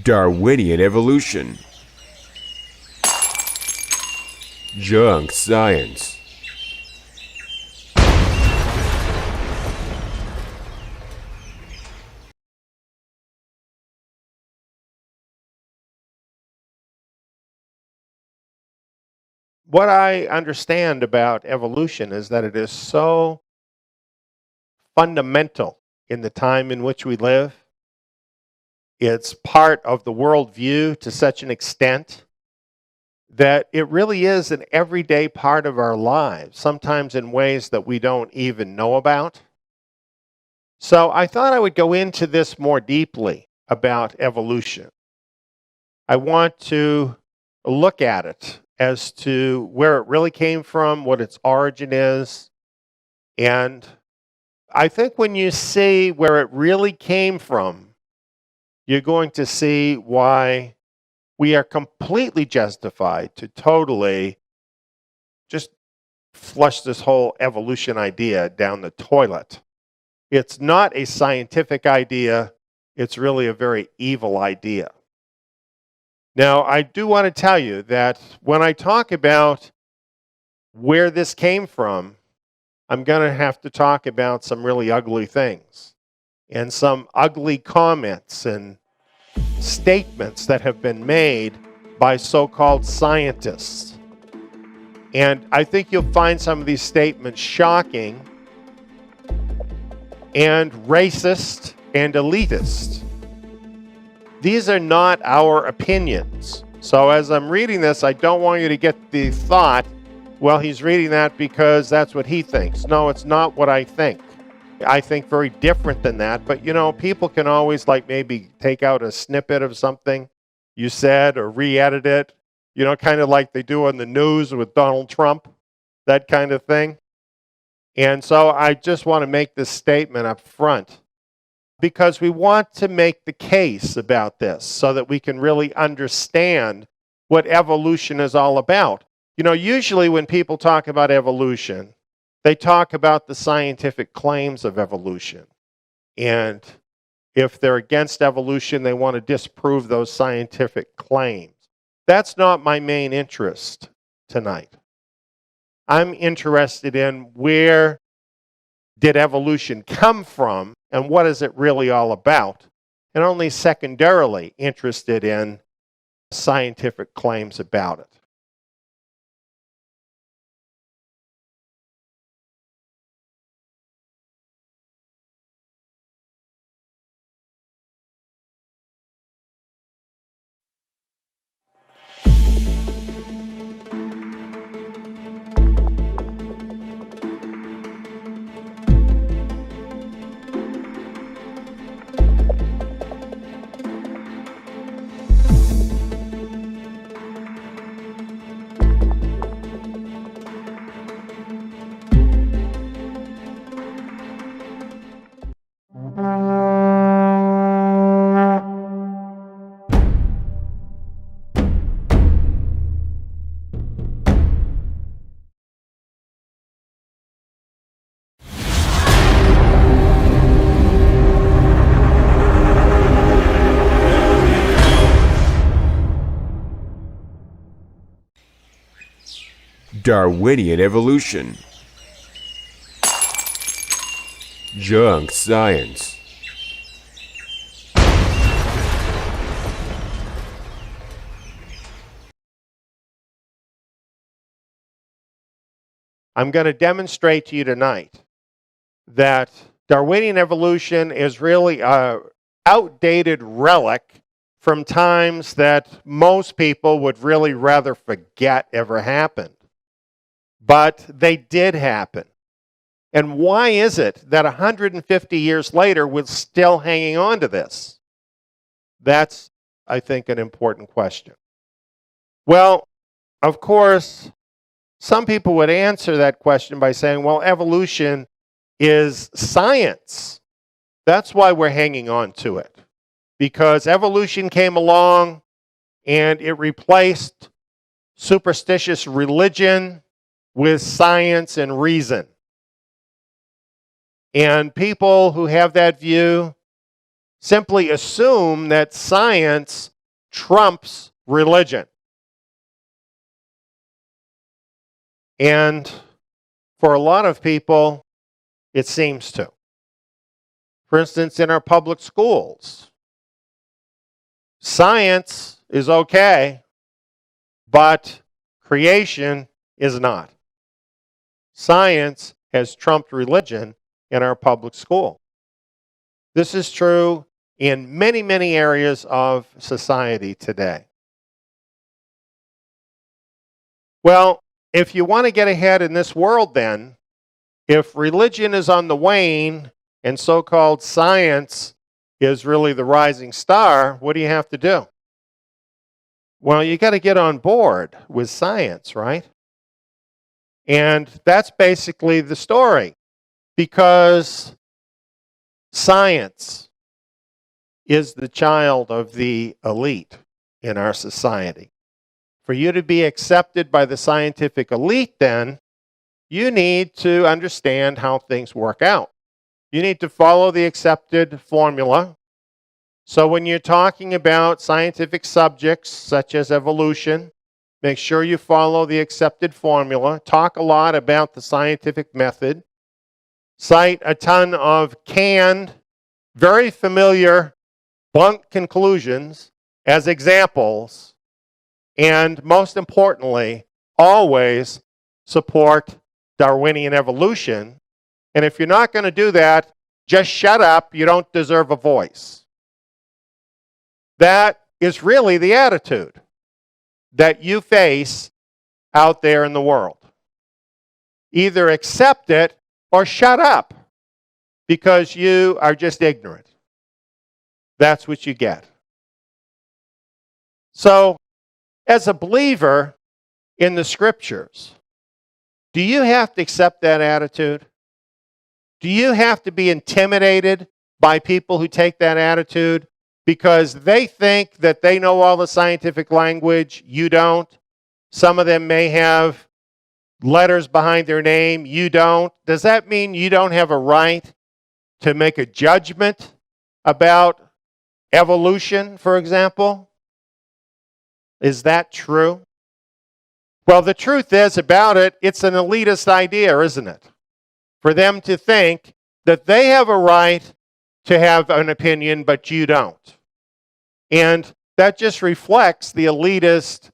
Darwinian evolution. Junk science. What I understand about evolution is that it is so fundamental in the time in which we live. It's part of the worldview to such an extent that it really is an everyday part of our lives, sometimes in ways that we don't even know about. So I thought I would go into this more deeply about evolution. I want to look at it as to where it really came from, what its origin is. And I think when you see where it really came from, you're going to see why we are completely justified to totally just flush this whole evolution idea down the toilet. It's not a scientific idea. It's really a very evil idea. Now, I do want to tell you that when I talk about where this came from, I'm going to have to talk about some really ugly things and some ugly comments and statements that have been made by so-called scientists. And I think you'll find some of these statements shocking and racist and elitist. These are not our opinions. So as I'm reading this, I don't want you to get the thought, well, he's reading that because that's what he thinks. No, it's not what I think. I think very different than that. But, you know, people can always like maybe take out a snippet of something you said or re-edit it, you know, kind of like they do on the news with Donald Trump, that kind of thing. And so I just want to make this statement up front because we want to make the case about this so that we can really understand what evolution is all about. You know, usually when people talk about evolution, they talk about the scientific claims of evolution. And if they're against evolution, they want to disprove those scientific claims. That's not my main interest tonight. I'm interested in where did evolution come from and what is it really all about? And only secondarily interested in scientific claims about it. Darwinian evolution. Junk science. I'm going to demonstrate to you tonight that Darwinian evolution is really an outdated relic from times that most people would really rather forget ever happened. But they did happen. And why is it that 150 years later we're still hanging on to this? That's, I think, an important question. Well, of course, some people would answer that question by saying, well, evolution is science. That's why we're hanging on to it. Because evolution came along and it replaced superstitious religion with science and reason. And people who have that view simply assume that science trumps religion. And for a lot of people, it seems to. For instance, in our public schools, science is okay, but creation is not. Science has trumped religion in our public school. This is true in many, many areas of society today. Well, if you want to get ahead in this world then, if religion is on the wane and so-called science is really the rising star, what do you have to do? Well, you got to get on board with science, right? And that's basically the story, because science is the child of the elite in our society. For you to be accepted by the scientific elite, then, you need to understand how things work out. You need to follow the accepted formula. So when you're talking about scientific subjects such as evolution, make sure you follow the accepted formula. Talk a lot about the scientific method. Cite a ton of canned, very familiar, blunt conclusions as examples. And most importantly, always support Darwinian evolution. And if you're not going to do that, just shut up. You don't deserve a voice. That is really the attitude that you face out there in the world. Either accept it or shut up because you are just ignorant. That's what you get. So, as a believer in the scriptures, do you have to accept that attitude? Do you have to be intimidated by people who take that attitude because they think that they know all the scientific language, you don't? Some of them may have letters behind their name, you don't. Does that mean you don't have a right to make a judgment about evolution, for example? Is that true? Well, the truth is about it, it's an elitist idea, isn't it? For them to think that they have a right to have an opinion, but you don't. And that just reflects the elitist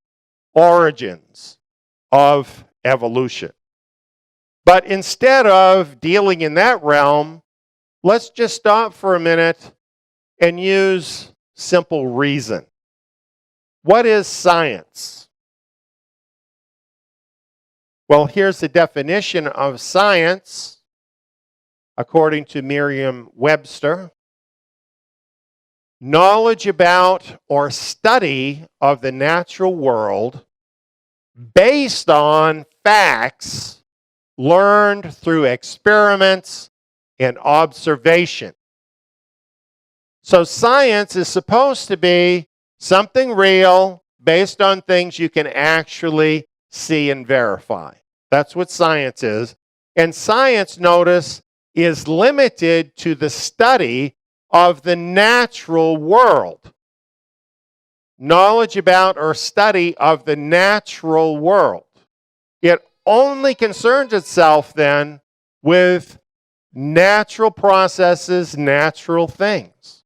origins of evolution. But instead of dealing in that realm, let's just stop for a minute and use simple reason. What is science? Well, here's the definition of science according to Merriam-Webster. Knowledge about or study of the natural world based on facts learned through experiments and observation. So science is supposed to be something real based on things you can actually see and verify. That's what science is. And science, notice, is limited to the study of the natural world. Knowledge about or study of the natural world. It only concerns itself then with natural processes, natural things.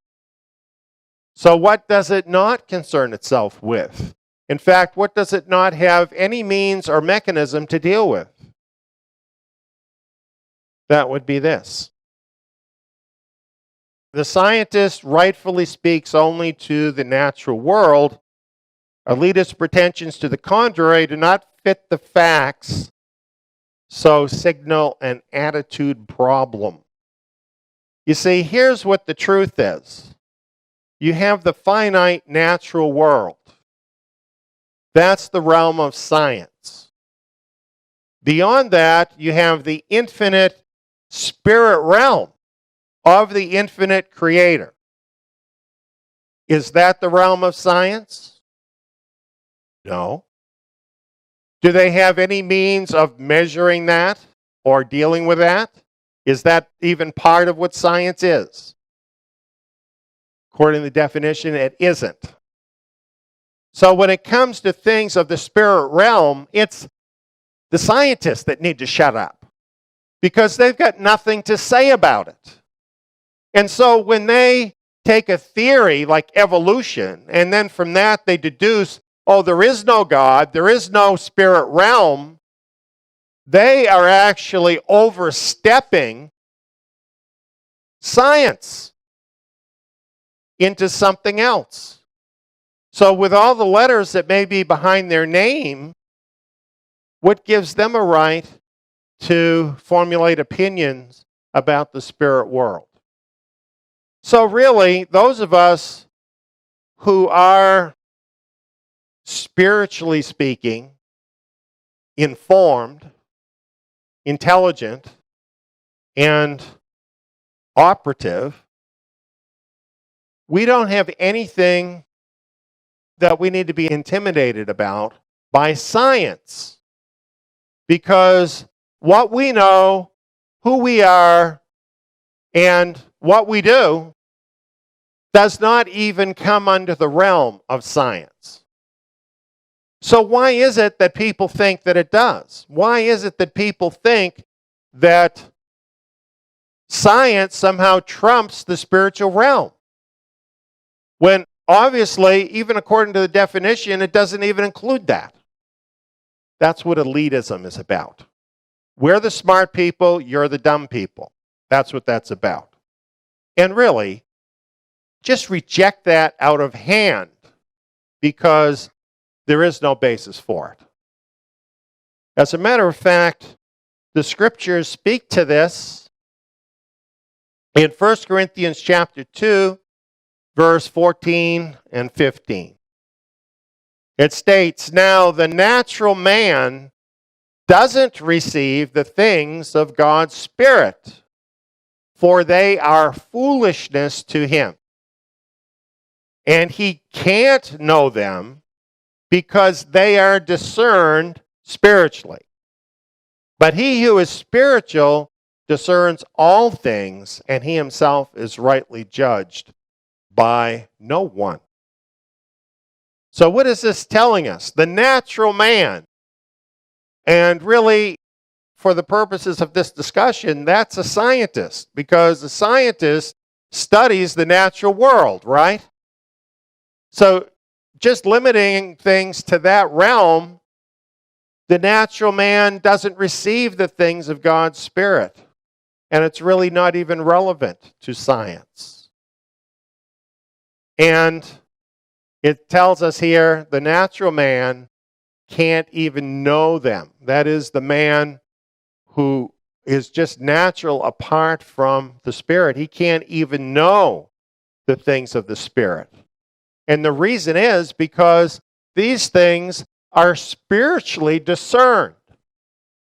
So what does it not concern itself with? In fact, what does it not have any means or mechanism to deal with? That would be this. The scientist rightfully speaks only to the natural world. Elitist pretensions to the contrary do not fit the facts, so signal an attitude problem. You see, here's what the truth is. You have the finite natural world. That's the realm of science. Beyond that, you have the infinite spirit realm of the infinite creator. Is that the realm of science? No. Do they have any means of measuring that or dealing with that? Is that even part of what science is? According to the definition, it isn't. So when it comes to things of the spirit realm, it's the scientists that need to shut up because they've got nothing to say about it. And so when they take a theory like evolution, and then from that they deduce, oh, there is no God, there is no spirit realm, they are actually overstepping science into something else. So with all the letters that may be behind their name, what gives them a right to formulate opinions about the spirit world? So really, those of us who are, spiritually speaking, informed, intelligent, and operative, we don't have anything that we need to be intimidated about by science. Because what we know, who we are, and what we do does not even come under the realm of science. So why is it that people think that it does? Why is it that people think that science somehow trumps the spiritual realm? When obviously, even according to the definition, it doesn't even include that. That's what elitism is about. We're the smart people, you're the dumb people. That's what that's about. And really, just reject that out of hand because there is no basis for it. As a matter of fact, the scriptures speak to this in 1 Corinthians chapter 2, verse 14 and 15. It states, "Now the natural man doesn't receive the things of God's Spirit, for they are foolishness to him. And he can't know them because they are discerned spiritually. But he who is spiritual discerns all things, and he himself is rightly judged by no one." So what is this telling us? The natural man, and really, for the purposes of this discussion, that's a scientist, because the scientist studies the natural world, right? So just limiting things to that realm, the natural man doesn't receive the things of God's Spirit, and it's really not even relevant to science. And it tells us here the natural man can't even know them. That is, the man who is just natural apart from the Spirit. He can't even know the things of the Spirit. And the reason is because these things are spiritually discerned.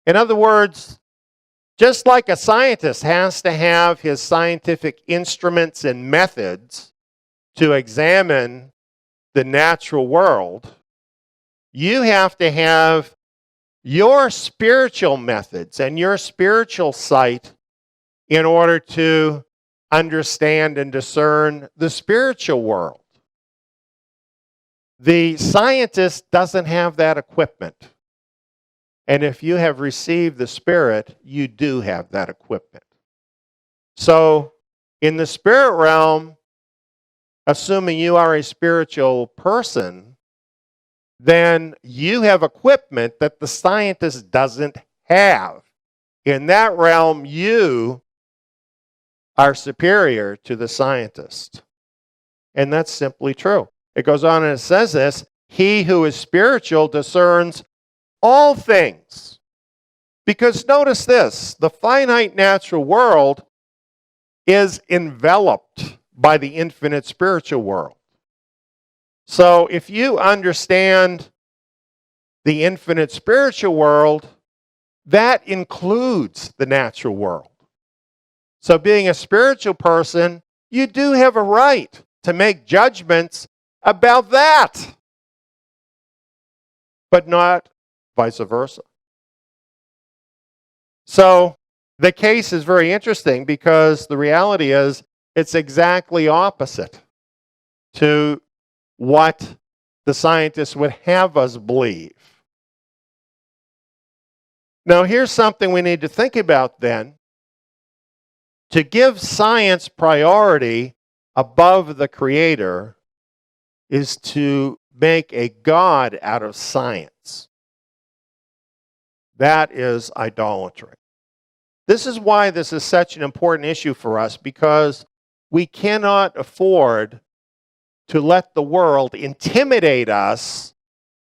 In other words, just like a scientist has to have his scientific instruments and methods to examine the natural world, you have to have your spiritual methods and your spiritual sight in order to understand and discern the spiritual world. The scientist doesn't have that equipment. And if you have received the Spirit, you do have that equipment. So, in the spirit realm, assuming you are a spiritual person, then you have equipment that the scientist doesn't have. In that realm, you are superior to the scientist. And that's simply true. It goes on and it says this, "He who is spiritual discerns all things." Because notice this, the finite natural world is enveloped by the infinite spiritual world. So if you understand the infinite spiritual world, that includes the natural world. So being a spiritual person, you do have a right to make judgments about that, but not vice versa. So the case is very interesting because the reality is it's exactly opposite to what the scientists would have us believe. Now, here's something we need to think about then. To give science priority above the Creator is to make a God out of science. That is idolatry. This is why this is such an important issue for us, because we cannot afford to let the world intimidate us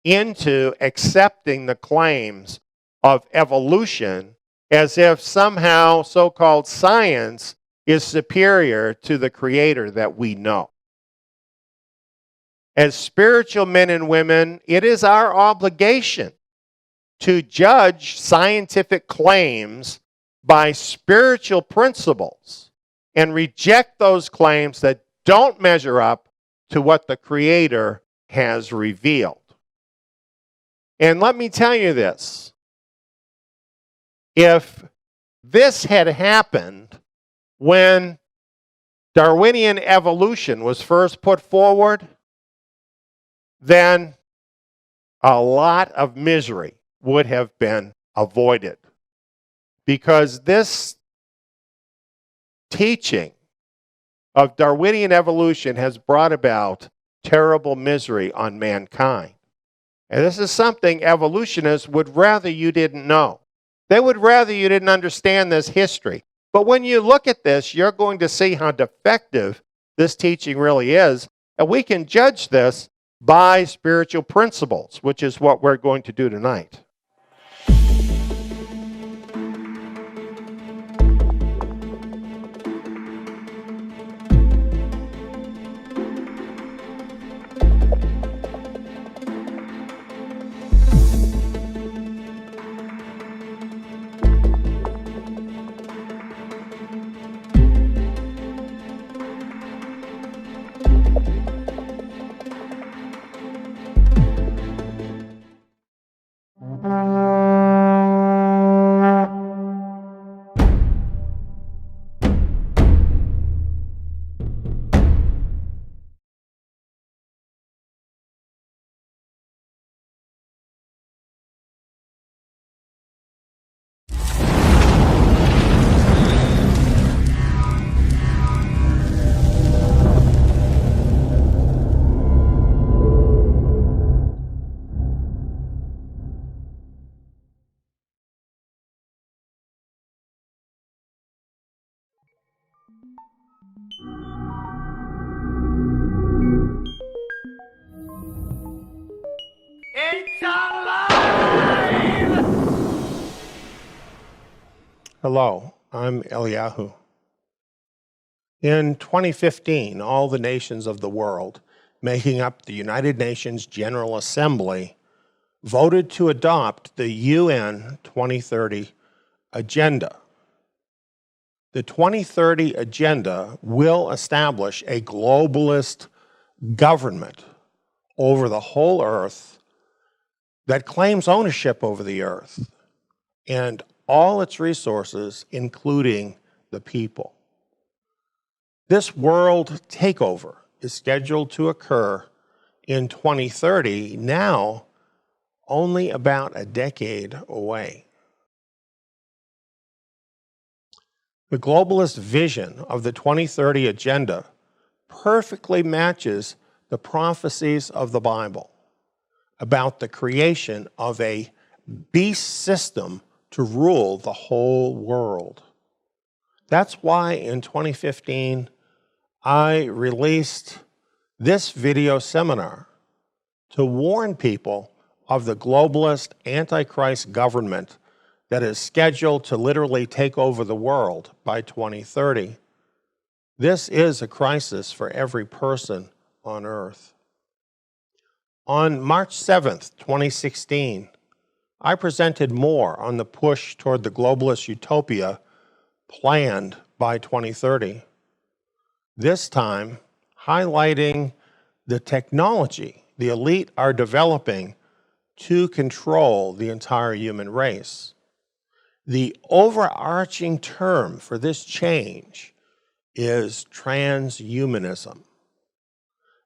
into accepting the claims of evolution as if somehow so-called science is superior to the Creator that we know. As spiritual men and women, it is our obligation to judge scientific claims by spiritual principles and reject those claims that don't measure up to what the Creator has revealed. And let me tell you this. If this had happened when Darwinian evolution was first put forward, then a lot of misery would have been avoided. Because this teaching of Darwinian evolution has brought about terrible misery on mankind. And this is something evolutionists would rather you didn't know. They would rather you didn't understand this history. But when you look at this, you're going to see how defective this teaching really is. And we can judge this by spiritual principles, which is what we're going to do tonight. It's alive! Hello, I'm Eliyahu. In 2015, all the nations of the world, making up the United Nations General Assembly, voted to adopt the UN 2030 Agenda. The 2030 Agenda will establish a globalist government over the whole earth that claims ownership over the earth and all its resources, including the people. This world takeover is scheduled to occur in 2030, now only about a decade away. The globalist vision of the 2030 Agenda perfectly matches the prophecies of the Bible about the creation of a beast system to rule the whole world. That's why in 2015, I released this video seminar to warn people of the globalist antichrist government that is scheduled to literally take over the world by 2030. This is a crisis for every person on earth. On March 7th, 2016, I presented more on the push toward the globalist utopia planned by 2030. This time, highlighting the technology the elite are developing to control the entire human race. The overarching term for this change is transhumanism.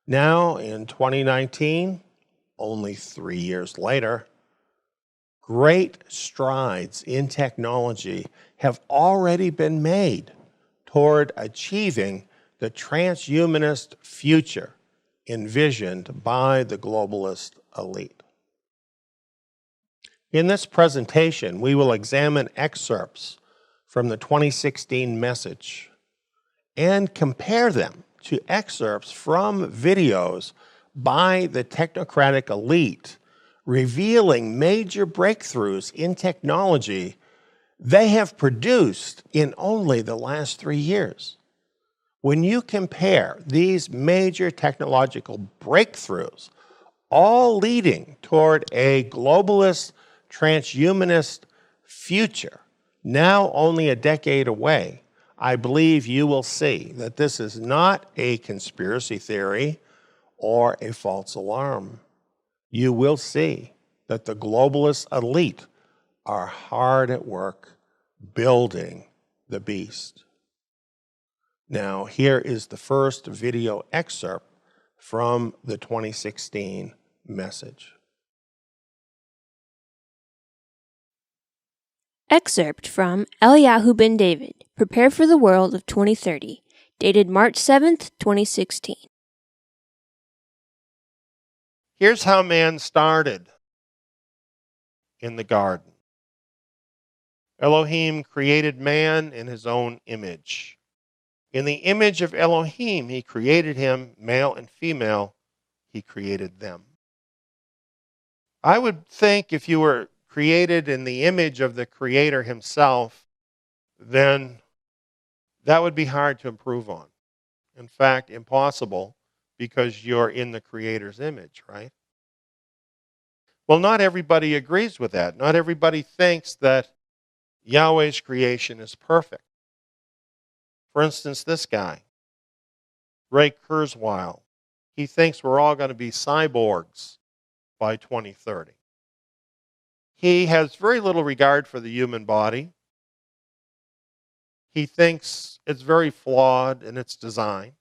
Now, in 2019, only 3 years later, great strides in technology have already been made toward achieving the transhumanist future envisioned by the globalist elite. In this presentation, we will examine excerpts from the 2016 message and compare them to excerpts from videos by the technocratic elite revealing major breakthroughs in technology they have produced in only the last 3 years. When you compare these major technological breakthroughs, all leading toward a globalist, transhumanist future, now only a decade away, I believe you will see that this is not a conspiracy theory or a false alarm. You will see that the globalist elite are hard at work building the beast. Now, here is the first video excerpt from the 2016 message. Excerpt from Eliyahu ben David, Prepare for the World of 2030, dated March 7th, 2016. Here's how man started in the garden. Elohim created man in his own image. In the image of Elohim, he created him, male and female, he created them. I would think if you were created in the image of the Creator himself, then that would be hard to improve on. In fact, impossible, because you're in the Creator's image, right? Well, not everybody agrees with that. Not everybody thinks that Yahweh's creation is perfect. For instance, this guy, Ray Kurzweil, he thinks we're all going to be cyborgs by 2030. He has very little regard for the human body. He thinks it's very flawed in its design.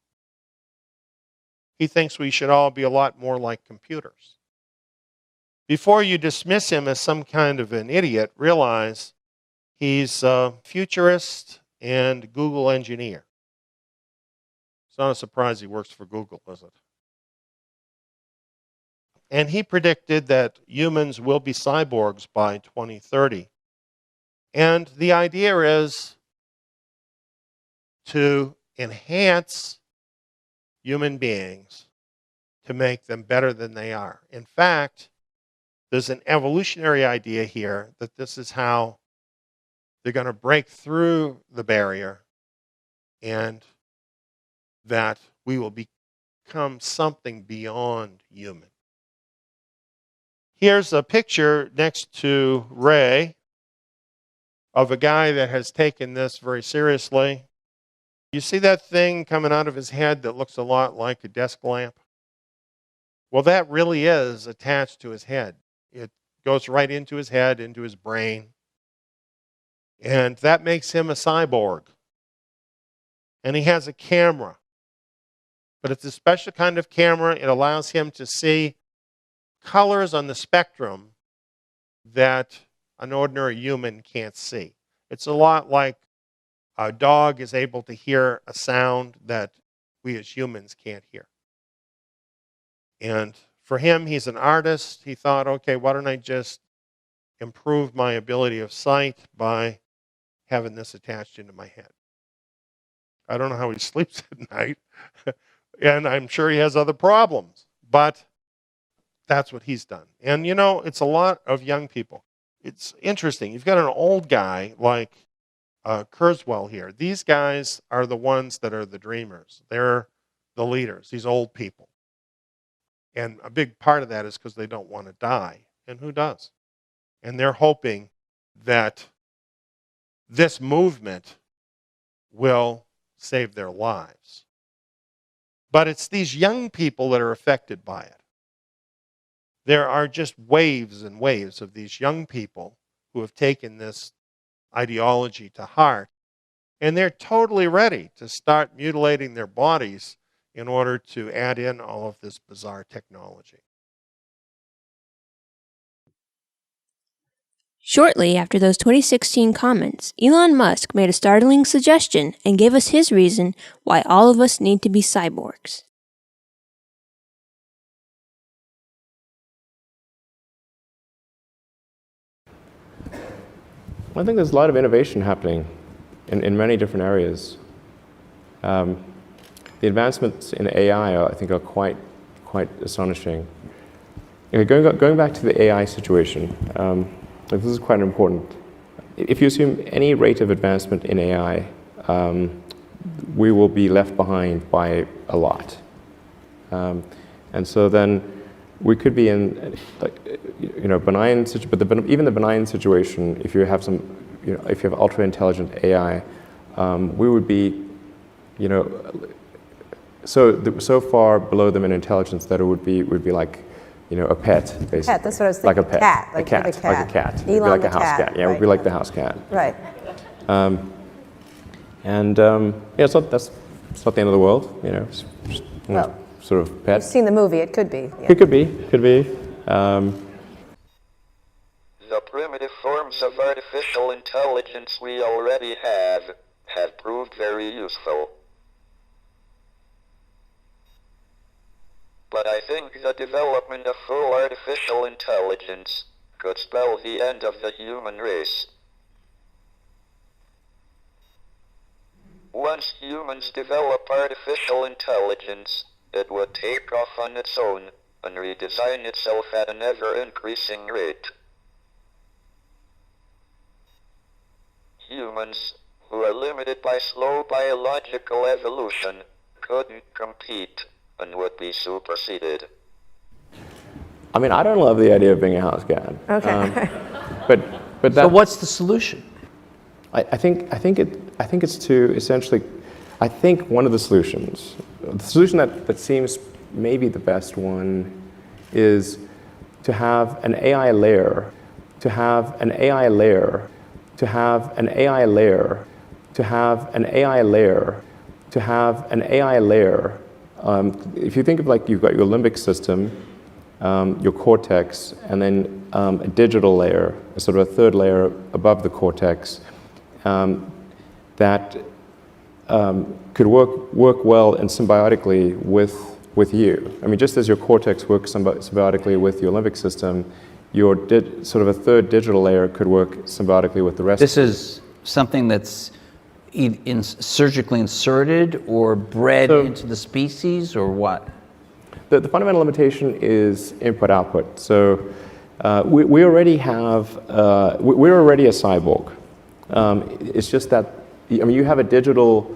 He thinks we should all be a lot more like computers. Before you dismiss him as some kind of an idiot, realize he's a futurist and Google engineer. It's not a surprise he works for Google, is it? And he predicted that humans will be cyborgs by 2030. And the idea is to enhance human beings to make them better than they are. In fact, there's an evolutionary idea here that this is how they're going to break through the barrier and that we will become something beyond human. Here's a picture next to Ray of a guy that has taken this very seriously. You see that thing coming out of his head that looks a lot like a desk lamp? Well, that really is attached to his head. It goes right into his head, into his brain. And that makes him a cyborg. And he has a camera. But it's a special kind of camera. It allows him to see colors on the spectrum that an ordinary human can't see. It's a lot like a dog is able to hear a sound that we as humans can't hear. And for him, he's an artist. He thought, okay, why don't I just improve my ability of sight by having this attached into my head? I don't know how he sleeps at night. And I'm sure he has other problems. But that's what he's done. And you know, it's a lot of young people. It's interesting. You've got an old guy like Kurzweil here. These guys are the ones that are the dreamers. They're the leaders, these old people. And a big part of that is because they don't want to die. And who does? And they're hoping that this movement will save their lives. But it's these young people that are affected by it. There are just waves and waves of these young people who have taken this ideology to heart, and they're totally ready to start mutilating their bodies in order to add in all of this bizarre technology. Shortly after those 2016 comments, Elon Musk made a startling suggestion and gave us his reason why all of us need to be cyborgs. I think there's a lot of innovation happening in many different areas. The advancements in AI, I think, are quite astonishing. Going back to the AI situation, this is quite important. If you assume any rate of advancement in AI, we will be left behind by a lot. And so then we could be in, benign, but even the benign situation, if you have if you have ultra intelligent AI, we would be, so far below them in intelligence that it would be like, a pet, basically. Pet, that's what I was like thinking. a pet. Cat, Like a cat. It'd be Elon like the a house cat. Yeah, it right. would be like the house cat. Right. It's not the end of the world, Well, sort of pet. You've seen the movie, it could be. Yeah. It could be. The primitive forms of artificial intelligence we already have proved very useful. But I think the development of full artificial intelligence could spell the end of the human race. Once humans develop artificial intelligence, it would take off on its own and redesign itself at an ever-increasing rate. Humans, who are limited by slow biological evolution, couldn't compete and would be superseded. I mean, I don't love the idea of being a house cat. Okay. But that, So what's the solution? I think it's to essentially, I think one of the solutions that seems maybe the best one is to have an AI layer, to have an AI layer, to have an AI layer, to have an AI layer, to have an AI layer. If you think of like you've got your limbic system, your cortex, and then a digital layer, sort of a third layer above the cortex, that could work well and symbiotically with you. I mean, just as your cortex works symbiotically with your limbic system, your sort of a third digital layer could work symbiotically with the rest. This is something that's surgically inserted or bred into the species, or what? The fundamental limitation is input-output. So we already have, we're already a cyborg. It's just that, I mean, you have a digital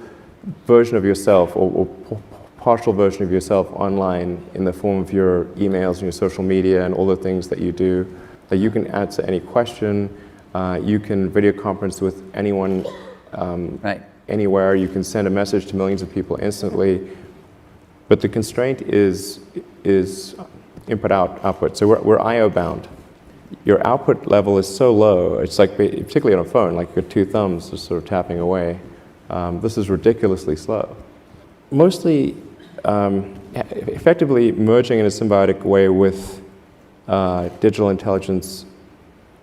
version of yourself or partial version of yourself online in the form of your emails and your social media and all the things that you do. That you can answer any question, you can video conference with anyone anywhere, you can send a message to millions of people instantly. But the constraint is input-output. So we're I/O bound. Your output level is so low, it's like, particularly on a phone, like your two thumbs just sort of tapping away. This is ridiculously slow. Mostly, effectively merging in a symbiotic way with digital intelligence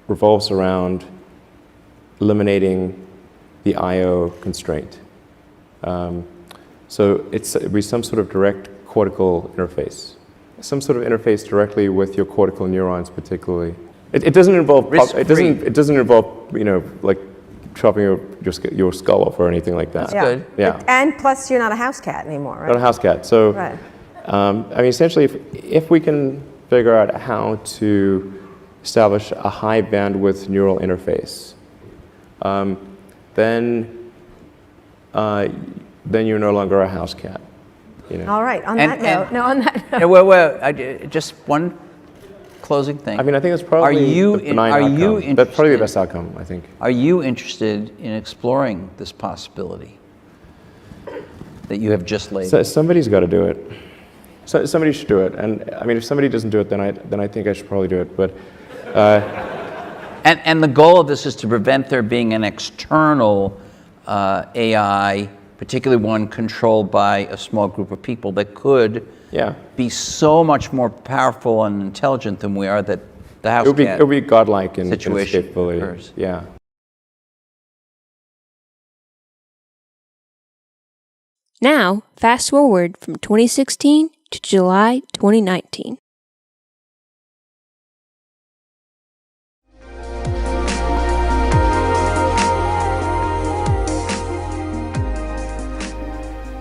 revolves around eliminating the I/O constraint. So it'd be some sort of direct cortical interface. Some sort of interface directly with your cortical neurons particularly. It doesn't involve, it doesn't involve, like chopping your skull off or anything like that. That's good. Yeah. And plus, you're not a house cat anymore, right? Not a house cat. So, Right. I mean, essentially, if we can figure out how to establish a high bandwidth neural interface, then you're no longer a house cat. All right. On that note. Well, just one closing thing. I mean, I think that's probably the benign outcome. That's probably the best outcome, I think. Are you interested in exploring this possibility that you have just laid? So somebody's got to do it. So somebody should do it. And I mean, if somebody doesn't do it, then I think I should probably do it. But and the goal of this is to prevent there being an external AI, particularly one controlled by a small group of people that could be so much more powerful and intelligent than we are that the house It cat would be godlike in situation escapability. occurs. Yeah. Now, fast forward from 2016 to July 2019.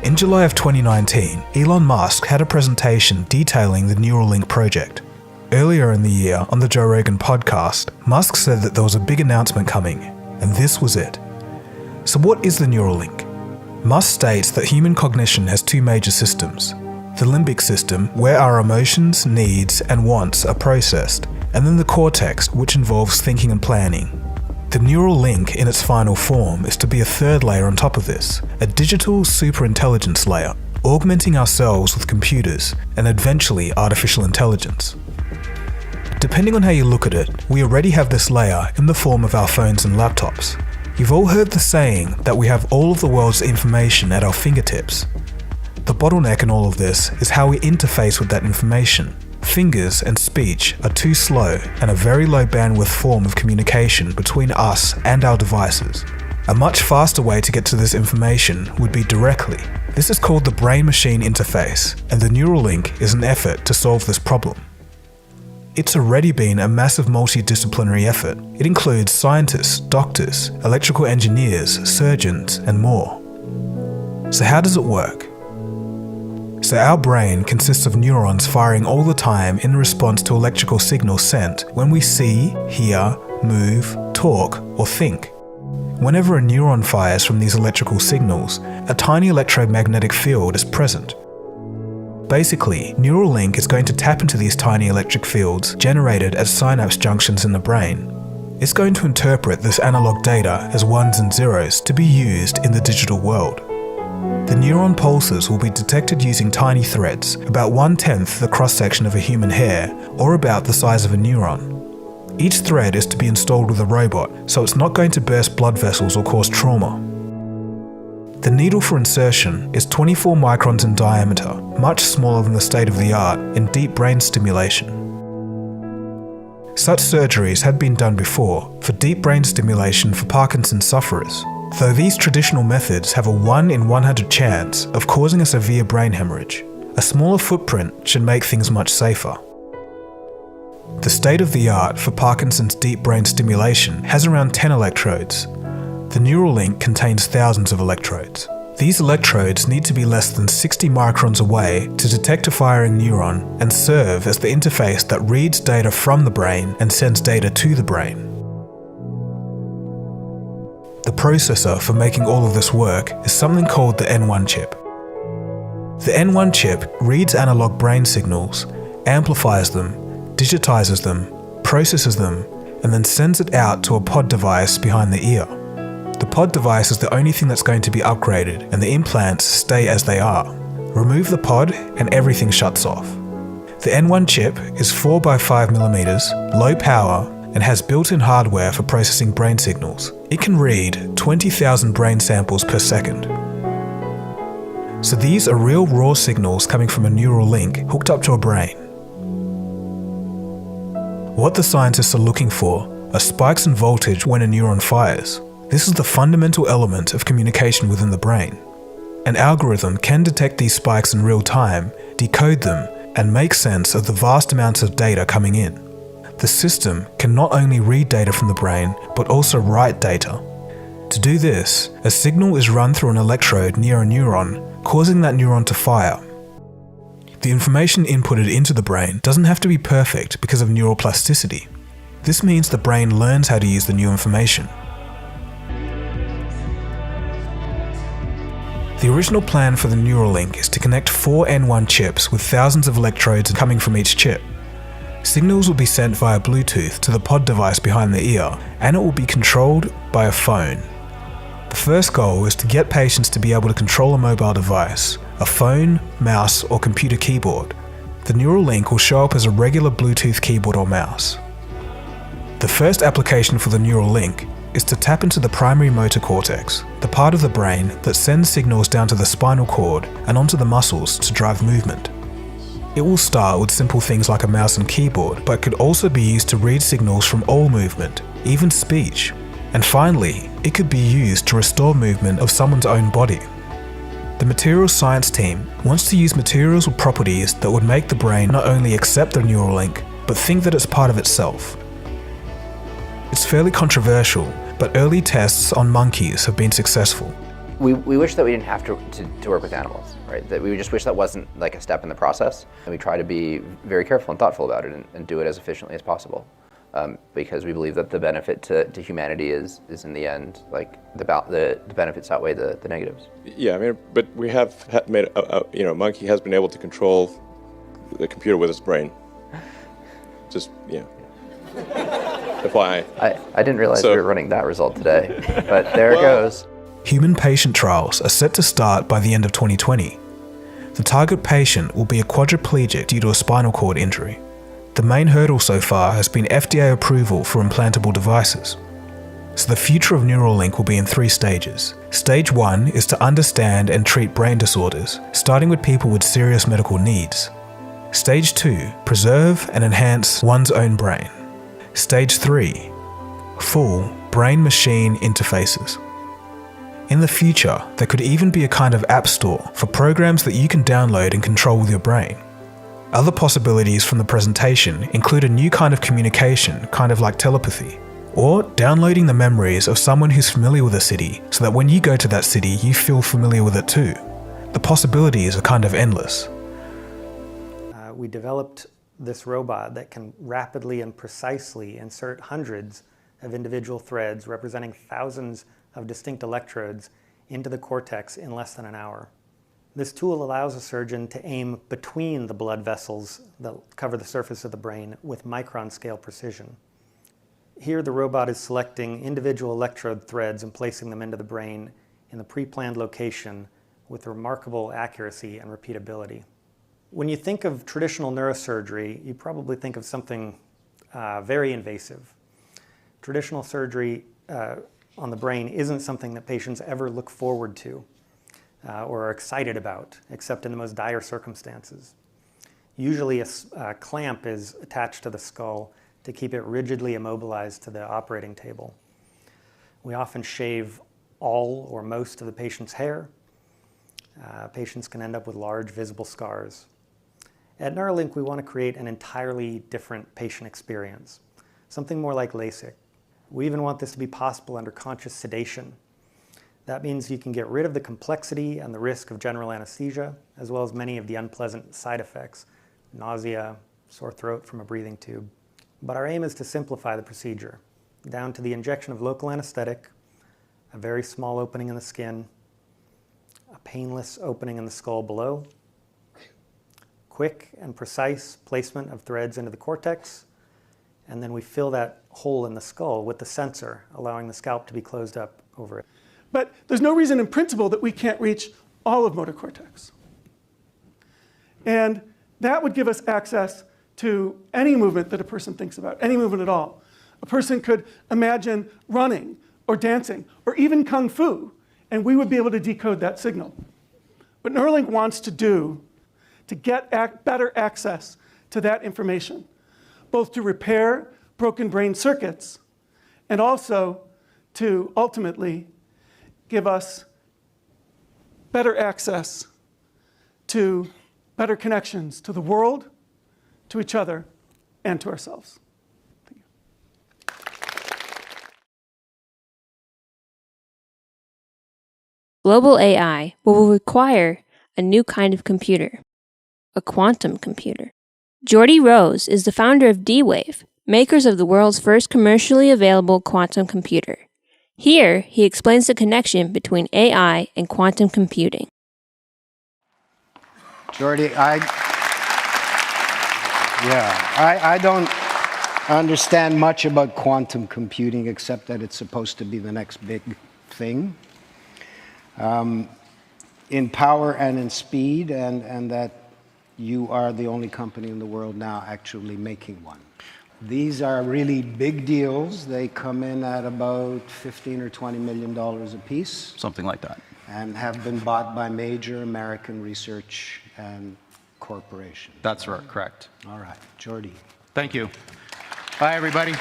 In July of 2019, Elon Musk had a presentation detailing the Neuralink project. Earlier in the year, on the Joe Rogan podcast, Musk said that there was a big announcement coming, and this was it. So what is the Neuralink? Musk states that human cognition has two major systems. The limbic system, where our emotions, needs, and wants are processed, and then the cortex, which involves thinking and planning. The neural link in its final form is to be a third layer on top of this, a digital superintelligence layer, augmenting ourselves with computers and eventually artificial intelligence. Depending on how you look at it, we already have this layer in the form of our phones and laptops. You've all heard the saying that we have all of the world's information at our fingertips. The bottleneck in all of this is how we interface with that information. Fingers and speech are too slow and a very low bandwidth form of communication between us and our devices. A much faster way to get to this information would be directly. This is called the brain-machine interface, and the Neuralink is an effort to solve this problem. It's already been a massive multidisciplinary effort. It includes scientists, doctors, electrical engineers, surgeons, and more. So how does it work? So our brain consists of neurons firing all the time in response to electrical signals sent when we see, hear, move, talk, or think. Whenever a neuron fires from these electrical signals, a tiny electromagnetic field is present. Basically, Neuralink is going to tap into these tiny electric fields generated at synapse junctions in the brain. It's going to interpret this analog data as ones and zeros to be used in the digital world. The neuron pulses will be detected using tiny threads, about 1/10 the cross-section of a human hair, or about the size of a neuron. Each thread is to be installed with a robot, so it's not going to burst blood vessels or cause trauma. The needle for insertion is 24 microns in diameter, much smaller than the state-of-the-art in deep brain stimulation. Such surgeries had been done before for deep brain stimulation for Parkinson's sufferers, though these traditional methods have a 1 in 100 chance of causing a severe brain hemorrhage. A smaller footprint should make things much safer. The state-of-the-art for Parkinson's deep brain stimulation has around 10 electrodes. The Neuralink contains thousands of electrodes. These electrodes need to be less than 60 microns away to detect a firing neuron and serve as the interface that reads data from the brain and sends data to the brain. The processor for making all of this work is something called the N1 chip. The N1 chip reads analog brain signals, amplifies them, digitizes them, processes them, and then sends it out to a pod device behind the ear. The pod device is the only thing that's going to be upgraded, and the implants stay as they are. Remove the pod and everything shuts off. The N1 chip is 4 by 5 millimeters, low power, and has built-in hardware for processing brain signals. It can read 20,000 brain samples per second. So these are real raw signals coming from a neural link hooked up to a brain. What the scientists are looking for are spikes in voltage when a neuron fires. This is the fundamental element of communication within the brain. An algorithm can detect these spikes in real time, decode them, and make sense of the vast amounts of data coming in. The system can not only read data from the brain, but also write data. To do this, a signal is run through an electrode near a neuron, causing that neuron to fire. The information inputted into the brain doesn't have to be perfect because of neuroplasticity. This means the brain learns how to use the new information. The original plan for the Neuralink is to connect 4 N1 chips with thousands of electrodes coming from each chip. Signals will be sent via Bluetooth to the pod device behind the ear, and it will be controlled by a phone. The first goal is to get patients to be able to control a mobile device, a phone, mouse, or computer keyboard. The Neuralink will show up as a regular Bluetooth keyboard or mouse. The first application for the Neuralink is to tap into the primary motor cortex, the part of the brain that sends signals down to the spinal cord and onto the muscles to drive movement. It will start with simple things like a mouse and keyboard, but could also be used to read signals from all movement, even speech. And finally, it could be used to restore movement of someone's own body. The materials science team wants to use materials with properties that would make the brain not only accept the neural link, but think that it's part of itself. It's fairly controversial, but early tests on monkeys have been successful. We wish that we didn't have to work with animals, right? That we just wish that wasn't like a step in the process. And we try to be very careful and thoughtful about it and do it as efficiently as possible. Because we believe that the benefit to humanity is in the end, like the benefits outweigh the negatives. Yeah, I mean, but we have made a monkey has been able to control the computer with its brain. Just, FYI. I didn't realize we were running that result today, but there it goes. Human patient trials are set to start by the end of 2020. The target patient will be a quadriplegic due to a spinal cord injury. The main hurdle so far has been FDA approval for implantable devices. So the future of Neuralink will be in 3 stages. Stage 1 is to understand and treat brain disorders, starting with people with serious medical needs. Stage 2, preserve and enhance one's own brain. Stage 3, full brain-machine interfaces. In the future, there could even be a kind of app store for programs that you can download and control with your brain. Other possibilities from the presentation include a new kind of communication, kind of like telepathy, or downloading the memories of someone who's familiar with a city so that when you go to that city, you feel familiar with it too. The possibilities are kind of endless. We developed this robot that can rapidly and precisely insert hundreds of individual threads representing thousands of distinct electrodes into the cortex in less than an hour. This tool allows a surgeon to aim between the blood vessels that cover the surface of the brain with micron-scale precision. Here, the robot is selecting individual electrode threads and placing them into the brain in the pre-planned location with remarkable accuracy and repeatability. When you think of traditional neurosurgery, you probably think of something very invasive. Traditional surgery on the brain isn't something that patients ever look forward to or are excited about, except in the most dire circumstances. Usually a clamp is attached to the skull to keep it rigidly immobilized to the operating table. We often shave all or most of the patient's hair. Patients can end up with large visible scars. At Neuralink, we want to create an entirely different patient experience, something more like LASIK. We even want this to be possible under conscious sedation. That means you can get rid of the complexity and the risk of general anesthesia, as well as many of the unpleasant side effects, nausea, sore throat from a breathing tube. But our aim is to simplify the procedure, down to the injection of local anesthetic, a very small opening in the skin, a painless opening in the skull below, quick and precise placement of threads into the cortex, and then we fill that hole in the skull with the sensor, allowing the scalp to be closed up over it. But there's no reason in principle that we can't reach all of motor cortex. And that would give us access to any movement that a person thinks about, any movement at all. A person could imagine running or dancing or even kung fu, and we would be able to decode that signal. What Neuralink wants to do to get better access to that information, both to repair broken brain circuits and also to ultimately give us better access to better connections to the world, to each other, and to ourselves. Thank you. Global AI will require a new kind of computer, a quantum computer. Jordy Rose is the founder of D-Wave, makers of the world's first commercially available quantum computer. Here, he explains the connection between AI and quantum computing. Jordy, I don't understand much about quantum computing except that it's supposed to be the next big thing in power and in speed, and that you are the only company in the world now actually making one. These are really big deals. They come in at about $15 or $20 million a piece. Something like that. And have been bought by major American research and corporation. That's right, correct. All right, Jordy. Thank you. Bye, everybody.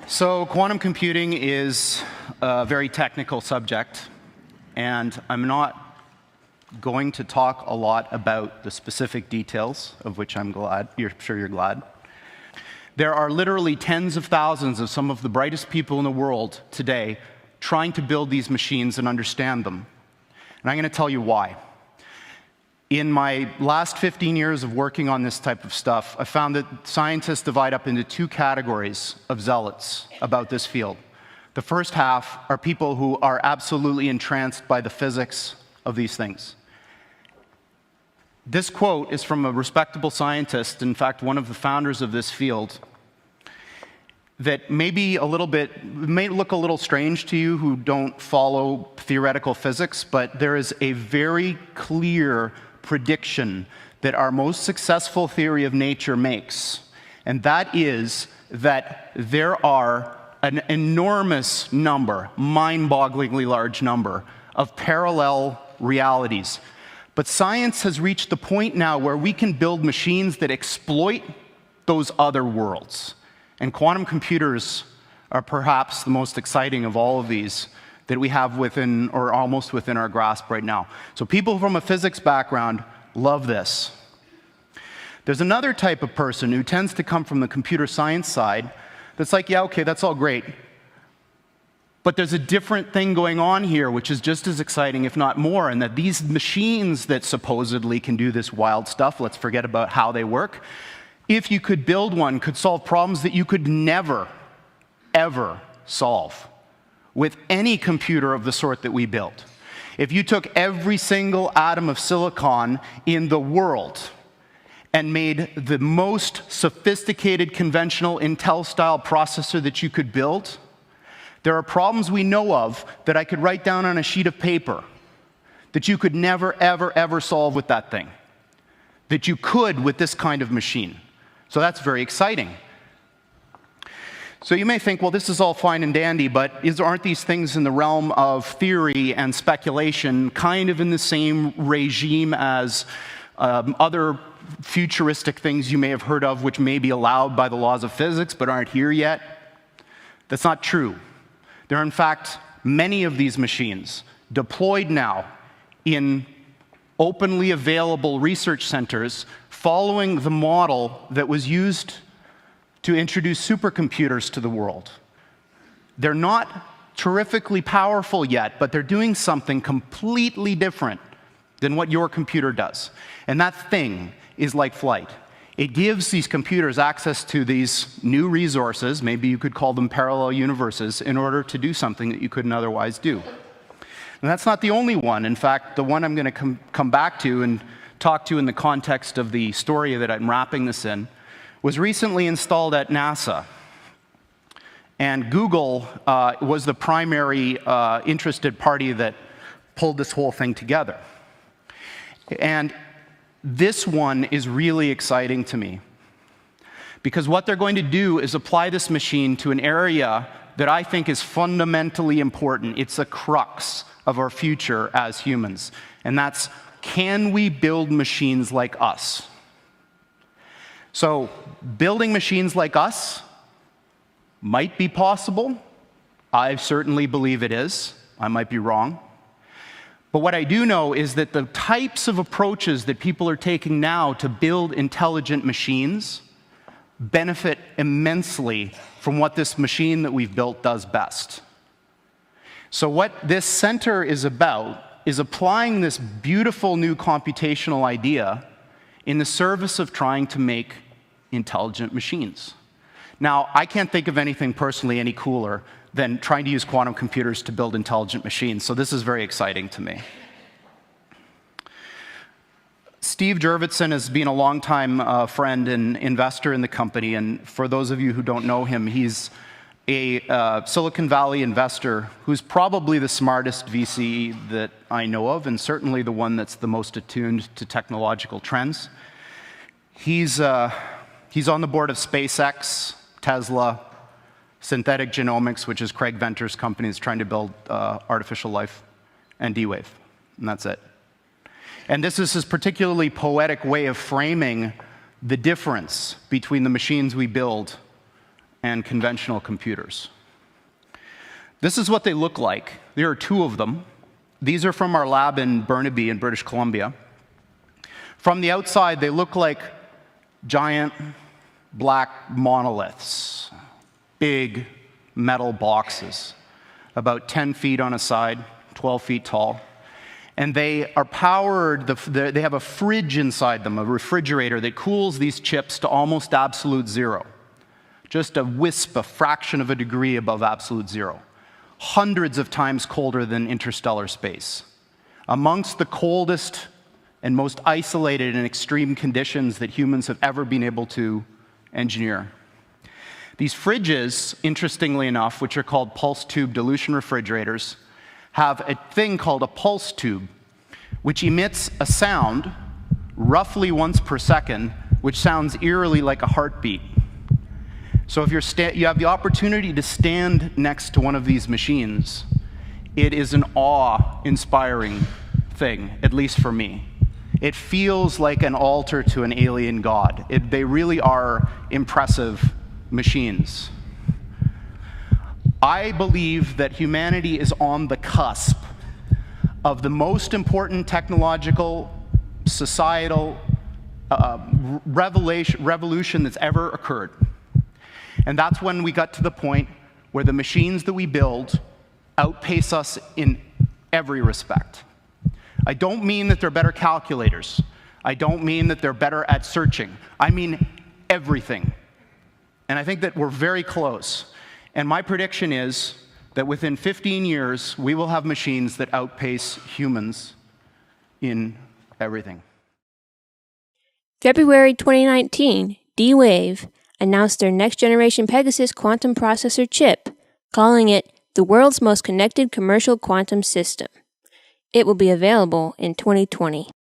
So quantum computing is a very technical subject, and I'm not going to talk a lot about the specific details, of which I'm glad. I'm sure you're glad. There are literally tens of thousands of some of the brightest people in the world today trying to build these machines and understand them. And I'm going to tell you why. In my last 15 years of working on this type of stuff, I found that scientists divide up into two categories of zealots about this field. The first half are people who are absolutely entranced by the physics of these things. This quote is from a respectable scientist, in fact, one of the founders of this field, that may look a little strange to you who don't follow theoretical physics, but there is a very clear prediction that our most successful theory of nature makes, and that is that there are an enormous number, mind-bogglingly large number, of parallel realities. But science has reached the point now where we can build machines that exploit those other worlds. And quantum computers are perhaps the most exciting of all of these that we have within, or almost within our grasp right now. So people from a physics background love this. There's another type of person who tends to come from the computer science side that's like, yeah, okay, that's all great. But there's a different thing going on here, which is just as exciting, if not more, and that these machines that supposedly can do this wild stuff, let's forget about how they work, if you could build one, could solve problems that you could never, ever solve with any computer of the sort that we built. If you took every single atom of silicon in the world and made the most sophisticated conventional Intel-style processor that you could build, there are problems we know of that I could write down on a sheet of paper that you could never, ever, ever solve with that thing, that you could with this kind of machine. So that's very exciting. So you may think, well, this is all fine and dandy, but aren't these things in the realm of theory and speculation kind of in the same regime as other futuristic things you may have heard of which may be allowed by the laws of physics but aren't here yet? That's not true. There are, in fact, many of these machines deployed now in openly available research centers following the model that was used to introduce supercomputers to the world. They're not terrifically powerful yet, but they're doing something completely different than what your computer does. And that thing is like flight. It gives these computers access to these new resources, maybe you could call them parallel universes, in order to do something that you couldn't otherwise do. And that's not the only one. In fact, the one I'm going to come back to and talk to in the context of the story that I'm wrapping this in was recently installed at NASA. And Google was the primary interested party that pulled this whole thing together. And this one is really exciting to me, because what they're going to do is apply this machine to an area that I think is fundamentally important. It's a crux of our future as humans, and that's, can we build machines like us? So building machines like us might be possible. I certainly believe it is. I might be wrong. But what I do know is that the types of approaches that people are taking now to build intelligent machines benefit immensely from what this machine that we've built does best. So what this center is about is applying this beautiful new computational idea in the service of trying to make intelligent machines. Now, I can't think of anything personally any cooler than trying to use quantum computers to build intelligent machines, so this is very exciting to me. Steve Jurvetson has been a longtime friend and investor in the company, and for those of you who don't know him, he's a Silicon Valley investor who's probably the smartest VC that I know of, and certainly the one that's the most attuned to technological trends. He's on the board of SpaceX, Tesla, Synthetic Genomics, which is Craig Venter's company that's trying to build artificial life, and D-Wave. And that's it. And this is his particularly poetic way of framing the difference between the machines we build and conventional computers. This is what they look like. There are two of them. These are from our lab in Burnaby in British Columbia. From the outside, they look like giant black monoliths, big metal boxes, about 10 feet on a side, 12 feet tall. And they are powered, they have a fridge inside them, a refrigerator that cools these chips to almost absolute zero. Just a wisp, a fraction of a degree above absolute zero. Hundreds of times colder than interstellar space. Amongst the coldest and most isolated and extreme conditions that humans have ever been able to engineer. These fridges, interestingly enough, which are called pulse tube dilution refrigerators, have a thing called a pulse tube, which emits a sound roughly once per second, which sounds eerily like a heartbeat. So if you have the opportunity to stand next to one of these machines, it is an awe-inspiring thing, at least for me. It feels like an altar to an alien god. They really are impressive machines. I believe that humanity is on the cusp of the most important technological, societal revolution that's ever occurred. And that's when we got to the point where the machines that we build outpace us in every respect. I don't mean that they're better calculators. I don't mean that they're better at searching. I mean everything. And I think that we're very close. And my prediction is that within 15 years, we will have machines that outpace humans in everything. February 2019, D-Wave announced their next-generation Pegasus quantum processor chip, calling it the world's most connected commercial quantum system. It will be available in 2020.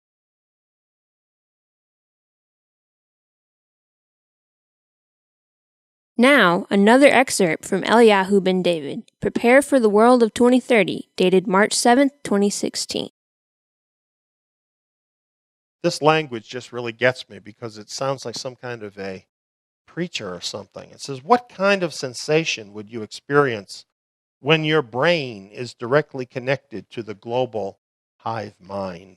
Now, another excerpt from Eliyahu Ben David, Prepare for the World of 2030, dated March 7, 2016. This language just really gets me because it sounds like some kind of a preacher or something. It says, what kind of sensation would you experience when your brain is directly connected to the global hive mind?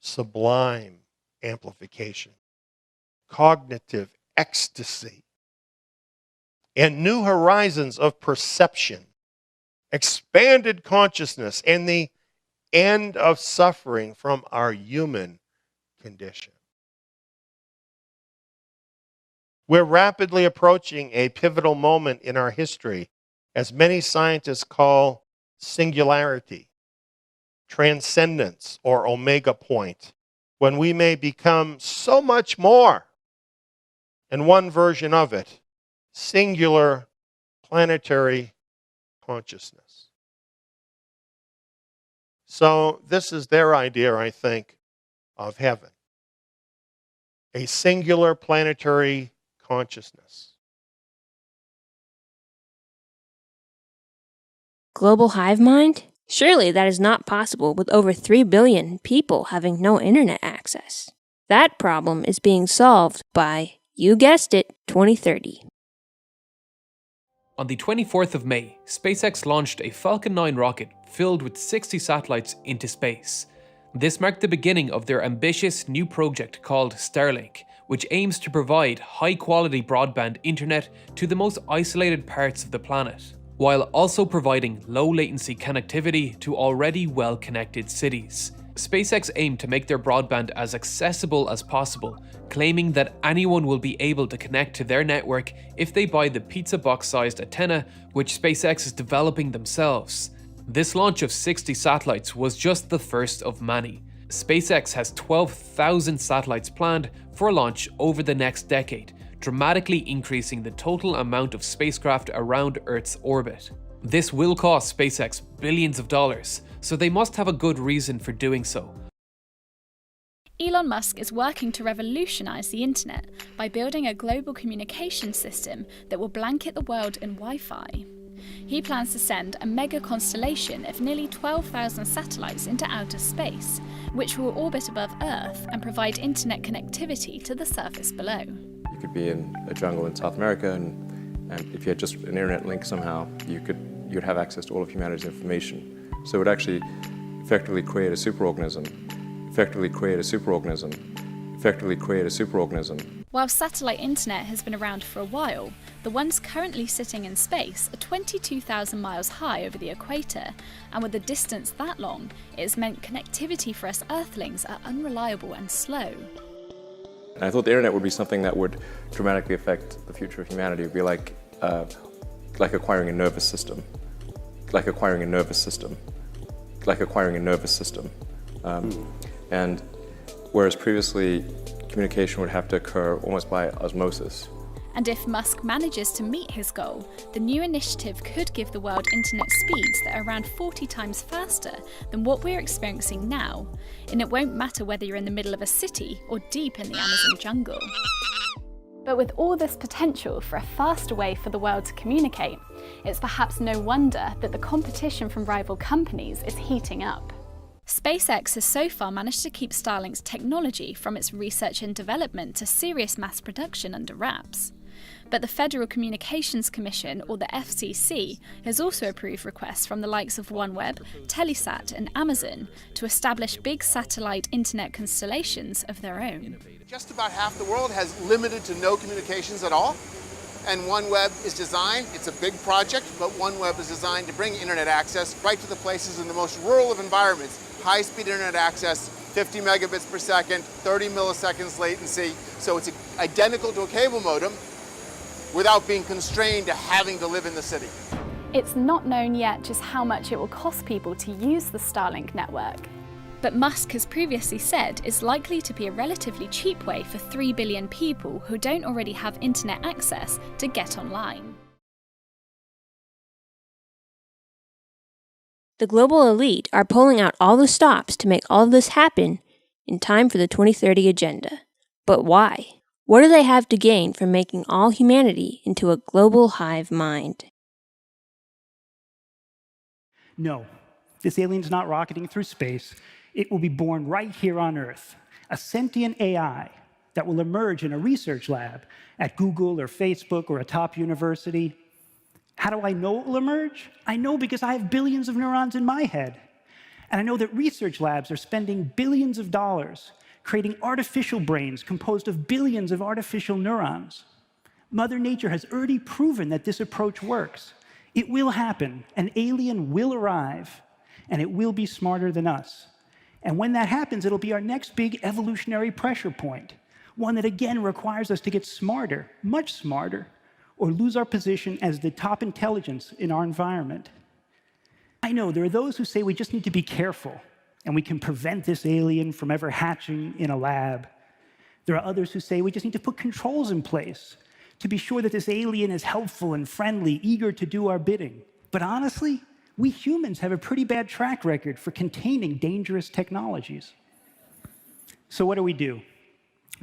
Sublime amplification, cognitive ecstasy, and new horizons of perception, expanded consciousness, and the end of suffering from our human condition. We're rapidly approaching a pivotal moment in our history, as many scientists call singularity, transcendence, or omega point, when we may become so much more. And one version of it, singular planetary consciousness. So this is their idea, I think, of heaven. A singular planetary consciousness. Global hive mind? Surely that is not possible with over 3 billion people having no internet access. That problem is being solved by, you guessed it, 2030. On the 24th of May, SpaceX launched a Falcon 9 rocket filled with 60 satellites into space. This marked the beginning of their ambitious new project called Starlink, which aims to provide high-quality broadband internet to the most isolated parts of the planet, while also providing low-latency connectivity to already well-connected cities. SpaceX aimed to make their broadband as accessible as possible, claiming that anyone will be able to connect to their network if they buy the pizza box-sized antenna, which SpaceX is developing themselves. This launch of 60 satellites was just the first of many. SpaceX has 12,000 satellites planned for launch over the next decade, dramatically increasing the total amount of spacecraft around Earth's orbit. This will cost SpaceX billions of dollars, so they must have a good reason for doing so. Elon Musk is working to revolutionize the internet by building a global communication system that will blanket the world in Wi-Fi. He plans to send a mega constellation of nearly 12,000 satellites into outer space, which will orbit above Earth and provide internet connectivity to the surface below. You could be in a jungle in South America, and if you had just an internet link somehow, you'd have access to all of humanity's information. So it would actually effectively create a superorganism, effectively create a superorganism, effectively create a superorganism. While satellite internet has been around for a while, the ones currently sitting in space are 22,000 miles high over the equator, and with a distance that long, it has meant connectivity for us Earthlings are unreliable and slow. And I thought the internet would be something that would dramatically affect the future of humanity. It would be like acquiring a nervous system, like acquiring a nervous system, like acquiring a nervous system. And whereas previously communication would have to occur almost by osmosis. And if Musk manages to meet his goal, the new initiative could give the world internet speeds that are around 40 times faster than what we're experiencing now, and it won't matter whether you're in the middle of a city or deep in the Amazon jungle. But with all this potential for a faster way for the world to communicate, it's perhaps no wonder that the competition from rival companies is heating up. SpaceX has so far managed to keep Starlink's technology from its research and development to serious mass production under wraps. But the Federal Communications Commission, or the FCC, has also approved requests from the likes of OneWeb, Telesat and Amazon to establish big satellite internet constellations of their own. Just about half the world has limited to no communications at all. And OneWeb is designed, it's a big project, but OneWeb is designed to bring internet access right to the places in the most rural of environments. High-speed internet access, 50 megabits per second, 30 milliseconds latency. So it's identical to a cable modem without being constrained to having to live in the city. It's not known yet just how much it will cost people to use the Starlink network. But Musk has previously said it's likely to be a relatively cheap way for 3 billion people who don't already have internet access to get online. The global elite are pulling out all the stops to make all of this happen in time for the 2030 agenda. But why? What do they have to gain from making all humanity into a global hive mind? No, this alien's not rocketing through space. It will be born right here on Earth, a sentient AI that will emerge in a research lab at Google or Facebook or a top university. How do I know it will emerge? I know because I have billions of neurons in my head. And I know that research labs are spending billions of dollars creating artificial brains composed of billions of artificial neurons. Mother Nature has already proven that this approach works. It will happen. An alien will arrive, and it will be smarter than us. And when that happens, it'll be our next big evolutionary pressure point, one that again requires us to get smarter, much smarter, or lose our position as the top intelligence in our environment. I know there are those who say we just need to be careful, and we can prevent this alien from ever hatching in a lab. There are others who say we just need to put controls in place to be sure that this alien is helpful and friendly, eager to do our bidding. But honestly, we humans have a pretty bad track record for containing dangerous technologies. So what do we do?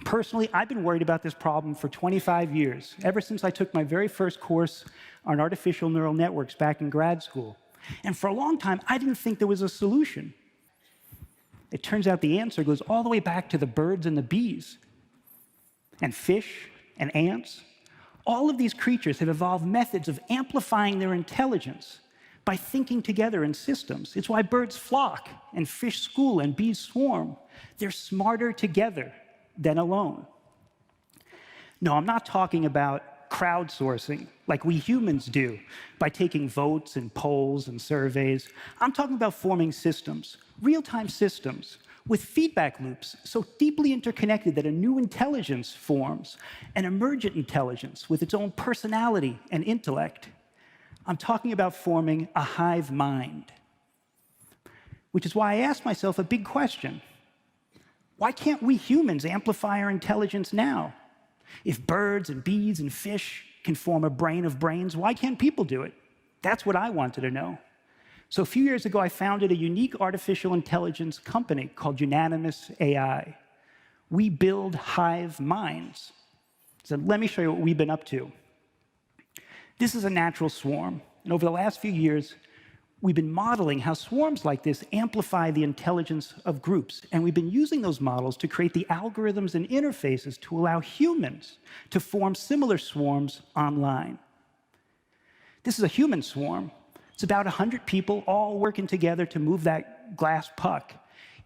Personally, I've been worried about this problem for 25 years, ever since I took my very first course on artificial neural networks back in grad school. And for a long time, I didn't think there was a solution. It turns out the answer goes all the way back to the birds and the bees, and fish and ants. All of these creatures have evolved methods of amplifying their intelligence by thinking together in systems. It's why birds flock, and fish school, and bees swarm. They're smarter together than alone. No, I'm not talking about crowdsourcing like we humans do by taking votes and polls and surveys. I'm talking about forming systems, real-time systems, with feedback loops so deeply interconnected that a new intelligence forms, an emergent intelligence with its own personality and intellect. I'm talking about forming a hive mind, which is why I asked myself a big question. Why can't we humans amplify our intelligence now? If birds and bees and fish can form a brain of brains, why can't people do it? That's what I wanted to know. So a few years ago, I founded a unique artificial intelligence company called Unanimous AI. We build hive minds. So let me show you what we've been up to. This is a natural swarm. And over the last few years, we've been modeling how swarms like this amplify the intelligence of groups. And we've been using those models to create the algorithms and interfaces to allow humans to form similar swarms online. This is a human swarm. It's about 100 people all working together to move that glass puck.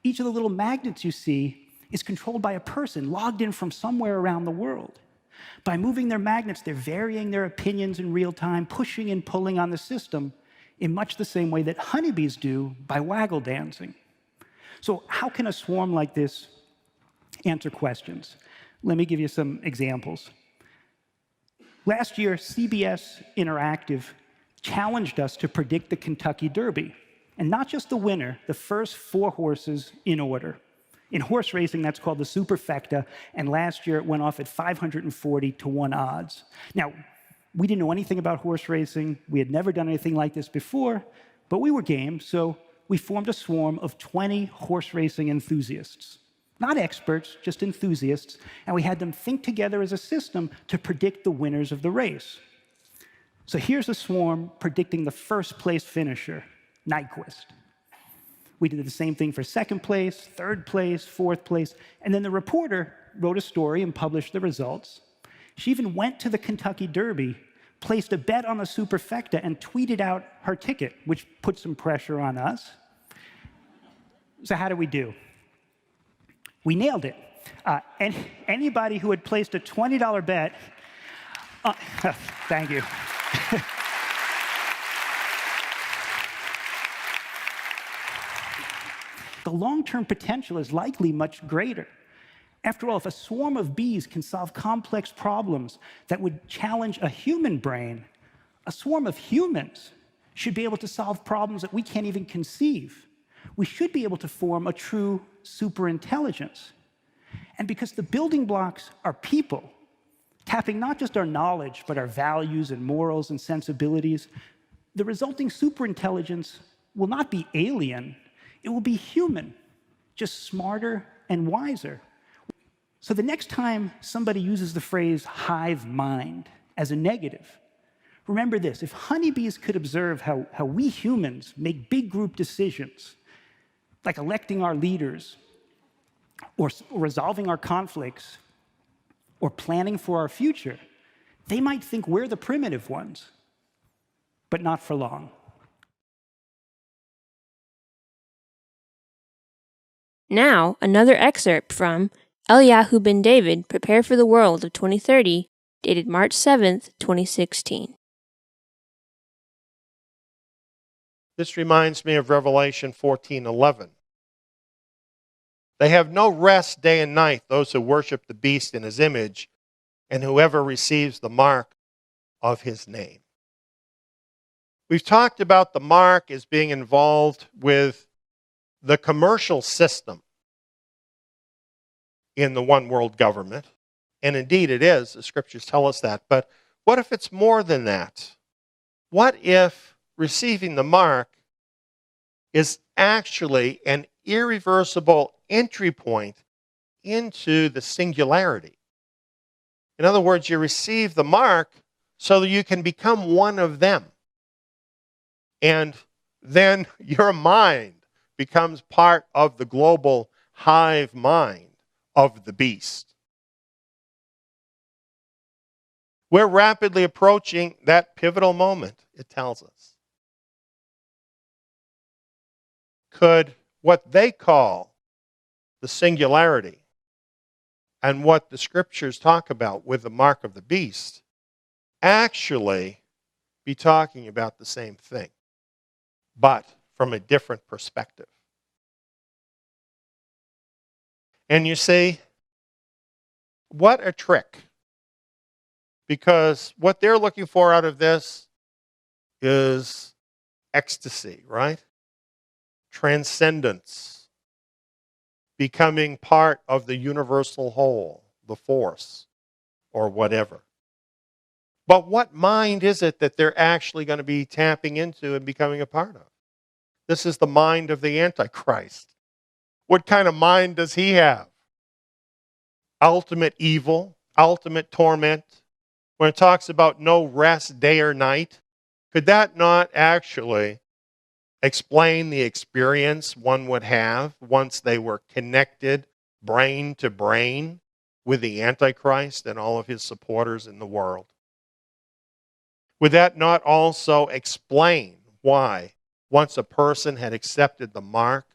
Each of the little magnets you see is controlled by a person logged in from somewhere around the world. By moving their magnets, they're varying their opinions in real time, pushing and pulling on the system in much the same way that honeybees do by waggle dancing. So how can a swarm like this answer questions? Let me give you some examples. Last year, CBS Interactive challenged us to predict the Kentucky Derby. And not just the winner, the first 4 horses in order. In horse racing, that's called the superfecta, and last year it went off at 540 to 1 odds. Now, we didn't know anything about horse racing. We had never done anything like this before, but we were game, so we formed a swarm of 20 horse racing enthusiasts. Not experts, just enthusiasts, and we had them think together as a system to predict the winners of the race. So here's a swarm predicting the first place finisher, Nyquist. We did the same thing for second place, third place, fourth place, and then the reporter wrote a story and published the results. She even went to the Kentucky Derby, placed a bet on the superfecta, and tweeted out her ticket, which put some pressure on us. So how did we do? We nailed it. And anybody who had placed a $20 bet, thank you. The long-term potential is likely much greater. After all, if a swarm of bees can solve complex problems that would challenge a human brain, a swarm of humans should be able to solve problems that we can't even conceive. We should be able to form a true superintelligence. And because the building blocks are people, tapping not just our knowledge, but our values and morals and sensibilities, the resulting superintelligence will not be alien. It will be human, just smarter and wiser. So the next time somebody uses the phrase hive mind as a negative, remember this: if honeybees could observe how we humans make big group decisions, like electing our leaders, or resolving our conflicts, or planning for our future, they might think we're the primitive ones, but not for long. Now, another excerpt from Eliyahu ben David, Prepare for the World of 2030, dated March 7th, 2016. This reminds me of Revelation 14:11. They have no rest day and night, those who worship the beast in his image, and whoever receives the mark of his name. We've talked about the mark as being involved with the commercial system in the one world government. And indeed it is, the scriptures tell us that. But what if it's more than that? What if receiving the mark is actually an irreversible entry point into the singularity? In other words, you receive the mark so that you can become one of them. And then your mind becomes part of the global hive mind of the beast. We're rapidly approaching that pivotal moment, it tells us. Could what they call the singularity and what the scriptures talk about with the mark of the beast actually be talking about the same thing, but from a different perspective? And you see, what a trick. Because what they're looking for out of this is ecstasy, right? Transcendence. Becoming part of the universal whole, the force, or whatever. But what mind is it that they're actually going to be tapping into and becoming a part of? This is the mind of the Antichrist. What kind of mind does he have? Ultimate evil, ultimate torment. When it talks about no rest day or night, Could that not actually explain the experience one would have once they were connected brain to brain with the Antichrist and all of his supporters in the world? Would that not also explain why, once a person had accepted the mark,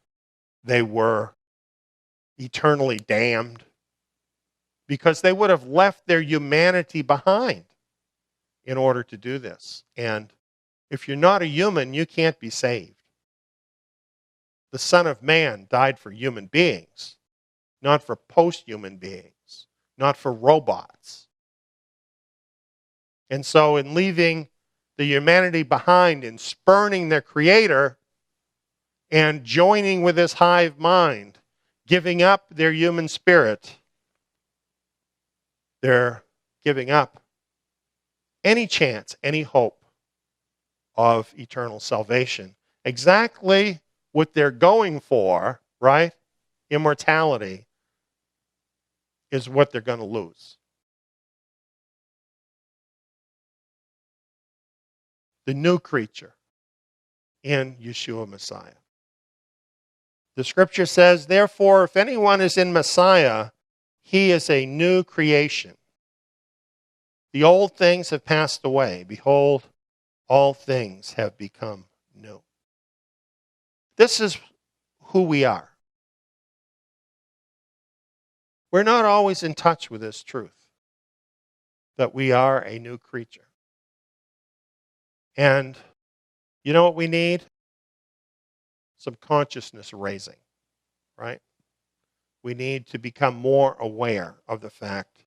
they were eternally damned? Because they would have left their humanity behind in order to do this. And if you're not a human, you can't be saved. The Son of Man died for human beings, not for post-human beings, not for robots. And so in leaving the humanity behind and spurning their Creator and joining with this hive mind, giving up their human spirit, they're giving up any chance, any hope of eternal salvation. Exactly what they're going for, right? Immortality is what they're going to lose. The new creature in Yeshua Messiah. The scripture says, therefore, if anyone is in Messiah, he is a new creation. The old things have passed away. Behold, all things have become new. This is who we are. We're not always in touch with this truth, that we are a new creature. And you know what we need? Some consciousness raising, right? We need to become more aware of the fact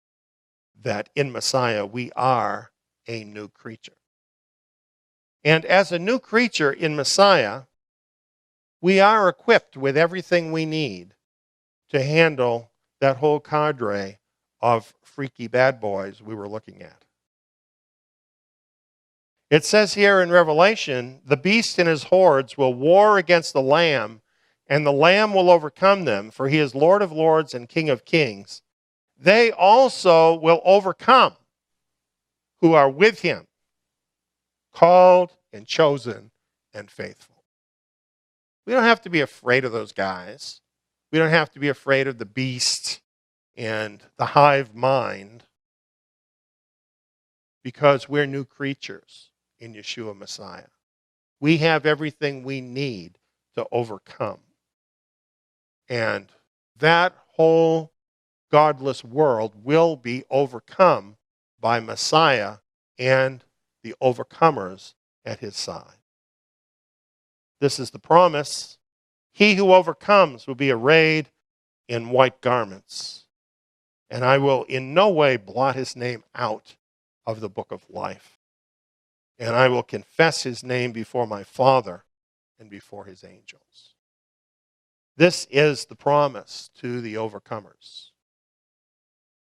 that in Messiah we are a new creature. And as a new creature in Messiah, we are equipped with everything we need to handle that whole cadre of freaky bad boys we were looking at. It says here in Revelation, the beast and his hordes will war against the Lamb, and the Lamb will overcome them, for he is Lord of lords and King of kings. They also will overcome who are with him, called and chosen and faithful. We don't have to be afraid of those guys. We don't have to be afraid of the beast and the hive mind, because we're new creatures in Yeshua Messiah. We have everything we need to overcome. And that whole godless world will be overcome by Messiah and the overcomers at his side. This is the promise. He who overcomes will be arrayed in white garments, and I will in no way blot his name out of the book of life. And I will confess his name before my Father and before his angels. This is the promise to the overcomers.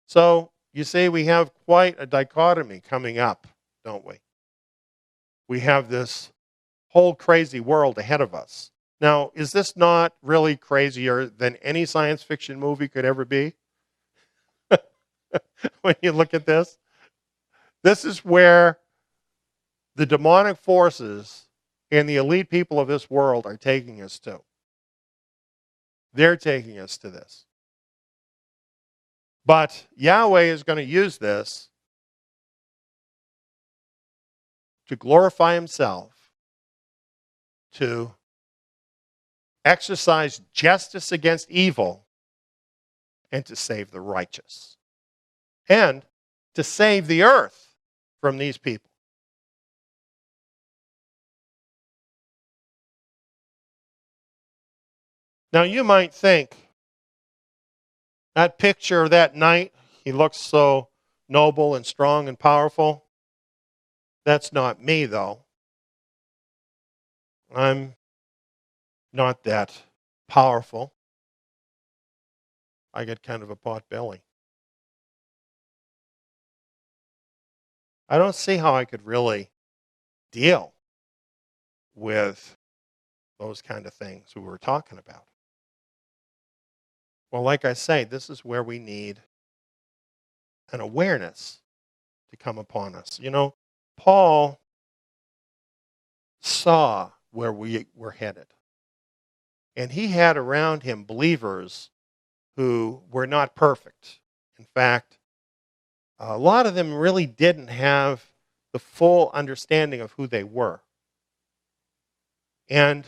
So, you see, we have quite a dichotomy coming up, don't we? We have this whole crazy world ahead of us. Now, is this not really crazier than any science fiction movie could ever be? When you look at this? This is where the demonic forces and the elite people of this world are taking us to. They're taking us to this. But Yahweh is going to use this to glorify himself, to exercise justice against evil, and to save the righteous. And to save the earth from these people. Now you might think, that picture of that knight, he looks so noble and strong and powerful. That's not me, though. I'm not that powerful. I get kind of a pot belly. I don't see how I could really deal with those kind of things we were talking about. Well, like I say, this is where we need an awareness to come upon us. You know, Paul saw where we were headed. And he had around him believers who were not perfect. In fact, a lot of them really didn't have the full understanding of who they were. And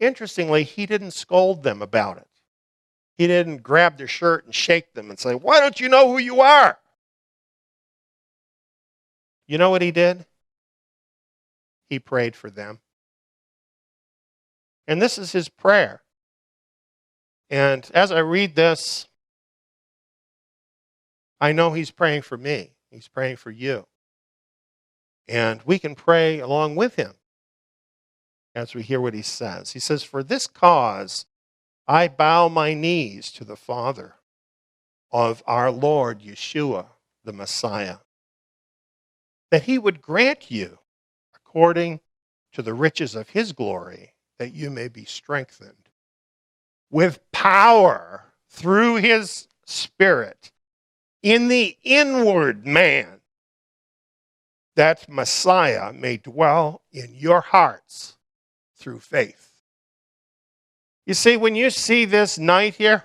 interestingly, he didn't scold them about it. He didn't grab their shirt and shake them and say, "Why don't you know who you are?" You know what he did? He prayed for them. And this is his prayer. And as I read this, I know he's praying for me. He's praying for you. And we can pray along with him as we hear what he says. He says, "For this cause I bow my knees to the Father of our Lord Yeshua, the Messiah, that he would grant you, according to the riches of his glory, that you may be strengthened with power through his Spirit in the inward man, that Messiah may dwell in your hearts through faith." You see, when you see this knight here,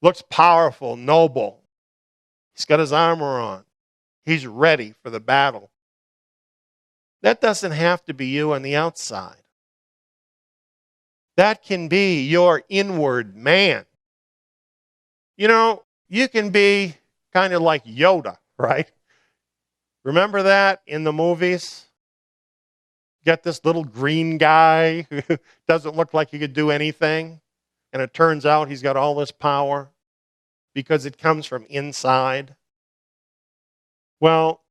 looks powerful, noble. He's got his armor on. He's ready for the battle. That doesn't have to be you on the outside. That can be your inward man. You know, you can be kind of like Yoda, right? Remember that in the movies? Get this little green guy who doesn't look like he could do anything, and it turns out he's got all this power because it comes from inside. Well,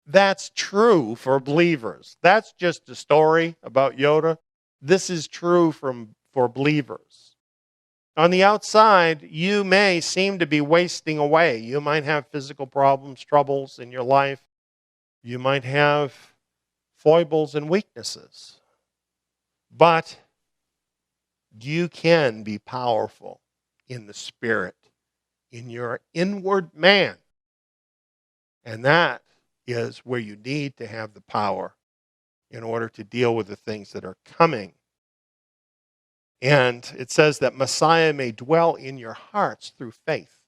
that's true for believers. That's just a story about Yoda. This is true for believers. On the outside, you may seem to be wasting away. You might have physical problems, troubles in your life. You might have foibles and weaknesses. But you can be powerful in the Spirit, in your inward man. And that is where you need to have the power in order to deal with the things that are coming. And it says that Messiah may dwell in your hearts through faith.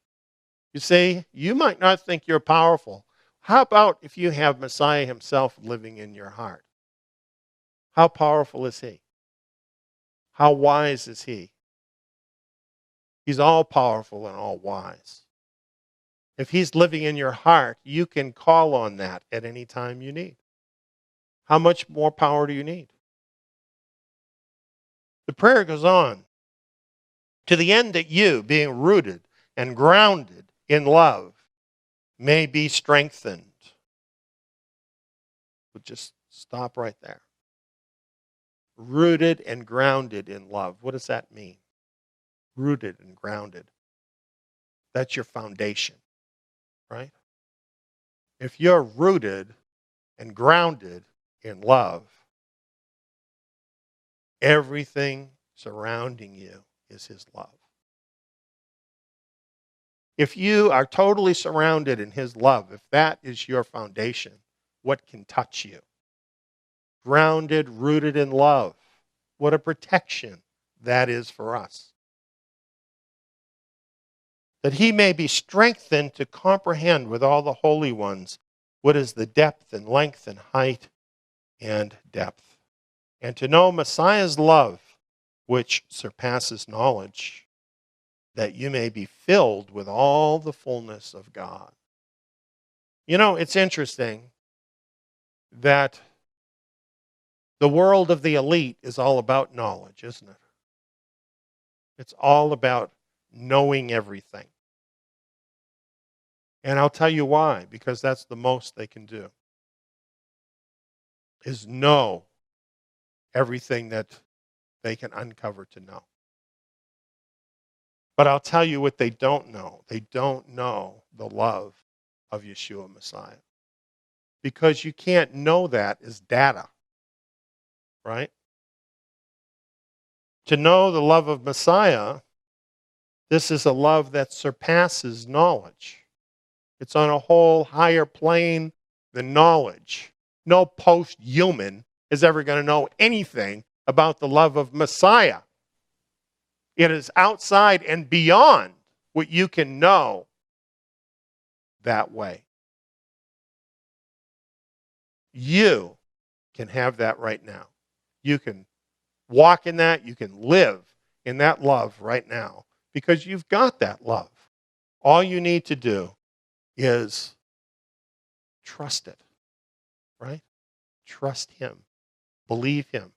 You see, you might not think you're powerful. How about if you have Messiah himself living in your heart? How powerful is he? How wise is he? He's all powerful and all wise. If he's living in your heart, you can call on that at any time you need. How much more power do you need? The prayer goes on, to the end that you, being rooted and grounded in love, may be strengthened. We'll just stop right there. Rooted and grounded in love. What does that mean? Rooted and grounded. That's your foundation, right? If you're rooted and grounded in love, everything surrounding you is his love. If you are totally surrounded in his love, if that is your foundation, what can touch you? Grounded, rooted in love. What a protection that is for us. That he may be strengthened to comprehend with all the holy ones what is the depth and length and height and depth, and to know Messiah's love, which surpasses knowledge, that you may be filled with all the fullness of God. You know, it's interesting that the world of the elite is all about knowledge, isn't it? It's all about knowing everything. And I'll tell you why, because that's the most they can do, is know everything that they can uncover to know. But I'll tell you what they don't know. They don't know the love of Yeshua Messiah. Because you can't know that as data, right? To know the love of Messiah, this is a love that surpasses knowledge. It's on a whole higher plane than knowledge. No post-human is ever going to know anything about the love of Messiah. It is outside and beyond what you can know that way. You can have that right now. You can walk in that. You can live in that love right now because you've got that love. All you need to do is trust it, right? Trust Him. Believe Him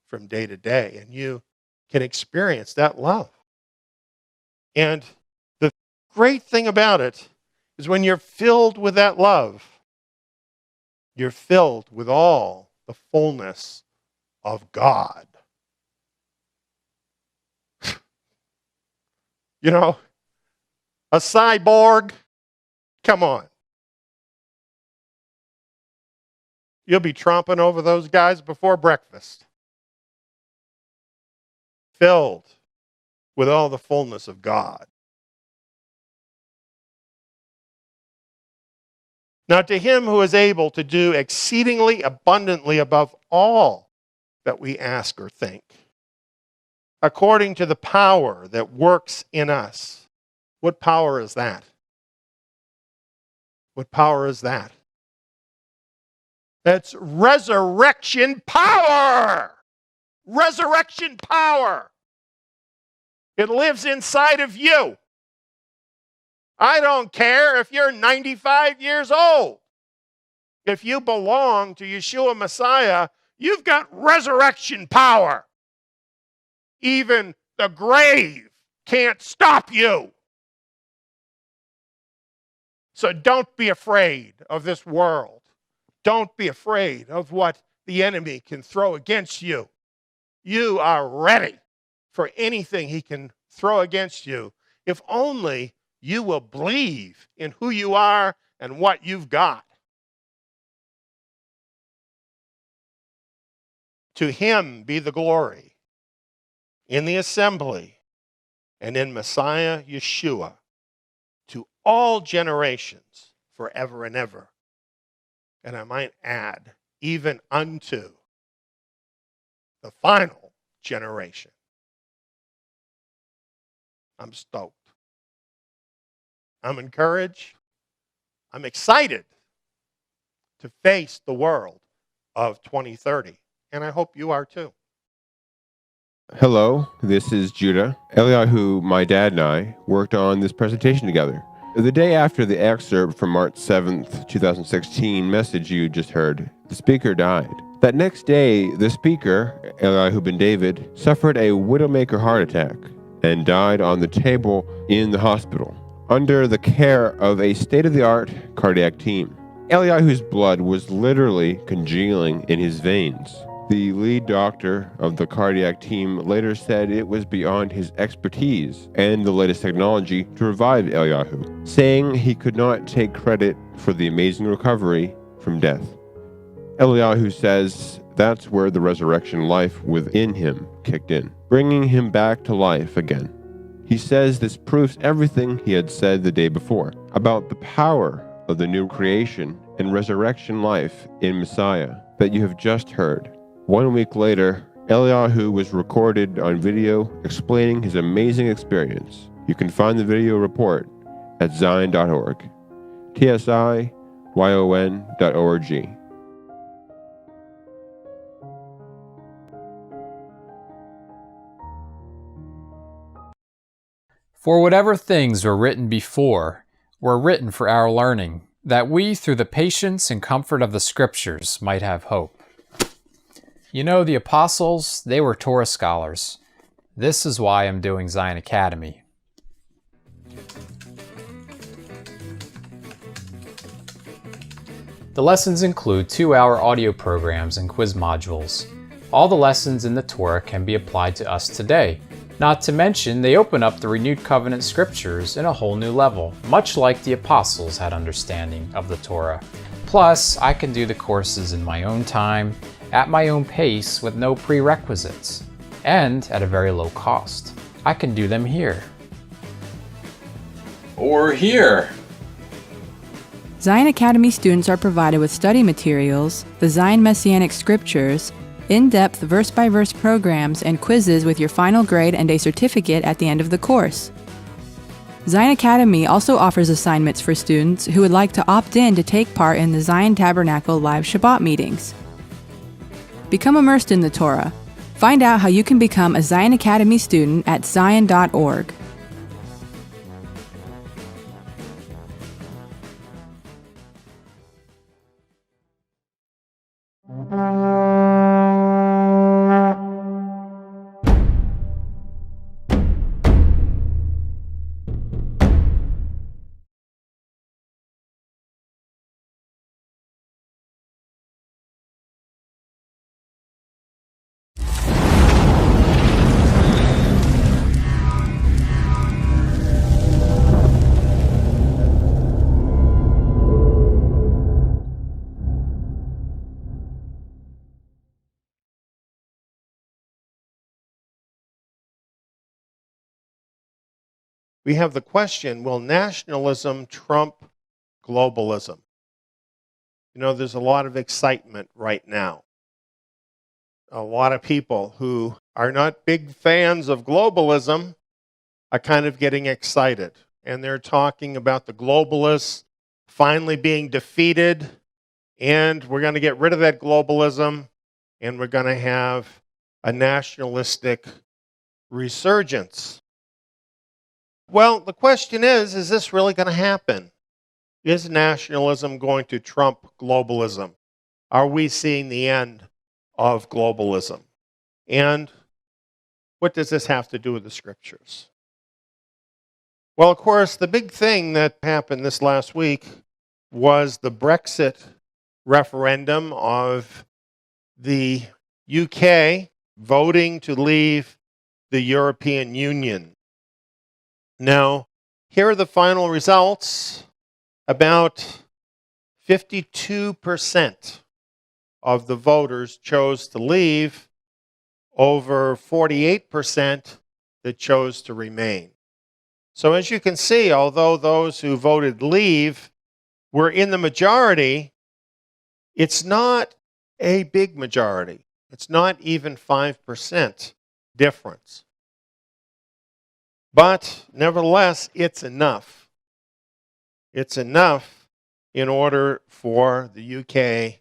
from day to day, and you can experience that love. And the great thing about it is when you're filled with that love, you're filled with all the fullness of God. You know, a cyborg, come on. You'll be tromping over those guys before breakfast. Filled with all the fullness of God. Now, to Him who is able to do exceedingly abundantly above all that we ask or think, according to the power that works in us. What power is that? What power is that? That's resurrection power. Resurrection power. It lives inside of you. I don't care if you're 95 years old. If you belong to Yeshua Messiah, you've got resurrection power. Even the grave can't stop you. So don't be afraid of this world. Don't be afraid of what the enemy can throw against you. You are ready for anything he can throw against you, if only you will believe in who you are and what you've got. To Him be the glory in the assembly and in Messiah Yeshua to all generations forever and ever. And I might add, even unto the final generation. I'm stoked. I'm encouraged. I'm excited to face the world of 2030. And I hope you are too. Hello, this is Judah. Eliyahu, my dad, and I worked on this presentation together. The day after the excerpt from March 7th, 2016 message you just heard, the speaker died. That next day, the speaker, Eliyahu ben David, suffered a widowmaker heart attack and died on the table in the hospital under the care of a state-of-the-art cardiac team. Eliyahu's blood was literally congealing in his veins. The lead doctor of the cardiac team later said it was beyond his expertise and the latest technology to revive Eliyahu, saying he could not take credit for the amazing recovery from death. Eliyahu says that's where the resurrection life within him kicked in, bringing him back to life again. He says this proves everything he had said the day before about the power of the new creation and resurrection life in Messiah that you have just heard. 1 week later, Eliyahu was recorded on video explaining his amazing experience. You can find the video report at zion.org, tsion.org. For whatever things were written before were written for our learning, that we, through the patience and comfort of the Scriptures, might have hope. You know, the apostles, they were Torah scholars. This is why I'm doing Zion Academy. The lessons include 2-hour audio programs and quiz modules. All the lessons in the Torah can be applied to us today. Not to mention, they open up the renewed covenant scriptures in a whole new level, much like the apostles had understanding of the Torah. Plus, I can do the courses in my own time, at my own pace with no prerequisites, and at a very low cost. I can do them here. Or here. Zion Academy students are provided with study materials, the Zion Messianic Scriptures, in-depth verse-by-verse programs, and quizzes with your final grade and a certificate at the end of the course. Zion Academy also offers assignments for students who would like to opt in to take part in the Zion Tabernacle live Shabbat meetings. Become immersed in the Torah. Find out how you can become a Zion Academy student at zion.org. We have the question, will nationalism trump globalism? You know, there's a lot of excitement right now. A lot of people who are not big fans of globalism are kind of getting excited. And they're talking about the globalists finally being defeated, and we're going to get rid of that globalism, and we're going to have a nationalistic resurgence. Well, the question is this really going to happen? Is nationalism going to trump globalism? Are we seeing the end of globalism? And what does this have to do with the scriptures? Well, of course, the big thing that happened this last week was the Brexit referendum of the UK voting to leave the European Union. Now, here are the final results. About 52% of the voters chose to leave, over 48% that chose to remain. So as you can see, although those who voted leave were in the majority, it's not a big majority. It's not even 5% difference. But nevertheless, it's enough. It's enough in order for the UK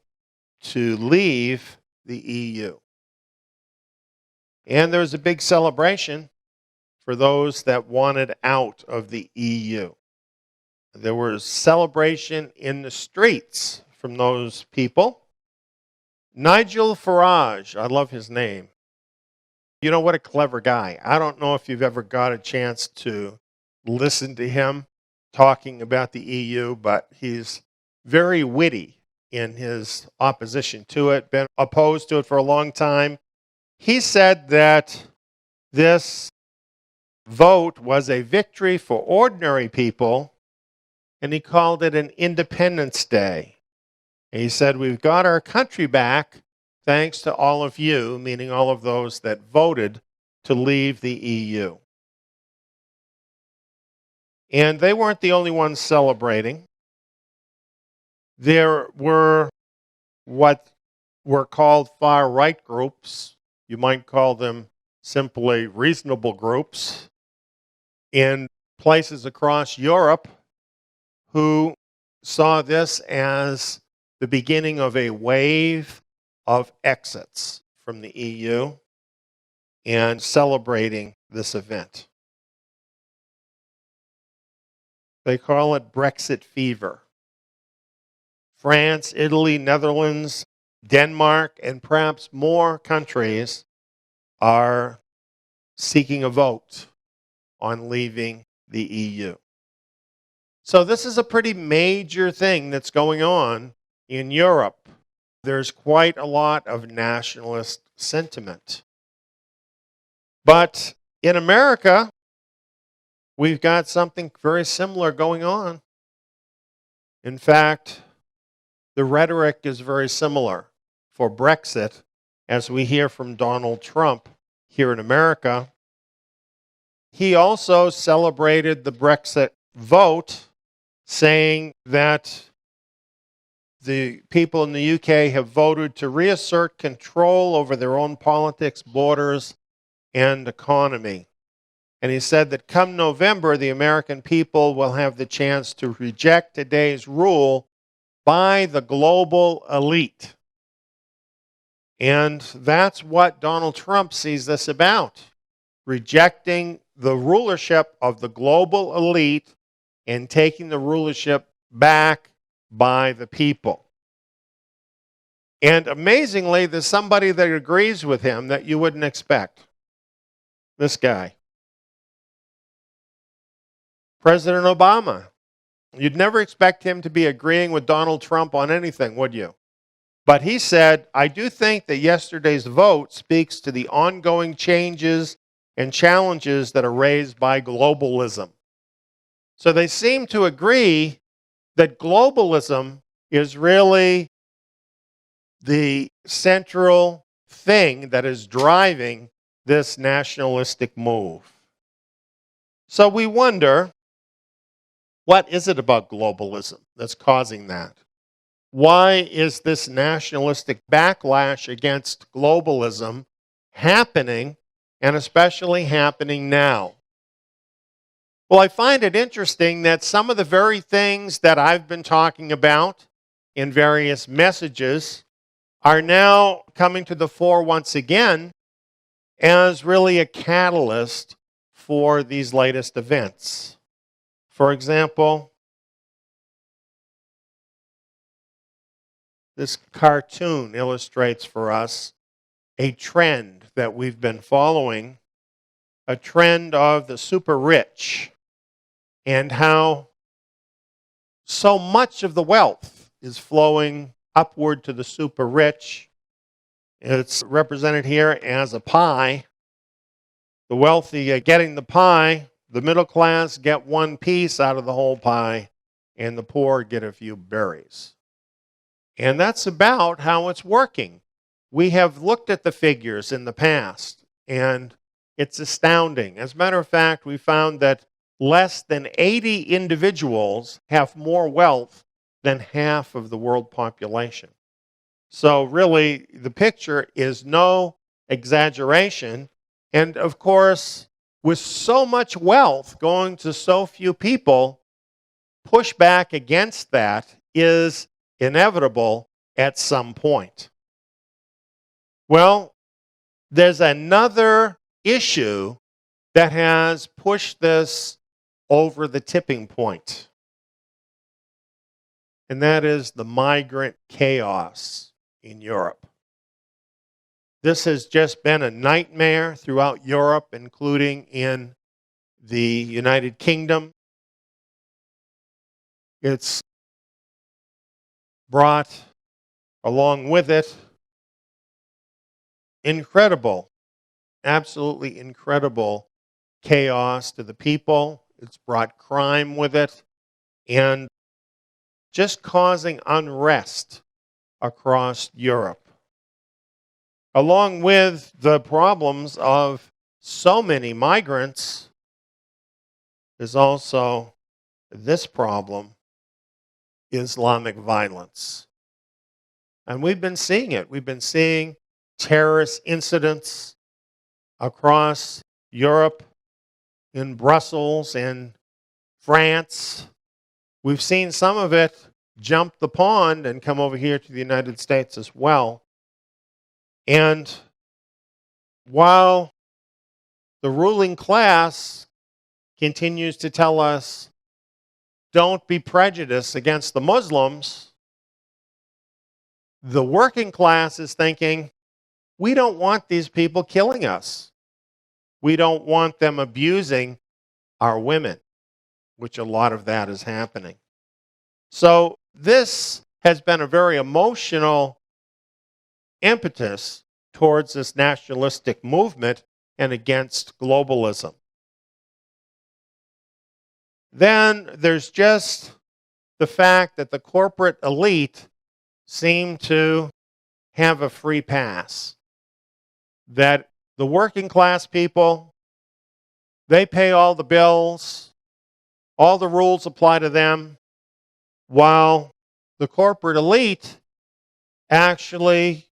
to leave the EU. And there was a big celebration for those that wanted out of the EU. There was celebration in the streets from those people. Nigel Farage, I love his name. You know, what a clever guy. I don't know if you've ever got a chance to listen to him talking about the EU, but he's very witty in his opposition to it, been opposed to it for a long time. He said that this vote was a victory for ordinary people, and he called it an Independence Day. And he said, we've got our country back thanks to all of you, meaning all of those that voted to leave the EU. And they weren't the only ones celebrating. There were what were called far-right groups. You might call them simply reasonable groups in places across Europe who saw this as the beginning of a wave of exits from the EU and celebrating this event. They call it Brexit fever. France, Italy, Netherlands, Denmark, and perhaps more countries are seeking a vote on leaving the EU. So this is a pretty major thing that's going on in Europe. There's quite a lot of nationalist sentiment. But in America, we've got something very similar going on. In fact, the rhetoric is very similar for Brexit, as we hear from Donald Trump here in America. He also celebrated the Brexit vote, saying that the people in the UK have voted to reassert control over their own politics, borders, and economy. And he said that come November, the American people will have the chance to reject today's rule by the global elite. And that's what Donald Trump sees this about, rejecting the rulership of the global elite and taking the rulership back by the people. And amazingly, there's somebody that agrees with him that you wouldn't expect. This guy. President Obama. You'd never expect him to be agreeing with Donald Trump on anything, would you? But he said, I do think that yesterday's vote speaks to the ongoing changes and challenges that are raised by globalism. So they seem to agree that globalism is really the central thing that is driving this nationalistic move. So we wonder, what is it about globalism that's causing that? Why is this nationalistic backlash against globalism happening, and especially happening now? Well, I find it interesting that some of the very things that I've been talking about in various messages are now coming to the fore once again as really a catalyst for these latest events. For example, this cartoon illustrates for us a trend that we've been following, a trend of the super rich, and how so much of the wealth is flowing upward to the super rich. It's represented here as a pie. The wealthy are getting the pie, the middle class get one piece out of the whole pie, and the poor get a few berries. And that's about how it's working. We have looked at the figures in the past, and it's astounding. As a matter of fact, we found that less than 80 individuals have more wealth than half of the world population. So really, the picture is no exaggeration. And of course, with so much wealth going to so few people, pushback against that is inevitable at some point. Well, there's another issue that has pushed this over the tipping point, and that is the migrant chaos in Europe. This has just been a nightmare throughout Europe, including in the United Kingdom. It's brought along with it incredible, absolutely incredible chaos to the people. It's brought crime with it and just causing unrest across Europe. Along with the problems of so many migrants, there's also this problem, Islamic violence. And we've been seeing it. We've been seeing terrorist incidents across Europe, in Brussels, in France. We've seen some of it jump the pond and come over here to the United States as well. And while the ruling class continues to tell us, don't be prejudiced against the Muslims, the working class is thinking, we don't want these people killing us. We don't want them abusing our women, which a lot of that is happening. So this has been a very emotional impetus towards this nationalistic movement and against globalism. Then there's just the fact that the corporate elite seem to have a free pass. That the working class people, they pay all the bills, all the rules apply to them, while the corporate elite actually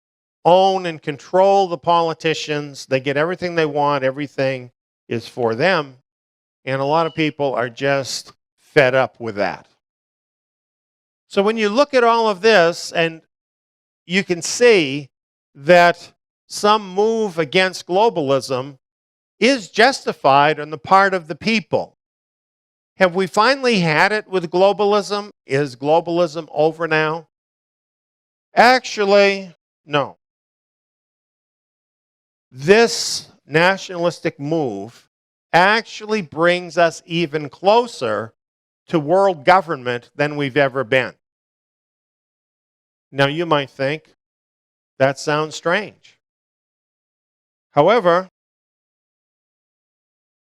own and control the politicians. They get everything they want. Everything is for them. And a lot of people are just fed up with that. So when you look at all of this, and you can see that some move against globalism is justified on the part of the people. Have we finally had it with globalism? Is globalism over now? Actually, no. This nationalistic move actually brings us even closer to world government than we've ever been. Now, you might think that sounds strange. However,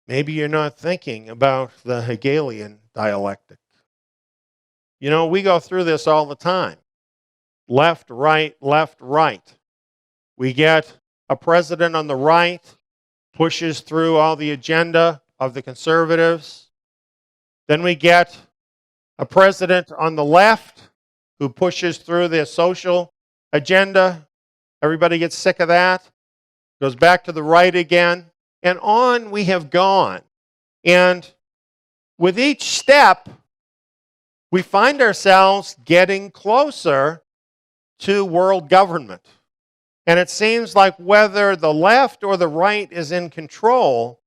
maybe you're not thinking about the Hegelian dialectic. You know, we go through this all the time. Left, right, left, right. We get a president on the right, pushes through all the agenda of the conservatives. Then we get a president on the left who pushes through their social agenda. Everybody gets sick of that. Goes back to the right again. And on we have gone. And with each step, we find ourselves getting closer to world government. And it seems like whether the left or the right is in control,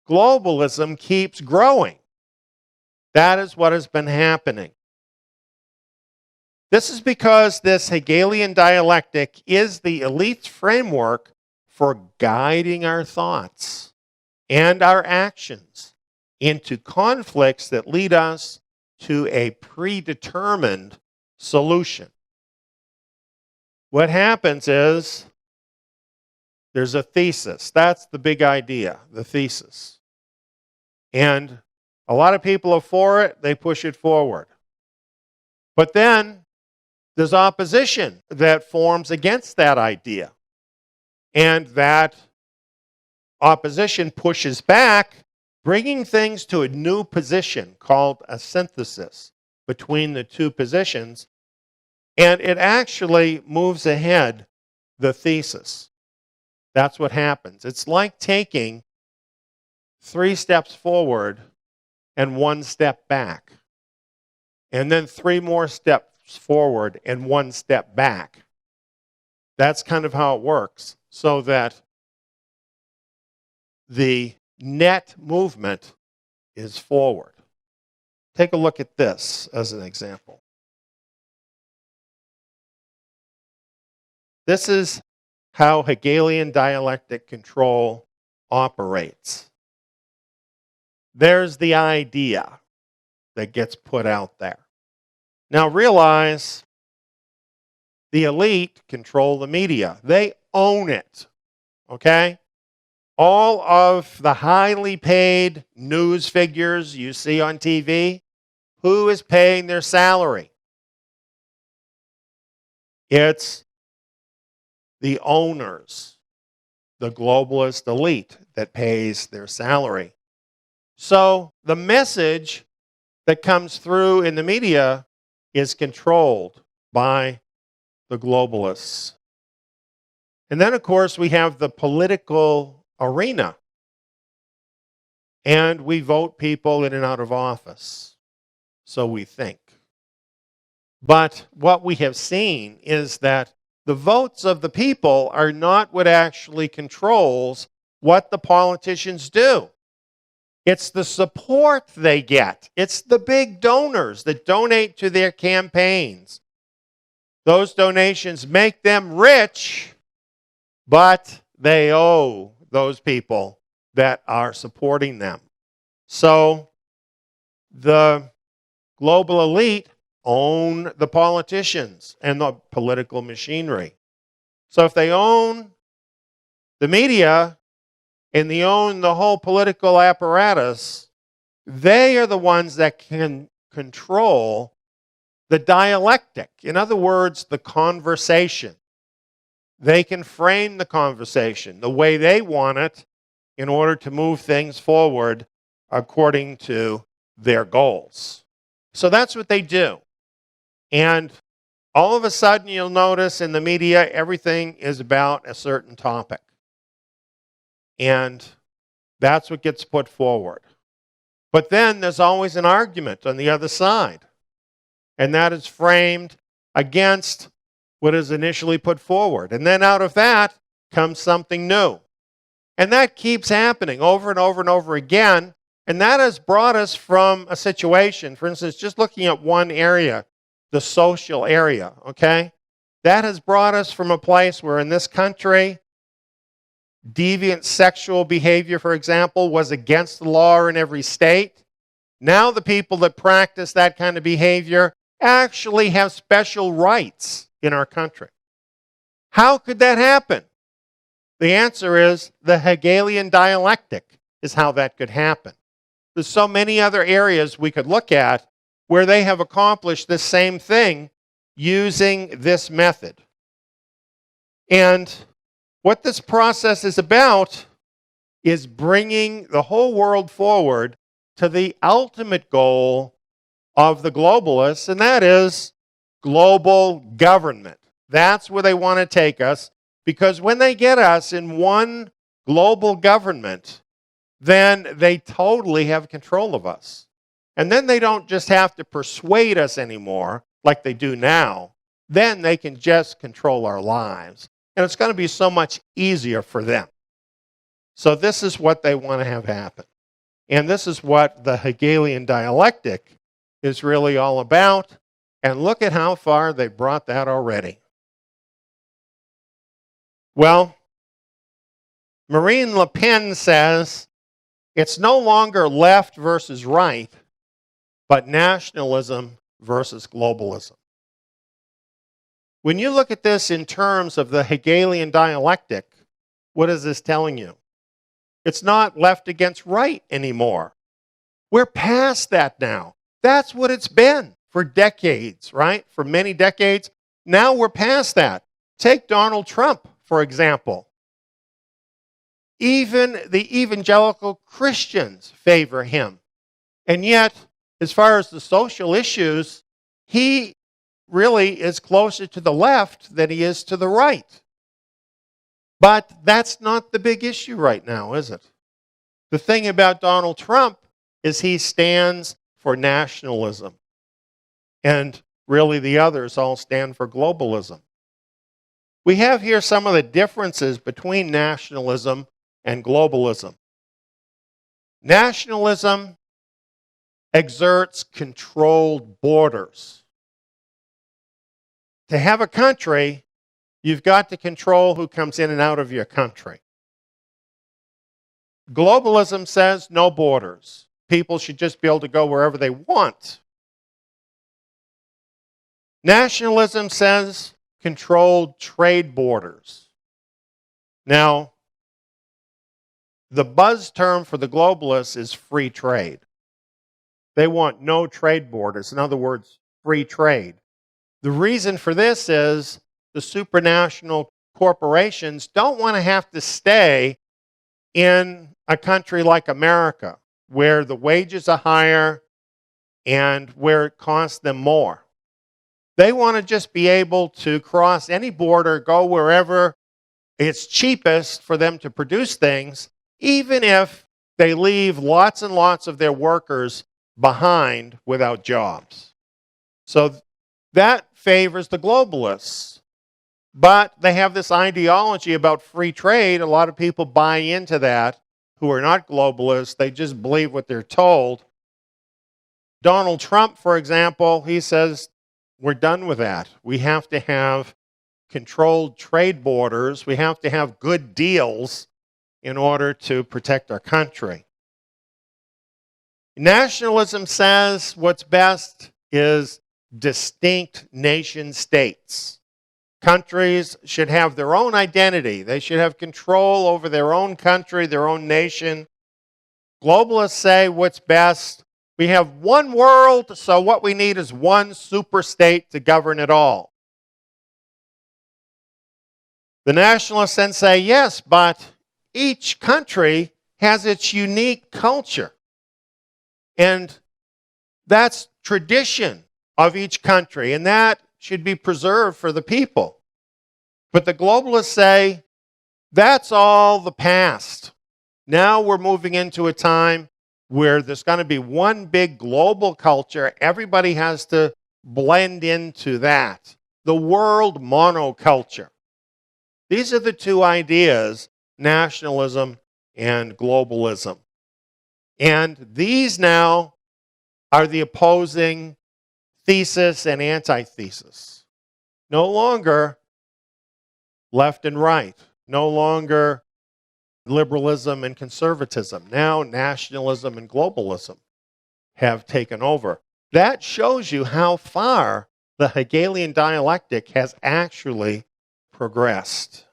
globalism keeps growing. That is what has been happening. This is because this Hegelian dialectic is the elite's framework for guiding our thoughts and our actions into conflicts that lead us to a predetermined solution. What happens is there's a thesis. That's the big idea, the thesis. And a lot of people are for it, they push it forward. But then there's opposition that forms against that idea. And that opposition pushes back, bringing things to a new position called a synthesis between the two positions. And it actually moves ahead the thesis. That's what happens. It's like taking 3 steps forward and 1 step back. And then 3 more steps forward and 1 step back. That's kind of how it works, so that the net movement is forward. Take a look at this as an example. This is how Hegelian dialectic control operates. There's the idea that gets put out there. Now realize the elite control the media. They own it, okay? All of the highly paid news figures you see on TV, who is paying their salary? It's the owners, the globalist elite that pays their salary. So the message that comes through in the media is controlled by the globalists. And then, of course, we have the political arena. And we vote people in and out of office. So we think. But what we have seen is that the votes of the people are not what actually controls what the politicians do. It's the support they get. It's the big donors that donate to their campaigns. Those donations make them rich, but they owe those people that are supporting them. So the global elite own the politicians and the political machinery. So if they own the media and they own the whole political apparatus, they are the ones that can control the dialectic. In other words, the conversation. They can frame the conversation the way they want it in order to move things forward according to their goals. So that's what they do. And all of a sudden, you'll notice in the media, everything is about a certain topic. And that's what gets put forward. But then there's always an argument on the other side. And that is framed against what is initially put forward. And then out of that comes something new. And that keeps happening over and over and over again. And that has brought us from a situation, for instance, just looking at one area, the social area, okay? That has brought us from a place where in this country, deviant sexual behavior, for example, was against the law in every state. Now the people that practice that kind of behavior actually have special rights in our country. How could that happen? The answer is the Hegelian dialectic is how that could happen. There's so many other areas we could look at where they have accomplished this same thing using this method. And what this process is about is bringing the whole world forward to the ultimate goal of the globalists, and that is global government. That's where they want to take us, because when they get us in one global government, then they totally have control of us. And then they don't just have to persuade us anymore like they do now. Then they can just control our lives. And it's going to be so much easier for them. So this is what they want to have happen. And this is what the Hegelian dialectic is really all about. And look at how far they brought that already. Well, Marine Le Pen says it's no longer left versus right, but nationalism versus globalism. When you look at this in terms of the Hegelian dialectic, what is this telling you? It's not left against right anymore. We're past that now. That's what it's been for decades, right? For many decades. Now we're past that. Take Donald Trump, for example. Even the evangelical Christians favor him. And yet, as far as the social issues, he really is closer to the left than he is to the right. But that's not the big issue right now, is it? The thing about Donald Trump is he stands for nationalism. And really the others all stand for globalism. We have here some of the differences between nationalism and globalism. Nationalism exerts controlled borders. To have a country, you've got to control who comes in and out of your country. Globalism says no borders. People should just be able to go wherever they want. Nationalism says controlled trade borders. Now, the buzz term for the globalists is free trade. They want no trade borders. In other words, free trade. The reason for this is the supranational corporations don't want to have to stay in a country like America, where the wages are higher and where it costs them more. They want to just be able to cross any border, go wherever it's cheapest for them to produce things, even if they leave lots and lots of their workers behind without jobs. So that favors the globalists. But they have this ideology about free trade. A lot of people buy into that who are not globalists. They just believe what they're told. Donald Trump, for example, he says, we're done with that. We have to have controlled trade borders. We have to have good deals in order to protect our country. Nationalism says what's best is distinct nation states. Countries should have their own identity. They should have control over their own country, their own nation. Globalists say what's best. We have one world, so what we need is one super state to govern it all. The nationalists then say, yes, but each country has its unique culture. And that's tradition. of each country, and that should be preserved for the people. But the globalists say, that's all the past. Now we're moving into a time where there's going to be one big global culture. Everybody has to blend into that. The world monoculture. These are the two ideas, nationalism and globalism. And these now are the opposing thesis and antithesis. No longer left and right. No longer liberalism and conservatism. Now nationalism and globalism have taken over. That shows you how far the Hegelian dialectic has actually progressed.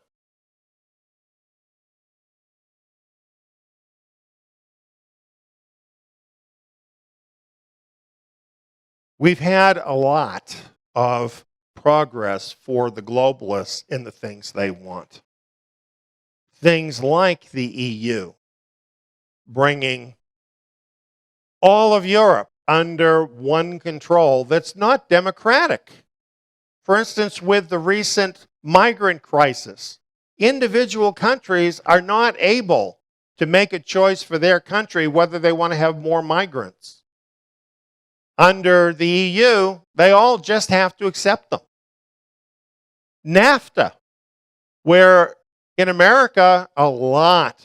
We've had a lot of progress for the globalists in the things they want. Things like the EU, bringing all of Europe under one control that's not democratic. For instance, with the recent migrant crisis, individual countries are not able to make a choice for their country whether they want to have more migrants. Under the EU, they all just have to accept them. NAFTA, where in America, a lot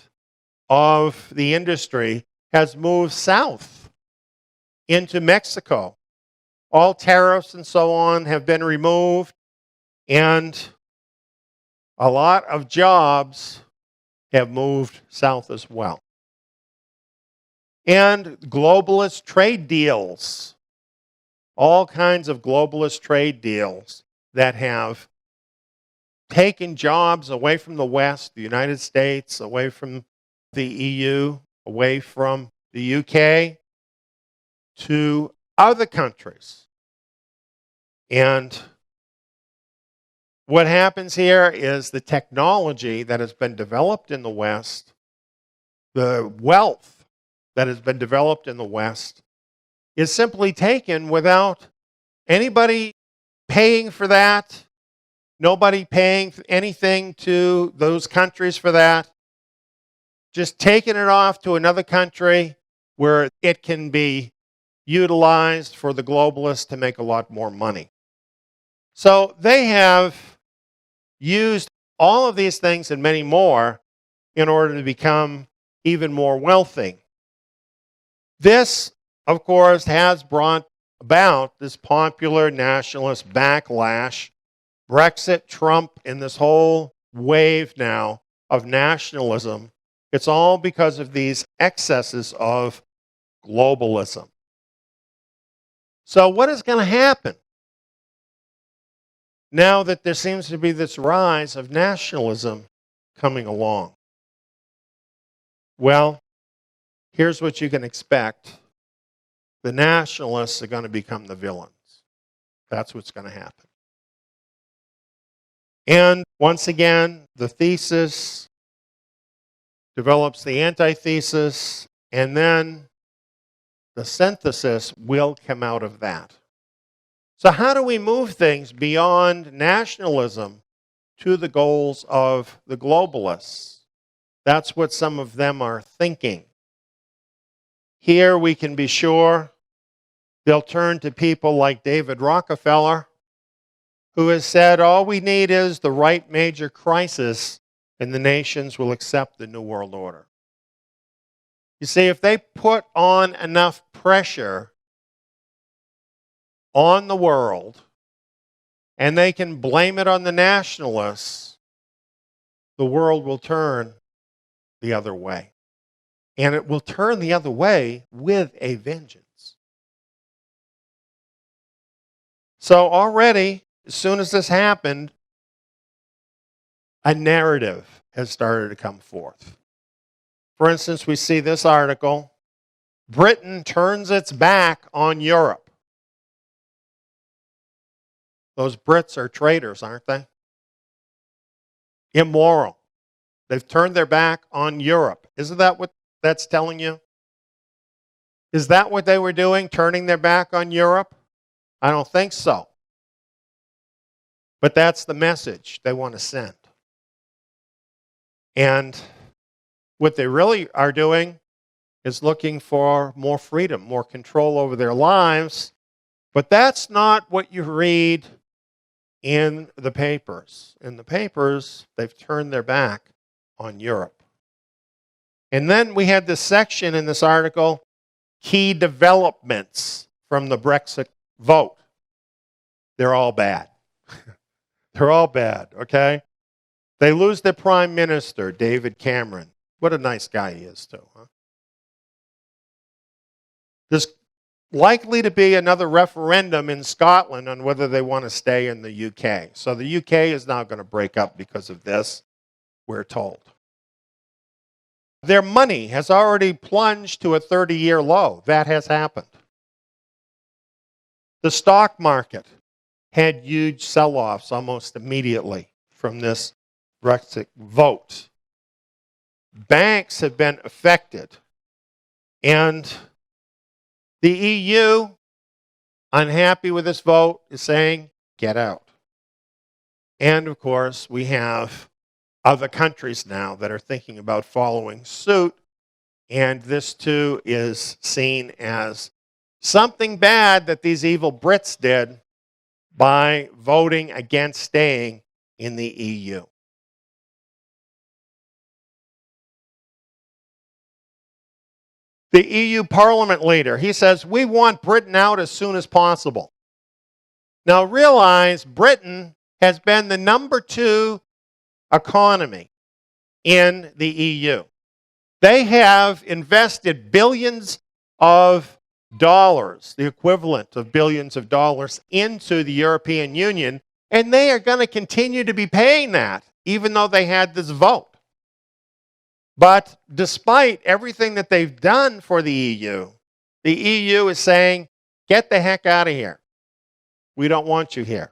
of the industry has moved south into Mexico. All tariffs and so on have been removed, and a lot of jobs have moved south as well. And globalist trade deals, all kinds of globalist trade deals that have taken jobs away from the West, the United States, away from the EU, away from the UK, to other countries. And what happens here is the technology that has been developed in the West, the wealth that has been developed in the West, is simply taken without anybody paying for that, nobody paying anything to those countries for that, just taking it off to another country where it can be utilized for the globalists to make a lot more money. So they have used all of these things and many more in order to become even more wealthy. This, of course, has brought about this popular nationalist backlash, Brexit, Trump, and this whole wave now of nationalism. It's all because of these excesses of globalism. So what is going to happen now that there seems to be this rise of nationalism coming along? Well, here's what you can expect. The nationalists are going to become the villains. That's what's going to happen. And once again, the thesis develops the antithesis, and then the synthesis will come out of that. So how do we move things beyond nationalism to the goals of the globalists? That's what some of them are thinking. Here we can be sure they'll turn to people like David Rockefeller, who has said all we need is the right major crisis and the nations will accept the New World Order. You see, if they put on enough pressure on the world and they can blame it on the nationalists, the world will turn the other way. And it will turn the other way with a vengeance. So already, as soon as this happened, a narrative has started to come forth. For instance, we see this article, Britain turns its back on Europe. Those Brits are traitors, aren't they? Immoral. They've turned their back on Europe. Isn't that what that's telling you? Is that what they were doing, turning their back on Europe? I don't think so. But that's the message they want to send. And what they really are doing is looking for more freedom, more control over their lives. But that's not what you read in the papers. In the papers, they've turned their back on Europe. And then we had this section in this article, key developments from the Brexit vote. They're all bad. They're all bad, okay? They lose their prime minister, David Cameron. What a nice guy he is, too. Huh? There's likely to be another referendum in Scotland on whether they want to stay in the UK. So the UK is now going to break up because of this, we're told. Their money has already plunged to a 30-year low. That has happened. The stock market had huge sell-offs almost immediately from this Brexit vote. Banks have been affected. And the EU, unhappy with this vote, is saying, get out. And of course, we have other countries now that are thinking about following suit. And this too is seen as something bad that these evil Brits did by voting against staying in the EU. The EU Parliament leader, he says, we want Britain out as soon as possible. Now realize Britain has been the number 2 economy in the EU. They have invested billions of dollars, the equivalent of billions of dollars, into the European Union, and they are going to continue to be paying that, even though they had this vote. But despite everything that they've done for the EU is saying, get the heck out of here. We don't want you here.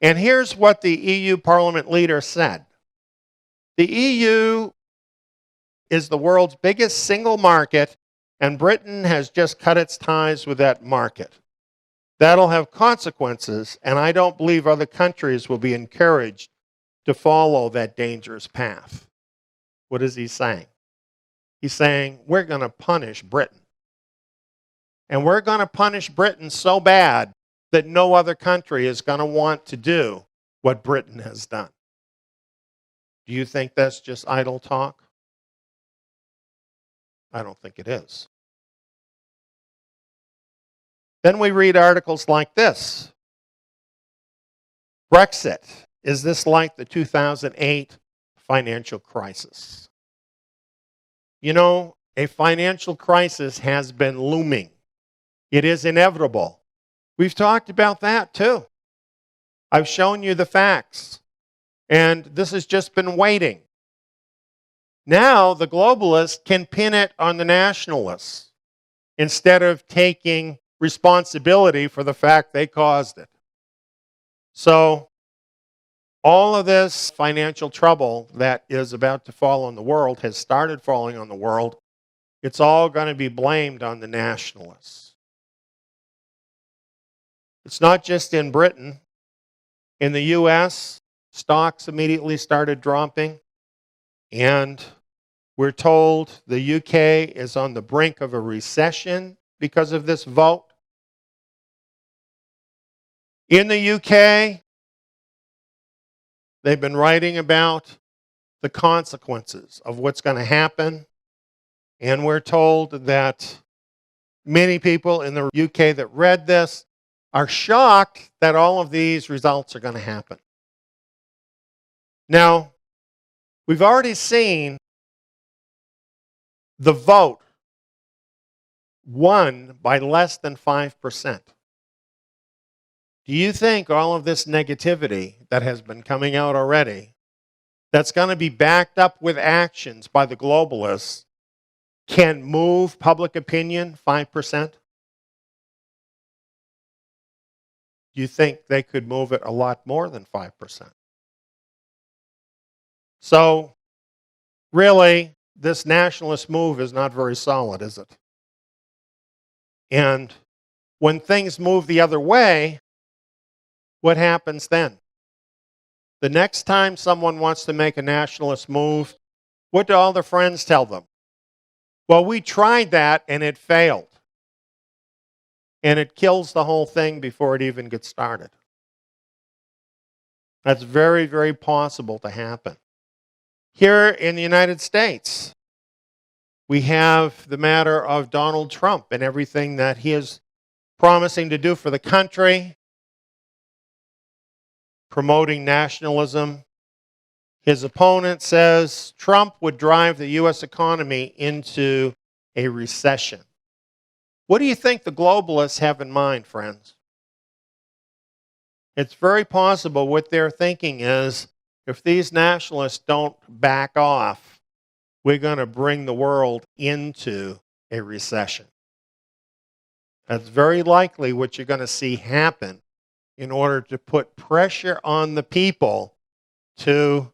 And here's what the EU Parliament leader said. The EU is the world's biggest single market, and Britain has just cut its ties with that market. That'll have consequences, and I don't believe other countries will be encouraged to follow that dangerous path. What is he saying? He's saying, we're going to punish Britain. And we're going to punish Britain so bad that no other country is going to want to do what Britain has done. Do you think that's just idle talk? I don't think it is. Then we read articles like this. Brexit. Is this like the 2008 financial crisis? You know, a financial crisis has been looming. It is inevitable. We've talked about that too. I've shown you the facts. And this has just been waiting. Now the globalists can pin it on the nationalists instead of taking responsibility for the fact they caused it. So all of this financial trouble that is about to fall on the world has started falling on the world. It's all going to be blamed on the nationalists. It's not just in Britain. In the US, stocks immediately started dropping. And we're told the UK is on the brink of a recession because of this vote. In the UK, they've been writing about the consequences of what's going to happen. And we're told that many people in the UK that read this are shocked that all of these results are going to happen. Now, we've already seen the vote won by less than 5%. Do you think all of this negativity that has been coming out already, that's going to be backed up with actions by the globalists, can move public opinion 5%? Do you think they could move it a lot more than 5%? So, really, this nationalist move is not very solid, is it? And When things move the other way, what happens then? The next time someone wants to make a nationalist move, what do all their friends tell them? Well, we tried that and it failed. And it kills the whole thing before it even gets started. That's very, very possible to happen. Here in the United States, we have the matter of Donald Trump and everything that he is promising to do for the country, promoting nationalism. His opponent says Trump would drive the U.S. economy into a recession. What do you think the globalists have in mind, friends? It's very possible what they're thinking is, if these nationalists don't back off, we're going to bring the world into a recession. That's very likely what you're going to see happen in order to put pressure on the people to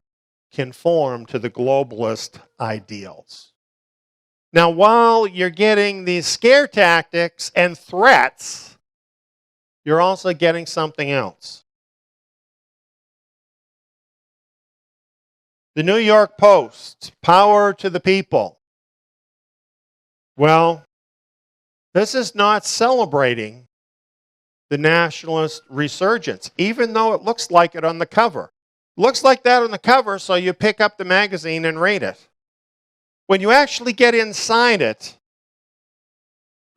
conform to the globalist ideals. Now, while you're getting these scare tactics and threats, you're also getting something else. The New York Post, power to the people. Well, this is not celebrating the nationalist resurgence, even though it looks like it on the cover. It looks like that on the cover, so you pick up the magazine and read it. When you actually get inside it,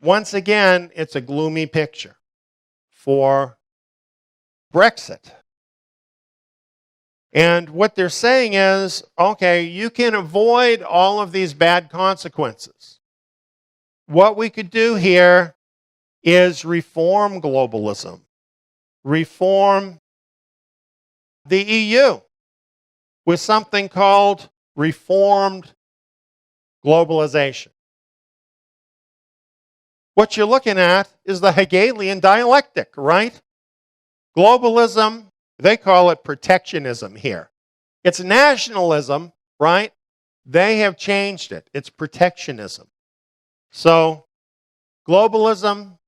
once again, it's a gloomy picture for Brexit. And what they're saying is, okay, you can avoid all of these bad consequences. What we could do here is reform globalism, reform the EU with something called reformed globalization. What you're looking at is the Hegelian dialectic, right? Globalism, they call it protectionism here. It's nationalism, right? They have changed it. It's protectionism. So, globalism,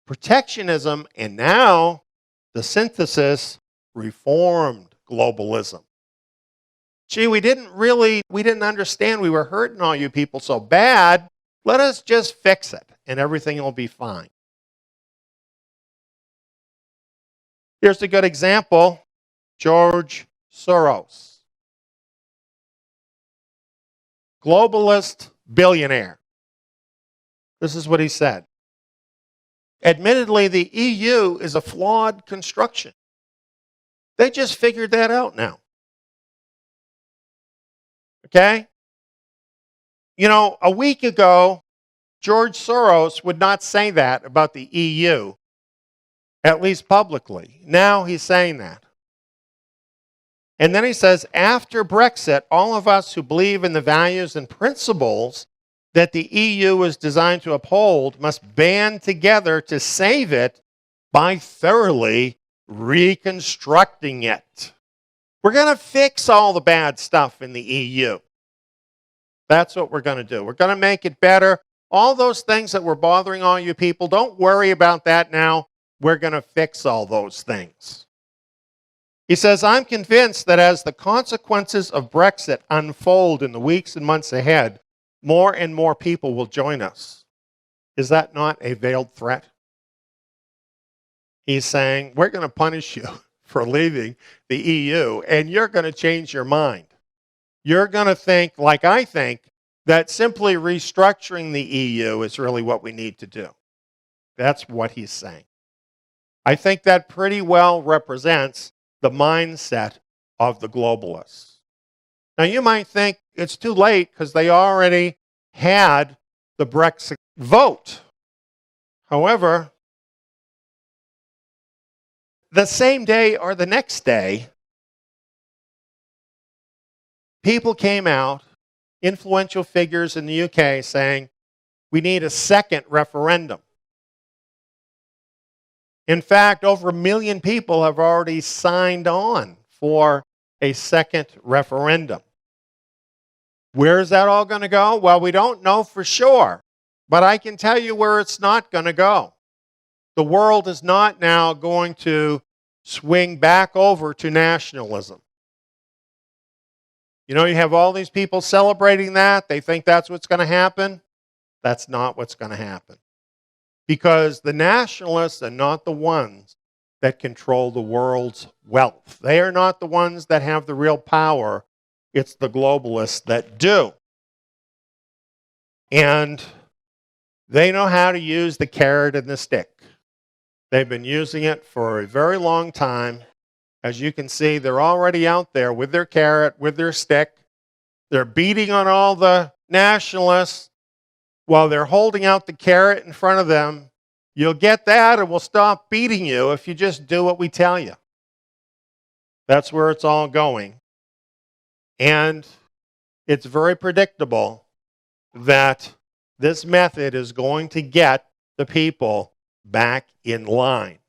protectionism, and now the synthesis, reformed globalism. Gee, we didn't understand we were hurting all you people so bad. Let us just fix it and everything will be fine. Here's a good example, George Soros. Globalist billionaire. This is what he said. Admittedly, the EU is a flawed construction. They just figured that out now. Okay? You know, a week ago, George Soros would not say that about the EU, at least publicly. Now he's saying that. And then he says, after Brexit, all of us who believe in the values and principles that the EU is designed to uphold must band together to save it by thoroughly reconstructing it. We're going to fix all the bad stuff in the EU. That's what we're going to do. We're going to make it better. All those things that were bothering all you people, don't worry about that now. We're going to fix all those things. He says, I'm convinced that as the consequences of Brexit unfold in the weeks and months ahead, more and more people will join us. Is that not a veiled threat? He's saying, we're going to punish you for leaving the EU, and you're going to change your mind. You're going to think, like I think, that simply restructuring the EU is really what we need to do. That's what he's saying. I think that pretty well represents the mindset of the globalists. Now, you might think it's too late because they already had the Brexit vote. However, the same day or the next day, people came out, influential figures in the UK, saying, we need a second referendum. In fact, over 1 million people have already signed on for a second referendum. Where is that all going to go? Well, we don't know for sure, but I can tell you where it's not going to go. the world is not now going to swing back over to nationalism. You know, you have all these people celebrating that. They think that's what's going to happen. That's not what's going to happen. Because the nationalists are not the ones that control the world's wealth. They are not the ones that have the real power. It's the globalists that do. And they know how to use the carrot and the stick. They've been using it for a very long time. As you can see, they're already out there with their carrot, with their stick. They're beating on all the nationalists while they're holding out the carrot in front of them. You'll get that and we'll stop beating you if you just do what we tell you. That's where it's all going. And it's very predictable that this method is going to get the people back in line.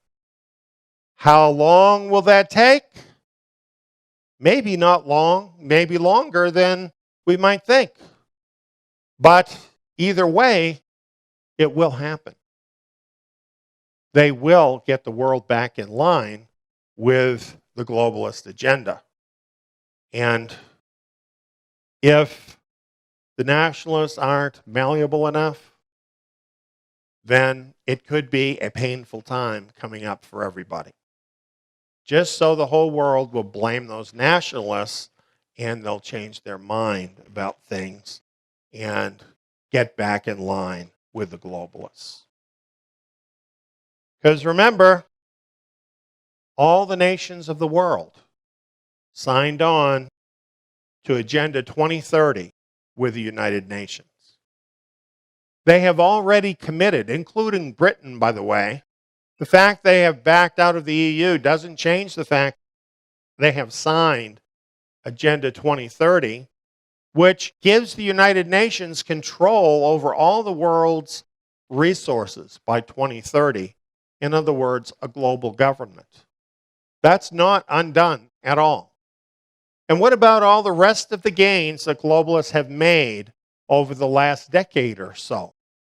How long will that take? Maybe not long, maybe longer than we might think. But either way, it will happen. They will get the world back in line with the globalist agenda. And if the nationalists aren't malleable enough, then it could be a painful time coming up for everybody. Just so the whole world will blame those nationalists and they'll change their mind about things and get back in line with the globalists. Because remember, all the nations of the world signed on to Agenda 2030 with the United Nations. They have already committed, including Britain, by the way. The fact they have backed out of the EU doesn't change the fact they have signed Agenda 2030, which gives the United Nations control over all the world's resources by 2030. In other words, a global government. That's not undone at all. And what about all the rest of the gains that globalists have made over the last decade or so?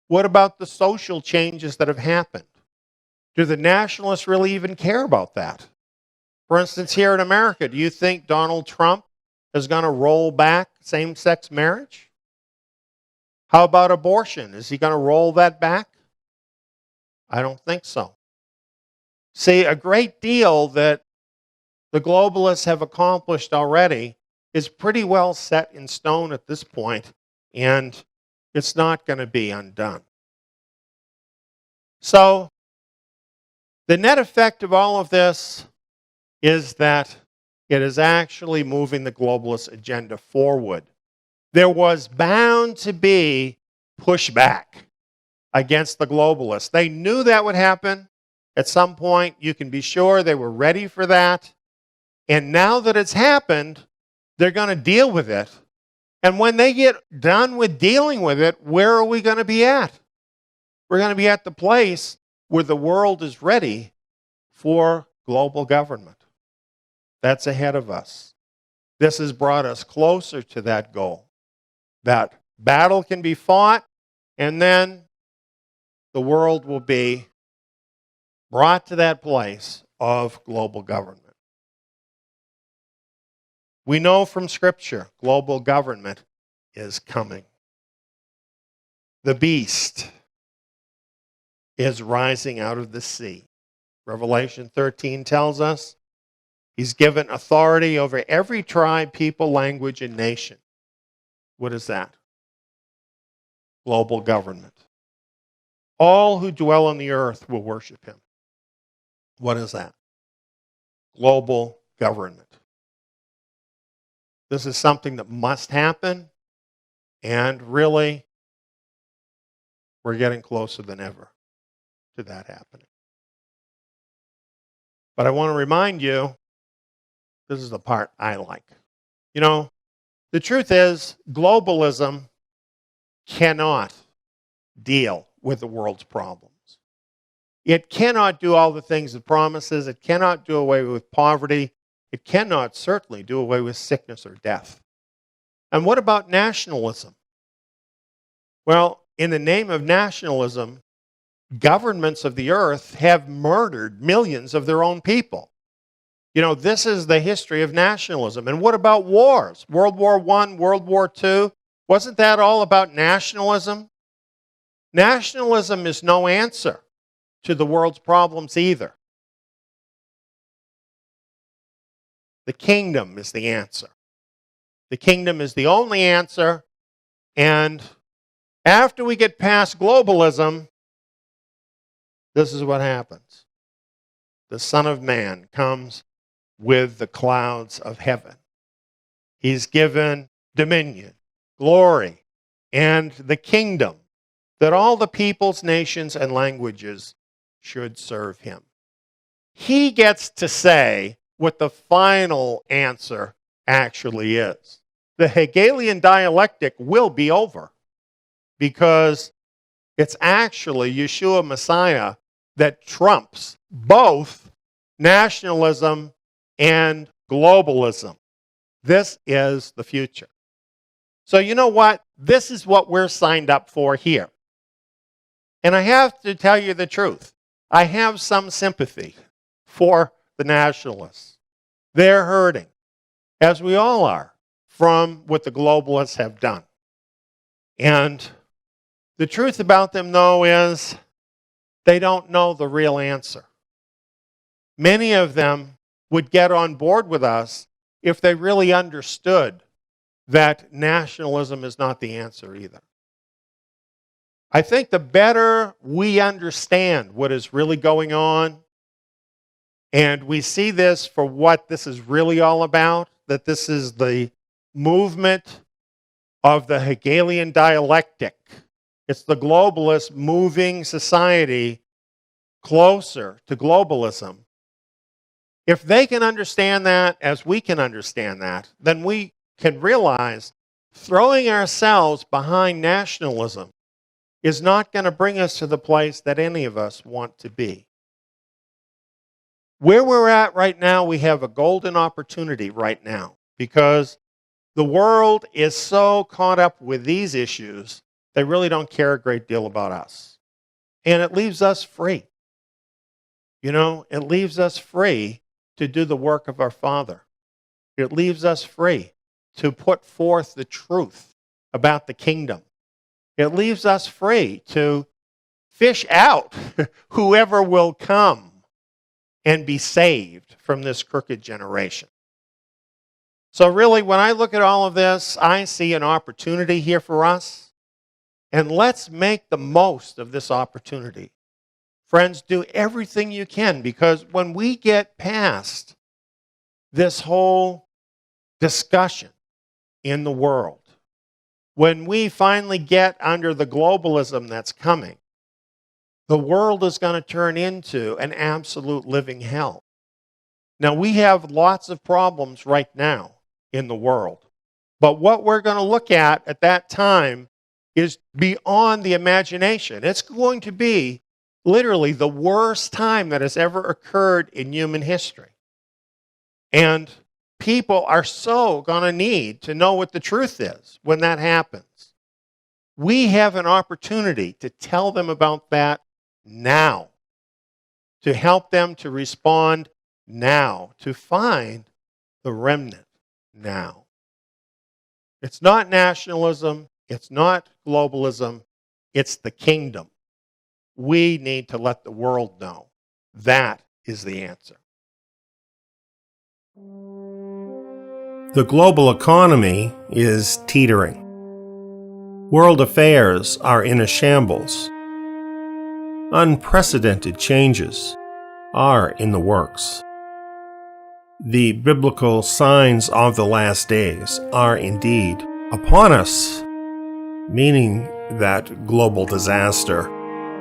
What about the social changes that have happened? Do the nationalists really even care about that? For instance, here in America, do you think Donald Trump is going to roll back same-sex marriage? How about abortion? Is he going to roll that back? I don't think so. See, a great deal that the globalists have accomplished already is pretty well set in stone at this point, and it's not going to be undone. So, the net effect of all of this is that it is actually moving the globalist agenda forward. There was bound to be pushback against the globalists. They knew that would happen at some point. You can be sure they were ready for that. And now that it's happened, they're going to deal with it. And when they get done with dealing with it, where are we going to be at? We're going to be at the place where the world is ready for global government. That's ahead of us. This has brought us closer to that goal. That battle can be fought, and then the world will be brought to that place of global government. We know from Scripture, global government is coming. The beast is rising out of the sea. Revelation 13 tells us he's given authority over every tribe, people, language, and nation. What is that? Global government. All who dwell on the earth will worship him. What is that? Global government. This is something that must happen, and really, we're getting closer than ever to that happening. But I want to remind you, this is the part I like. You know, the truth is, globalism cannot deal with the world's problems. It cannot do all the things it promises. It cannot do away with poverty. It cannot certainly do away with sickness or death. And what about nationalism? Well, in the name of nationalism, governments of the earth have murdered millions of their own people. You know, this is the history of nationalism. And what about wars? World War I, World War II, wasn't that all about nationalism? Nationalism is no answer to the world's problems either. The kingdom is the answer. The kingdom is the only answer. And after we get past globalism, this is what happens. The Son of Man comes with the clouds of heaven. He's given dominion, glory, and the kingdom that all the peoples, nations, and languages should serve him. He gets to say what the final answer actually is. The Hegelian dialectic will be over because it's actually Yeshua Messiah that trumps both nationalism and globalism. This is the future. So you know what? This is what we're signed up for here. And I have to tell you the truth. I have some sympathy for the nationalists. They're hurting, as we all are, from what the globalists have done. And the truth about them, though, is they don't know the real answer. Many of them would get on board with us if they really understood that nationalism is not the answer either. I think the better we understand what is really going on, and we see this for what this is really all about, that this is the movement of the Hegelian dialectic. It's the globalists moving society closer to globalism. If they can understand that as we can understand that, then we can realize throwing ourselves behind nationalism is not going to bring us to the place that any of us want to be. Where we're at right now, we have a golden opportunity right now because the world is so caught up with these issues, they really don't care a great deal about us. And it leaves us free. You know, it leaves us free to do the work of our Father. It leaves us free to put forth the truth about the kingdom. It leaves us free to fish out whoever will come and be saved from this crooked generation. So really, when I look at all of this, I see an opportunity here for us. And let's make the most of this opportunity. Friends, do everything you can, because when we get past this whole discussion in the world, when we finally get under the globalism that's coming, the world is going to turn into an absolute living hell. Now, we have lots of problems right now in the world, but what we're going to look at that time is beyond the imagination. It's going to be literally the worst time that has ever occurred in human history. And people are so going to need to know what the truth is when that happens. We have an opportunity to tell them about that now, to help them to respond now, to find the remnant now. It's not nationalism, it's not globalism, it's the kingdom. We need to let the world know that is the answer. The global economy is teetering. World affairs are in a shambles. Unprecedented changes are in the works. The biblical signs of the last days are indeed upon us, meaning that global disaster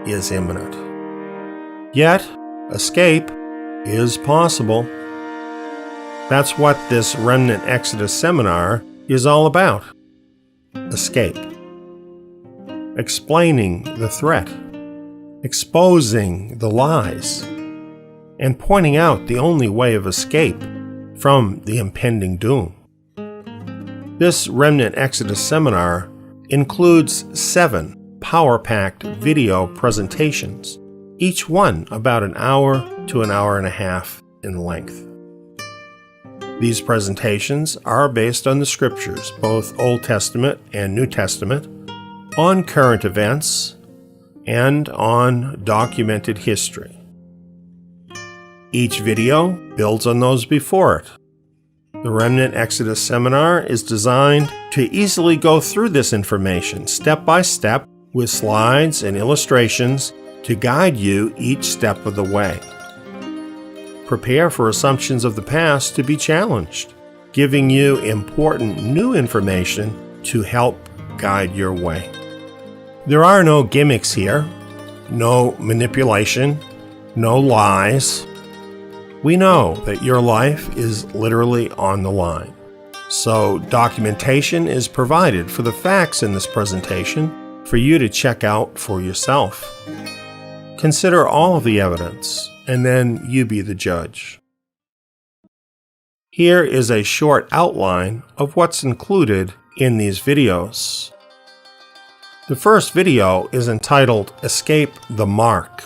is imminent. Yet, escape is possible. That's what this Remnant Exodus seminar is all about. Escape. Explaining the threat. Exposing the lies. And pointing out the only way of escape from the impending doom. This Remnant Exodus seminar includes 7 power-packed video presentations each one about an hour to an hour and a half in length. These presentations are based on the scriptures, both Old Testament and New Testament, on current events, and on documented history. Each video builds on those before it. The Remnant Exodus seminar is designed to easily go through this information step by step with slides and illustrations to guide you each step of the way. Prepare for assumptions of the past to be challenged, giving you important new information to help guide your way. There are no gimmicks here, no manipulation, no lies. We know that your life is literally on the line. So documentation is provided for the facts in this presentation for you to check out for yourself. Consider all of the evidence, and then you be the judge. Here is a short outline of what's included in these videos. The first video is entitled Escape the Mark.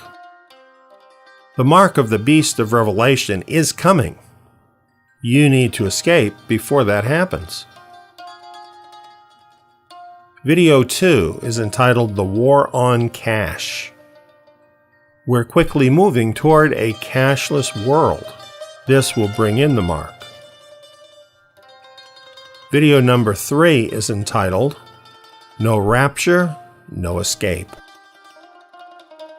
The mark of the beast of Revelation is coming. You need to escape before that happens. Video 2 is entitled The War on Cash. We're quickly moving toward a cashless world. This will bring in the mark. Video number 3 is entitled No Rapture, No Escape.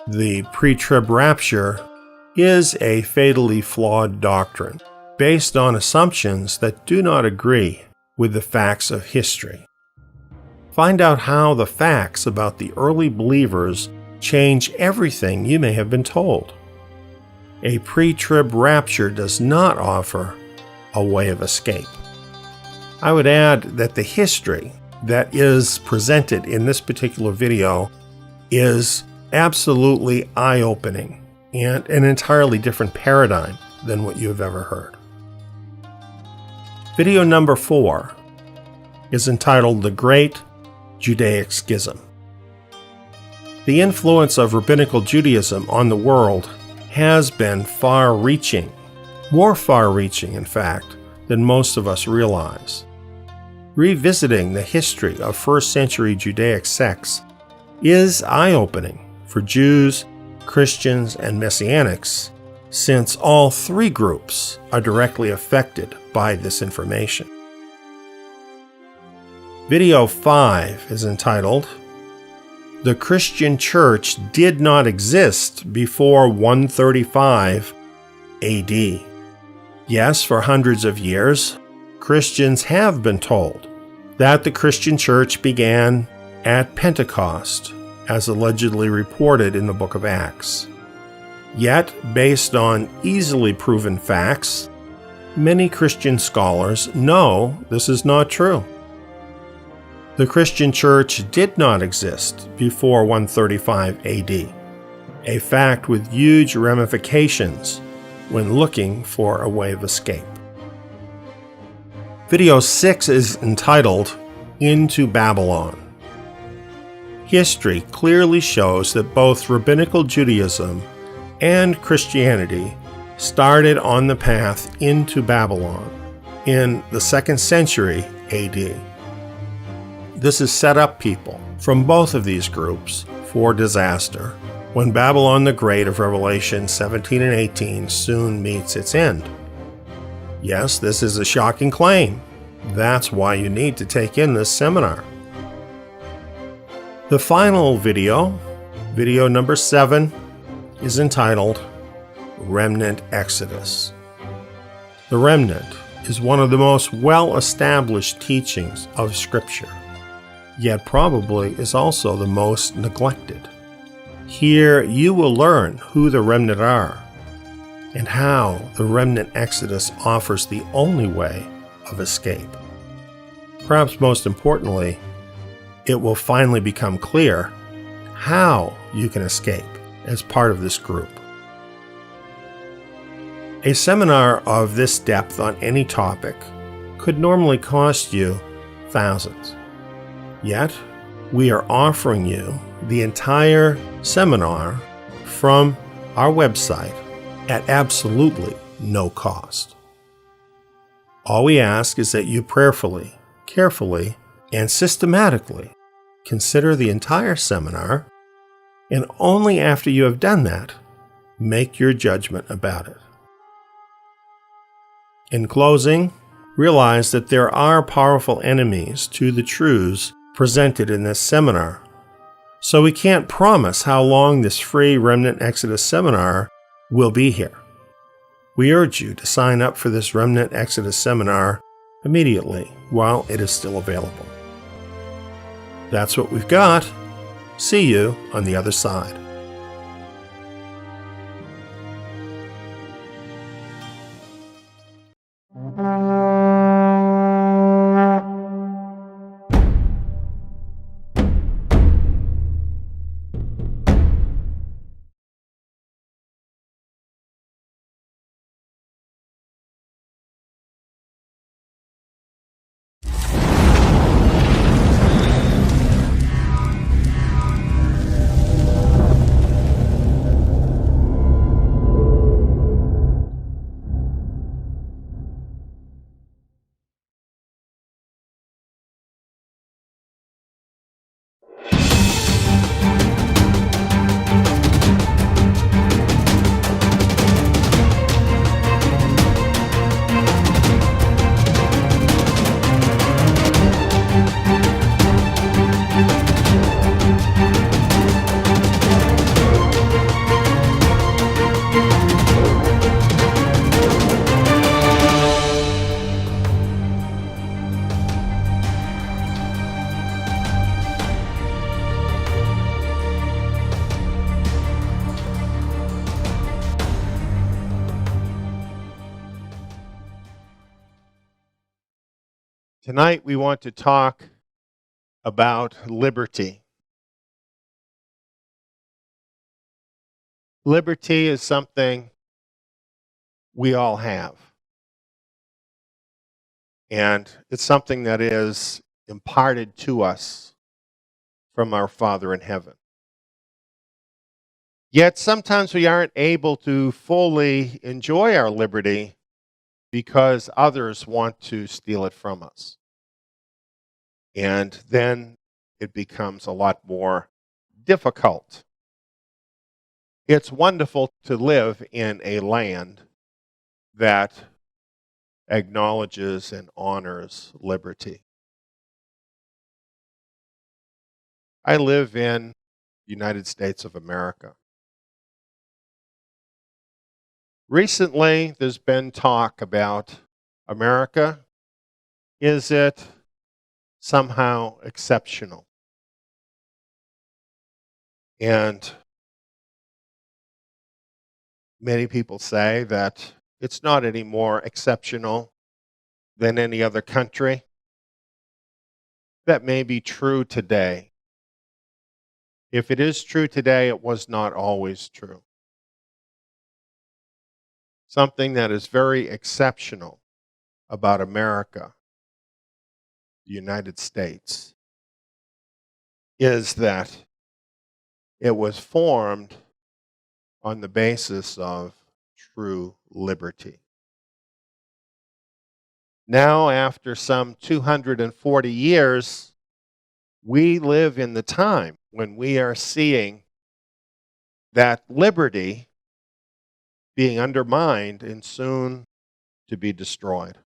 The pre-trib rapture is a fatally flawed doctrine based on assumptions that do not agree with the facts of history. Find out how the facts about the early believers change everything you may have been told. A pre-trib rapture does not offer a way of escape. I would add that the history that is presented in this particular video is absolutely eye-opening and an entirely different paradigm than what you have ever heard. Video number 4 is entitled The Great Judaic Schism. The influence of rabbinical Judaism on the world has been far-reaching, more far-reaching, in fact, than most of us realize. Revisiting the history of first-century Judaic sects is eye-opening for Jews, Christians, and Messianics, since all three groups are directly affected by this information. Video 5 is entitled The Christian Church Did Not Exist Before 135 AD. Yes, for hundreds of years, Christians have been told that the Christian church began at Pentecost, as allegedly reported in the book of Acts. Yet, based on easily proven facts, many Christian scholars know this is not true. The Christian church did not exist before 135 AD, a fact with huge ramifications when looking for a way of escape. Video 6 is entitled Into Babylon. History clearly shows that both rabbinical Judaism and Christianity started on the path into Babylon in the 2nd century AD. This has set up people from both of these groups for disaster when Babylon the Great of Revelation 17 and 18 soon meets its end. Yes, this is a shocking claim. That's why you need to take in this seminar. The final video, video number 7, is entitled Remnant Exodus. The remnant is one of the most well-established teachings of Scripture, yet probably is also the most neglected. Here you will learn who the remnant are and how the remnant exodus offers the only way of escape. Perhaps most importantly, it will finally become clear how you can escape as part of this group. A seminar of this depth on any topic could normally cost you thousands. Yet, we are offering you the entire seminar from our website at absolutely no cost. All we ask is that you prayerfully, carefully, and systematically consider the entire seminar, and only after you have done that, make your judgment about it. In closing, realize that there are powerful enemies to the truths presented in this seminar. So we can't promise how long this free Remnant Exodus seminar will be here. We urge you to sign up for this Remnant Exodus seminar immediately while it is still available. That's what we've got. See you on the other side. Tonight we want to talk about liberty. Liberty is something we all have. And it's something that is imparted to us from our Father in heaven. Yet sometimes we aren't able to fully enjoy our liberty because others want to steal it from us. And then it becomes a lot more difficult. It's wonderful to live in a land that acknowledges and honors liberty. I live in the United States of America. Recently, there's been talk about America. Is it somehow exceptional? And many people say that it's not any more exceptional than any other country. That may be true today. If it is true today, it was not always true. Something that is very exceptional about America, the United States, is that it was formed on the basis of true liberty. Now, after some 240 years, we live in the time when we are seeing that liberty being undermined and soon to be destroyed.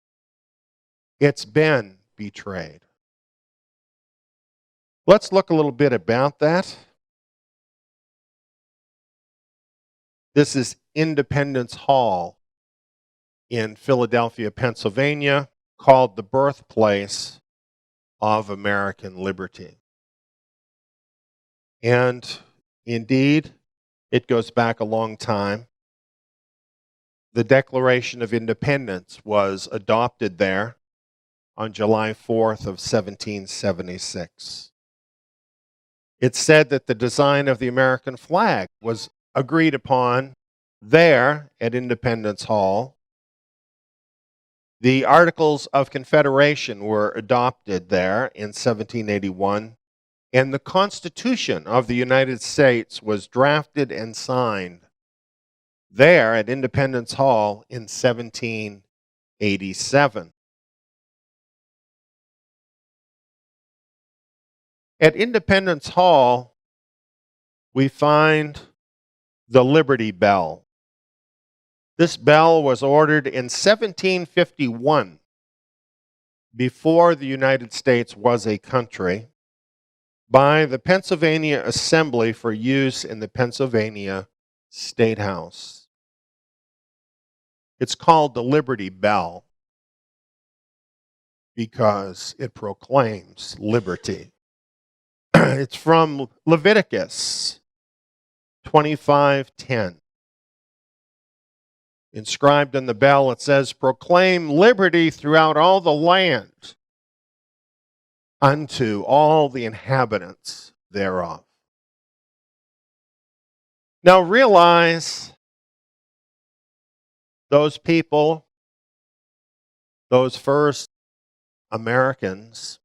It's been betrayed. Let's look a little bit about that. This is Independence Hall in Philadelphia, Pennsylvania, called the birthplace of American liberty. And indeed, it goes back a long time. The Declaration of Independence was adopted there on July 4th of 1776. It's said that the design of the American flag was agreed upon there at Independence Hall. The Articles of Confederation were adopted there in 1781, and the Constitution of the United States was drafted and signed there at Independence Hall in 1787. At Independence Hall, we find the Liberty Bell. This bell was ordered in 1751, before the United States was a country, by the Pennsylvania Assembly for use in the Pennsylvania State House. It's called the Liberty Bell because it proclaims liberty. It's from Leviticus 25:10. Inscribed on the bell, it says, "Proclaim liberty throughout all the land unto all the inhabitants thereof." Now realize those people, those first Americans,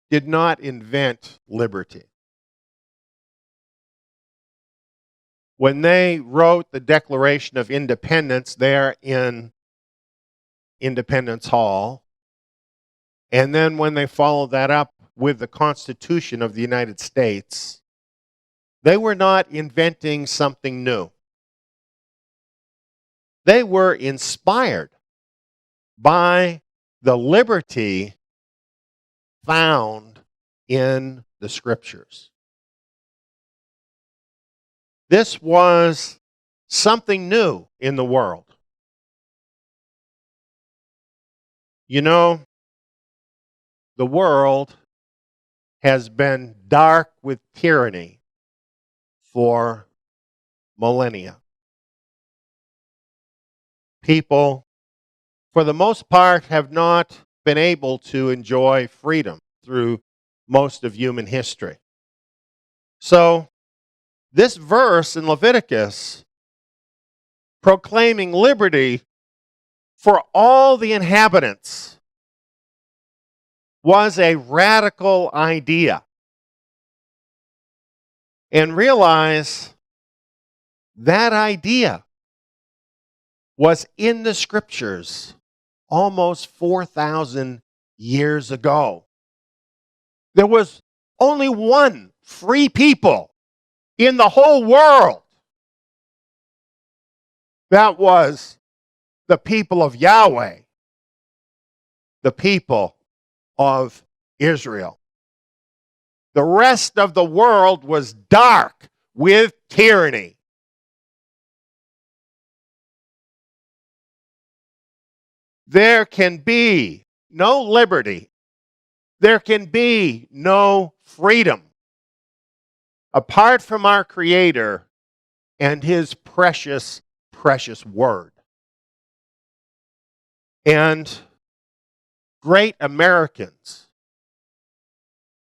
did not invent liberty. When they wrote the Declaration of Independence there in Independence Hall, and then when they followed that up with the Constitution of the United States, they were not inventing something new. They were inspired by the liberty found in the Scriptures. This was something new in the world. You know, the world has been dark with tyranny for millennia. People, for the most part, have not been able to enjoy freedom through most of human history. So, this verse in Leviticus, proclaiming liberty for all the inhabitants, was a radical idea. And realize that idea was in the Scriptures almost 4,000 years ago. There was only one free people in the whole world. That was the people of Yahweh, the people of Israel. The rest of the world was dark with tyranny. There can be no liberty. There can be no freedom apart from our Creator and His precious, precious Word. And great Americans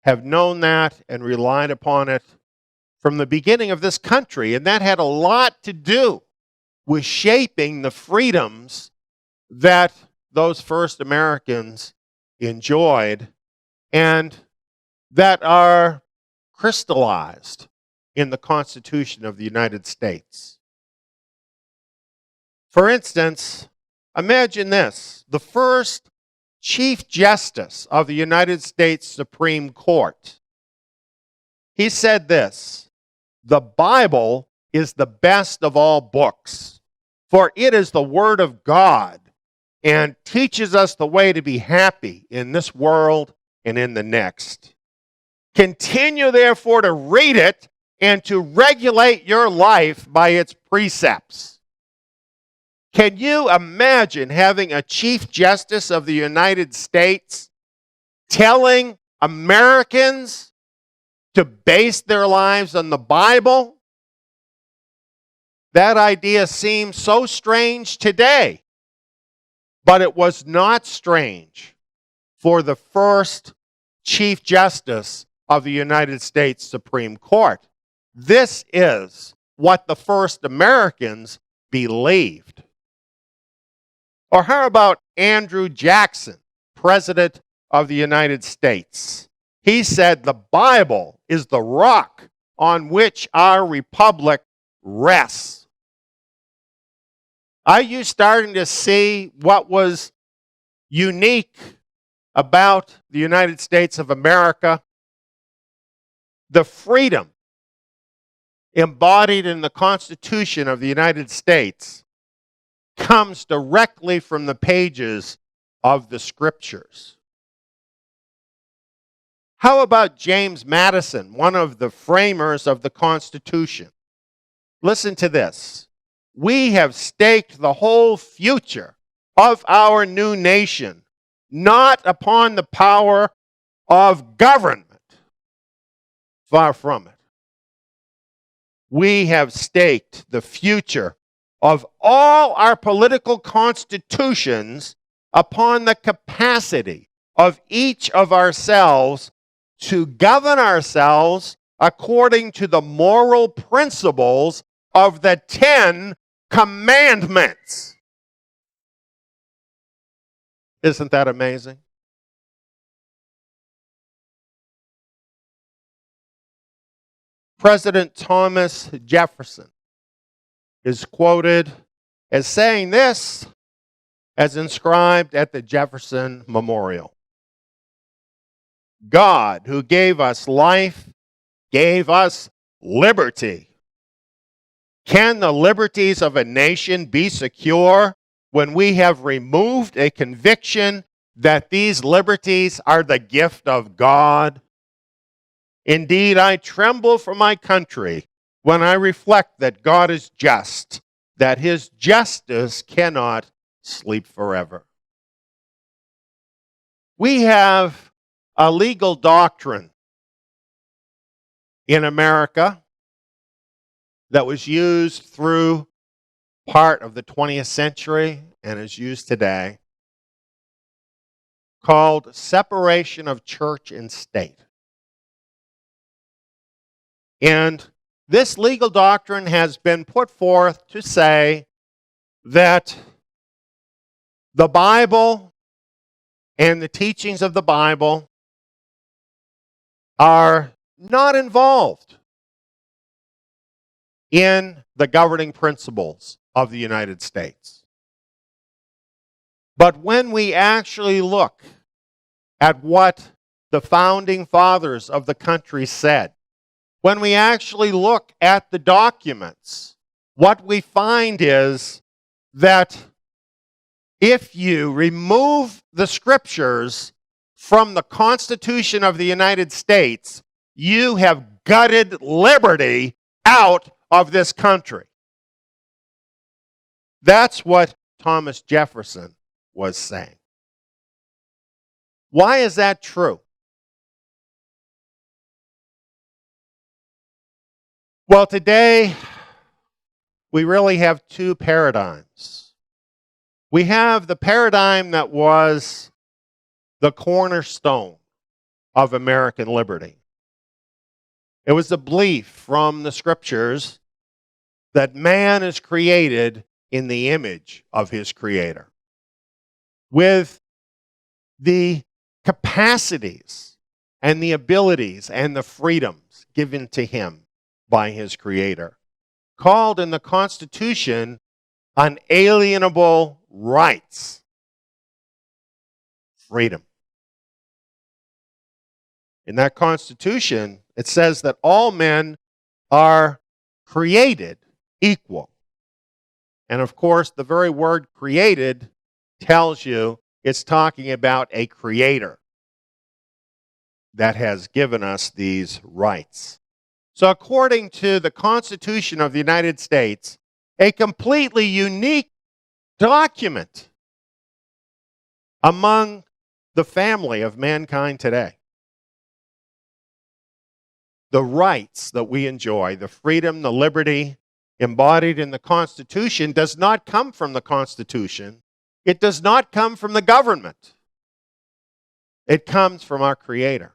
have known that and relied upon it from the beginning of this country, and that had a lot to do with shaping the freedoms that those first Americans enjoyed and that are crystallized in the Constitution of the United States. For instance, imagine this: the first Chief Justice of the United States Supreme Court. He said this: "The Bible is the best of all books, for it is the Word of God and teaches us the way to be happy in this world and in the next. Continue, therefore, to read it and to regulate your life by its precepts." Can you imagine having a Chief Justice of the United States telling Americans to base their lives on the Bible? That idea seems so strange today, but it was not strange for the first Chief Justice of the United States Supreme Court. This is what the first Americans believed. Or how about Andrew Jackson, President of the United States? He said, "The Bible is the rock on which our republic rests." Are you starting to see what was unique about the United States of America? The freedom embodied in the Constitution of the United States comes directly from the pages of the Scriptures. How about James Madison, one of the framers of the Constitution? Listen to this. We have staked the whole future of our new nation not upon the power of government. Far from it. We have staked the future of all our political constitutions upon the capacity of each of ourselves to govern ourselves according to the moral principles of the 10 Commandments. Isn't that amazing? President Thomas Jefferson is quoted as saying this, as inscribed at the Jefferson Memorial. God, who gave us life, gave us liberty. Can the liberties of a nation be secure when we have removed a conviction that these liberties are the gift of God? Indeed, I tremble for my country when I reflect that God is just, that his justice cannot sleep forever. We have a legal doctrine in America that was used through part of the 20th century and is used today, called separation of church and state. And this legal doctrine has been put forth to say that the Bible and the teachings of the Bible are not involved in the governing principles of the United States. But when we actually look at what the founding fathers of the country said, when we actually look at the documents, what we find is that if you remove the Scriptures from the Constitution of the United States, you have gutted liberty out of this country. That's what Thomas Jefferson was saying. Why is that true? Well, today we really have two paradigms. We have the paradigm that was the cornerstone of American liberty. It was the belief from the Scriptures that man is created in the image of his Creator, with the capacities and the abilities and the freedoms given to him by his Creator, called in the Constitution unalienable rights. Freedom. In that Constitution, it says that all men are created equal. And of course, the very word created tells you it's talking about a creator that has given us these rights. So according to the Constitution of the United States, a completely unique document among the family of mankind today. The rights that we enjoy, the freedom, the liberty embodied in the Constitution does not come from the Constitution. It does not come from the government. It comes from our Creator.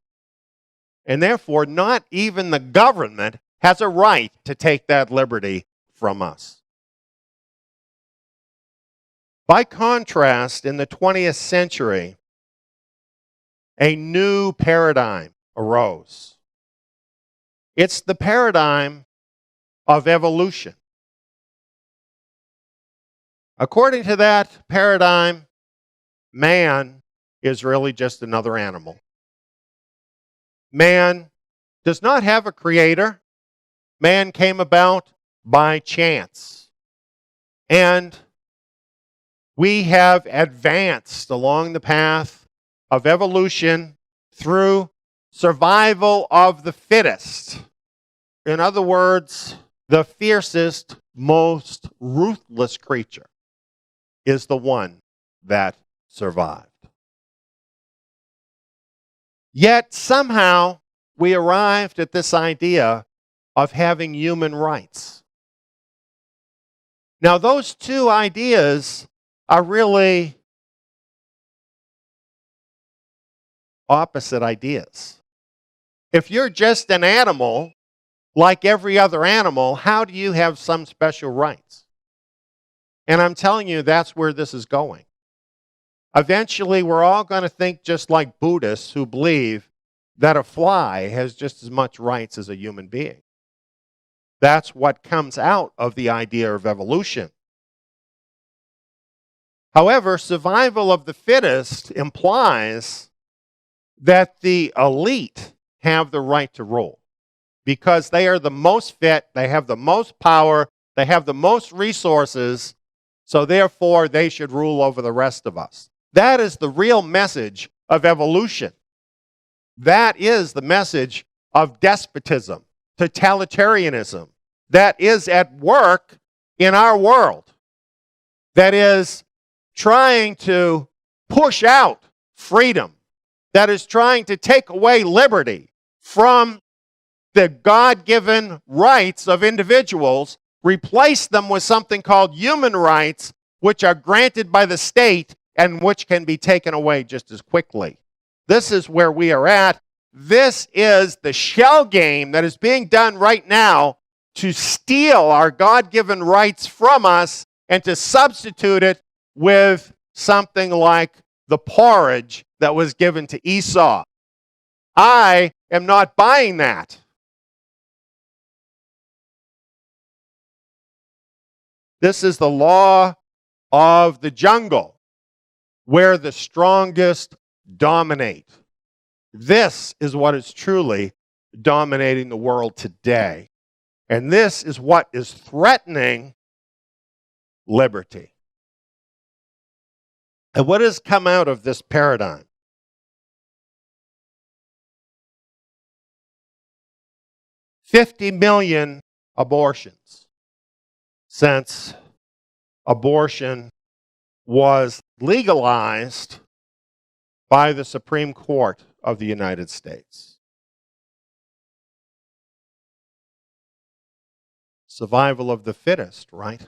And therefore, not even the government has a right to take that liberty from us. By contrast, in the 20th century, a new paradigm arose. It's the paradigm of evolution. According to that paradigm, man is really just another animal. Man does not have a creator. Man came about by chance. And we have advanced along the path of evolution through survival of the fittest. In other words, the fiercest, most ruthless creature is the one that survived. Yet somehow we arrived at this idea of having human rights. Now, those two ideas are really opposite ideas. If you're just an animal, like every other animal, how do you have some special rights? And I'm telling you, that's where this is going. Eventually, we're all going to think just like Buddhists who believe that a fly has just as much rights as a human being. That's what comes out of the idea of evolution. However, survival of the fittest implies that the elite have the right to rule because they are the most fit, they have the most power, they have the most resources, so therefore they should rule over the rest of us. That is the real message of evolution. That is the message of despotism, totalitarianism, that is at work in our world, that is trying to push out freedom, that is trying to take away liberty from the God-given rights of individuals, replace them with something called human rights, which are granted by the state and which can be taken away just as quickly. This is where we are at. This is the shell game that is being done right now to steal our God-given rights from us and to substitute it with something like the porridge that was given to Esau. I am not buying that. This is the law of the jungle, where the strongest dominate. This is what is truly dominating the world today. And this is what is threatening liberty. And what has come out of this paradigm? $50 million abortions since abortion was legalized by the Supreme Court of the United States. Survival of the fittest, right?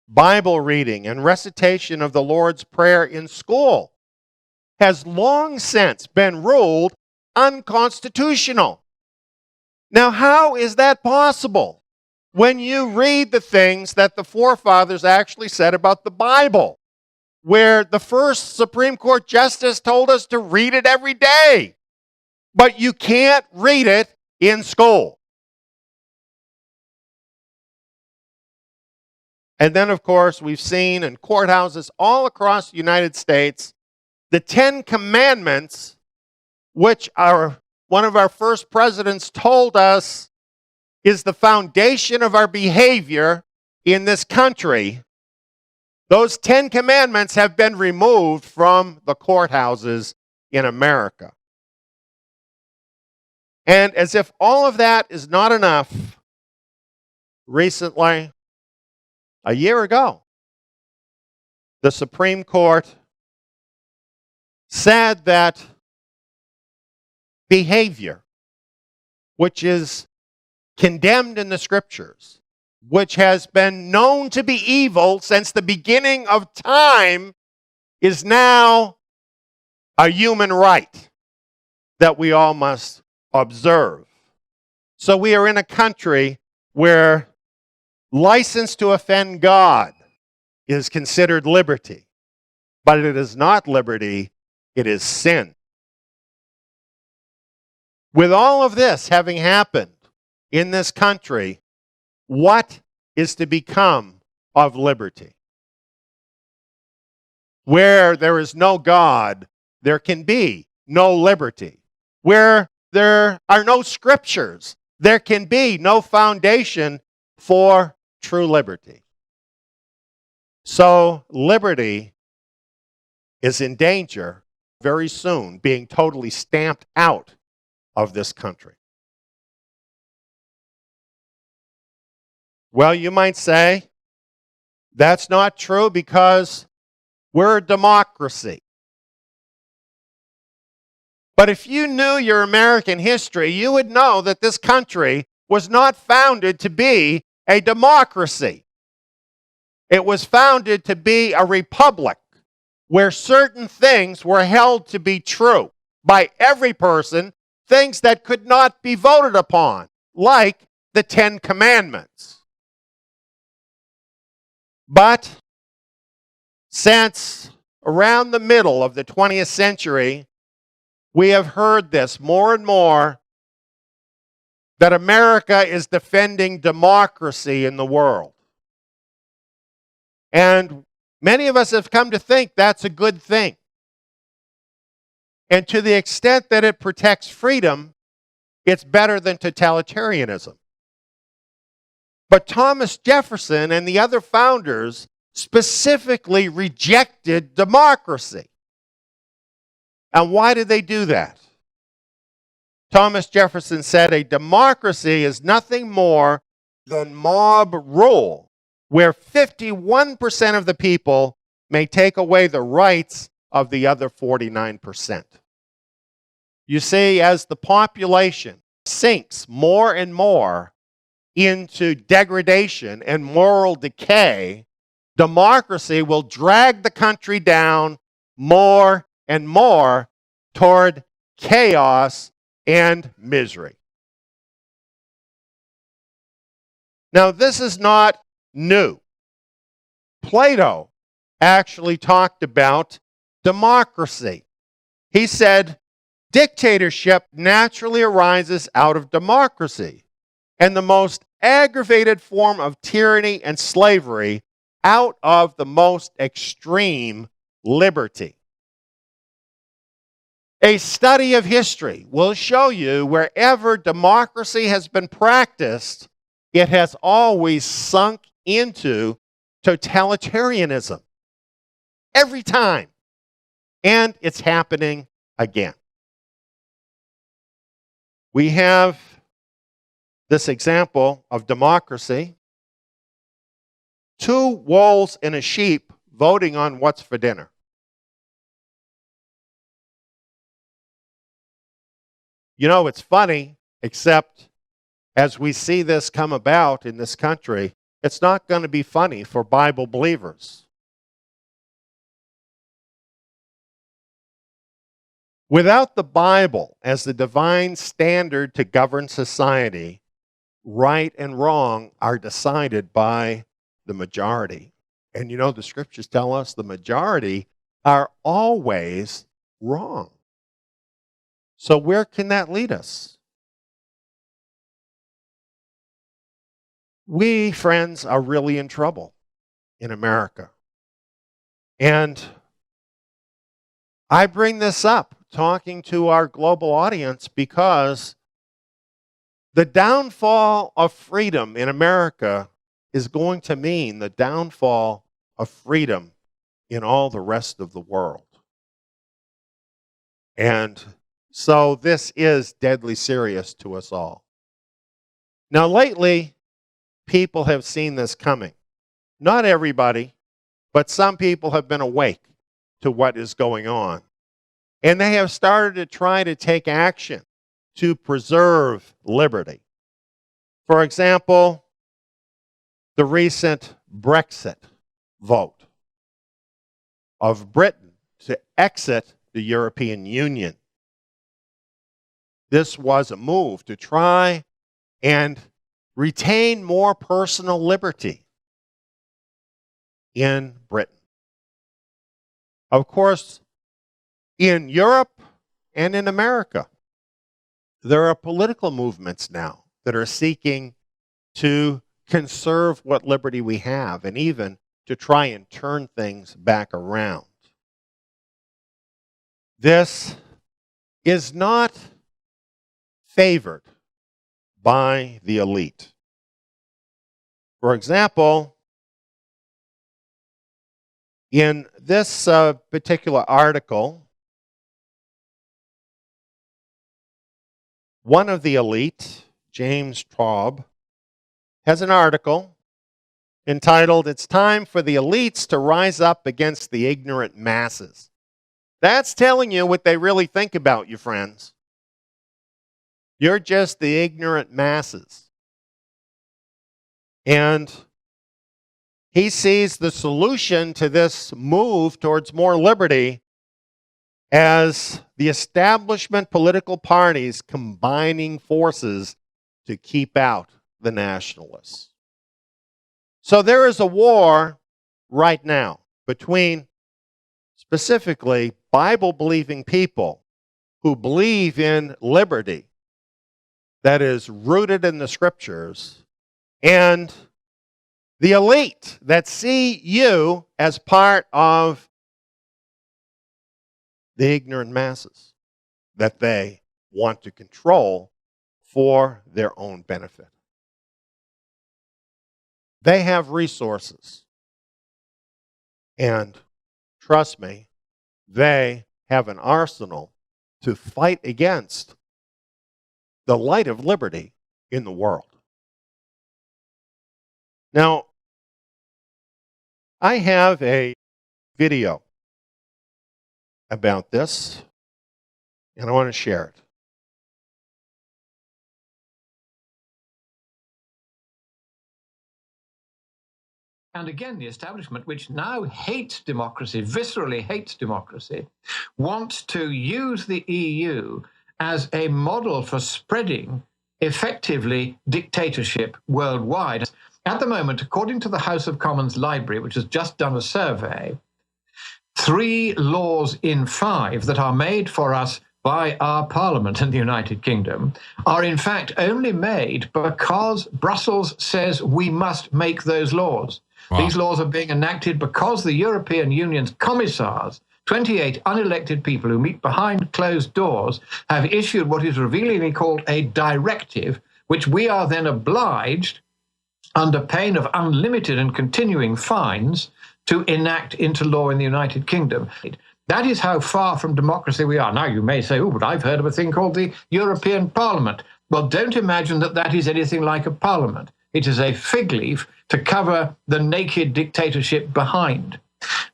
Bible reading and recitation of the Lord's Prayer in school has long since been ruled unconstitutional. Now, how is that possible when you read the things that the forefathers actually said about the Bible, where the first Supreme Court justice told us to read it every day, but you can't read it in school? And then, of course, we've seen in courthouses all across the United States the 10 Commandments, which one of our first presidents told us is the foundation of our behavior in this country. Those 10 Commandments have been removed from the courthouses in America. And as if all of that is not enough, recently, a year ago, the Supreme Court said that behavior, which is condemned in the Scriptures, which has been known to be evil since the beginning of time, is now a human right that we all must observe. So we are in a country where license to offend God is considered liberty, but it is not liberty, it is sin. With all of this having happened in this country, what is to become of liberty. Where there is no God, there can be no liberty. Where there are no scriptures, there can be no foundation for true liberty. So liberty is in danger very soon, being totally stamped out of this country. Well, you might say, that's not true because we're a democracy. But if you knew your American history, you would know that this country was not founded to be a democracy. It was founded to be a republic where certain things were held to be true by every person, things that could not be voted upon, like the Ten Commandments. But since around the middle of the 20th century, we have heard this more and more, that America is defending democracy in the world. And many of us have come to think that's a good thing. And to the extent that it protects freedom, it's better than totalitarianism. But Thomas Jefferson and the other founders specifically rejected democracy. And why did they do that? Thomas Jefferson said a democracy is nothing more than mob rule, where 51% of the people may take away the rights of the other 49%. You see, as the population sinks more and more into degradation and moral decay, democracy will drag the country down more and more toward chaos and misery. Now, this is not new. Plato actually talked about democracy. He said, dictatorship naturally arises out of democracy, and the most aggravated form of tyranny and slavery out of the most extreme liberty. A study of history will show you wherever democracy has been practiced, it has always sunk into totalitarianism. Every time. And it's happening again. We have this example of democracy. 2 wolves and a sheep voting on what's for dinner. You know, it's funny, except as we see this come about in this country, it's not going to be funny for Bible believers. Without the Bible as the divine standard to govern society, right and wrong are decided by the majority. And you know, the scriptures tell us the majority are always wrong. So where can that lead us? We, friends, are really in trouble in America. And I bring this up talking to our global audience because the downfall of freedom in America is going to mean the downfall of freedom in all the rest of the world. And so this is deadly serious to us all. Now, lately, people have seen this coming. Not everybody, but some people have been awake to what is going on. And they have started to try to take action to preserve liberty. For example, the recent Brexit vote of Britain to exit the European Union. This was a move to try and retain more personal liberty in Britain. Of course, in Europe and in America, there are political movements now that are seeking to conserve what liberty we have and even to try and turn things back around. This is not favored by the elite. For example, in this particular article, one of the elite, James Traub, has an article entitled, "It's Time for the Elites to Rise Up Against the Ignorant Masses." That's telling you what they really think about you, friends. You're just the ignorant masses. And he sees the solution to this move towards more liberty as the establishment political parties combining forces to keep out the nationalists. So there is a war right now between specifically Bible-believing people who believe in liberty that is rooted in the scriptures and the elite that see you as part of the ignorant masses that they want to control for their own benefit. They have resources. And trust me, they have an arsenal to fight against the light of liberty in the world. Now, I have a video about this, and I want to share it. And again, the establishment, which now hates democracy, viscerally hates democracy, wants to use the EU as a model for spreading effectively dictatorship worldwide. At the moment, according to the House of Commons Library, which has just done a survey, 3 laws in 5 that are made for us by our Parliament in the United Kingdom are in fact only made because Brussels says we must make those laws. Wow. These laws are being enacted because the European Union's commissars, 28 unelected people who meet behind closed doors, have issued what is revealingly called a directive, which we are then obliged, under pain of unlimited and continuing fines, to enact into law in the United Kingdom. That is how far from democracy we are. Now, you may say, oh, but I've heard of a thing called the European Parliament. Well, don't imagine that that is anything like a parliament. It is a fig leaf to cover the naked dictatorship behind.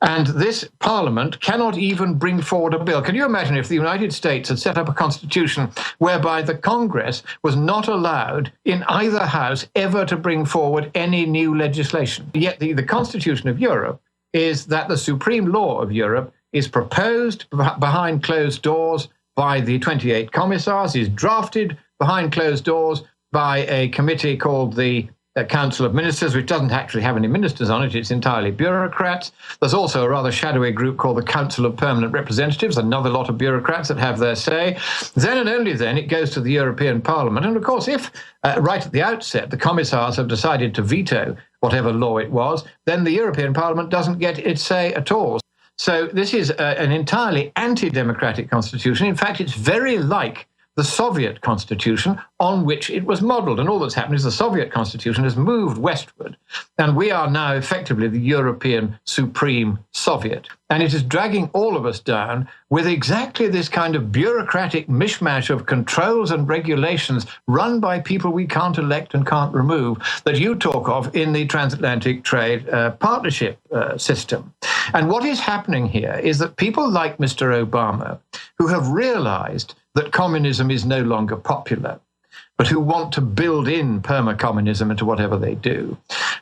And this parliament cannot even bring forward a bill. Can you imagine if the United States had set up a constitution whereby the Congress was not allowed in either house ever to bring forward any new legislation? Yet the Constitution of Europe is that the supreme law of Europe is proposed behind closed doors by the 28 commissars, is drafted behind closed doors by a committee called the Council of Ministers, which doesn't actually have any ministers on it. It's entirely bureaucrats. There's also a rather shadowy group called the Council of Permanent Representatives, another lot of bureaucrats that have their say. Then and only then it goes to the European Parliament. And of course, if right at the outset the commissars have decided to veto whatever law it was, then the European Parliament doesn't get its say at all. So this is an entirely anti-democratic constitution. In fact, it's very like the Soviet constitution on which it was modeled. And all that's happened is the Soviet constitution has moved westward, and we are now effectively the European Supreme Soviet. And it is dragging all of us down with exactly this kind of bureaucratic mishmash of controls and regulations run by people we can't elect and can't remove that you talk of in the transatlantic trade partnership system. And what is happening here is that people like Mr. Obama, who have realized that communism is no longer popular, but who want to build in perma-communism into whatever they do,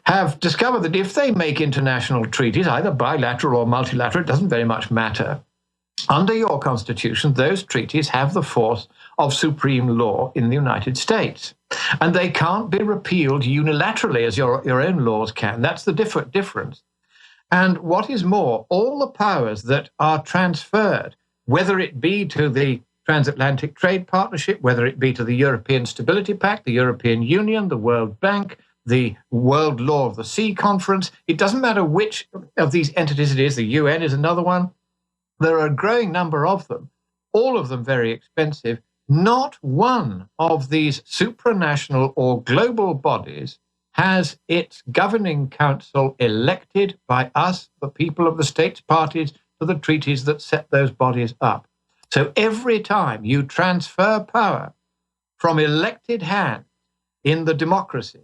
have discovered that if they make international treaties, either bilateral or multilateral, it doesn't very much matter, under your constitution, those treaties have the force of supreme law in the United States. And they can't be repealed unilaterally as your own laws can. That's the difference. And what is more, all the powers that are transferred, whether it be to the Transatlantic Trade Partnership, whether it be to the European Stability Pact, the European Union, the World Bank, the World Law of the Sea Conference. It doesn't matter which of these entities it is. The UN is another one. There are a growing number of them, all of them very expensive. Not one of these supranational or global bodies has its governing council elected by us, the people of the states parties to the treaties that set those bodies up. So every time you transfer power from elected hands in the democracies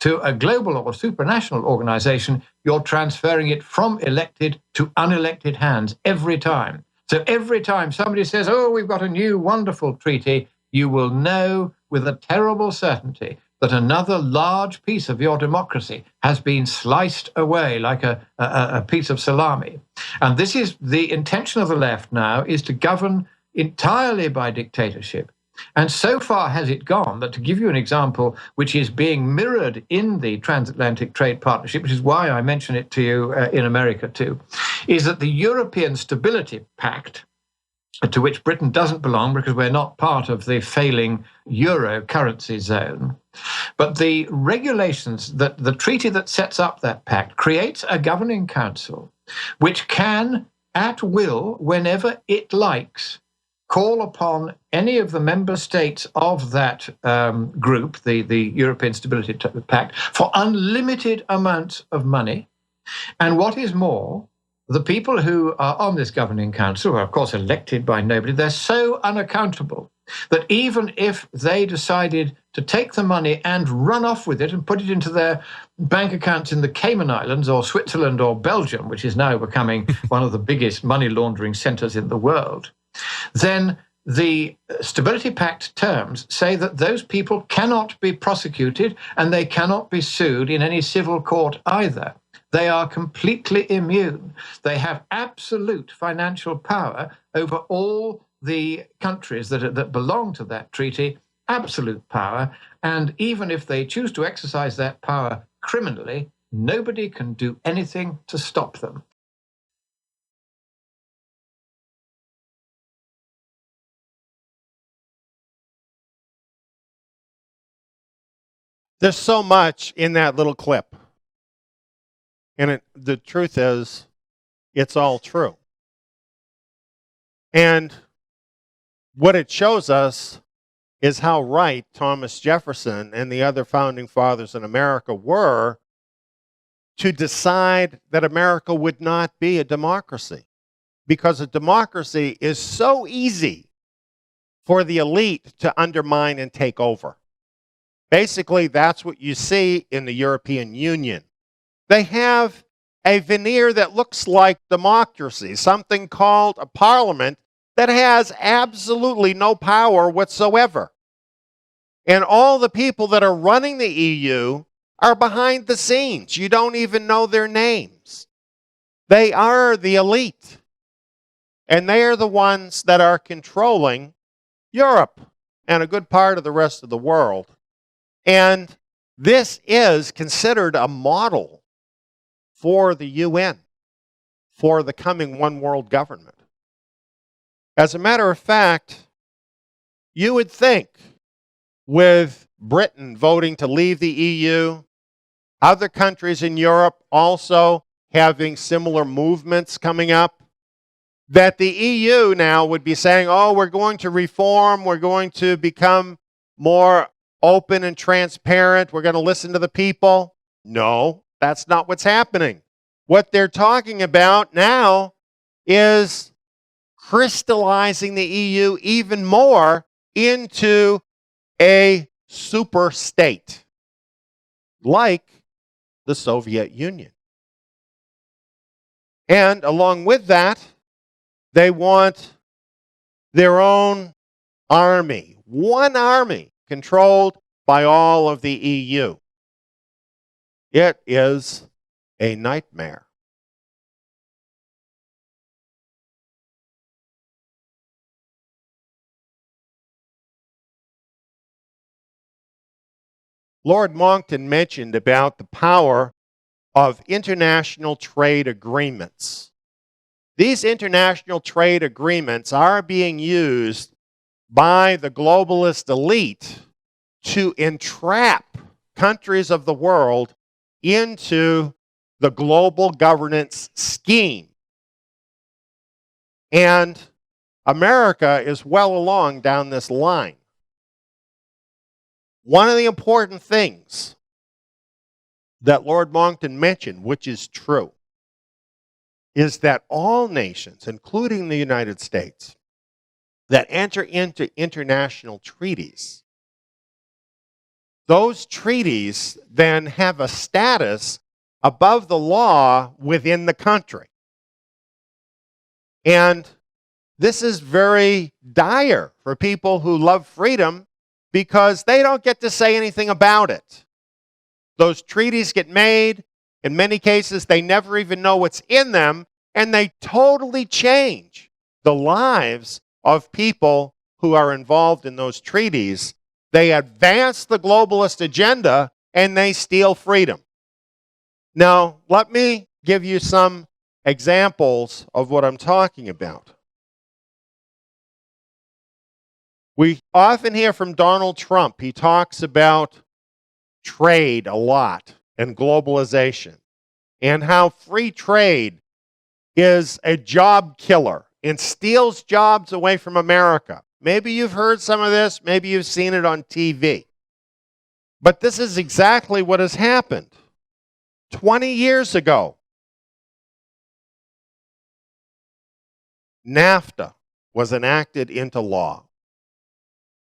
to a global or supranational organization, you're transferring it from elected to unelected hands every time. So every time somebody says, oh, we've got a new wonderful treaty, you will know with a terrible certainty that another large piece of your democracy has been sliced away like a piece of salami. And this is the intention of the left now, is to govern entirely by dictatorship. And so far has it gone that, to give you an example, which is being mirrored in the transatlantic trade partnership, which is why I mention it to you in America too, is that the European Stability Pact, to which Britain doesn't belong because we're not part of the failing euro currency zone, but the regulations, that the treaty that sets up that pact creates a governing council which can, at will, whenever it likes, call upon any of the member states of that group, the European Stability Pact, for unlimited amounts of money. And what is more, the people who are on this governing council, who are of course elected by nobody, they're so unaccountable that even if they decided to take the money and run off with it and put it into their bank accounts in the Cayman Islands or Switzerland or Belgium, which is now becoming one of the biggest money laundering centers in the world, then the Stability Pact terms say that those people cannot be prosecuted and they cannot be sued in any civil court either. They are completely immune. They have absolute financial power over all the countries that belong to that treaty, absolute power. And even if they choose to exercise that power criminally, nobody can do anything to stop them. There's so much in that little clip. And the truth is, it's all true. And what it shows us is how right Thomas Jefferson and the other founding fathers in America were to decide that America would not be a democracy. Because a democracy is so easy for the elite to undermine and take over. Basically, that's what you see in the European Union. They have a veneer that looks like democracy, something called a parliament that has absolutely no power whatsoever. And all the people that are running the EU are behind the scenes. You don't even know their names. They are the elite. And they are the ones that are controlling Europe and a good part of the rest of the world. And this is considered a model for the UN, for the coming one world government. As a matter of fact, you would think with Britain voting to leave the EU, other countries in Europe also having similar movements coming up, that the EU now would be saying, oh, we're going to reform, we're going to become more open and transparent, we're going to listen to the people. No, that's not what's happening. What they're talking about now is crystallizing the EU even more into a super state, like the Soviet Union. And along with that, they want their own army, one army controlled by all of the EU. It is a nightmare. Lord Monckton mentioned about the power of international trade agreements. These international trade agreements are being used by the globalist elite to entrap countries of the world into the global governance scheme. And America is well along down this line. One of the important things that Lord Monckton mentioned, which is true, is that all nations, including the United States, that enter into international treaties, those treaties then have a status above the law within the country. And this is very dire for people who love freedom because they don't get to say anything about it. Those treaties get made. In many cases, they never even know what's in them, and they totally change the lives of people who are involved in those treaties. They advance the globalist agenda, and they steal freedom. Now, let me give you some examples of what I'm talking about. We often hear from Donald Trump. He talks about trade a lot and globalization and how free trade is a job killer and steals jobs away from America. Maybe you've heard some of this. Maybe you've seen it on TV. But this is exactly what has happened. 20 years ago, NAFTA was enacted into law.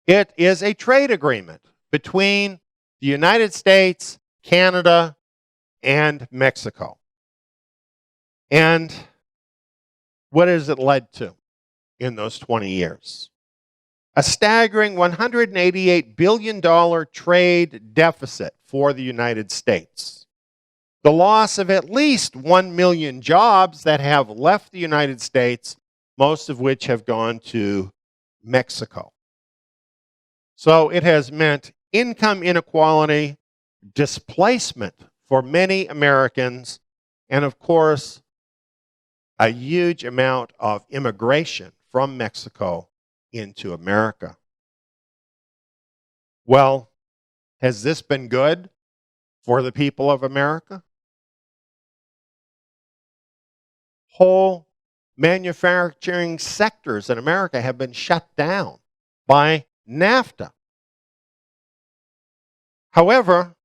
It is a trade agreement between the United States, Canada, and Mexico. And what has it led to in those 20 years? A staggering $188 billion trade deficit for the United States. The loss of at least 1 million jobs that have left the United States, most of which have gone to Mexico. So it has meant income inequality, displacement for many Americans, and of course, a huge amount of immigration from Mexico into America. Well, has this been good for the people of America? Whole manufacturing sectors in America have been shut down by NAFTA. However,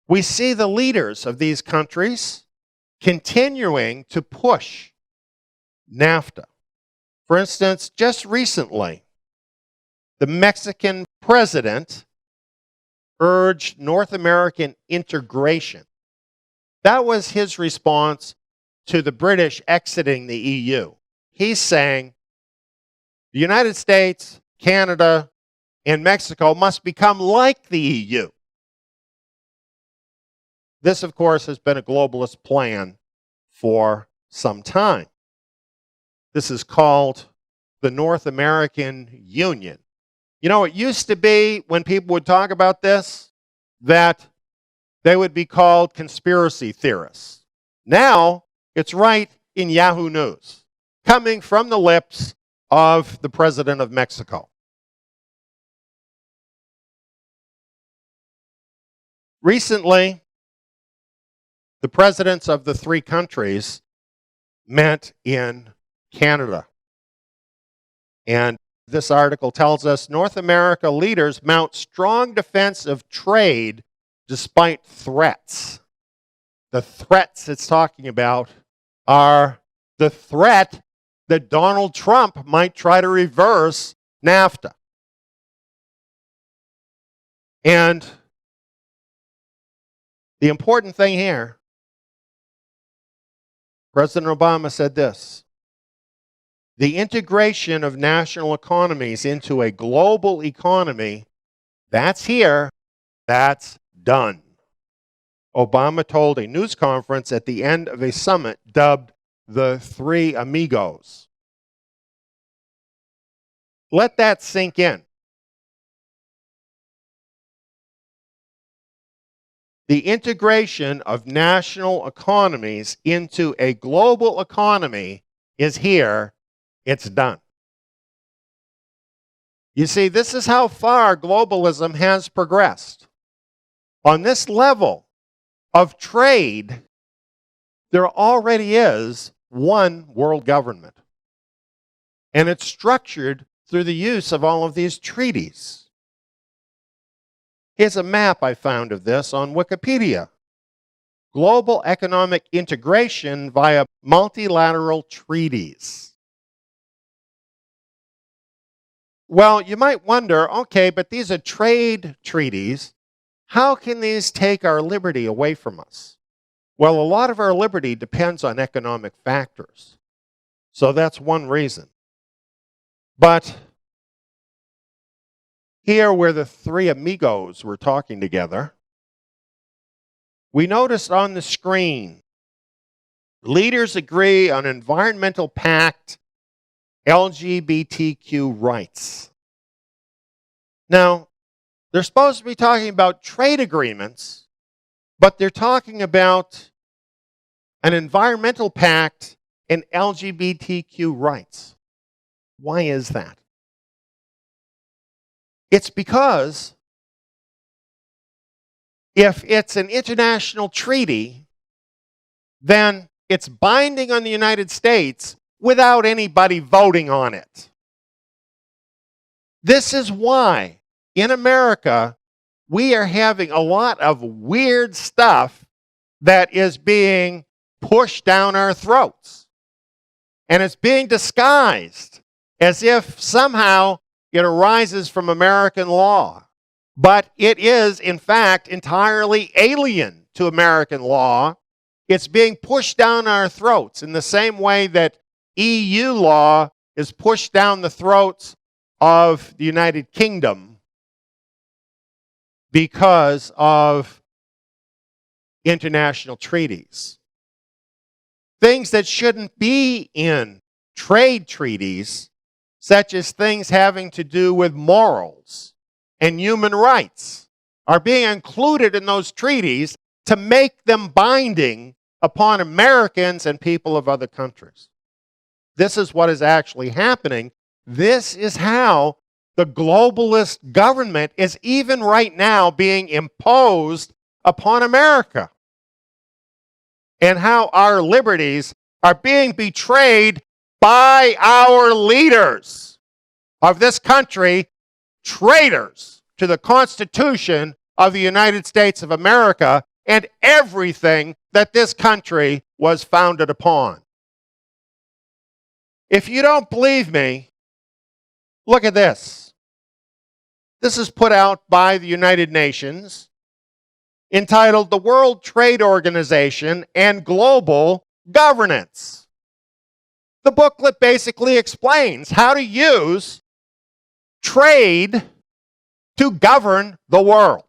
we see the leaders of these countries continuing to push NAFTA. For instance, just recently, the Mexican president urged North American integration. That was his response to the British exiting the EU. He's saying the United States, Canada, and Mexico must become like the EU. This, of course, has been a globalist plan for some time. This is called the North American Union. You know, it used to be, when people would talk about this, that they would be called conspiracy theorists. Now, it's right in Yahoo News, coming from the lips of the president of Mexico. Recently, the presidents of the three countries met in Canada. And this article tells us North America leaders mount strong defense of trade despite threats. The threats it's talking about are the threat that Donald Trump might try to reverse NAFTA. And the important thing here, President Obama said this: the integration of national economies into a global economy, that's here, that's done. Obama told a news conference at the end of a summit dubbed the Three Amigos. Let that sink in. The integration of national economies into a global economy is here. It's done. You see, this is how far globalism has progressed. On this level of trade, there already is one world government. And it's structured through the use of all of these treaties. Here's a map I found of this on Wikipedia. Global economic integration via multilateral treaties. Well, you might wonder, okay, but these are trade treaties. How can these take our liberty away from us? Well, a lot of our liberty depends on economic factors. So that's one reason. But here, where the three amigos were talking together, we noticed on the screen, leaders agree on environmental pact, LGBTQ rights. Now, they're supposed to be talking about trade agreements, but they're talking about an environmental pact and LGBTQ rights. Why is that? It's because if it's an international treaty, then it's binding on the United States without anybody voting on it. This is why in America we are having a lot of weird stuff that is being pushed down our throats. And it's being disguised as if somehow it arises from American law. But it is, in fact, entirely alien to American law. It's being pushed down our throats in the same way that EU law is pushed down the throats of the United Kingdom because of international treaties. Things that shouldn't be in trade treaties, such as things having to do with morals and human rights, are being included in those treaties to make them binding upon Americans and people of other countries. This is what is actually happening. This is how the globalist government is even right now being imposed upon America, and how our liberties are being betrayed by our leaders of this country, traitors to the Constitution of the United States of America and everything that this country was founded upon. If you don't believe me, look at this. This is put out by the United Nations, entitled The World Trade Organization and Global Governance. The booklet basically explains how to use trade to govern the world.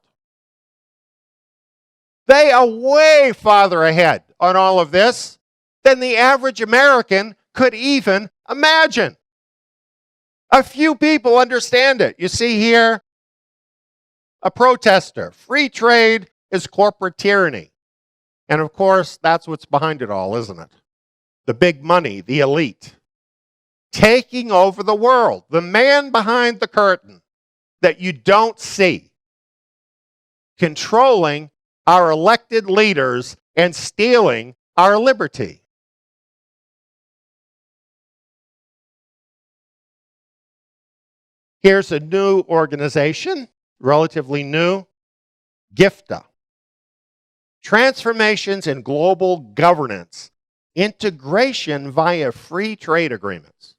They are way farther ahead on all of this than the average American could even imagine. A few people understand it. You see here a protester. Free trade is corporate tyranny. And of course, that's what's behind it all, isn't it? The big money, the elite, taking over the world. The man behind the curtain that you don't see, controlling our elected leaders and stealing our liberty. Here's a new organization, relatively new, GIFTA. Transformations in Global Governance, Integration via Free Trade Agreements.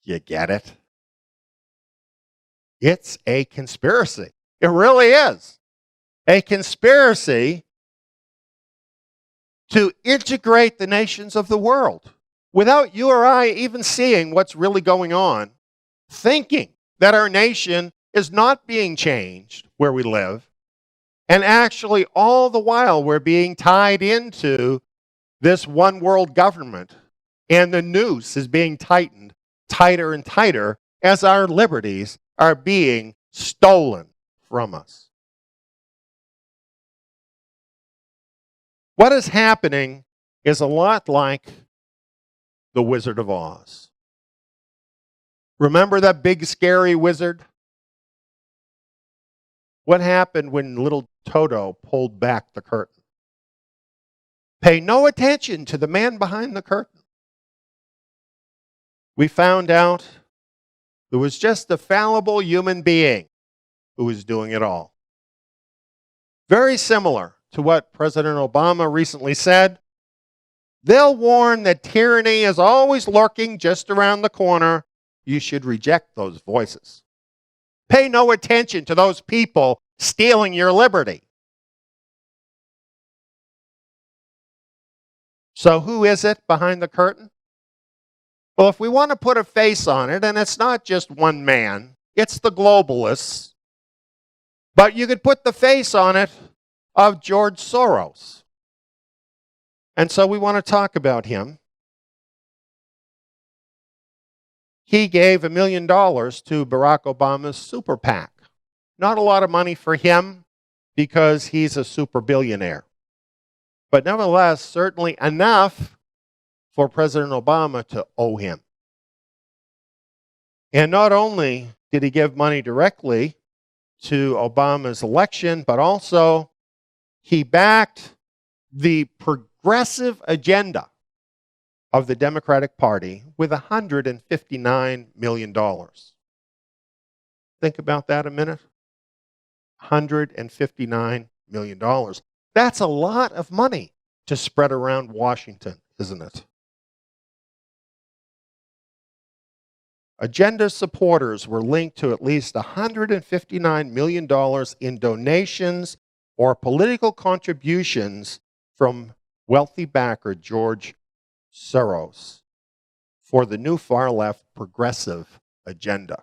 You get it? It's a conspiracy. It really is. A conspiracy to integrate the nations of the world without you or I even seeing what's really going on, thinking that our nation is not being changed where we live, and actually all the while we're being tied into this one world government, and the noose is being tightened tighter and tighter as our liberties are being stolen from us. What is happening is a lot like the Wizard of Oz. Remember that big scary wizard? What happened when little Toto pulled back the curtain? Pay no attention to the man behind the curtain. We found out it was just a fallible human being who was doing it all. Very similar to what President Obama recently said. They'll warn that tyranny is always lurking just around the corner. You should reject those voices. Pay no attention to those people stealing your liberty. So who is it behind the curtain? Well, if we want to put a face on it, and it's not just one man, it's the globalists, but you could put the face on it of George Soros. And so we want to talk about him. He gave $1 million to Barack Obama's super PAC. Not a lot of money for him because he's a super billionaire. But nevertheless, certainly enough for President Obama to owe him. And not only did he give money directly to Obama's election, but also he backed the progressive agenda of the Democratic Party with $159 million. Think about that a minute. $159 million. That's a lot of money to spread around Washington, isn't it? Agenda supporters were linked to at least $159 million in donations or political contributions from wealthy backer George Soros for the new far-left progressive agenda.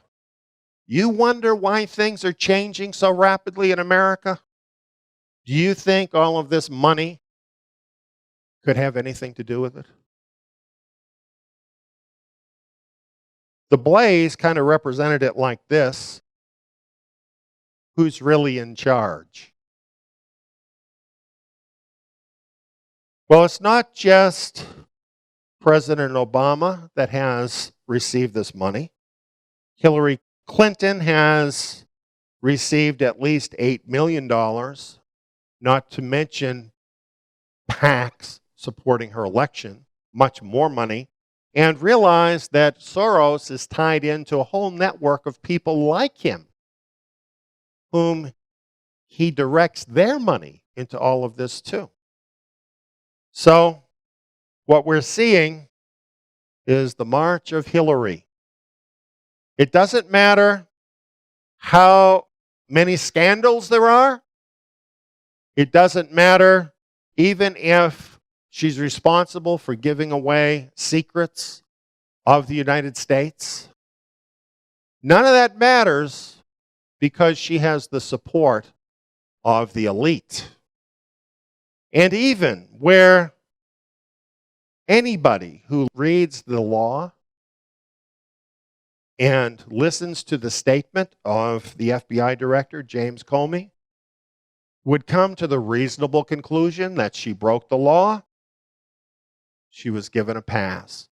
You wonder why things are changing so rapidly in America? Do you think all of this money could have anything to do with it? The Blaze kind of represented it like this. Who's really in charge? Well, it's not just President Obama that has received this money. Hillary Clinton has received at least $8 million, not to mention PACs supporting her election, much more money, and realized that Soros is tied into a whole network of people like him, whom he directs their money into all of this too. So what we're seeing is the march of Hillary. It doesn't matter how many scandals there are. It doesn't matter even if she's responsible for giving away secrets of the United States. None of that matters because she has the support of the elite. And even where anybody who reads the law and listens to the statement of the FBI director, James Comey, would come to the reasonable conclusion that she broke the law, she was given a pass.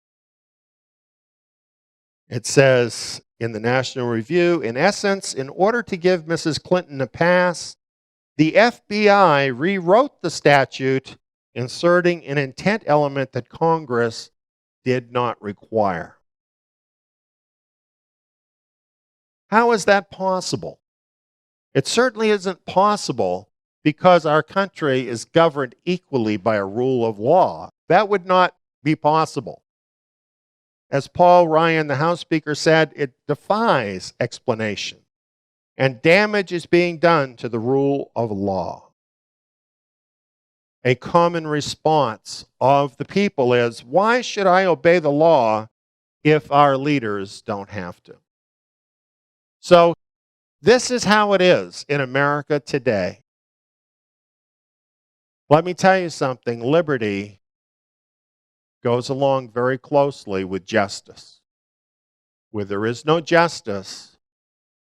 It says in the National Review, in essence, in order to give Mrs. Clinton a pass, the FBI rewrote the statute, inserting an intent element that Congress did not require. How is that possible? It certainly isn't possible because our country is governed equally by a rule of law. That would not be possible. As Paul Ryan, the House Speaker, said, it defies explanation, and damage is being done to the rule of law. A common response of the people is, why should I obey the law if our leaders don't have to? So this is how it is in America today. Let me tell you something, liberty goes along very closely with justice. Where there is no justice,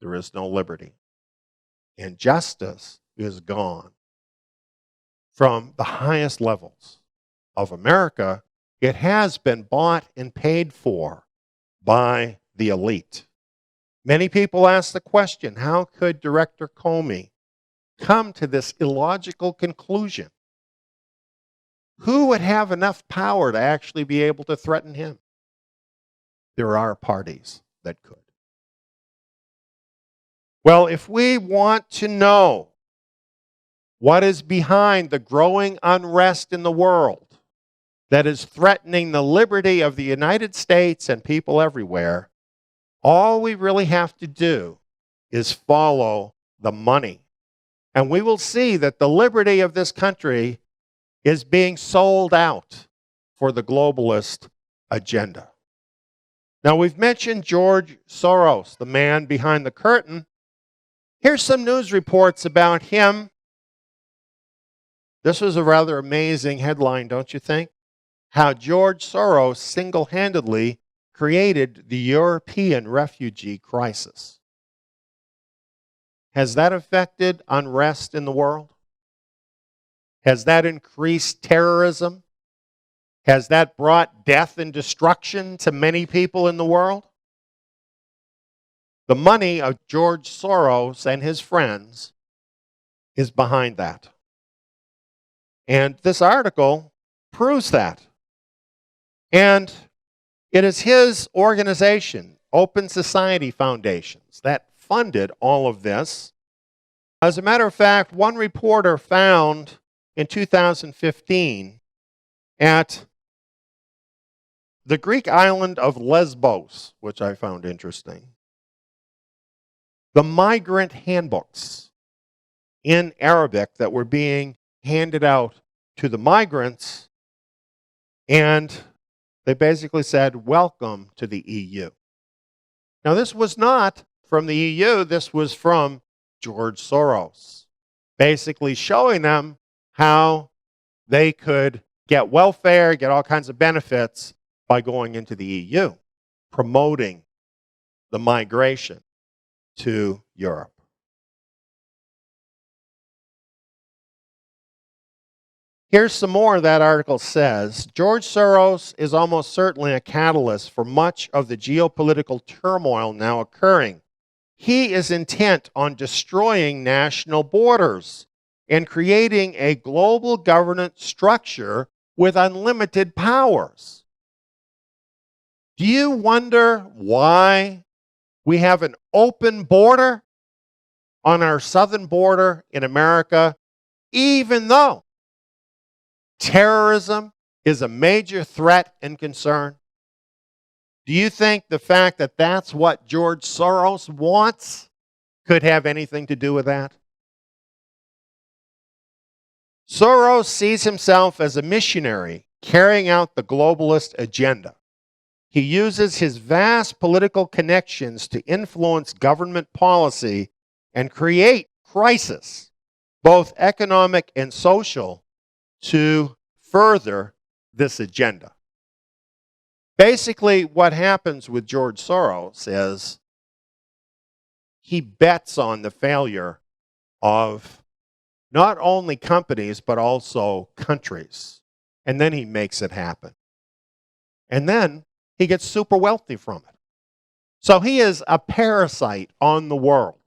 there is no liberty. And justice is gone. From the highest levels of America, it has been bought and paid for by the elite. Many people ask the question, how could Director Comey come to this illogical conclusion? Who would have enough power to actually be able to threaten him? There are parties that could. Well, if we want to know what is behind the growing unrest in the world that is threatening the liberty of the United States and people everywhere, all we really have to do is follow the money. And we will see that the liberty of this country is being sold out for the globalist agenda. Now, we've mentioned George Soros, the man behind the curtain. Here's some news reports about him. This was a rather amazing headline, don't you think? How George Soros single-handedly created the European refugee crisis. Has that affected unrest in the world? Has that increased terrorism? Has that brought death and destruction to many people in the world? The money of George Soros and his friends is behind that. And this article proves that. And it is his organization, Open Society Foundations, that funded all of this. As a matter of fact, one reporter found in 2015 at the Greek island of Lesbos, which I found interesting, the migrant handbooks in Arabic that were being handed out to the migrants, and they basically said, "Welcome to the EU." Now, this was not from the EU, this was from George Soros, basically showing them how they could get welfare, get all kinds of benefits by going into the EU, promoting the migration to Europe. Here's some more that article says. George Soros is almost certainly a catalyst for much of the geopolitical turmoil now occurring. He is intent on destroying national borders and creating a global governance structure with unlimited powers. Do you wonder why we have an open border on our southern border in America, even though terrorism is a major threat and concern? Do you think the fact that that's what George Soros wants could have anything to do with that? Soros sees himself as a missionary carrying out the globalist agenda. He uses his vast political connections to influence government policy and create crisis, both economic and social, to further this agenda. Basically, what happens with George Soros is he bets on the failure of not only companies, but also countries. And then he makes it happen. And then he gets super wealthy from it. So he is a parasite on the world.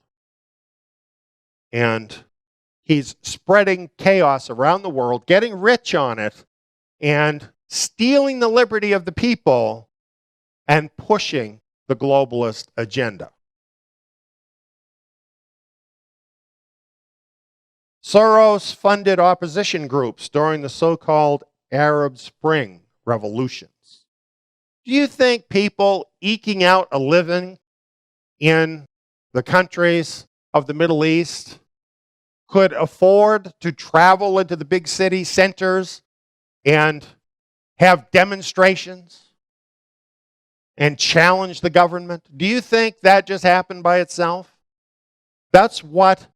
And he's spreading chaos around the world, getting rich on it, and stealing the liberty of the people and pushing the globalist agenda. Soros funded opposition groups during the so-called Arab Spring revolutions. Do you think people eking out a living in the countries of the Middle East could afford to travel into the big city centers and have demonstrations and challenge the government? Do you think that just happened by itself? That's what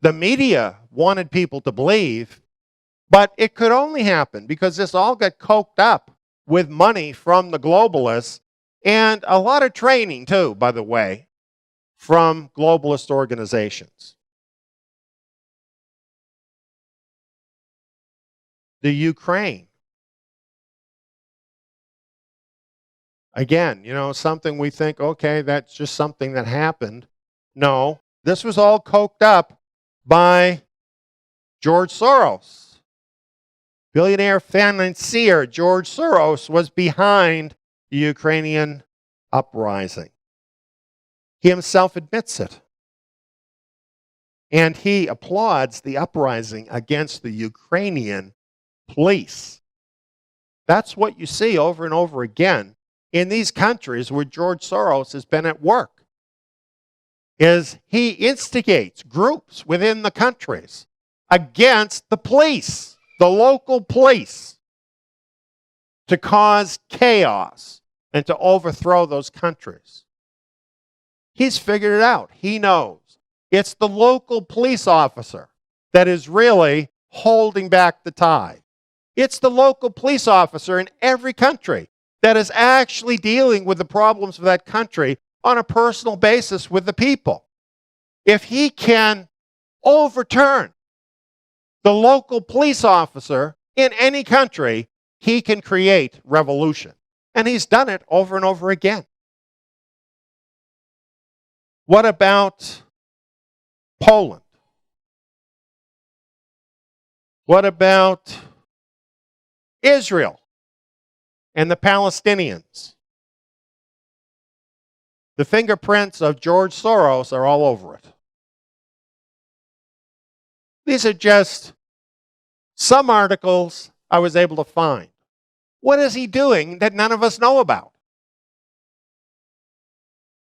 the media wanted people to believe, but it could only happen because this all got coked up with money from the globalists and a lot of training too, by the way, from globalist organizations. The Ukraine. Again, something we think, okay, that's just something that happened. No, this was all coked up by George Soros. Billionaire financier George Soros was behind the Ukrainian uprising. He himself admits it. And he applauds the uprising against the Ukrainian police. That's what you see over and over again in these countries where George Soros has been at work, is he instigates groups within the countries against the police, the local police, to cause chaos and to overthrow those countries. He's figured it out. He knows. It's the local police officer that is really holding back the tide. It's the local police officer in every country that is actually dealing with the problems of that country on a personal basis with the people. If he can overturn the local police officer in any country, he can create revolution. And he's done it over and over again. What about Poland? What about Israel and the Palestinians? The fingerprints of George Soros are all over it. These are just some articles I was able to find. What is he doing that none of us know about?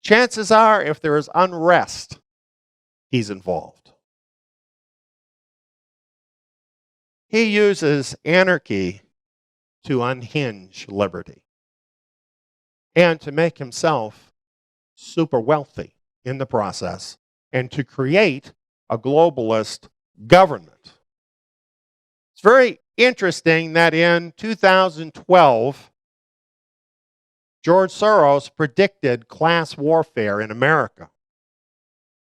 Chances are, if there is unrest, he's involved. He uses anarchy to unhinge liberty and to make himself super wealthy in the process and to create a globalist government. It's very interesting that in 2012, George Soros predicted class warfare in America.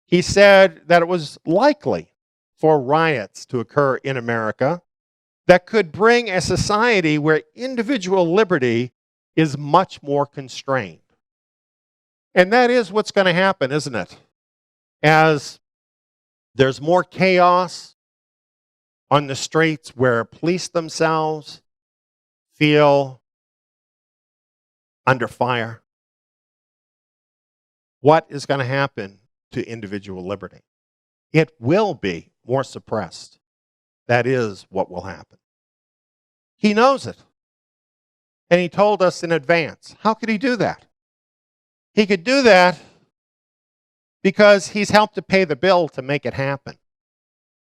He said that it was likely for riots to occur in America that could bring a society where individual liberty is much more constrained. And that is what's going to happen, isn't it? As there's more chaos on the streets where police themselves feel under fire, what is going to happen to individual liberty? It will be more suppressed. That is what will happen. He knows it. And he told us in advance. How could he do that? He could do that because he's helped to pay the bill to make it happen.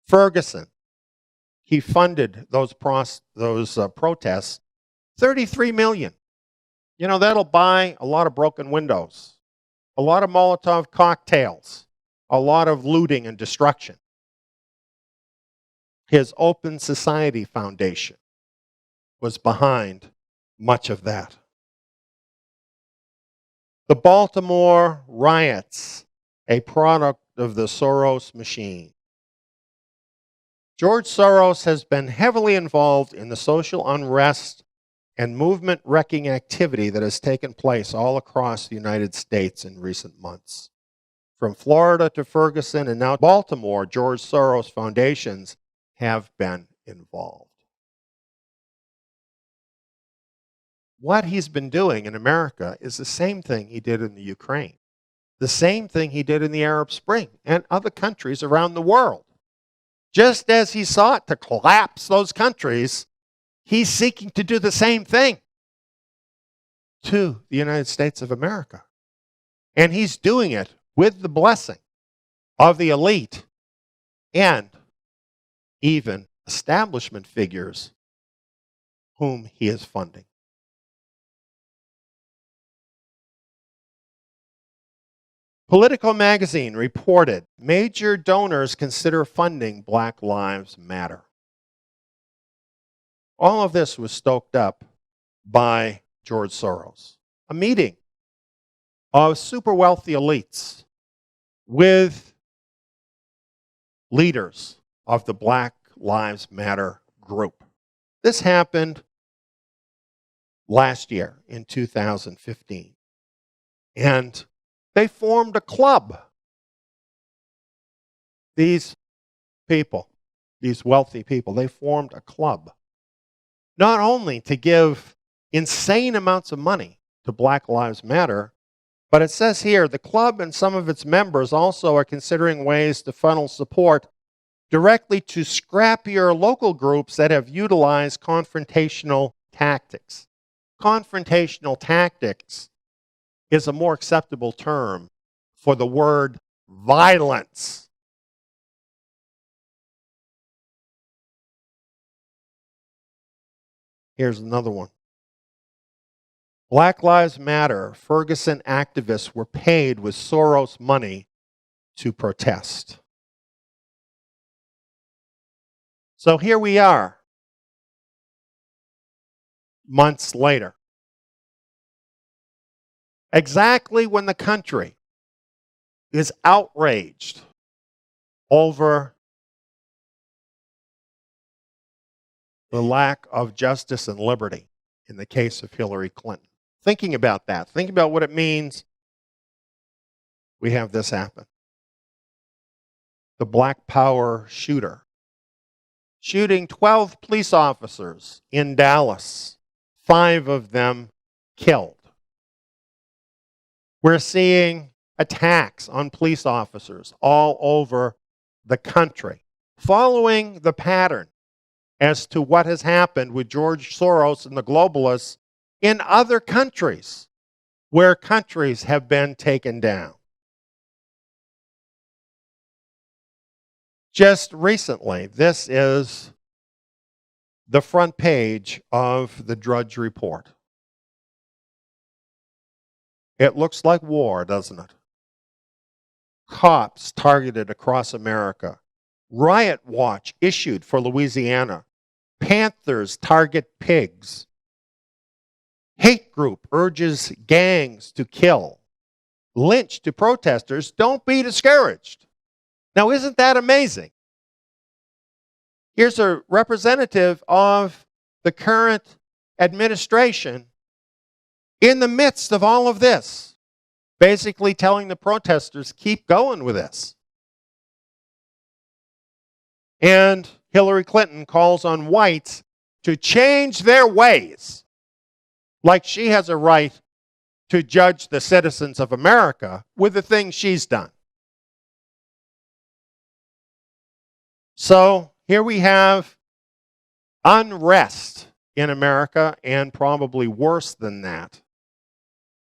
Ferguson, he funded those protests, $33 million. You know, that'll buy a lot of broken windows, a lot of Molotov cocktails, a lot of looting and destruction. His Open Society Foundation was behind much of that. The Baltimore riots, a product of the Soros machine. George Soros has been heavily involved in the social unrest and movement-wrecking activity that has taken place all across the United States in recent months. From Florida to Ferguson and now Baltimore, George Soros foundations have been involved. What he's been doing in America is the same thing he did in the Ukraine, the same thing he did in the Arab Spring and other countries around the world. Just as he sought to collapse those countries, he's seeking to do the same thing to the United States of America. And he's doing it with the blessing of the elite and even establishment figures whom he is funding. Political magazine reported major donors consider funding Black Lives Matter. All of this was stoked up by George Soros. A meeting of super wealthy elites with leaders of the Black Lives Matter group. This happened last year in 2015. And they formed a club. These people, these wealthy people, they formed a club. Not only to give insane amounts of money to Black Lives Matter, but it says here, the club and some of its members also are considering ways to funnel support directly to scrappier local groups that have utilized confrontational tactics. Confrontational tactics is a more acceptable term for the word violence. Here's another one. Black Lives Matter, Ferguson activists were paid with Soros money to protest. So here we are, months later. Exactly when the country is outraged over the lack of justice and liberty in the case of Hillary Clinton. Thinking about that, thinking about what it means, we have this happen. The Black Power shooter shooting 12 police officers in Dallas, 5 of them killed. We're seeing attacks on police officers all over the country, following the pattern as to what has happened with George Soros and the globalists in other countries where countries have been taken down. Just recently, this is the front page of the Drudge Report. It looks like war, doesn't it? Cops targeted across America. Riot watch issued for Louisiana. Panthers target pigs. Hate group urges gangs to kill. Lynch to protesters. Don't be discouraged. Now, isn't that amazing? Here's a representative of the current administration in the midst of all of this, basically telling the protesters, keep going with this. And Hillary Clinton calls on whites to change their ways, like she has a right to judge the citizens of America with the things she's done. So here we have unrest in America, and probably worse than that.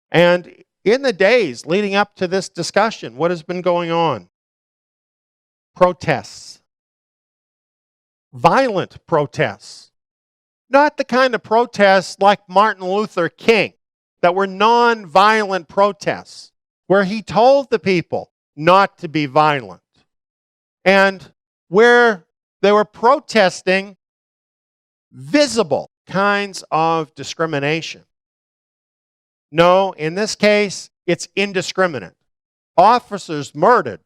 And in the days leading up to this discussion, what has been going on? Protests. Violent protests. Not the kind of protests like Martin Luther King, that were non-violent protests, where he told the people not to be violent. And where they were protesting visible kinds of discrimination. No, in this case, it's indiscriminate. Officers murdered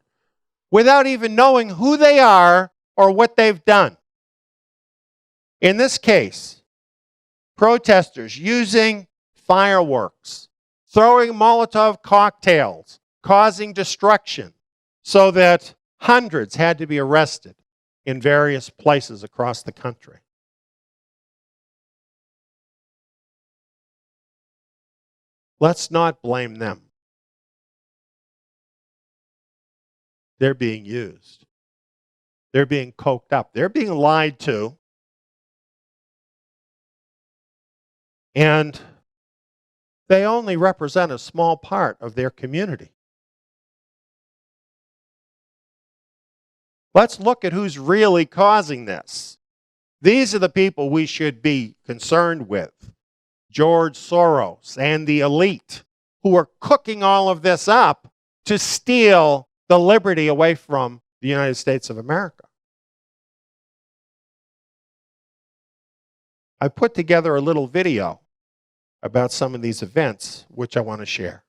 without even knowing who they are or what they've done. In this case, protesters using fireworks, throwing Molotov cocktails, causing destruction, so that hundreds had to be arrested in various places across the country. Let's not blame them. They're being used. They're being coked up. They're being lied to. And they only represent a small part of their community. Let's look at who's really causing this. These are the people we should be concerned with. George Soros and the elite who are cooking all of this up to steal the liberty away from the United States of America. I put together a little video about some of these events, which I want to share.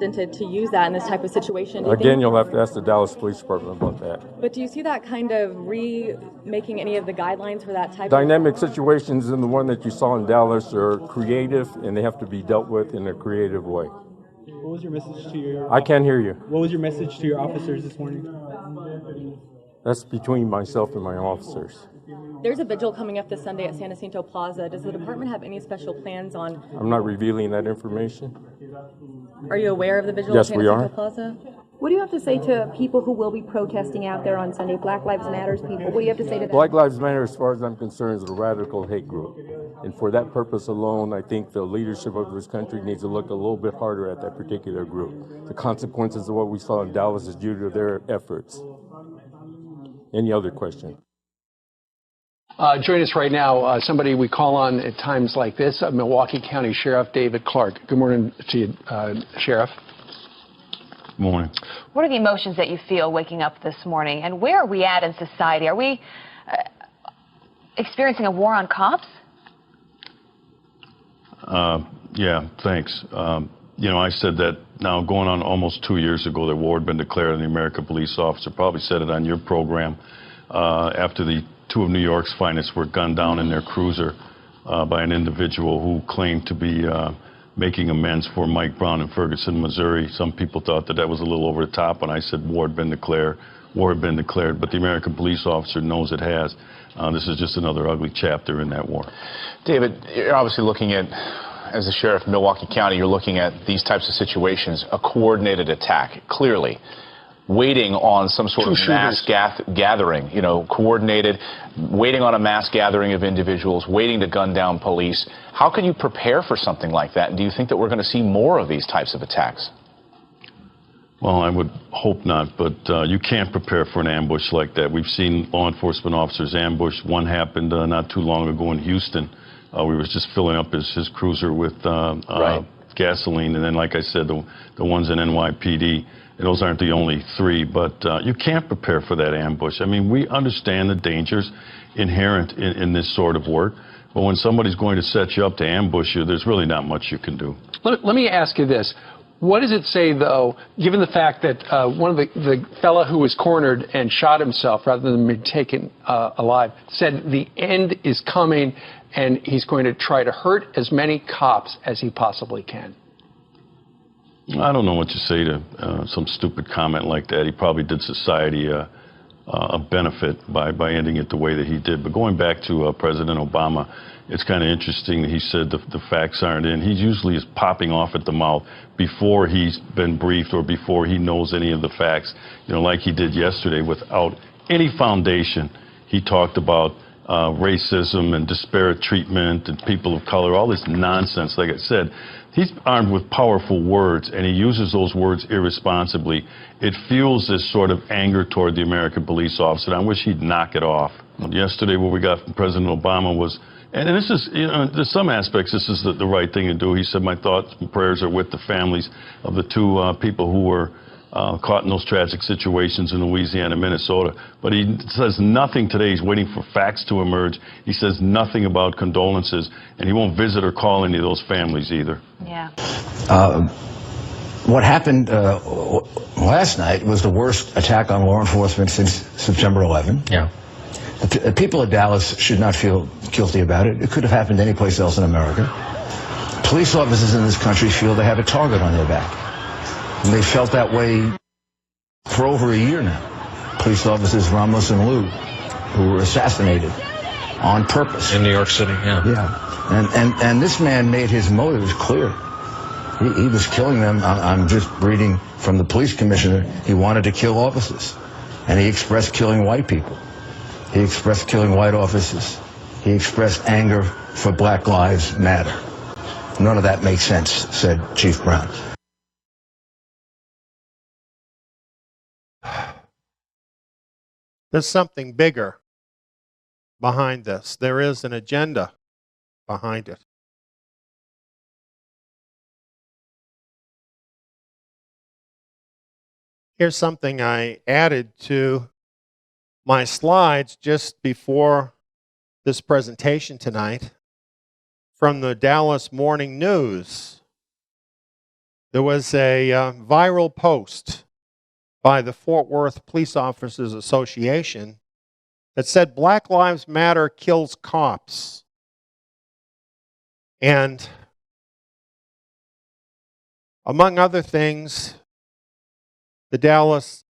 To use that in this type of situation. Again, you'll have to ask the Dallas Police Department about that. But do you see that kind of remaking any of the guidelines for that type Dynamic situations in the one that you saw in Dallas are creative, and they have to be dealt with in a creative way. What was your message to your... I can't hear you. What was your message to your officers this morning? That's between myself and my officers. There's a vigil coming up this Sunday at San Jacinto Plaza. Does the department have any special plans on? I'm not revealing that information. Are you aware of the vigil Yes, at San we Jacinto are. Plaza? What do you have to say to people who will be protesting out there on Sunday, Black Lives Matter people? What do you have to say to them? Black Lives Matter, as far as I'm concerned, is a radical hate group. And for that purpose alone, I think the leadership of this country needs to look a little bit harder at that particular group. The consequences of what we saw in Dallas is due to their efforts. Any other question? Join us right now, somebody we call on at times like this, Milwaukee County Sheriff David Clark. Good morning to you, Sheriff. Morning. What are the emotions that you feel waking up this morning, and where are we at in society? Are we experiencing a war on cops? Yeah, thanks. I said that now going on almost 2 years ago that war had been declared on the American police officer. Probably said it on your program after the two of New York's finest were gunned down in their cruiser by an individual who claimed to be making amends for Mike Brown in Ferguson, Missouri. Some people thought that was a little over the top, and I said war had been declared. War had been declared, but the American police officer knows it has. This is just another ugly chapter in that war. David, you're obviously looking at, as the sheriff of Milwaukee County, you're looking at these types of situations, a coordinated attack, clearly. Waiting on some sort of mass gathering, coordinated, waiting on a mass gathering of individuals, waiting to gun down police. How can you prepare for something like that? And do you think that we're going to see more of these types of attacks? Well, I would hope not, but you can't prepare for an ambush like that. We've seen law enforcement officers ambush. One happened not too long ago in Houston. We was just filling up his cruiser with gasoline, and then, like I said, the ones in NYPD. Those aren't the only three, but you can't prepare for that ambush. I mean, we understand the dangers inherent in this sort of work, but when somebody's going to set you up to ambush you, there's really not much you can do. Let me ask you this. What does it say, though, given the fact that one of the fellow who was cornered and shot himself rather than be taken alive said the end is coming and he's going to try to hurt as many cops as he possibly can? I don't know what to say to some stupid comment like that. He probably did society a benefit by ending it the way that he did. But going back to President Obama, it's kind of interesting that he said the facts aren't in. He usually is popping off at the mouth before he's been briefed or before he knows any of the facts. Like he did yesterday without any foundation. He talked about racism and disparate treatment and people of color, all this nonsense. Like I said, he's armed with powerful words, and he uses those words irresponsibly. It fuels this sort of anger toward the American police officer, and I wish he'd knock it off. Yesterday, what we got from President Obama was, and this is, there's some aspects, this is the right thing to do. He said, my thoughts and prayers are with the families of the two people who were caught in those tragic situations in Louisiana and Minnesota. But he says nothing today. He's waiting for facts to emerge. He says nothing about condolences, and he won't visit or call any of those families either. Yeah. What happened last night was the worst attack on law enforcement since September 11. Yeah. The people of Dallas should not feel guilty about it. It could have happened anyplace else in America. Police officers in this country feel they have a target on their back. And they felt that way for over a year now. Police officers Ramos and Liu, who were assassinated on purpose. In New York City, yeah. Yeah. And this man made his motives clear. He was killing them. I'm just reading from the police commissioner. He wanted to kill officers. And he expressed killing white people. He expressed killing white officers. He expressed anger for Black Lives Matter. None of that makes sense, said Chief Brown. There's something bigger behind this. There is an agenda behind it. Here's something I added to my slides just before this presentation tonight from the Dallas Morning News. There was a viral post by the Fort Worth Police Officers Association that said Black Lives Matter kills cops. And among other things, the Dallas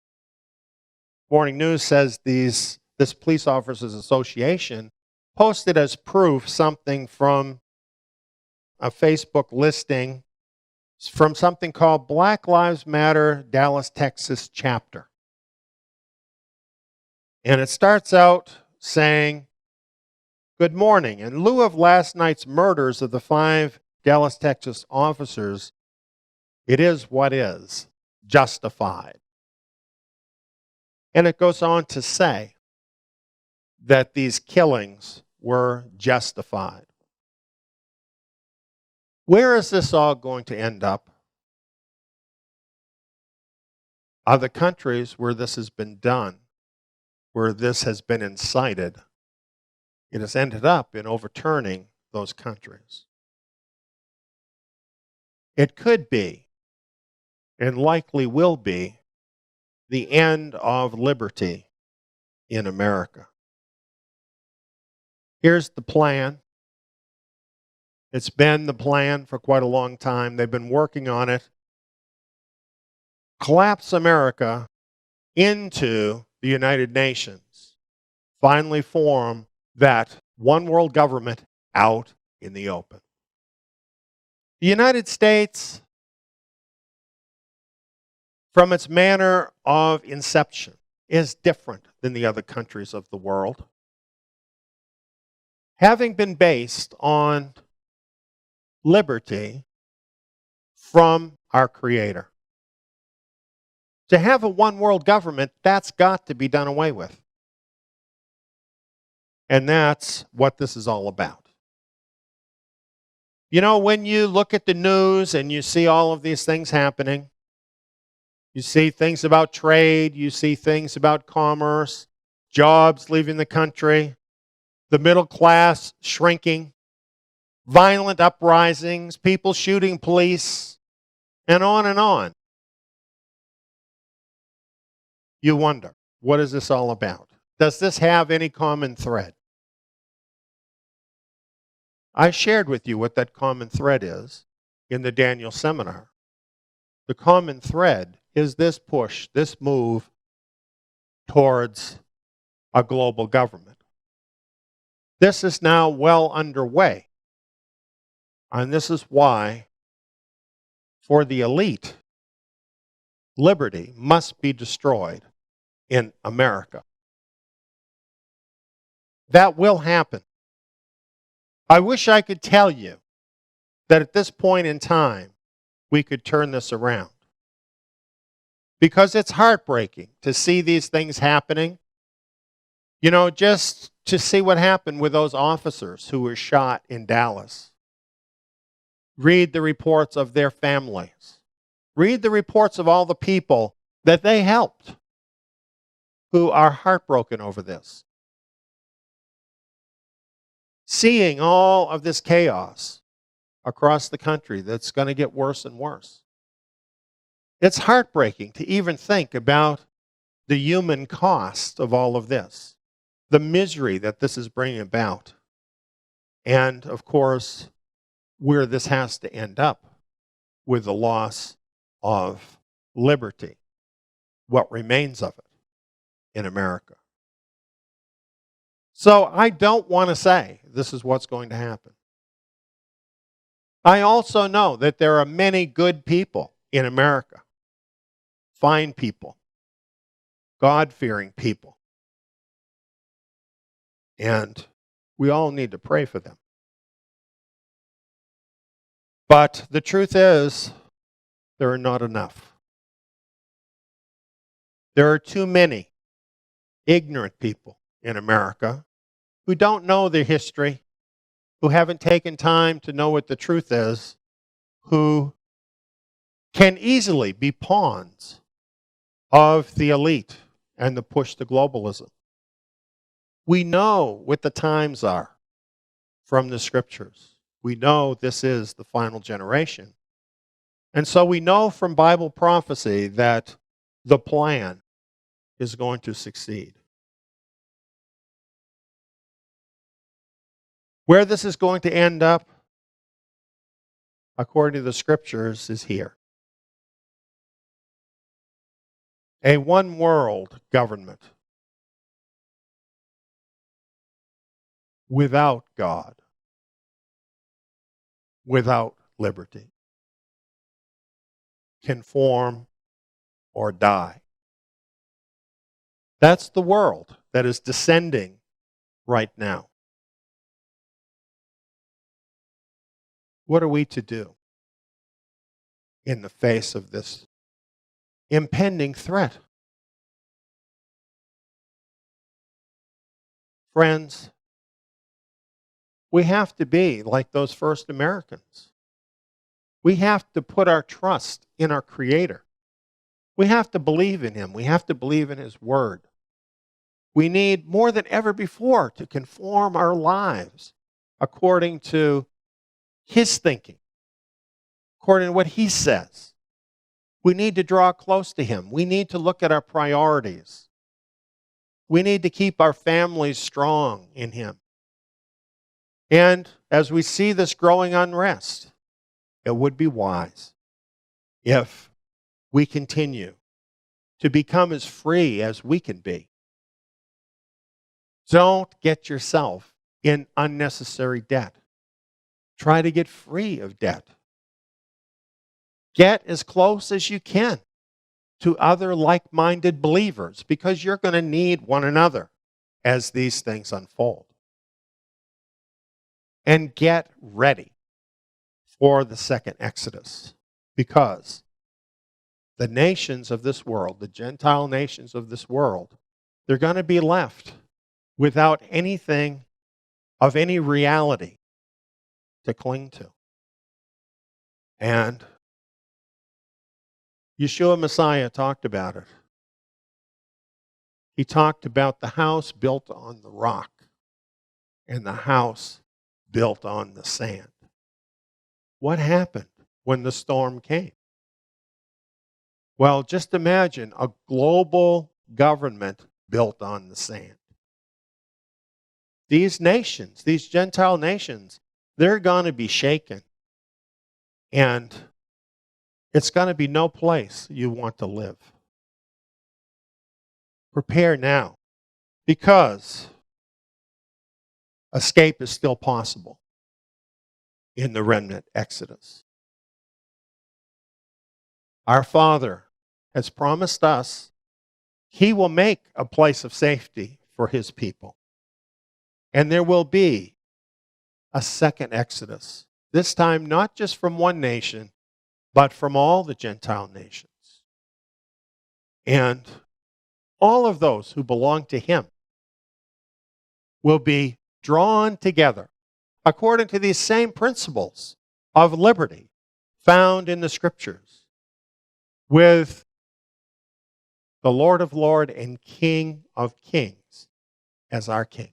Morning News says this police officers association posted as proof something from a Facebook listing from something called Black Lives Matter Dallas, Texas chapter. And it starts out saying, "Good morning. In lieu of last night's murders of the 5 Dallas, Texas officers, it is what is, justified." And it goes on to say that these killings were justified. Where is this all going to end up? Other countries where this has been done, where this has been incited, it has ended up in overturning those countries. It could be, and likely will be, the end of liberty in America. Here's the plan. It's been the plan for quite a long time. They've been working on it. Collapse America into the United Nations. Finally form that one world government out in the open. The United States, from its manner of inception, is different than the other countries of the world. Having been based on liberty from our Creator. To have a one world government, that's got to be done away with. And that's what this is all about. You know, when you look at the news and you see all of these things happening, you see things about trade, you see things about commerce, jobs leaving the country, the middle class shrinking, violent uprisings, people shooting police, and on and on. You wonder, what is this all about? Does this have any common thread? I shared with you what that common thread is in the Daniel seminar. The common thread is this push, this move towards a global government. This is now well underway. And this is why, for the elite, liberty must be destroyed in America. That will happen. I wish I could tell you that at this point in time, we could turn this around. Because it's heartbreaking to see these things happening. You know, just to see what happened with those officers who were shot in Dallas. Read the reports of their families. Read the reports of all the people that they helped who are heartbroken over this. Seeing all of this chaos across the country that's going to get worse and worse. It's heartbreaking to even think about the human cost of all of this, the misery that this is bringing about, and of course, where this has to end up with the loss of liberty, what remains of it in America. So I don't want to say this is what's going to happen. I also know that there are many good people in America, fine people, God-fearing people, and we all need to pray for them. But the truth is, there are not enough. There are too many ignorant people in America who don't know their history, who haven't taken time to know what the truth is, who can easily be pawns of the elite and the push to globalism. We know what the times are from the scriptures. We know this is the final generation. And so we know from Bible prophecy that the plan is going to succeed. Where this is going to end up, according to the scriptures, is here. a one world government without God, without liberty, can form or die. That's the world that is descending right now. What are we to do in the face of this impending threat? Friends, we have to be like those first Americans. We have to put our trust in our Creator. We have to believe in Him. We have to believe in His Word. We need more than ever before to conform our lives according to His thinking, according to what He says. We need to draw close to Him. We need to look at our priorities. We need to keep our families strong in Him. And as we see this growing unrest, it would be wise if we continue to become as free as we can be. Don't get yourself in unnecessary debt. Try to get free of debt. Get as close as you can to other like-minded believers, because you're going to need one another as these things unfold. And get ready for the second Exodus, because the nations of this world, the Gentile nations of this world, they're going to be left without anything of any reality to cling to. And Yeshua Messiah talked about it. He talked about the house built on the rock and the house built on the sand. What happened when the storm came? Well, just imagine a global government built on the sand. These nations, these Gentile nations, they're going to be shaken. And it's going to be no place you want to live. Prepare now, because escape is still possible in the remnant Exodus. Our Father has promised us He will make a place of safety for His people. And there will be a second Exodus, this time not just from one nation, but from all the Gentile nations. And all of those who belong to Him will be drawn together according to these same principles of liberty found in the Scriptures, with the Lord of Lords and King of Kings as our King.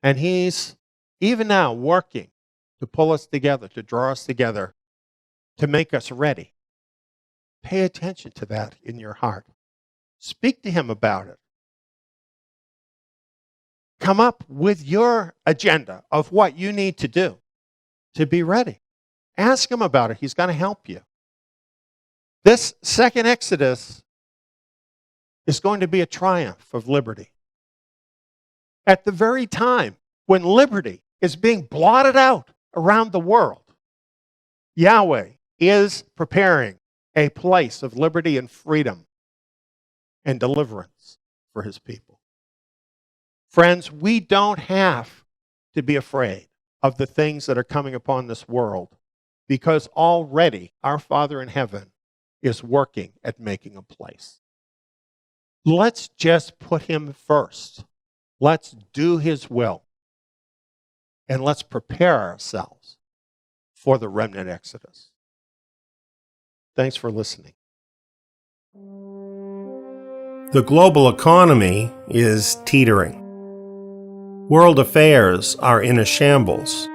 And He's even now working to pull us together, to draw us together, to make us ready. Pay attention to that in your heart. Speak to Him about it. Come up with your agenda of what you need to do to be ready. Ask Him about it. He's going to help you. This second Exodus is going to be a triumph of liberty. At the very time when liberty is being blotted out around the world, Yahweh is preparing a place of liberty and freedom and deliverance for His people. Friends, we don't have to be afraid of the things that are coming upon this world, because already our Father in heaven is working at making a place. Let's just put Him first. Let's do His will. And let's prepare ourselves for the remnant Exodus. Thanks for listening. The global economy is teetering. World affairs are in a shambles.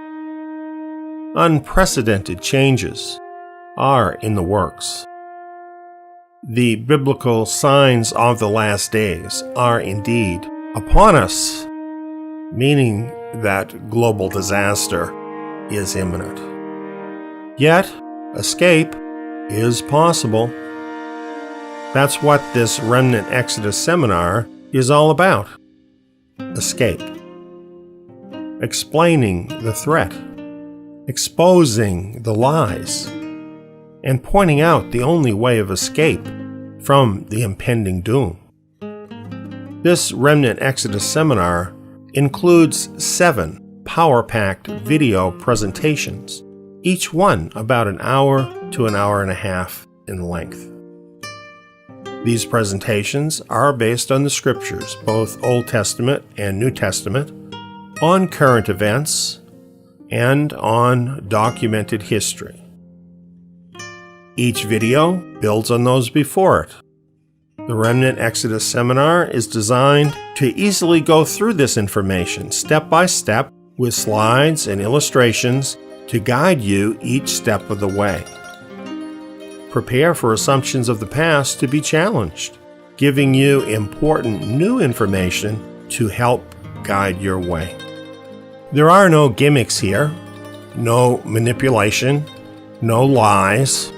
Unprecedented changes are in the works. The biblical signs of the last days are indeed upon us, meaning that global disaster is imminent. Yet, escape is possible. That's what this Remnant Exodus seminar is all about. Escape. Explaining the threat. Exposing the lies. And pointing out the only way of escape from the impending doom. This Remnant Exodus seminar includes 7 power-packed video presentations, each one about an hour to an hour and a half in length. These presentations are based on the scriptures, both Old Testament and New Testament, on current events, and on documented history. Each video builds on those before it. The Remnant Exodus seminar is designed to easily go through this information step by step with slides and illustrations to guide you each step of the way. Prepare for assumptions of the past to be challenged, giving you important new information to help guide your way. There are no gimmicks here, no manipulation, no lies.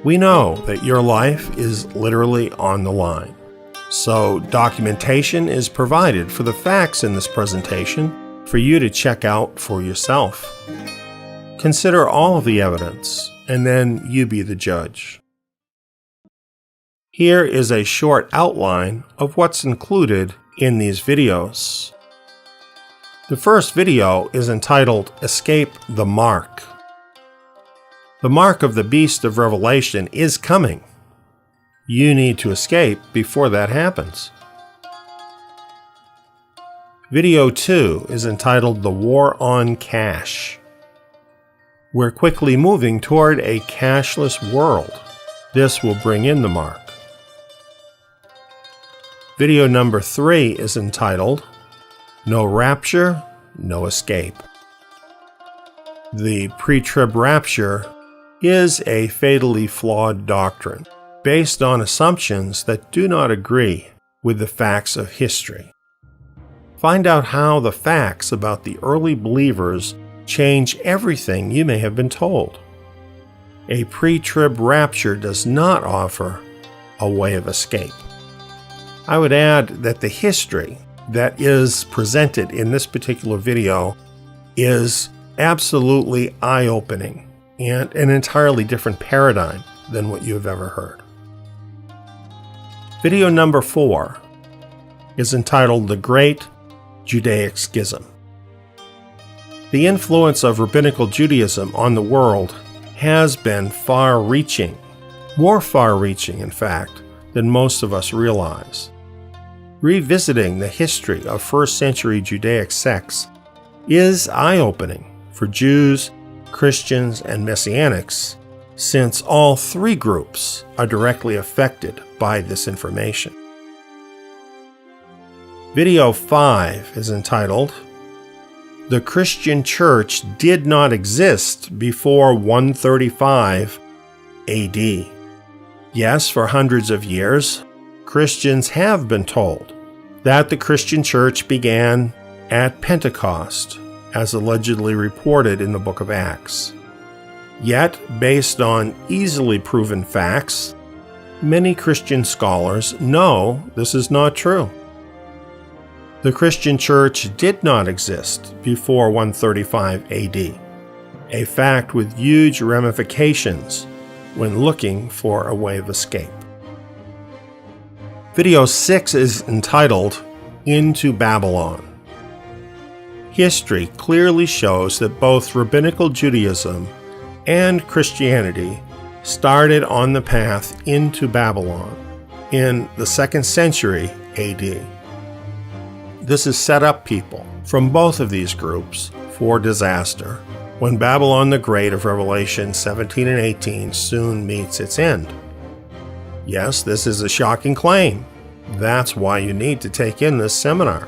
We know that your life is literally on the line. So documentation is provided for the facts in this presentation for you to check out for yourself. Consider all of the evidence, and then you be the judge. Here is a short outline of what's included in these videos. The first video is entitled Escape the Mark. The mark of the beast of Revelation is coming. You need to escape before that happens. Video 2 is entitled The War on Cash. We're quickly moving toward a cashless world. This will bring in the mark. Video number 3 is entitled No Rapture, No Escape. The pre-trib rapture is a fatally flawed doctrine based on assumptions that do not agree with the facts of history. Find out how the facts about the early believers change everything you may have been told. A pre-trib rapture does not offer a way of escape. I would add that the history that is presented in this particular video is absolutely eye-opening and an entirely different paradigm than what you have ever heard. Video number 4 is entitled The Great Judaic Schism. The influence of rabbinical Judaism on the world has been far-reaching, more far-reaching, in fact, than most of us realize. Revisiting the history of first-century Judaic sects is eye-opening for Jews, Christians, and Messianics, since all 3 groups are directly affected by this information. Video 5 is entitled The Christian Church Did Not Exist Before 135 AD. Yes, for hundreds of years, Christians have been told that the Christian church began at Pentecost, as allegedly reported in the book of Acts. Yet, based on easily proven facts, many Christian scholars know this is not true. The Christian church did not exist before 135 AD, a fact with huge ramifications when looking for a way of escape. Video 6 is entitled Into Babylon. History clearly shows that both rabbinical Judaism and Christianity started on the path into Babylon in the 2nd century AD. This has set up people from both of these groups for disaster when Babylon the Great of Revelation 17 and 18 soon meets its end. Yes, this is a shocking claim. That's why you need to take in this seminar.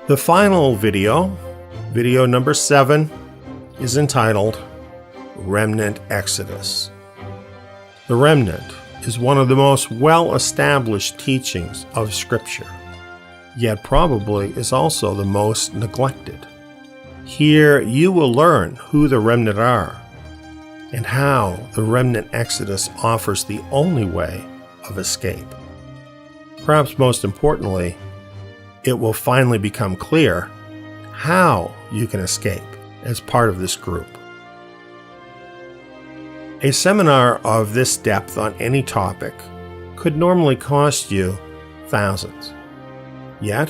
The final video, video number 7, is entitled Remnant Exodus. The remnant is one of the most well-established teachings of Scripture, yet probably is also the most neglected. Here you will learn who the remnant are, and how the remnant exodus offers the only way of escape. Perhaps most importantly, it will finally become clear how you can escape as part of this group. A seminar of this depth on any topic could normally cost you thousands. Yet,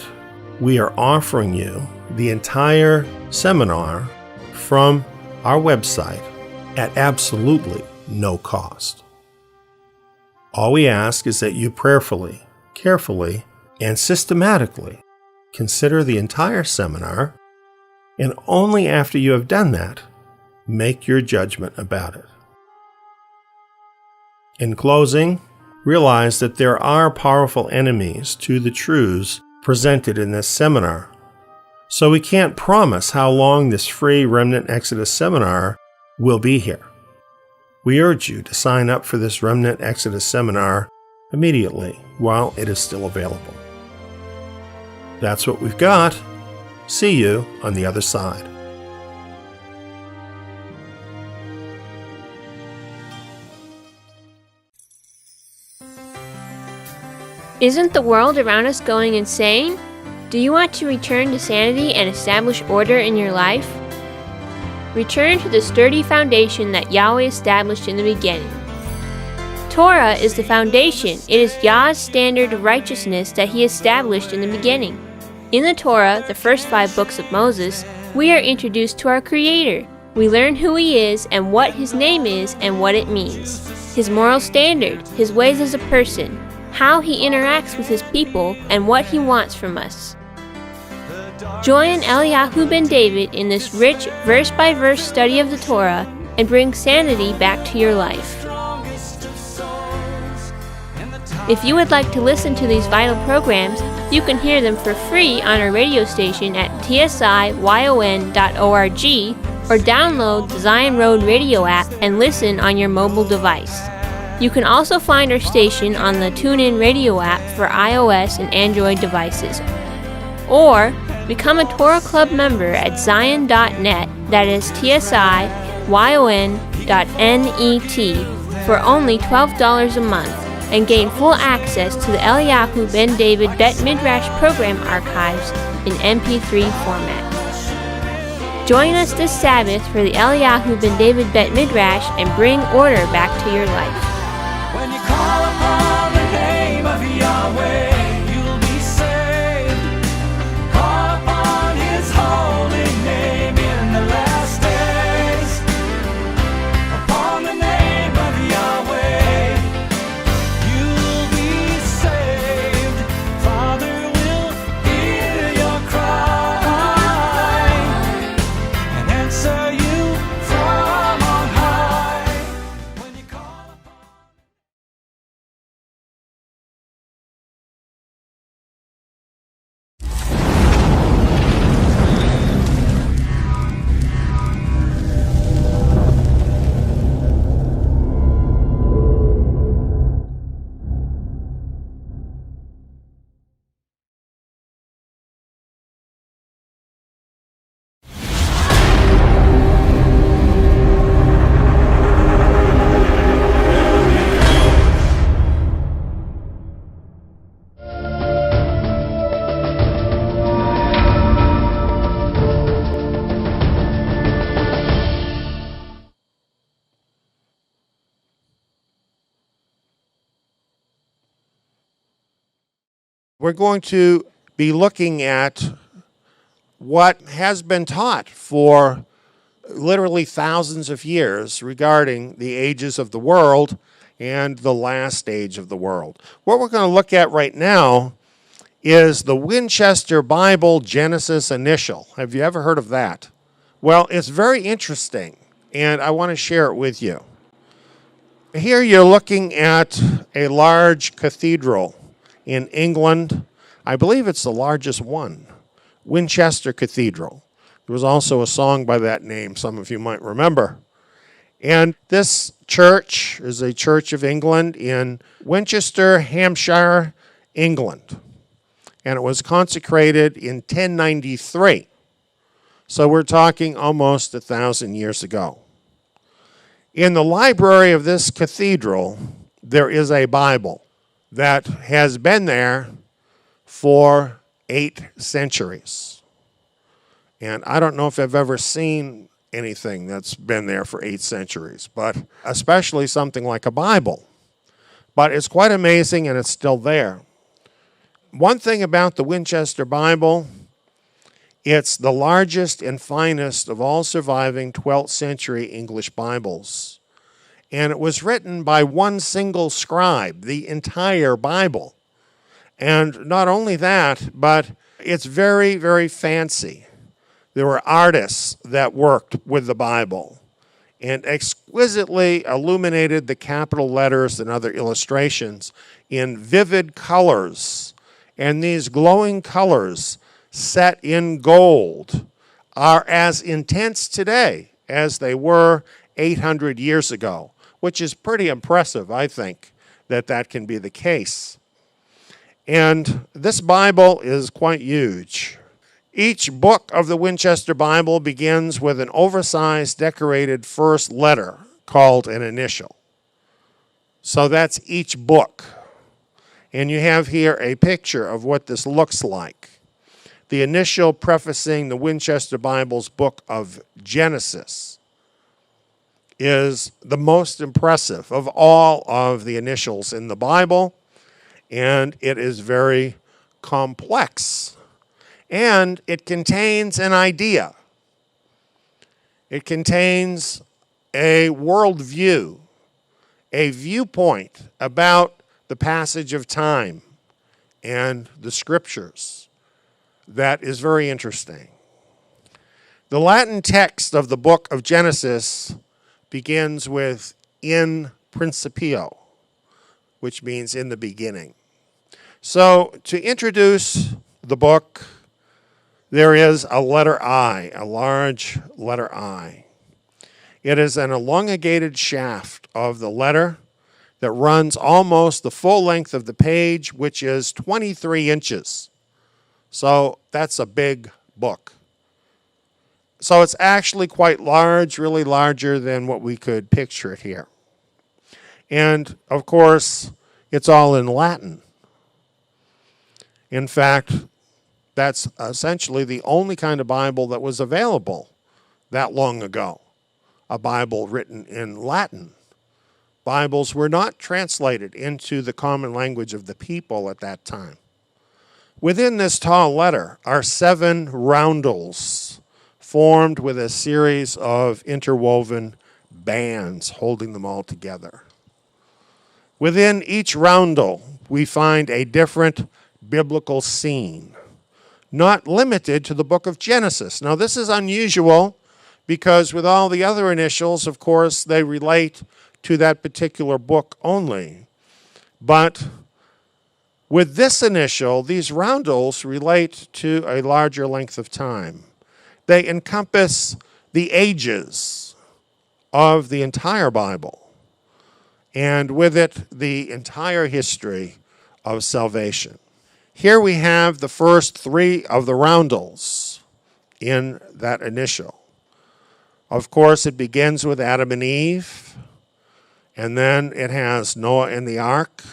we are offering you the entire seminar from our website at absolutely no cost. All we ask is that you prayerfully, carefully, and systematically consider the entire seminar, and only after you have done that, make your judgment about it. In closing, realize that there are powerful enemies to the truths presented in this seminar, so we can't promise how long this free Remnant Exodus seminar will be here. We urge you to sign up for this Remnant Exodus seminar immediately while it is still available. That's what we've got. See you on the other side. Isn't the world around us going insane? Do you want to return to sanity and establish order in your life? Return to the sturdy foundation that Yahweh established in the beginning. Torah is the foundation. It is Yah's standard of righteousness that He established in the beginning. In the Torah, the first 5 books of Moses, we are introduced to our Creator. We learn who He is and what His name is and what it means. His moral standard, His ways as a person, how He interacts with His people, and what He wants from us. Join Eliyahu ben David in this rich verse-by-verse study of the Torah and bring sanity back to your life. If you would like to listen to these vital programs, you can hear them for free on our radio station at tsiyon.org or download the Zion Road radio app and listen on your mobile device. You can also find our station on the TuneIn radio app for iOS and Android devices. Or become a Torah Club member at zion.net, that is tsiyon.net, for only $12 a month, and gain full access to the Eliyahu ben David Bet Midrash program archives in MP3 format. Join us this Sabbath for the Eliyahu ben David Bet Midrash and bring order back to your life. When you call upon the name of Yahweh, you'll be saved. Call upon His holy name in the last days. Upon the name of Yahweh, you'll be saved. Father will hear your cry and answer you from on high. When you call We're going to be looking at what has been taught for literally thousands of years regarding the ages of the world and the last age of the world. What we're going to look at right now is the Winchester Bible Genesis Initial. Have you ever heard of that? Well, it's very interesting, and I want to share it with you. Here you're looking at a large cathedral in England. I believe it's the largest one, Winchester Cathedral. There was also a song by that name, some of you might remember. And this church is a Church of England in Winchester, Hampshire, England. And it was consecrated in 1093. So we're talking almost 1,000 years ago. In the library of this cathedral, there is a Bible that has been there for 8 centuries. And I don't know if I've ever seen anything that's been there for 8 centuries, but especially something like a Bible. But it's quite amazing, and it's still there. One thing about the Winchester Bible, it's the largest and finest of all surviving 12th century English Bibles. And it was written by one single scribe, the entire Bible. And not only that, but it's very, very fancy. There were artists that worked with the Bible and exquisitely illuminated the capital letters and other illustrations in vivid colors. And these glowing colors set in gold are as intense today as they were 800 years ago, which is pretty impressive, I think, that that can be the case. And this Bible is quite huge. Each book of the Winchester Bible begins with an oversized decorated first letter called an initial. So that's each book. And you have here a picture of what this looks like. The initial prefacing the Winchester Bible's book of Genesis is the most impressive of all of the initials in the Bible, and it is very complex. And it contains an idea. It contains a worldview, a viewpoint about the passage of time and the scriptures that is very interesting. The Latin text of the book of Genesis begins with in principio, which means in the beginning. So to introduce the book, there is a letter I, a large letter I. It is an elongated shaft of the letter that runs almost the full length of the page, which is 23 inches. So that's a big book. So it's actually quite large, really larger than what we could picture it here. And, of course, it's all in Latin. In fact, that's essentially the only kind of Bible that was available that long ago, a Bible written in Latin. Bibles were not translated into the common language of the people at that time. Within this tall letter are 7 roundels formed with a series of interwoven bands holding them all together. Within each roundel, we find a different biblical scene, not limited to the book of Genesis. Now, this is unusual because with all the other initials, of course, they relate to that particular book only. But with this initial, these roundels relate to a larger length of time. They encompass the ages of the entire Bible, and with it, the entire history of salvation. Here we have the first 3 of the roundels in that initial. Of course, it begins with Adam and Eve, and then it has Noah and the ark,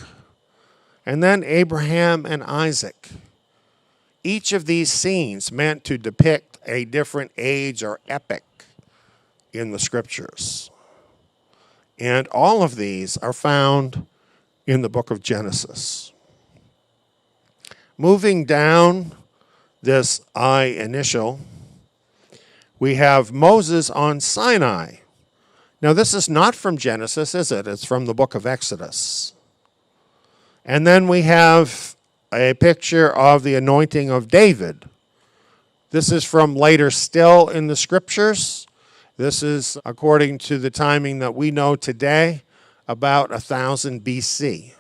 and then Abraham and Isaac. Each of these scenes meant to depict a different age or epoch in the scriptures. And all of these are found in the book of Genesis. Moving down this I initial, we have Moses on Sinai. Now, this is not from Genesis, is it? It's from the book of Exodus. And then we have a picture of the anointing of David. This is from later still in the scriptures. This is, according to the timing that we know today, about 1000 BC.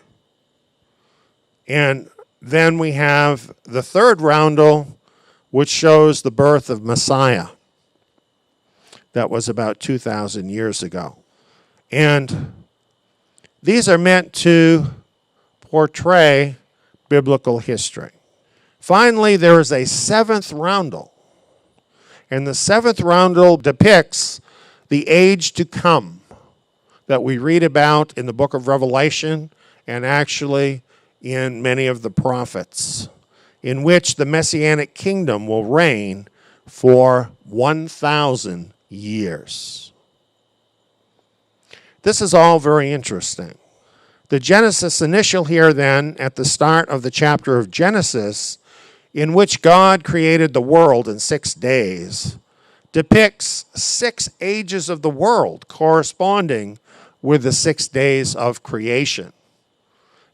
And then we have the third roundel, which shows the birth of Messiah. That was about 2,000 years ago. And these are meant to portray biblical history. Finally, there is a 7th roundel. And the 7th roundel depicts the age to come, that we read about in the book of Revelation and actually in many of the prophets, in which the Messianic kingdom will reign for 1,000 years. This is all very interesting. The Genesis initial here then, at the start of the chapter of Genesis, in which God created the world in 6 days, depicts 6 ages of the world corresponding with the 6 days of creation.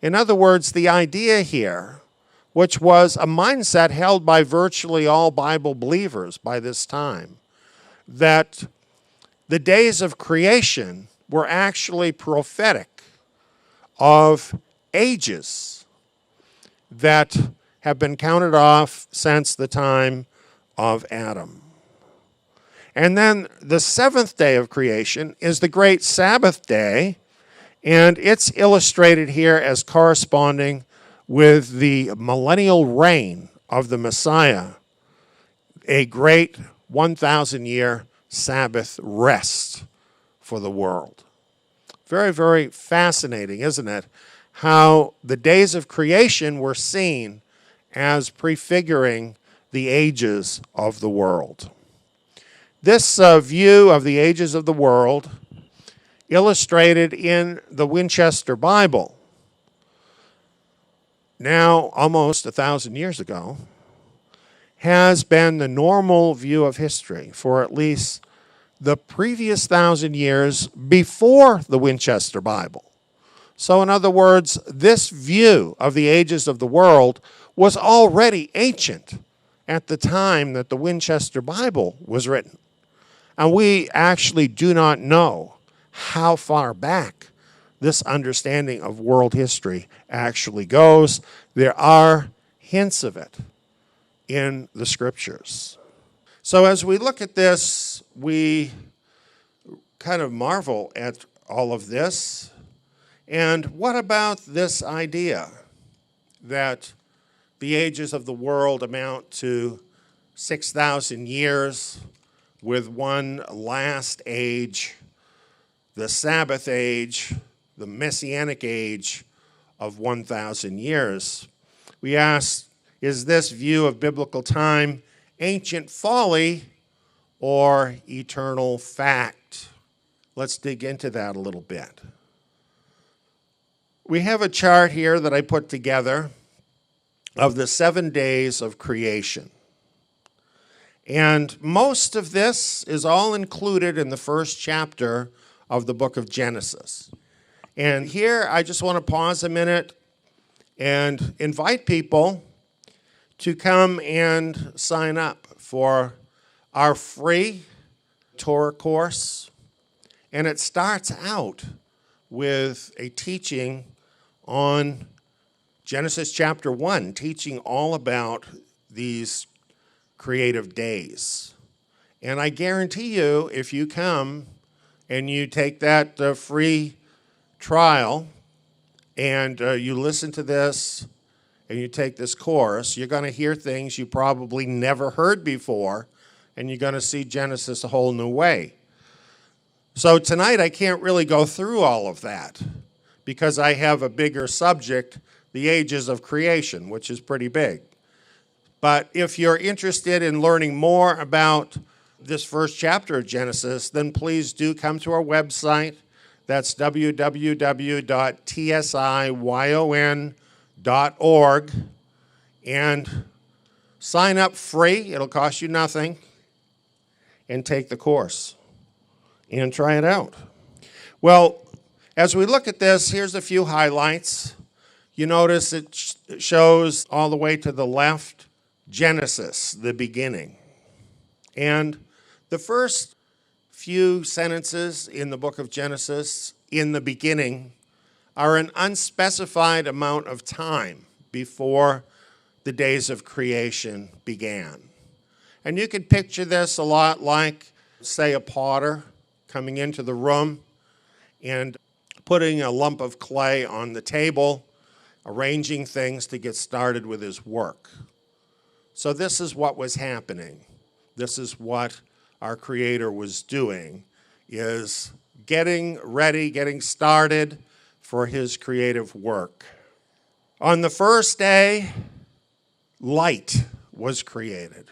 In other words, the idea here, which was a mindset held by virtually all Bible believers by this time, that the days of creation were actually prophetic of ages that have been counted off since the time of Adam. And then the 7th day of creation is the great Sabbath day, and it's illustrated here as corresponding with the millennial reign of the Messiah, a great 1,000-year Sabbath rest for the world. Very, very fascinating, isn't it? How the days of creation were seen as prefiguring the ages of the world. This view of the ages of the world, illustrated in the Winchester Bible, now almost 1,000 years ago, has been the normal view of history for at least the previous 1,000 years before the Winchester Bible. So in other words, this view of the ages of the world was already ancient at the time that the Winchester Bible was written. And we actually do not know how far back this understanding of world history actually goes. There are hints of it in the scriptures. So as we look at this, we kind of marvel at all of this. And what about this idea that the ages of the world amount to 6,000 years with one last age, the Sabbath age, the Messianic age of 1,000 years? We ask, is this view of biblical time ancient folly or eternal fact? Let's dig into that a little bit. We have a chart here that I put together of the 7 days of creation. And most of this is all included in the first chapter of the book of Genesis. And here I just want to pause a minute and invite people to come and sign up for our free Torah course. And it starts out with a teaching on Genesis chapter 1, teaching all about these creative days. And I guarantee you, if you come and you take that free trial and you listen to this and you take this course, you're going to hear things you probably never heard before, and you're going to see Genesis a whole new way. So tonight I can't really go through all of that because I have a bigger subject, the ages of creation, which is pretty big. But if you're interested in learning more about this first chapter of Genesis, then please do come to our website. That's www.tsiyon.org, and sign up free. It'll cost you nothing, and take the course and try it out. Well, as we look at this, here's a few highlights. You notice it shows all the way to the left, Genesis, the beginning. And the first few sentences in the book of Genesis, in the beginning, are an unspecified amount of time before the days of creation began. And you could picture this a lot like, say, a potter coming into the room and putting a lump of clay on the table, arranging things to get started with his work. So this is what was happening. This is what our Creator was doing, is getting ready, getting started for his creative work. On the first day, light was created.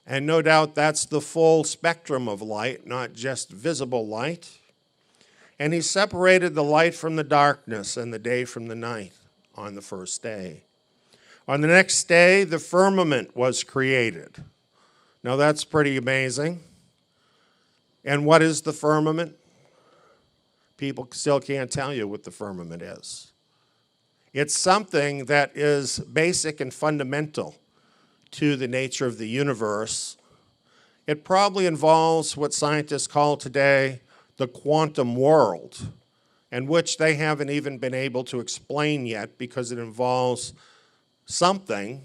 And no doubt that's the full spectrum of light, not just visible light. And he separated the light from the darkness and the day from the night on the first day. On the next day, the firmament was created. Now that's pretty amazing. And what is the firmament? People still can't tell you what the firmament is. It's something that is basic and fundamental to the nature of the universe. It probably involves what scientists call today the quantum world, and which they haven't even been able to explain yet because it involves something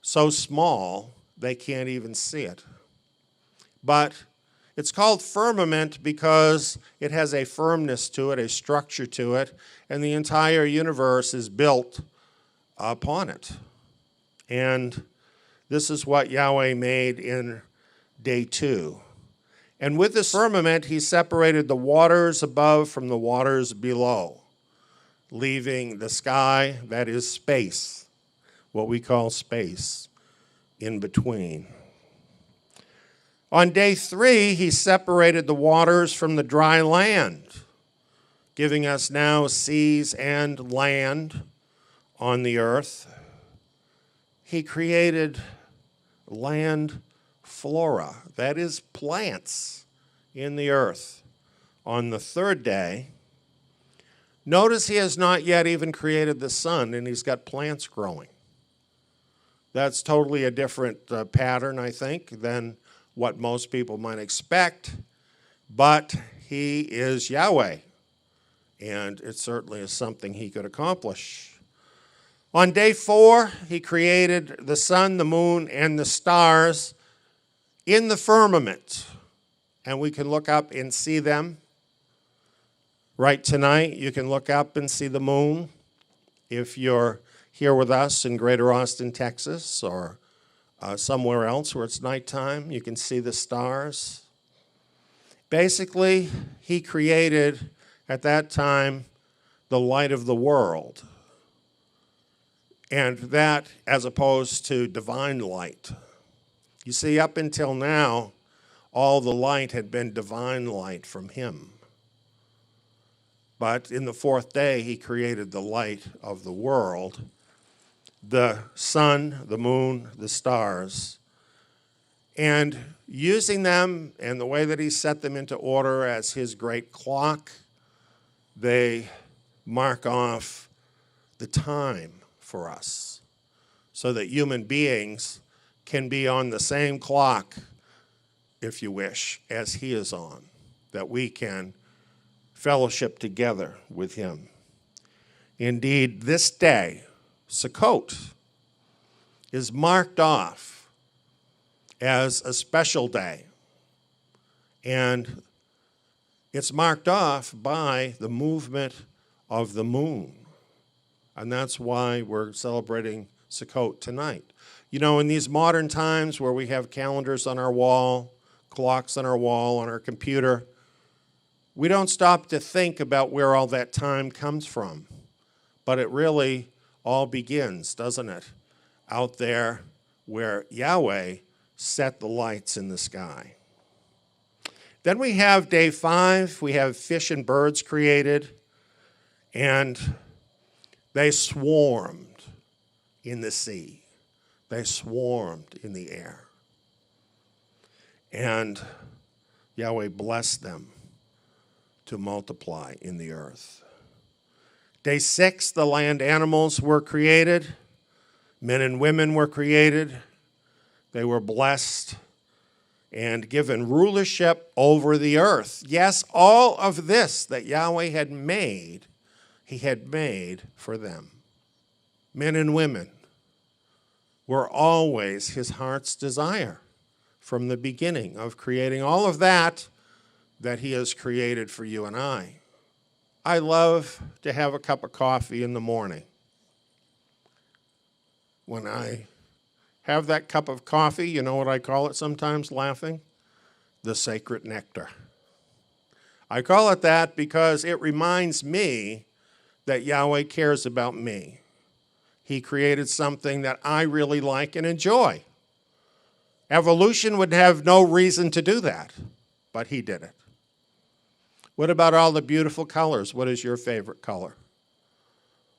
so small they can't even see it. But it's called firmament because it has a firmness to it, a structure to it, and the entire universe is built upon it. And this is what Yahweh made in day 2. And with this firmament, he separated the waters above from the waters below, leaving the sky, that is space, what we call space, in between. On day 3, he separated the waters from the dry land, giving us now seas and land on the earth. He created land flora, that is plants in the earth. On the third day, notice he has not yet even created the sun, and he's got plants growing. That's totally a different pattern, I think, than what most people might expect, but he is Yahweh, and it certainly is something he could accomplish. On day 4, he created the sun, the moon, and the stars in the firmament, and we can look up and see them. Right tonight, you can look up and see the moon if you're here with us in Greater Austin, Texas, or somewhere else where it's nighttime. You can see the stars. Basically, he created, at that time, the light of the world, and that as opposed to divine light. You see, up until now, all the light had been divine light from him. But in the fourth day, he created the light of the world, the sun, the moon, the stars, and using them and the way that he set them into order as his great clock, they mark off the time for us so that human beings can be on the same clock, if you wish, as he is on, that we can fellowship together with him. Indeed, this day, Sukkot, is marked off as a special day. And it's marked off by the movement of the moon. And that's why we're celebrating Sukkot tonight. You know, in these modern times where we have calendars on our wall, clocks on our wall, on our computer, we don't stop to think about where all that time comes from. But it really all begins, doesn't it, out there where Yahweh set the lights in the sky. Then we have day 5. We have fish and birds created, and they swarmed in the sea. They swarmed in the air. And Yahweh blessed them to multiply in the earth. Day 6, the land animals were created. Men and women were created. They were blessed and given rulership over the earth. Yes, all of this that Yahweh had made, he had made for them. Men and women were always his heart's desire from the beginning of creating all of that he has created for you and I. I love to have a cup of coffee in the morning. When I have that cup of coffee, you know what I call it sometimes, laughing? The sacred nectar. I call it that because it reminds me that Yahweh cares about me. He created something that I really like and enjoy. Evolution would have no reason to do that, but he did it. What about all the beautiful colors? What is your favorite color?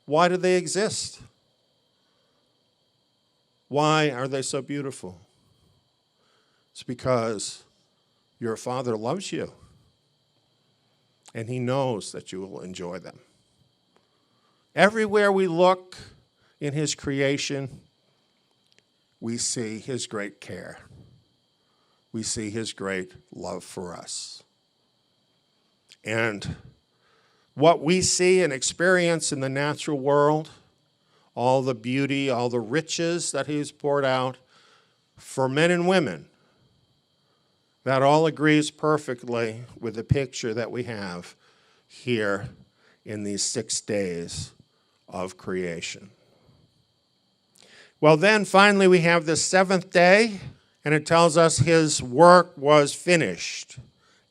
Why do they exist? Why are they so beautiful? It's because your Father loves you, and he knows that you will enjoy them. Everywhere we look in his creation, we see his great care. We see his great love for us. And what we see and experience in the natural world, all the beauty, all the riches that he's poured out for men and women, that all agrees perfectly with the picture that we have here in these 6 days of creation. Well, then finally we have the 7th day, and it tells us his work was finished,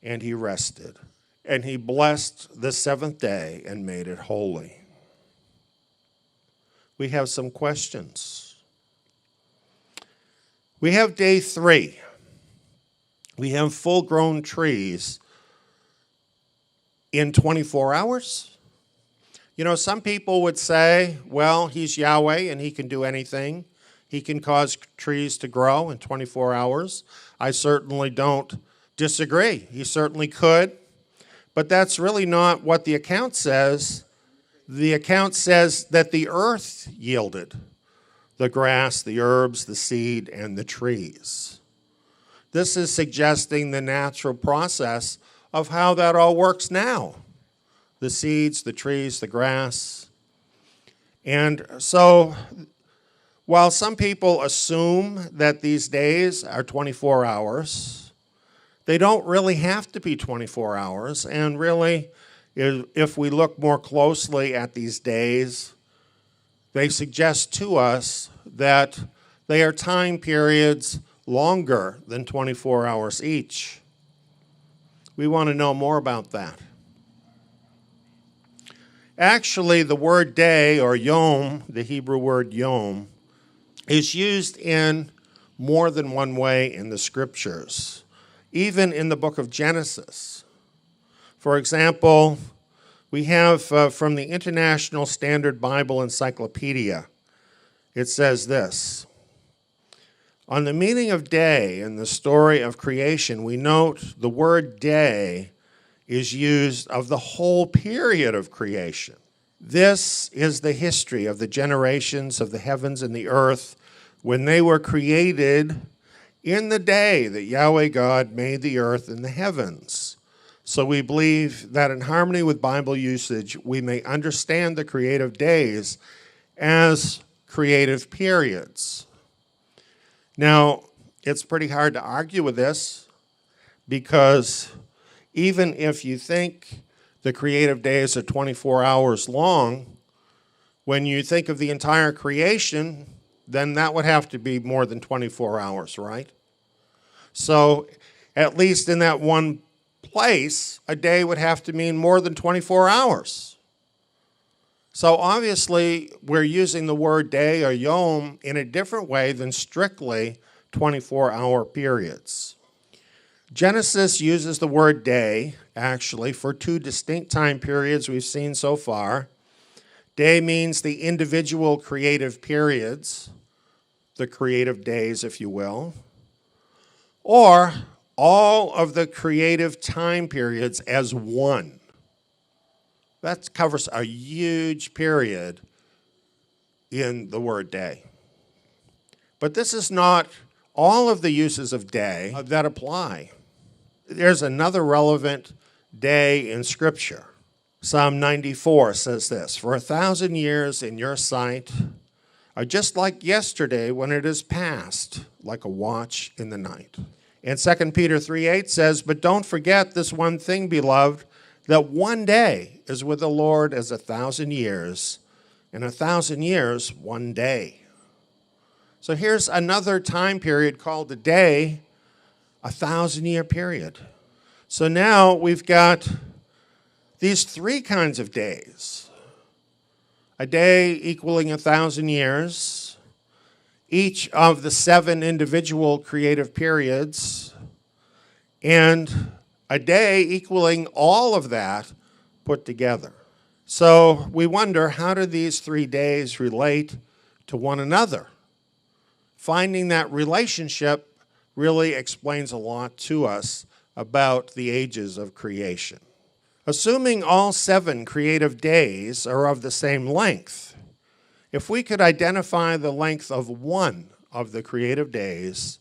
and he rested. And he blessed the 7th day and made it holy. We have some questions. We have day 3. We have full-grown trees in 24 hours. You know, some people would say, well, he's Yahweh and he can do anything. He can cause trees to grow in 24 hours. I certainly don't disagree. He certainly could. But that's really not what the account says. The account says that the earth yielded the grass, the herbs, the seed, and the trees. This is suggesting the natural process of how that all works now. The seeds, the trees, the grass. And so, while some people assume that these days are 24 hours, they don't really have to be 24 hours. And really, if we look more closely at these days, they suggest to us that they are time periods longer than 24 hours each. We want to know more about that. Actually, the word day, or yom, the Hebrew word yom, is used in more than one way in the scriptures, even in the book of Genesis. For example, we have from the International Standard Bible Encyclopedia, it says this: on the meaning of day in the story of creation, we note the word day is used of the whole period of creation. This is the history of the generations of the heavens and the earth when they were created in the day that Yahweh God made the earth and the heavens. So we believe that in harmony with Bible usage, we may understand the creative days as creative periods. Now, it's pretty hard to argue with this because even if you think the creative days are 24 hours long, when you think of the entire creation, then that would have to be more than 24 hours, right? So at least in that one place, a day would have to mean more than 24 hours. So obviously, we're using the word day or yom in a different way than strictly 24-hour periods. Genesis uses the word day, actually, for 2 distinct time periods we've seen so far. Day means the individual creative periods, the creative days, if you will, or all of the creative time periods as one. That covers a huge period in the word day. But this is not all of the uses of day that apply. There's another relevant day in Scripture. Psalm 94 says this: for 1,000 years in your sight are just like yesterday when it is past, like a watch in the night. And 2 Peter 3:8 says, but don't forget this one thing, beloved, that one day is with the Lord as 1,000 years, and 1,000 years, one day. So here's another time period called a day, 1,000-year period. So now we've got these three kinds of days, a day equaling 1,000 years, each of the 7 individual creative periods, and a day equaling all of that put together. So we wonder, how do these 3 days relate to one another? Finding that relationship really explains a lot to us about the ages of creation. Assuming all 7 creative days are of the same length, if we could identify the length of one of the creative days,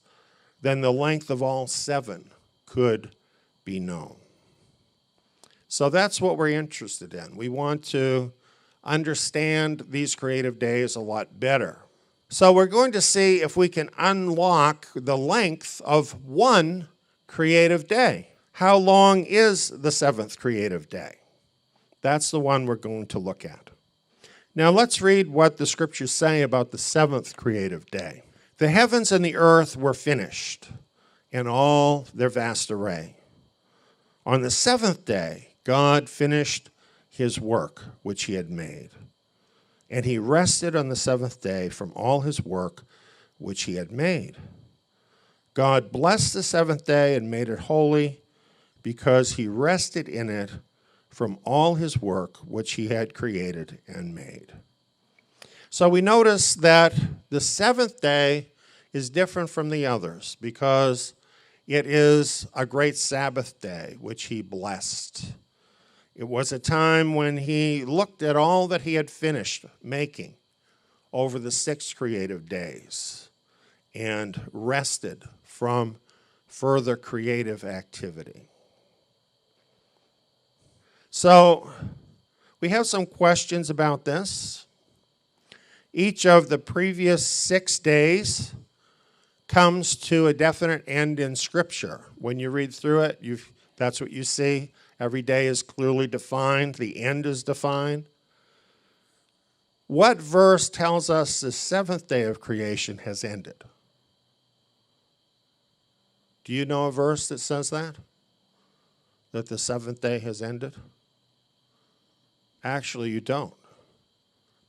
then the length of all 7 could be known. So that's what we're interested in. We want to understand these creative days a lot better. So we're going to see if we can unlock the length of one creative day. How long is the 7th creative day? That's the one we're going to look at. Now let's read what the scriptures say about the 7th creative day. The heavens and the earth were finished in all their vast array. On the 7th day, God finished his work which he had made. And he rested on the 7th day from all his work which he had made. God blessed the 7th day and made it holy, because he rested in it from all his work which he had created and made. So we notice that the 7th day is different from the others because it is a great Sabbath day which he blessed. It was a time when he looked at all that he had finished making over the 6 creative days and rested from further creative activity. So we have some questions about this. Each of the previous 6 days comes to a definite end in Scripture. When you read through it, that's what you see. Every day is clearly defined. The end is defined. What verse tells us the 7th day of creation has ended? Do you know a verse that says that? That the 7th day has ended? Actually, you don't,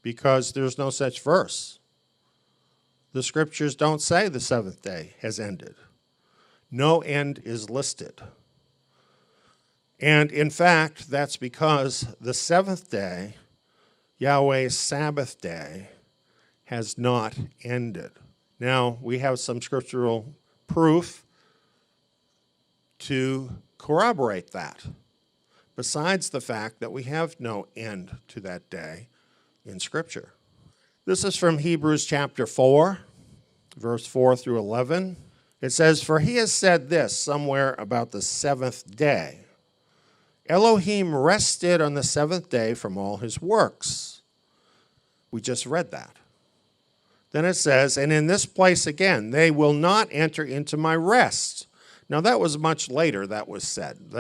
because there's no such verse. The scriptures don't say the 7th day has ended. No end is listed. And in fact, that's because the 7th day, Yahweh's Sabbath day, has not ended. Now, we have some scriptural proof to corroborate that, besides the fact that we have no end to that day in Scripture. This is from Hebrews chapter 4, verse 4 through 11. It says, "For he has said this somewhere about the 7th day. Elohim rested on the 7th day from all his works." We just read that. Then it says, "And in this place again, they will not enter into my rest." Now that was much later that was said.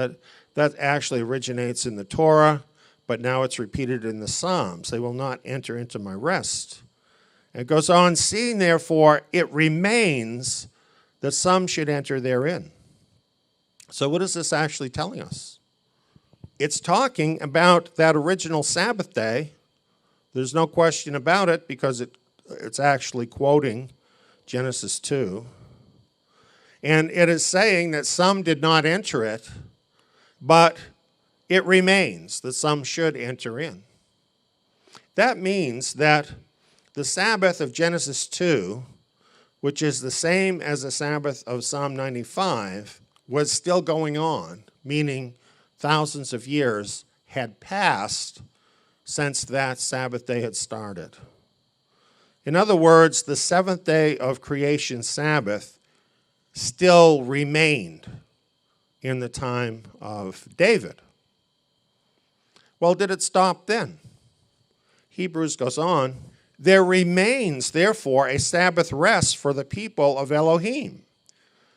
That actually originates in the Torah, but now it's repeated in the Psalms. They will not enter into my rest. And it goes on, "Seeing therefore it remains that some should enter therein." So what is this actually telling us? It's talking about that original Sabbath day. There's no question about it because it's actually quoting Genesis 2. And it is saying that some did not enter it, but it remains that some should enter in. That means that the Sabbath of Genesis 2, which is the same as the Sabbath of Psalm 95, was still going on, meaning thousands of years had passed since that Sabbath day had started. In other words, the 7th day of creation Sabbath still remained in the time of David. Well, did it stop then? Hebrews goes on, "There remains, therefore, a Sabbath rest for the people of Elohim.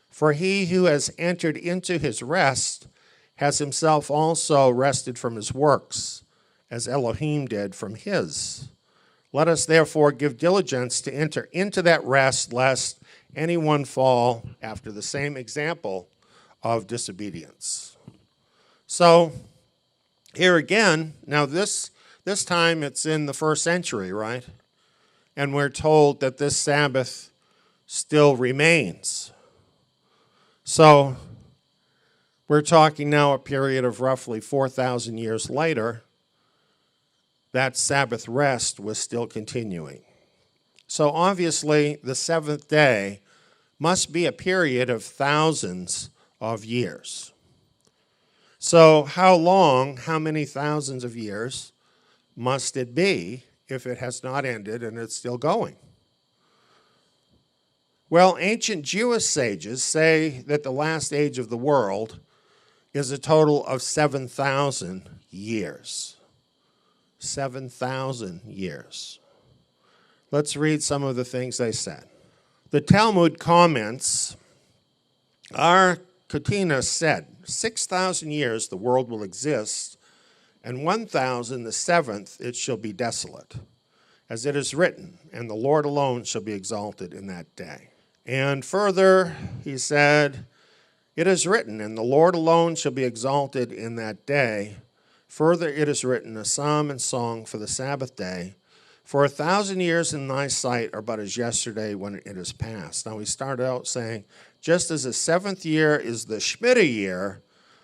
For he who has entered into his rest has himself also rested from his works, as Elohim did from his. Let us therefore give diligence to enter into that rest, lest anyone fall after the same example of disobedience." So Here again, now this time it's in the 1st century, right? And we're told that this Sabbath still remains. So we're talking now a period of roughly 4,000 years later, that Sabbath rest was still continuing. So obviously the 7th day must be a period of thousands of years. So how long, how many thousands of years must it be if it has not ended and it's still going? Well, ancient Jewish sages say that the last age of the world is a total of 7,000 years. 7,000 years. Let's read some of the things they said. The Talmud comments, our Katina said, 6,000 years the world will exist, and 1,000, the 7th, it shall be desolate. As it is written, and the Lord alone shall be exalted in that day. And further, he said, it is written, and the Lord alone shall be exalted in that day. Further, it is written, a psalm and song for the Sabbath day. For 1,000 years in thy sight are but as yesterday when it is past. Now we started out saying, just as the 7th year is the Shemitah year,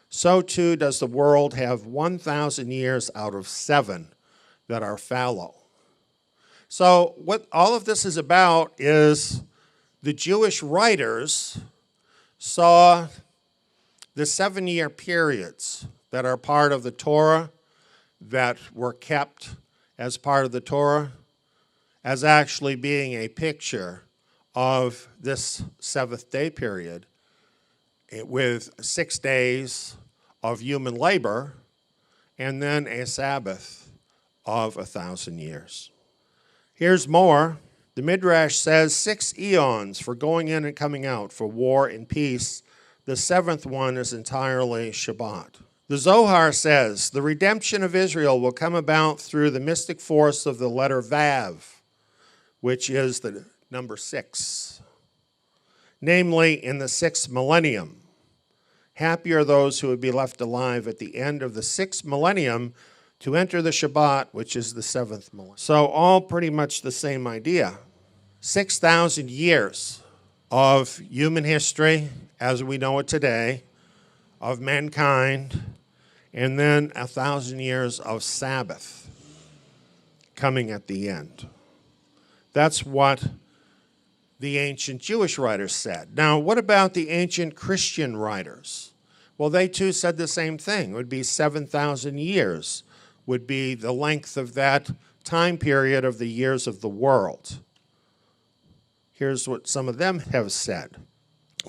so too does the world have 1,000 years out of 7 that are fallow. So what all of this is about is the Jewish writers saw the 7-year periods that are part of the Torah, that were kept as part of the Torah, as actually being a picture of this 7th day period with 6 days of human labor and then a Sabbath of 1,000 years. Here's more. The Midrash says 6 eons for going in and coming out, for war and peace. The 7th one is entirely Shabbat. The Zohar says the redemption of Israel will come about through the mystic force of the letter Vav, which is the number 6, namely in the 6th millennium. Happy are those who would be left alive at the end of the 6th millennium to enter the Shabbat, which is the 7th millennium. So all pretty much the same idea. 6,000 years of human history as we know it today, of mankind, and then 1,000 years of Sabbath coming at the end. That's what the ancient Jewish writers said. Now, what about the ancient Christian writers? Well, they too said the same thing. It would be 7,000 years would be the length of that time period of the years of the world. Here's what some of them have said.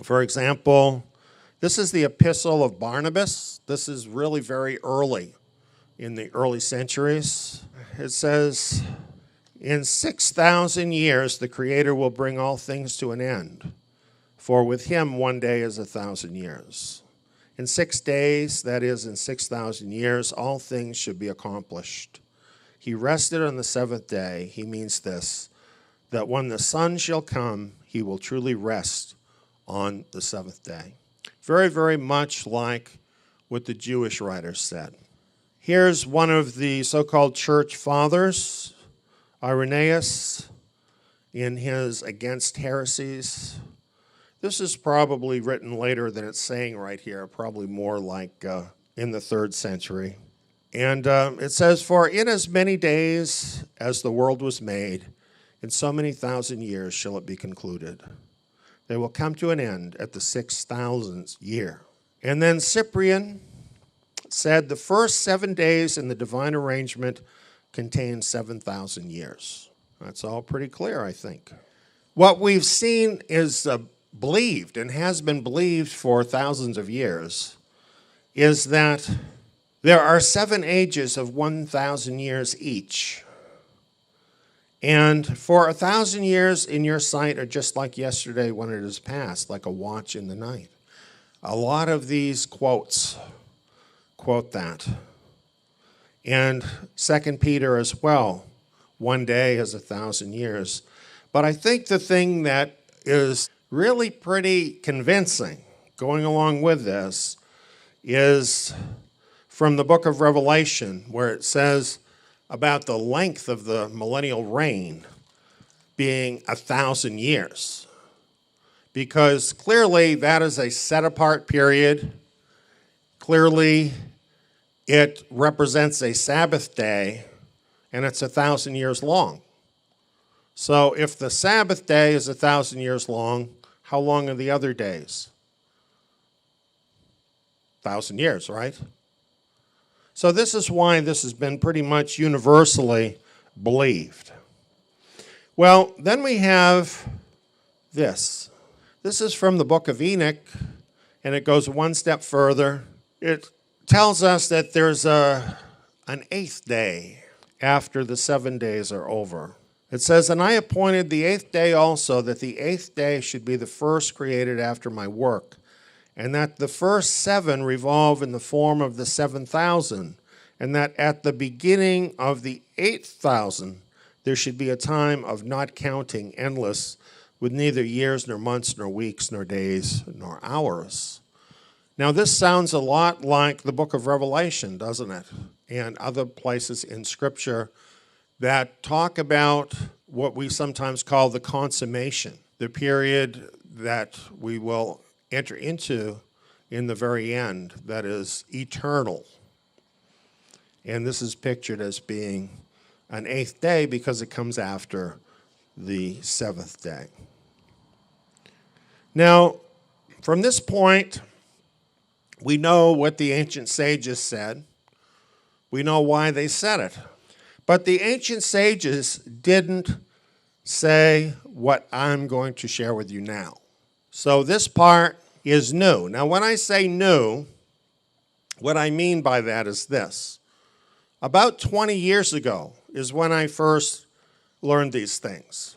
For example, this is the Epistle of Barnabas. This is really very early, in the early centuries. It says, in 6,000 years the Creator will bring all things to an end, for with him 1 day is 1,000 years. In 6 days, that is in 6,000 years, all things should be accomplished. He rested on the 7th day. He means this, that when the sun shall come, he will truly rest on the 7th day. Very, very much like what the Jewish writers said. Here's one of the so-called church fathers, Irenaeus, in his Against Heresies. This is probably written later than it's saying right here, probably more like in the 3rd century. And it says, for in as many days as the world was made, in so many thousand years shall it be concluded. They will come to an end at the 6,000th year. And then Cyprian said the first 7 days in the divine arrangement contain 7,000 years. That's all pretty clear, I think. What we've seen is believed, and has been believed for thousands of years, is that there are 7 ages of 1,000 years each. And for 1,000 years in your sight are just like yesterday when it is past, like a watch in the night. A lot of these quotes quote that. And 2 Peter as well, 1 day is 1,000 years. But I think the thing that is really pretty convincing going along with this is from the book of Revelation, where it says about the length of the millennial reign being 1,000 years. Because clearly that is a set-apart period. Clearly it represents a Sabbath day, and it's 1,000 years long. So if the Sabbath day is 1,000 years long, how long are the other days? 1,000 years, right? So this is why this has been pretty much universally believed. Well, then we have this. This is from the book of Enoch, and it goes one step further. It tells us that there's an 8th day after the 7 days are over. It says, "And I appointed the 8th day also, that the 8th day should be the first created after my work, and that the first 7 revolve in the form of the 7,000, and that at the beginning of the 8,000 there should be a time of not counting, endless, with neither years nor months nor weeks nor days nor hours." Now this sounds a lot like the book of Revelation, doesn't it? And other places in Scripture that talk about what we sometimes call the consummation, the period that we will enter into in the very end that is eternal. And this is pictured as being an 8th day because it comes after the 7th day. Now, from this point, we know what the ancient sages said. We know why they said it. But the ancient sages didn't say what I'm going to share with you now. So this part is new. Now, when I say new, what I mean by that is this. About 20 years ago is when I first learned these things.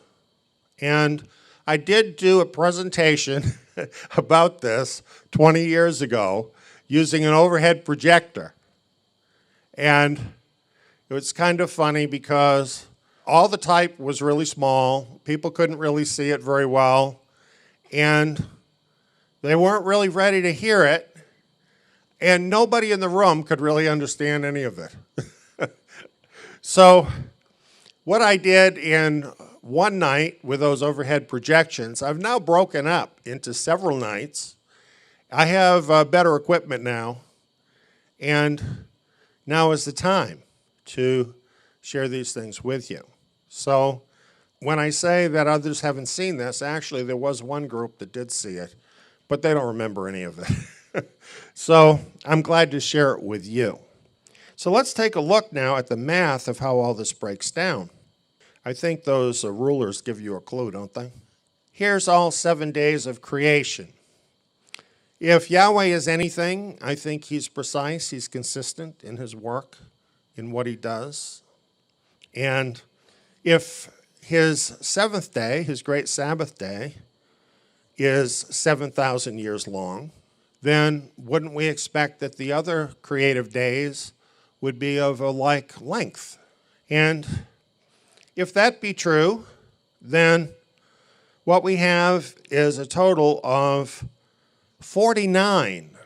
And I did do a presentation about this 20 years ago using an overhead projector. And it was kind of funny because all the type was really small. People couldn't really see it very well. And they weren't really ready to hear it. And nobody in the room could really understand any of it. So what I did in one night with those overhead projections, I've now broken up into several nights. I have better equipment now. And now is the time to share these things with you. So when I say that others haven't seen this, actually there was one group that did see it, but they don't remember any of it. So I'm glad to share it with you. So let's take a look now at the math of how all this breaks down. I think those rulers give you a clue, don't they? Here's all 7 days of creation. If Yahweh is anything, I think he's precise, he's consistent in his work, in what he does. And if his 7th day, his great Sabbath day, is 7,000 years long, then wouldn't we expect that the other creative days would be of a like length? And if that be true, then what we have is a total of 49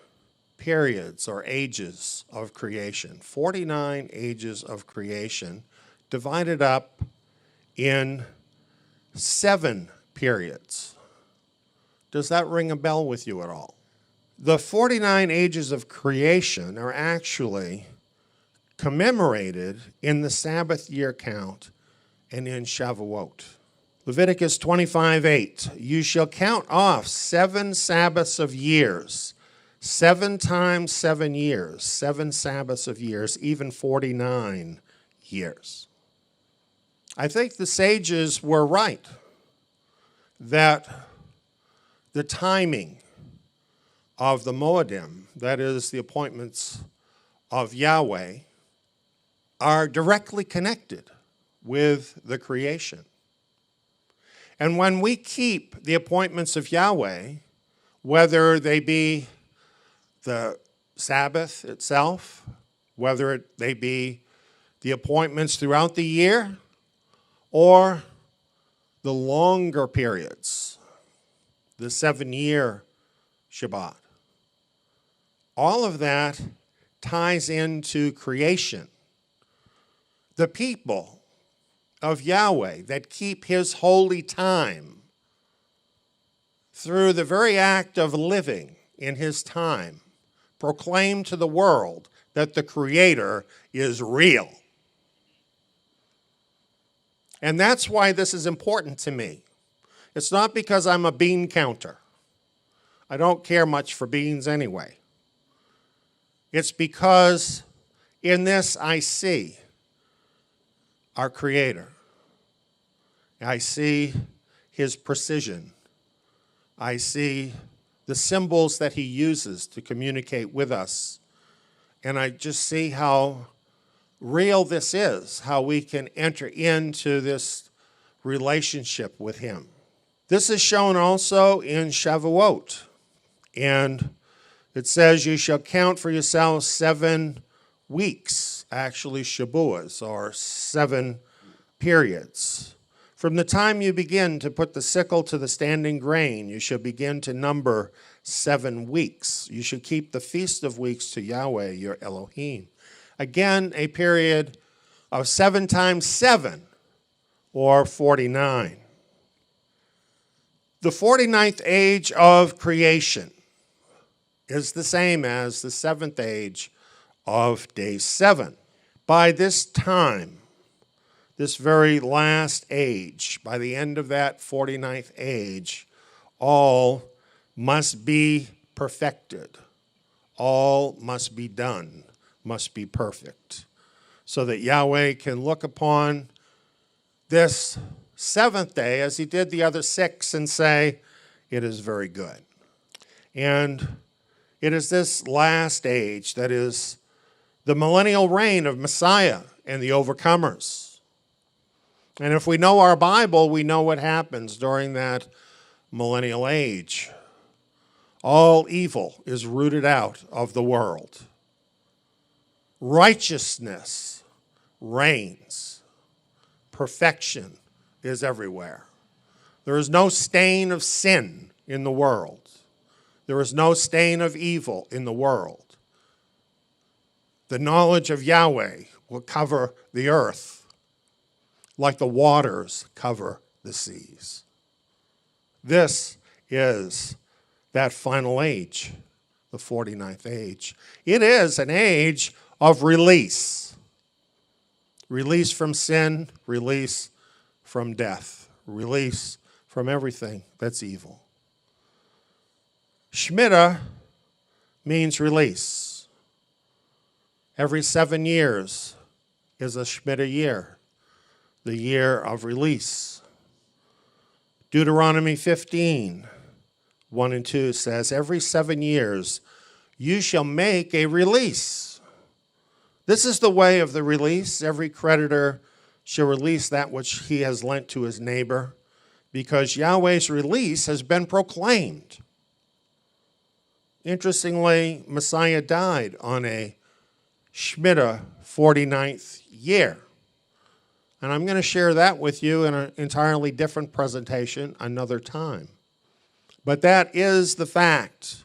periods or ages of creation. 49 ages of creation divided up in 7 periods. Does that ring a bell with you at all? The 49 ages of creation are actually commemorated in the Sabbath year count and in Shavuot. Leviticus 25:8, you shall count off 7 Sabbaths of years, 7 times 7 years, 7 Sabbaths of years, even 49 years. I think the sages were right that the timing of the Moedim, that is the appointments of Yahweh, are directly connected with the creation. And when we keep the appointments of Yahweh, whether they be the Sabbath itself, whether they be the appointments throughout the year, or the longer periods, the 7-year Shabbat, all of that ties into creation. The people of Yahweh that keep his holy time through the very act of living in his time proclaim to the world that the Creator is real. And that's why this is important to me. It's not because I'm a bean counter. I don't care much for beans anyway. It's because in this I see our Creator. I see his precision. I see the symbols that he uses to communicate with us. And I just see how real this is, how we can enter into this relationship with him. This is shown also in Shavuot. And it says, you shall count for yourselves 7 weeks, actually Shabuas, or 7 periods. From the time you begin to put the sickle to the standing grain, you shall begin to number 7 weeks. You should keep the Feast of Weeks to Yahweh, your Elohim. Again, a period of 7 times 7, or 49. The 49th age of creation is the same as the 7th age of day 7. By this time, this very last age, by the end of that 49th age, all must be perfected. All must be done, must be perfect, so that Yahweh can look upon this 7th day as he did the other 6 and say, it is very good. And it is this last age that is the millennial reign of Messiah and the overcomers. And if we know our Bible, we know what happens during that millennial age. All evil is rooted out of the world. Righteousness reigns. Perfection is everywhere. There is no stain of sin in the world. There is no stain of evil in the world. The knowledge of Yahweh will cover the earth like the waters cover the seas. This is that final age, the 49th age. It is an age of release. Release from sin, release from death, release from everything that's evil. Shemitah means release. Every 7 years is a Shemitah year, the year of release. Deuteronomy 15, 1 and 2 says, every 7 years you shall make a release. This is the way of the release. Every creditor shall release that which he has lent to his neighbor, because Yahweh's release has been proclaimed. Interestingly, Messiah died on a Shemitah 49th year. And I'm going to share that with you in an entirely different presentation another time. But that is the fact.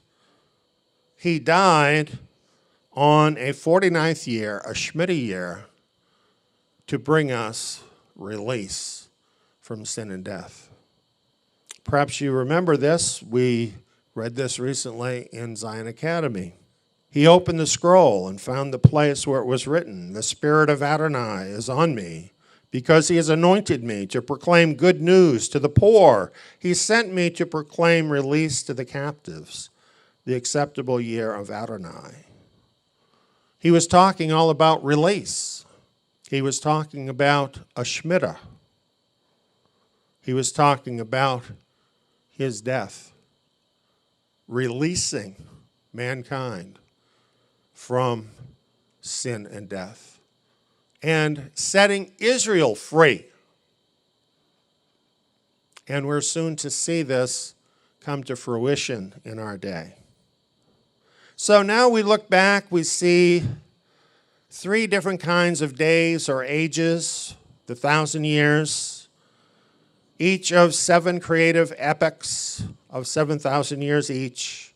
He died on a 49th year, a Shemitah year, to bring us release from sin and death. Perhaps you remember this. We read this recently in Zion Academy. He opened the scroll and found the place where it was written, the Spirit of Adonai is on me, because he has anointed me to proclaim good news to the poor. He sent me to proclaim release to the captives, the acceptable year of Adonai. He was talking all about release. He was talking about a Shemitah. He was talking about his death, releasing mankind from sin and death, and setting Israel free. And we're soon to see this come to fruition in our day. So now we look back, we see 3 different kinds of days or ages, the 1,000 years, each of 7 creative epochs of 7,000 years each.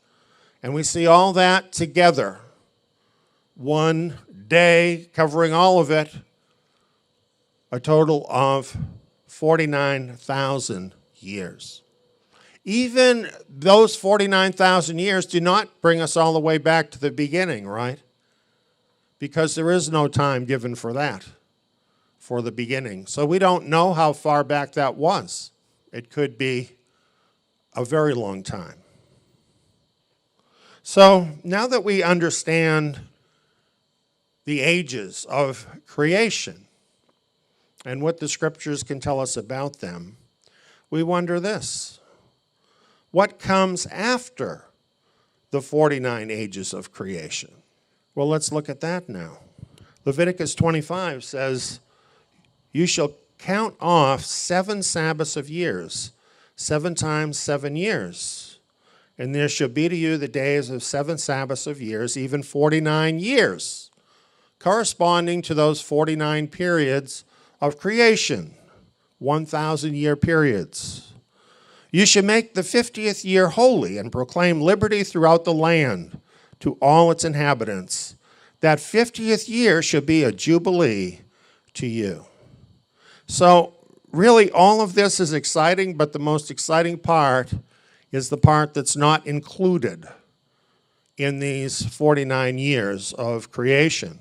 And we see all that together, one day covering all of it, a total of 49,000 years. Even those 49,000 years do not bring us all the way back to the beginning, right? Because there is no time given for that, for the beginning. So we don't know how far back that was. It could be a very long time. So now that we understand the ages of creation and what the scriptures can tell us about them, we wonder this: what comes after the 49 ages of creation? Well, let's look at that now. Leviticus 25 says, "You shall count off 7 Sabbaths of years, 7 times 7 years. And there shall be to you the days of 7 Sabbaths of years, even 49 years, corresponding to those 49 periods of creation, 1,000-year periods. You shall make the 50th year holy and proclaim liberty throughout the land to all its inhabitants. That 50th year shall be a jubilee to you." So really all of this is exciting, but the most exciting part is the part that's not included in these 49 years of creation.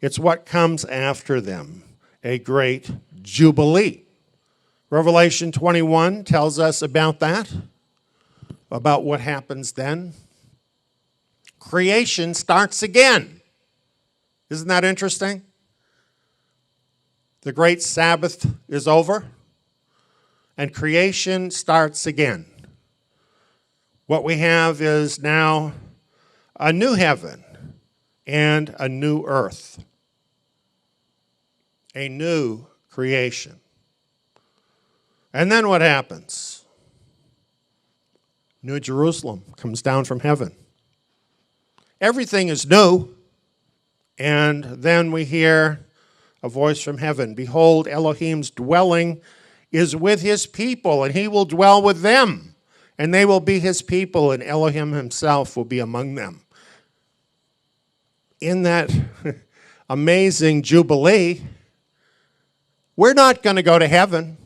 It's what comes after them, a great jubilee. Revelation 21 tells us about that, about what happens then. Creation starts again. Isn't that interesting? The great Sabbath is over, and creation starts again. What we have is now a new heaven and a new earth, a new creation. And then what happens? New Jerusalem comes down from heaven. Everything is new, and then we hear a voice from heaven. "Behold, Elohim's dwelling is with his people, and he will dwell with them. And they will be his people, and Elohim himself will be among them." In that amazing jubilee, we're not going to go to heaven.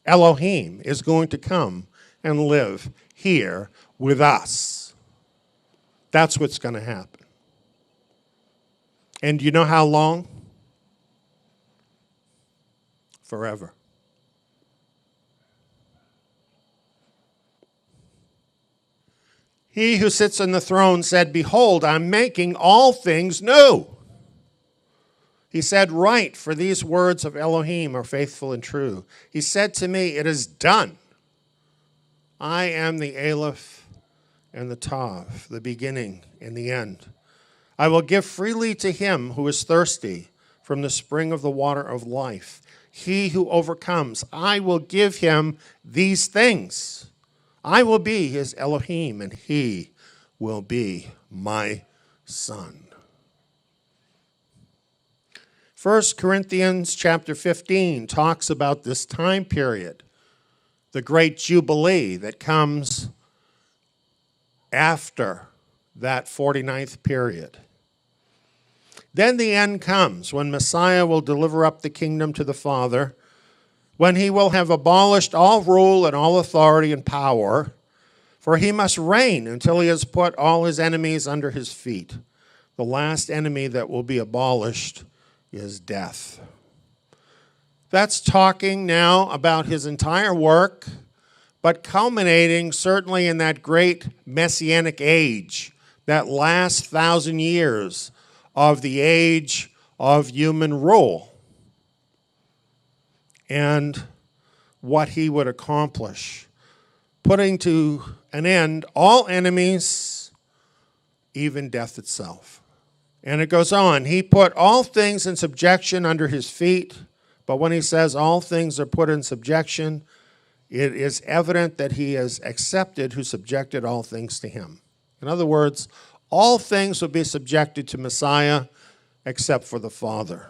Elohim is going to come and live here with us. That's what's going to happen. And do you know how long? Forever. He who sits on the throne said, "Behold, I'm making all things new." He said, "Write, for these words of Elohim are faithful and true." He said to me, "It is done. I am the Aleph and the Tav, the beginning and the end. I will give freely to him who is thirsty from the spring of the water of life. He who overcomes, I will give him these things. I will be his Elohim, and he will be my son." 1 Corinthians chapter 15 talks about this time period, the great jubilee that comes after that 49th period. Then the end comes, when Messiah will deliver up the kingdom to the Father, when he will have abolished all rule and all authority and power, for he must reign until he has put all his enemies under his feet. The last enemy that will be abolished is death. That's talking now about his entire work, but culminating certainly in that great messianic age, that last 1,000 years of the age of human rule, and what he would accomplish, putting to an end all enemies, even death itself. And it goes on, he put all things in subjection under his feet, but when he says all things are put in subjection, it is evident that he has accepted who subjected all things to him. In other words, all things will be subjected to Messiah except for the Father.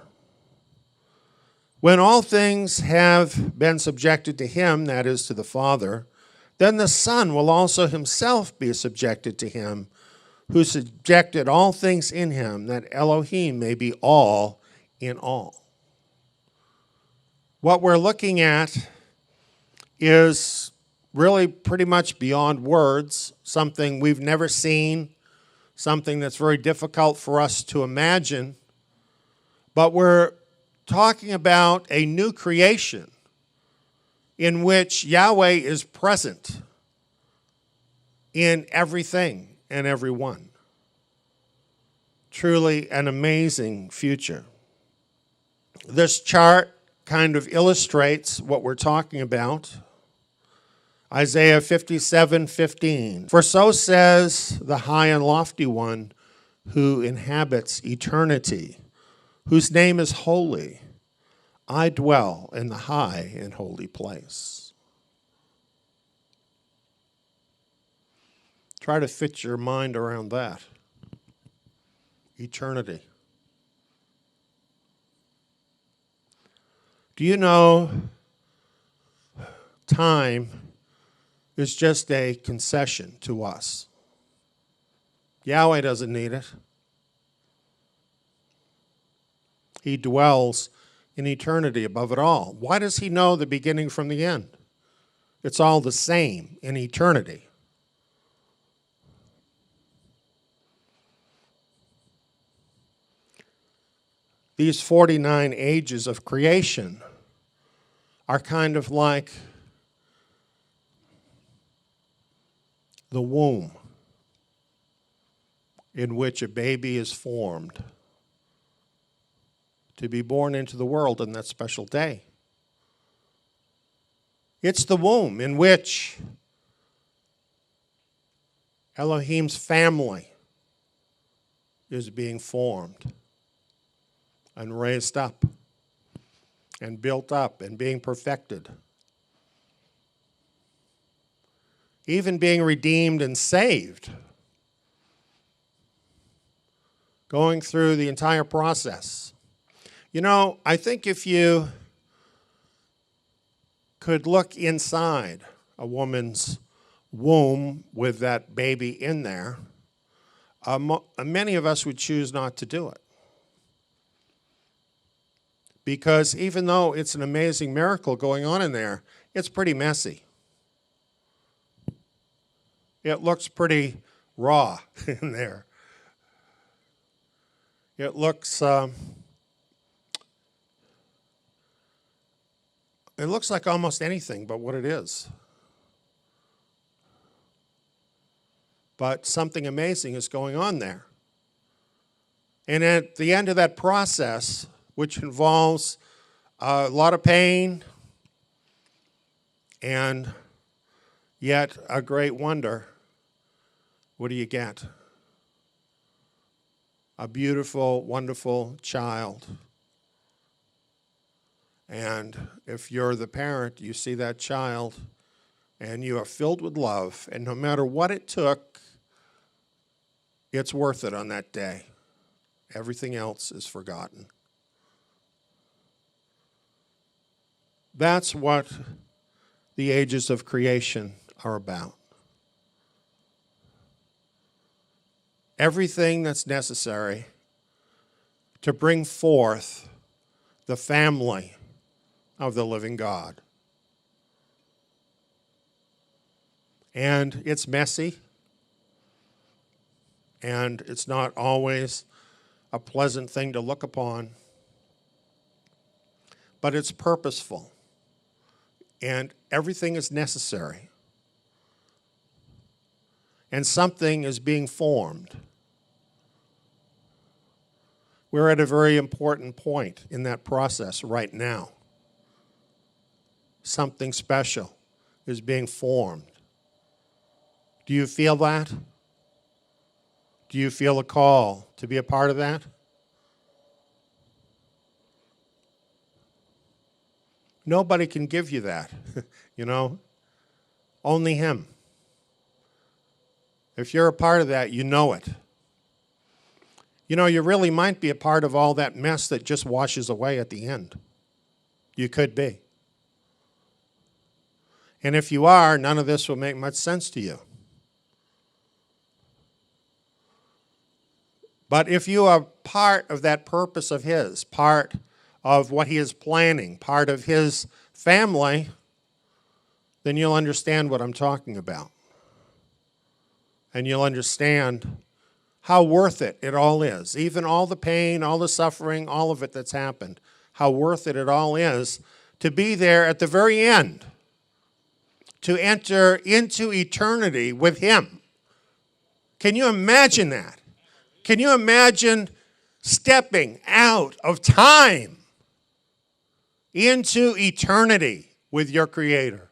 When all things have been subjected to him, that is, to the Father, then the Son will also himself be subjected to him, who subjected all things in him, that Elohim may be all in all. What we're looking at is really pretty much beyond words, something we've never seen, something that's very difficult for us to imagine. But we're talking about a new creation in which Yahweh is present in everything and everyone. Truly an amazing future. This chart kind of illustrates what we're talking about. Isaiah 57:15. For so says the high and lofty one who inhabits eternity, whose name is holy. I dwell in the high and holy place. Try to fit your mind around that. Eternity. Do you know time is just a concession to us? Yahweh doesn't need it. He dwells in eternity above it all. Why does he know the beginning from the end? It's all the same in eternity. These 49 ages of creation are kind of like the womb in which a baby is formed to be born into the world on that special day. It's the womb in which Elohim's family is being formed and raised up and built up and being perfected. Even being redeemed and saved. Going through the entire process. You know, I think if you could look inside a woman's womb with that baby in there, many of us would choose not to do it. Because even though it's an amazing miracle going on in there, it's pretty messy. It looks pretty raw in there. It looks like almost anything but what it is. But something amazing is going on there. And at the end of that process, which involves a lot of pain and yet a great wonder, what do you get? A beautiful, wonderful child. And if you're the parent, you see that child and you are filled with love, and no matter what it took, it's worth it on that day. Everything else is forgotten. That's what the ages of creation are about. Everything that's necessary to bring forth the family of the living God. And it's messy, and it's not always a pleasant thing to look upon, but it's purposeful, and everything is necessary, and something is being formed. We're at a very important point in that process right now. Something special is being formed. Do you feel that? Do you feel a call to be a part of that? Nobody can give you that, you know? Only Him. If you're a part of that, you know it. You know, you really might be a part of all that mess that just washes away at the end. You could be. And if you are, none of this will make much sense to you. But if you are part of that purpose of his, part of what he is planning, part of his family, then you'll understand what I'm talking about. And you'll understand how worth it all is. Even all the pain, all the suffering, all of it that's happened, how worth it all is to be there at the very end, to enter into eternity with him. Can you imagine that? Can you imagine stepping out of time into eternity with your Creator?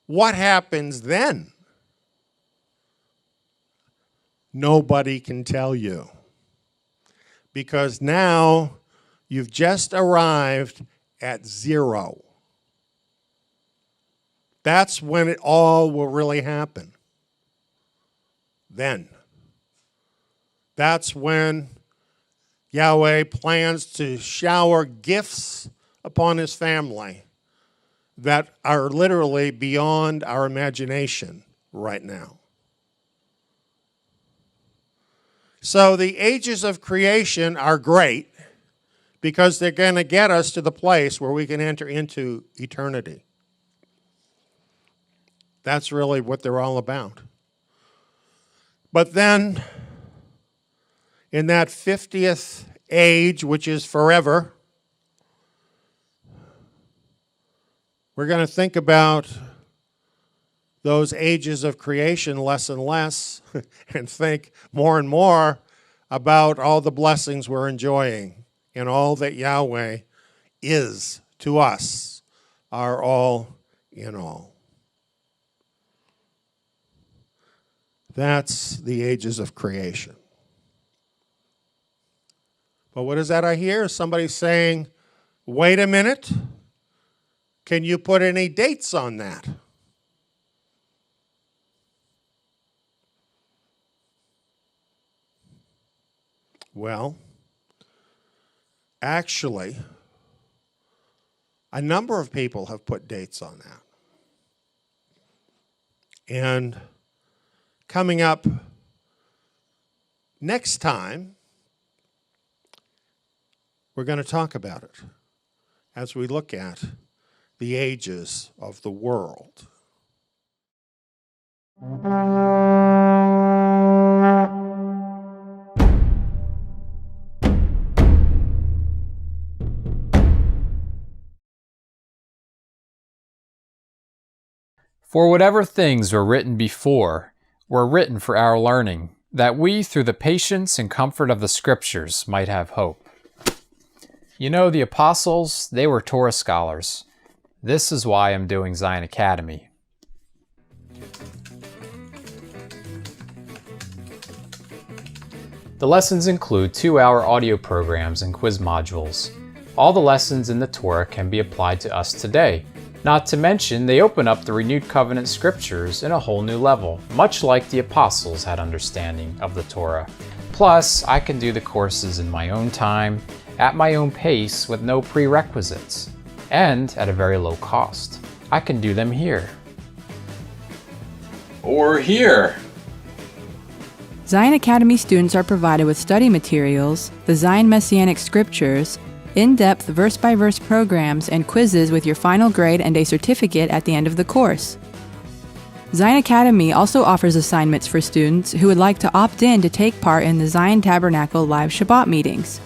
What happens then? Nobody can tell you. Because now you've just arrived at zero. That's when it all will really happen. Then. That's when Yahweh plans to shower gifts upon his family that are literally beyond our imagination right now. So the ages of creation are great because they're going to get us to the place where we can enter into eternity. That's really what they're all about. But then, in that 50th age, which is forever, we're going to think about those ages of creation less and less and think more and more about all the blessings we're enjoying and all that Yahweh is to us, our all in all. That's the ages of creation. But what is that I hear? Somebody saying, wait a minute, can you put any dates on that? Well, actually, a number of people have put dates on that. And coming up next time, we're going to talk about it as we look at the ages of the world. For whatever things were written before were written for our learning, that we, through the patience and comfort of the Scriptures, might have hope. You know, the apostles, they were Torah scholars. This is why I'm doing Zion Academy. The lessons include 2-hour audio programs and quiz modules. All the lessons in the Torah can be applied to us today. Not to mention, they open up the renewed covenant scriptures in a whole new level, much like the apostles had understanding of the Torah. Plus, I can do the courses in my own time, at my own pace, with no prerequisites, and at a very low cost. I can do them here. Or here. Zion Academy students are provided with study materials, the Zion Messianic Scriptures, in-depth verse-by-verse programs, and quizzes with your final grade and a certificate at the end of the course. Zion Academy also offers assignments for students who would like to opt in to take part in the Zion Tabernacle live Shabbat meetings.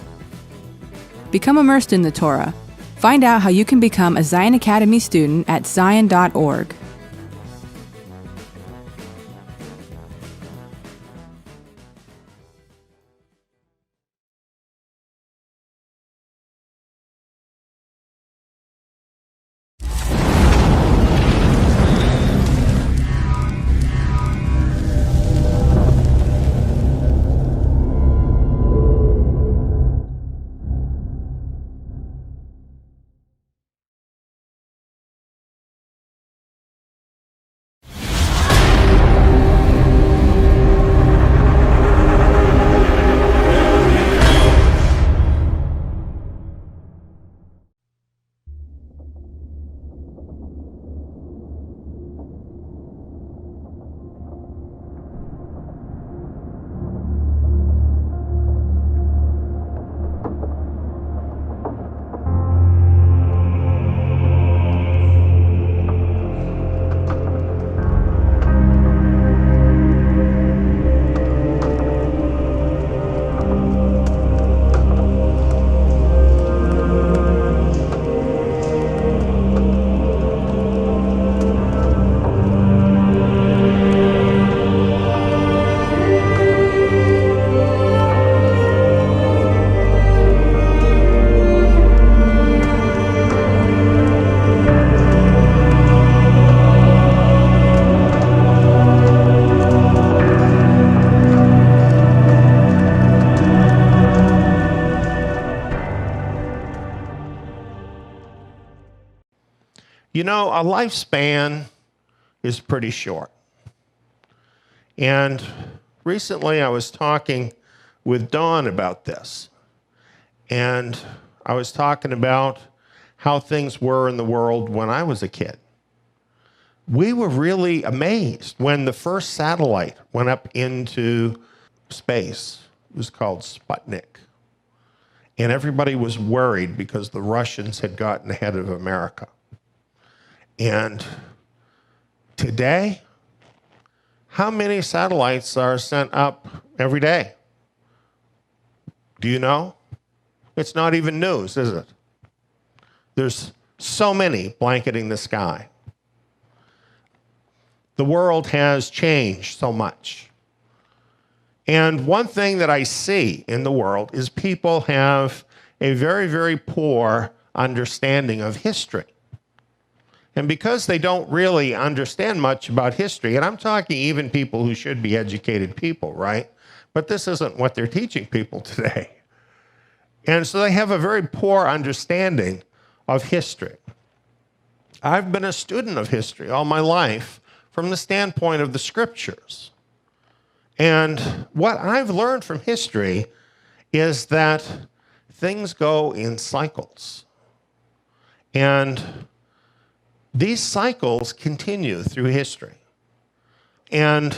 Become immersed in the Torah. Find out how you can become a Zion Academy student at zion.org. You know, a lifespan is pretty short. And recently I was talking with Dawn about this. And I was talking about how things were in the world when I was a kid. We were really amazed when the first satellite went up into space. It was called Sputnik. And everybody was worried because the Russians had gotten ahead of America. And today, how many satellites are sent up every day? Do you know? It's not even news, is it? There's so many blanketing the sky. The world has changed so much. And one thing that I see in the world is people have a very, very poor understanding of history. And because they don't really understand much about history, and I'm talking even people who should be educated people, right? But this isn't what they're teaching people today. And so they have a very poor understanding of history. I've been a student of history all my life from the standpoint of the scriptures. And what I've learned from history is that things go in cycles. And these cycles continue through history. And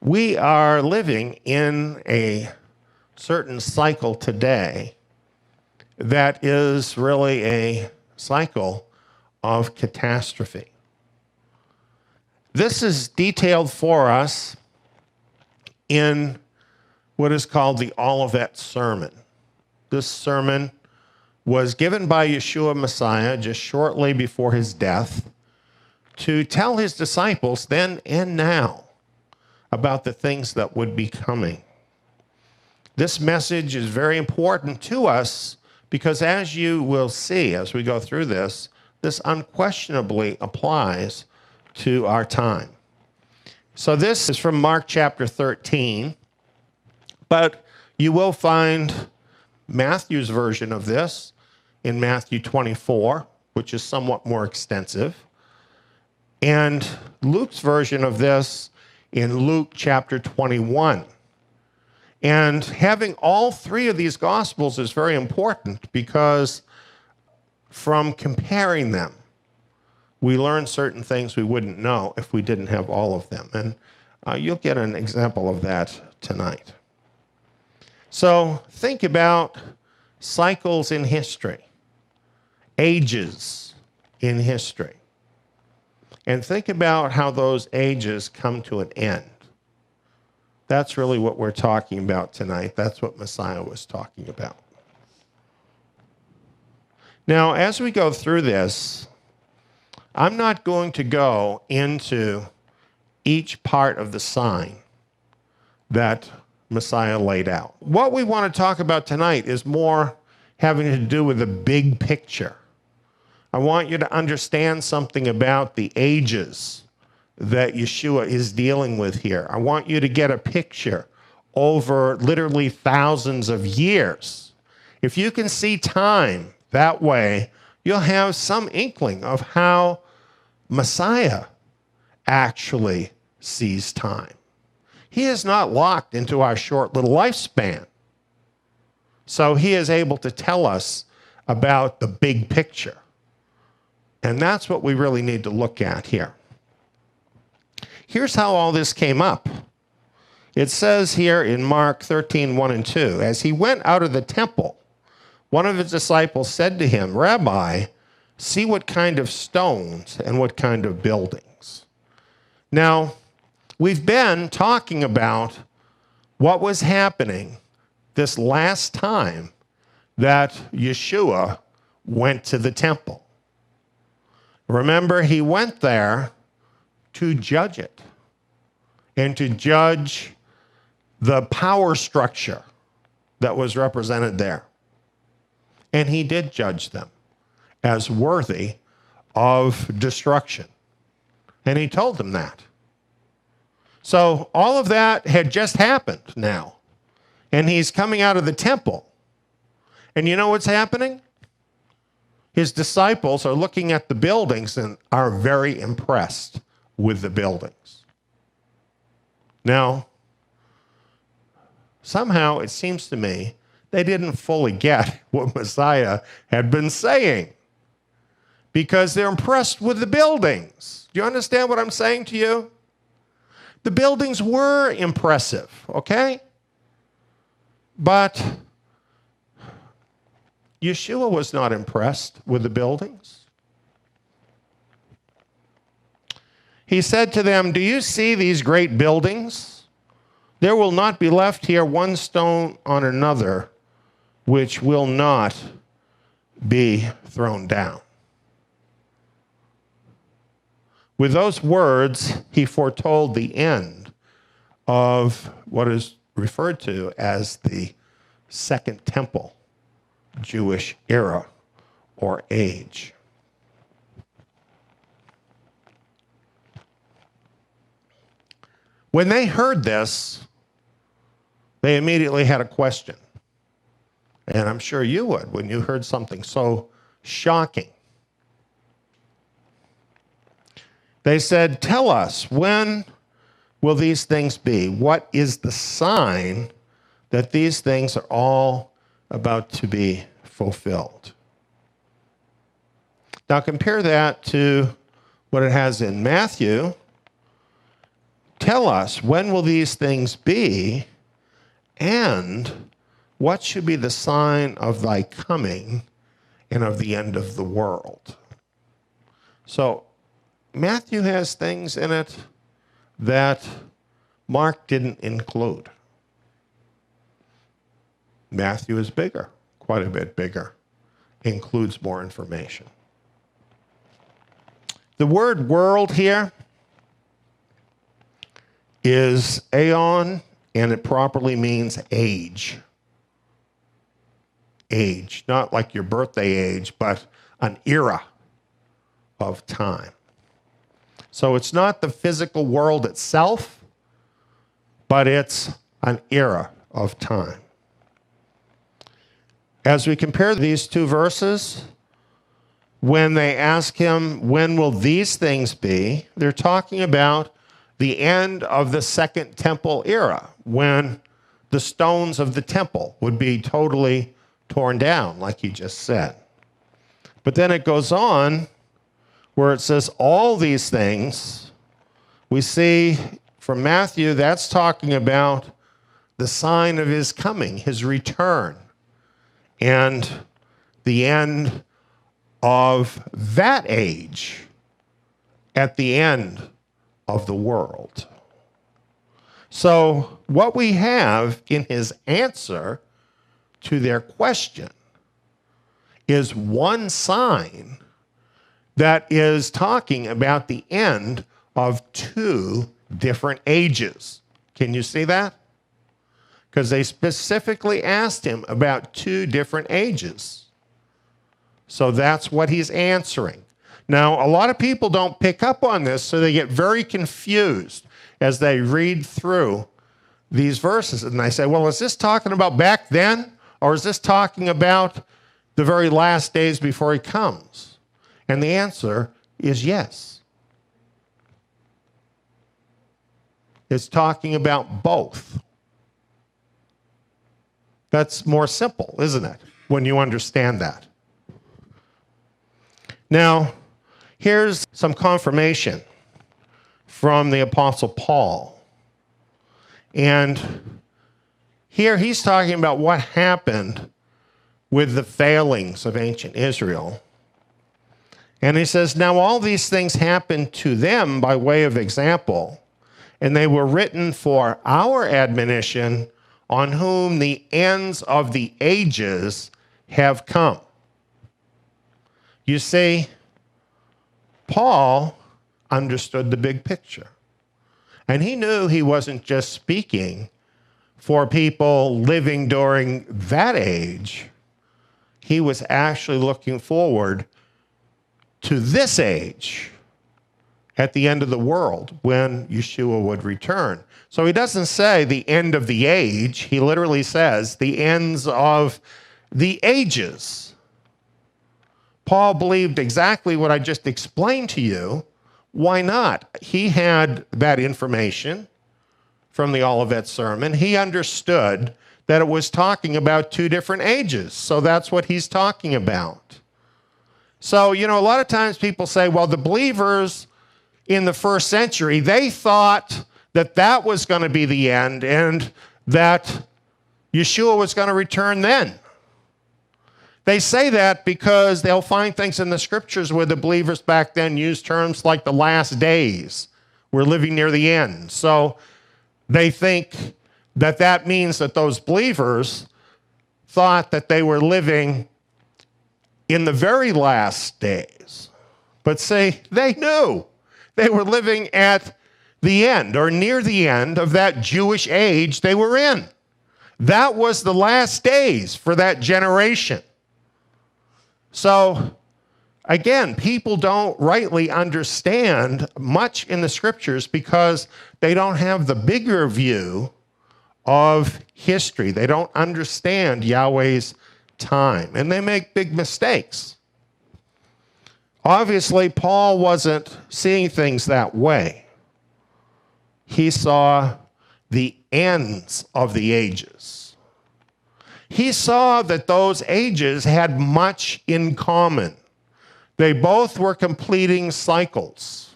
we are living in a certain cycle today that is really a cycle of catastrophe. This is detailed for us in what is called the Olivet Sermon. This sermon was given by Yeshua Messiah just shortly before his death to tell his disciples then and now about the things that would be coming. This message is very important to us because, as you will see as we go through this, this unquestionably applies to our time. So this is from Mark chapter 13, but you will find Matthew's version of this in Matthew 24, which is somewhat more extensive, and Luke's version of this in Luke chapter 21. And having all three of these Gospels is very important because from comparing them, we learn certain things we wouldn't know if we didn't have all of them. And you'll get an example of that tonight. So think about cycles in history, ages in history, and think about how those ages come to an end. That's really what we're talking about tonight. That's what Messiah was talking about. Now, as we go through this, I'm not going to go into each part of the sign that Messiah laid out. What we want to talk about tonight is more having to do with the big picture. I want you to understand something about the ages that Yeshua is dealing with here. I want you to get a picture over literally thousands of years. If you can see time that way, you'll have some inkling of how Messiah actually sees time. He is not locked into our short little lifespan. So he is able to tell us about the big picture. And that's what we really need to look at here. Here's how all this came up. It says here in Mark 13, 1 and 2, as he went out of the temple, one of his disciples said to him, Rabbi, see what kind of stones and what kind of buildings. Now, we've been talking about what was happening this last time that Yeshua went to the temple. Remember, he went there to judge it and to judge the power structure that was represented there. And he did judge them as worthy of destruction. And he told them that. So all of that had just happened now. And he's coming out of the temple. And you know what's happening? his disciples are looking at the buildings and are very impressed with the buildings. Now, somehow it seems to me they didn't fully get what Messiah had been saying because they're impressed with the buildings. Do you understand what I'm saying to you? The buildings were impressive, okay? But Yeshua was not impressed with the buildings. He said to them, "Do you see these great buildings? There will not be left here one stone on another which will not be thrown down." With those words, he foretold the end of what is referred to as the Second Temple Jewish era or age. When they heard this, they immediately had a question. And I'm sure you would when you heard something so shocking. They said, "Tell us, when will these things be? What is the sign that these things are all about to be fulfilled?" Now compare that to what it has in Matthew. "Tell us, when will these things be? And what should be the sign of thy coming and of the end of the world?" So Matthew has things in it that Mark didn't include. Matthew is bigger, quite a bit bigger, includes more information. The word world here is aeon, and it properly means age. Age, not like your birthday age, but an era of time. So it's not the physical world itself, but it's an era of time. As we compare these two verses, when they ask him, "When will these things be?" they're talking about the end of the Second Temple era, when the stones of the temple would be totally torn down, like he just said. But then it goes on where it says all these things. We see from Matthew, that's talking about the sign of his coming, his return, and the end of that age at the end of the world. So what we have in his answer to their question is one sign that is talking about the end of two different ages. Can you see that? Because they specifically asked him about two different ages. So that's what he's answering. Now, a lot of people don't pick up on this, so they get very confused as they read through these verses. And they say, well, is this talking about back then? Or is this talking about the very last days before he comes? And the answer is yes. It's talking about both. That's more simple, isn't it, when you understand that? Now, here's some confirmation from the Apostle Paul. And here he's talking about what happened with the failings of ancient Israel. And he says, now all these things happened to them by way of example, and they were written for our admonition, on whom the ends of the ages have come. You see, Paul understood the big picture. And he knew he wasn't just speaking for people living during that age. He was actually looking forward to this age at the end of the world when Yeshua would return. So he doesn't say the end of the age. He literally says the ends of the ages. Paul believed exactly what I just explained to you. Why not? He had that information from the Olivet Sermon. He understood that it was talking about two different ages. So that's what he's talking about. So, a lot of times people say, well, the believers in the first century, they thought that that was going to be the end and that Yeshua was going to return then. They say that because they'll find things in the scriptures where the believers back then used terms like the last days. We're living near the end. So they think that that means that those believers thought that they were living in the very last days. But say, they knew they were living at the end or near the end of that Jewish age they were in. That was the last days for that generation. So, again, people don't rightly understand much in the scriptures because they don't have the bigger view of history. They don't understand Yahweh's time, and they make big mistakes. Obviously, Paul wasn't seeing things that way. He saw the ends of the ages. He saw that those ages had much in common. They both were completing cycles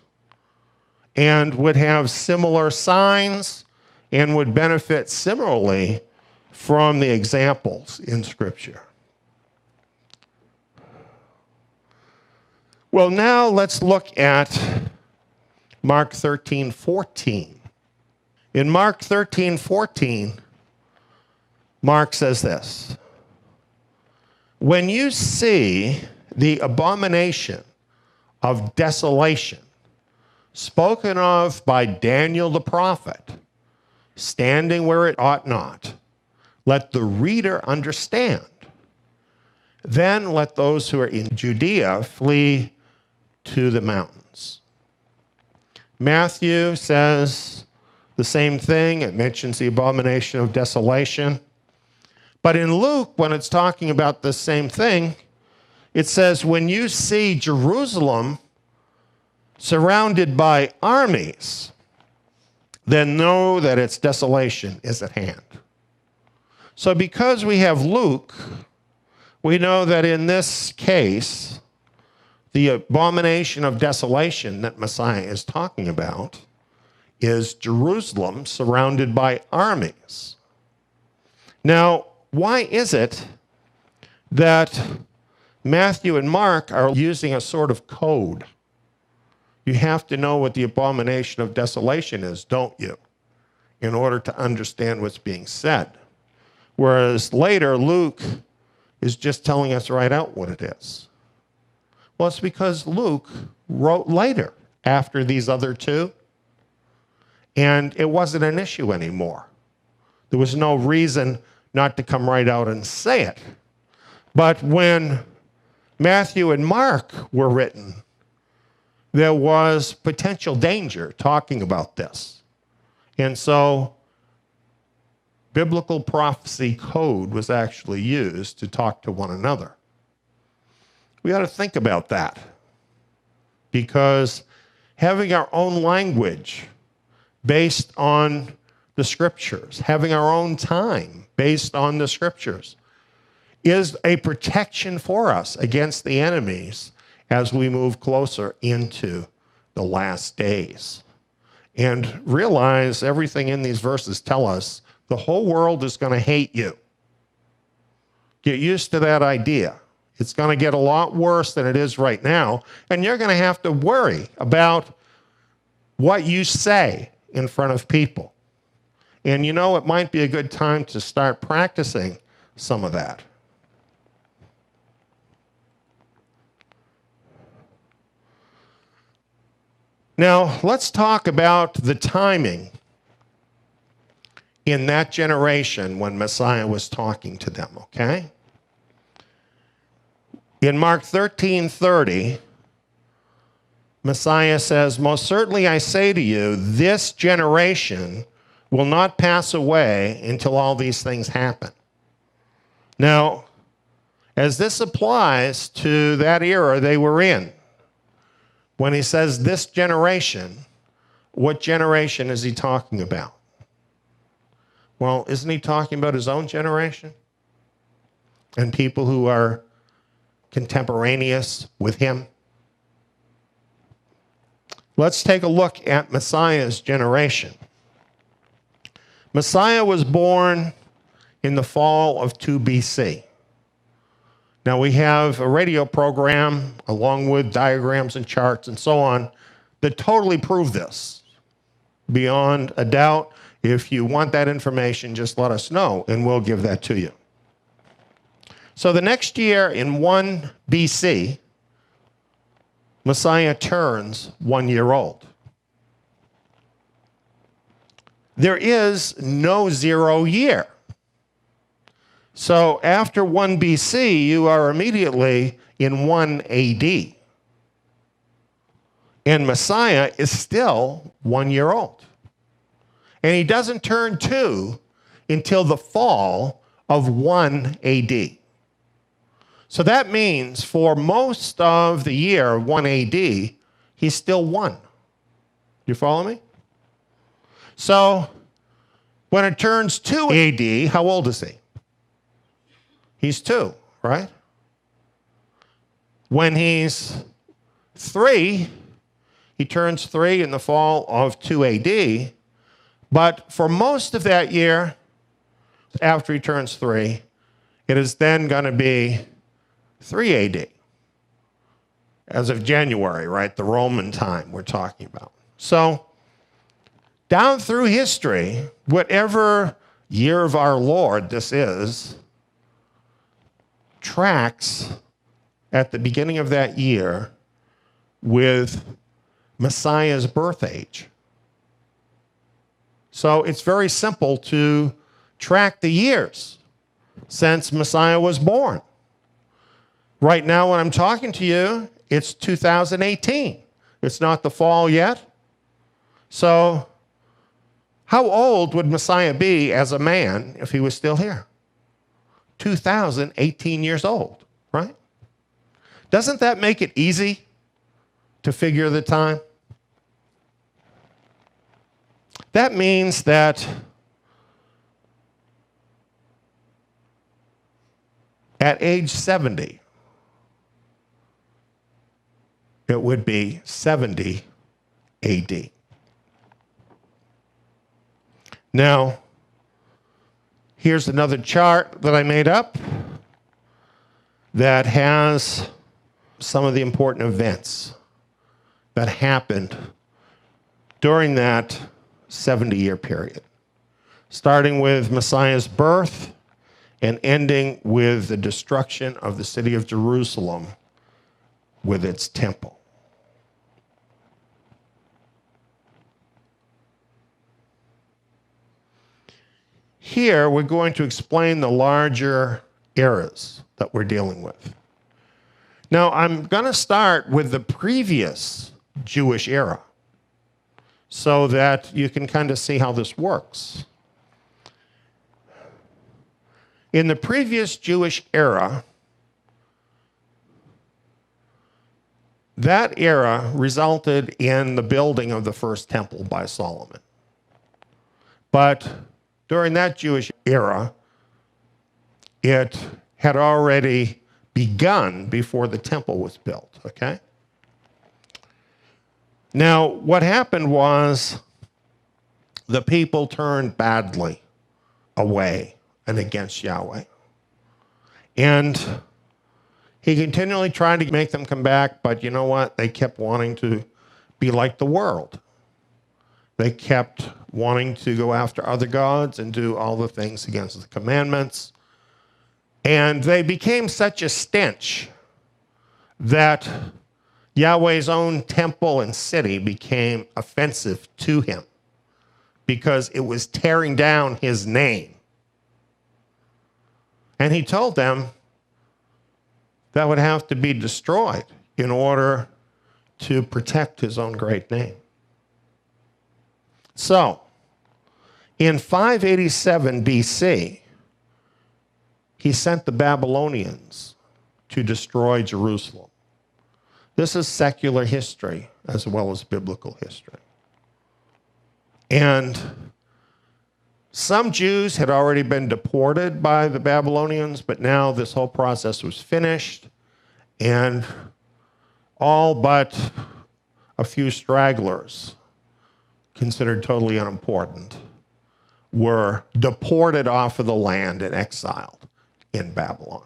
and would have similar signs and would benefit similarly from the examples in Scripture. Well, now let's look at Mark 13:14. In Mark 13:14, Mark says this: when you see the abomination of desolation spoken of by Daniel the prophet standing where it ought not, let the reader understand. Then let those who are in Judea flee to the mountains. Matthew says the same thing. It mentions the abomination of desolation. But in Luke, when it's talking about the same thing, it says, when you see Jerusalem surrounded by armies, then know that its desolation is at hand. So because we have Luke, we know that in this case, the abomination of desolation that Messiah is talking about is Jerusalem surrounded by armies. Now, why is it that Matthew and Mark are using a sort of code? You have to know what the abomination of desolation is, don't you, in order to understand what's being said. Whereas later, Luke is just telling us right out what it is. Well, it's because Luke wrote later, after these other two, and it wasn't an issue anymore. There was no reason not to come right out and say it. But when Matthew and Mark were written, there was potential danger talking about this. And so biblical prophecy code was actually used to talk to one another. We ought to think about that, because having our own language based on the scriptures, having our own time based on the scriptures, is a protection for us against the enemies as we move closer into the last days. And realize everything in these verses tell us the whole world is going to hate you. Get used to that idea. It's going to get a lot worse than it is right now, and you're going to have to worry about what you say in front of people. And it might be a good time to start practicing some of that. Now, let's talk about the timing in that generation when Messiah was talking to them, okay? In Mark 13:30, Messiah says, most certainly I say to you, this generation will not pass away until all these things happen. Now, as this applies to that era they were in. When he says this generation, what generation is he talking about? Well, isn't he talking about his own generation? And people who are contemporaneous with him? Let's take a look at Messiah's generation. Messiah was born in the fall of 2 BC. Now we have a radio program along with diagrams and charts and so on that totally prove this beyond a doubt. If you want that information, just let us know and we'll give that to you. So the next year in 1 BC, Messiah turns 1 year old. There is no 0 year. So after 1 BC, you are immediately in 1 AD. And Messiah is still 1 year old. And he doesn't turn 2 until the fall of 1 AD. So that means for most of the year, 1 AD, he's still 1. You follow me? So when it turns 2 AD, how old is he? He's 2, right? When he's 3, he turns 3 in the fall of 2 AD. But for most of that year, after he turns 3, it is then going to be 3 AD. As of January, right? The Roman time we're talking about. So down through history, whatever year of our Lord this is, tracks at the beginning of that year with Messiah's birth age. So it's very simple to track the years since Messiah was born. Right now when I'm talking to you, it's 2018. It's not the fall yet. So how old would Messiah be as a man if he was still here? 2018 years old, right? Doesn't that make it easy to figure the time? That means that at age 70, it would be 70 AD. Now, here's another chart that I made up that has some of the important events that happened during that 70-year period, starting with Messiah's birth and ending with the destruction of the city of Jerusalem with its temple. Here, we're going to explain the larger eras that we're dealing with. Now, I'm going to start with the previous Jewish era so that you can kind of see how this works. In the previous Jewish era, that era resulted in the building of the first temple by Solomon. But during that Jewish era, it had already begun before the temple was built, okay? Now, what happened was the people turned badly away and against Yahweh. And he continually tried to make them come back, but you know what? They kept wanting to be like the world. They kept wanting to go after other gods and do all the things against the commandments. And they became such a stench that Yahweh's own temple and city became offensive to him because it was tearing down his name. And he told them that would have to be destroyed in order to protect his own great name. So, in 587 BC, he sent the Babylonians to destroy Jerusalem. This is secular history as well as biblical history. And some Jews had already been deported by the Babylonians, but now this whole process was finished, and all but a few stragglers, considered totally unimportant, were deported off of the land and exiled in Babylon.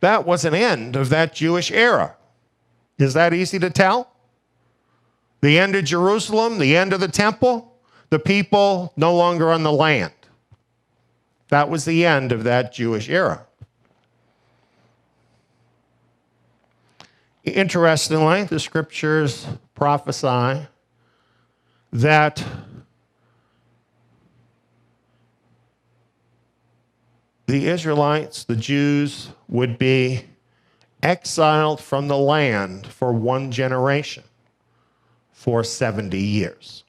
That was an end of that Jewish era. Is that easy to tell? The end of Jerusalem, the end of the temple, the people no longer on the land. That was the end of that Jewish era. Interestingly, the scriptures prophesy that the Israelites, the Jews, would be exiled from the land for one generation, for 70 years.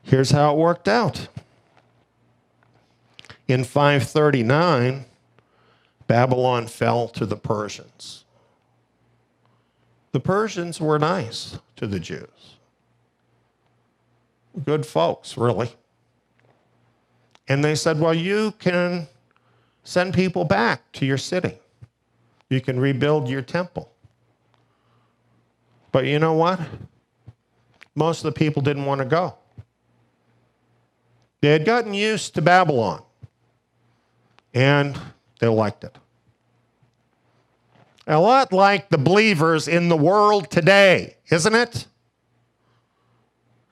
Here's how it worked out. In 539, Babylon fell to the Persians. The Persians were nice to the Jews. Good folks, really. And they said, well, you can send people back to your city. You can rebuild your temple. But you know what? Most of the people didn't want to go. They had gotten used to Babylon, and they liked it. A lot like the believers in the world today, isn't it?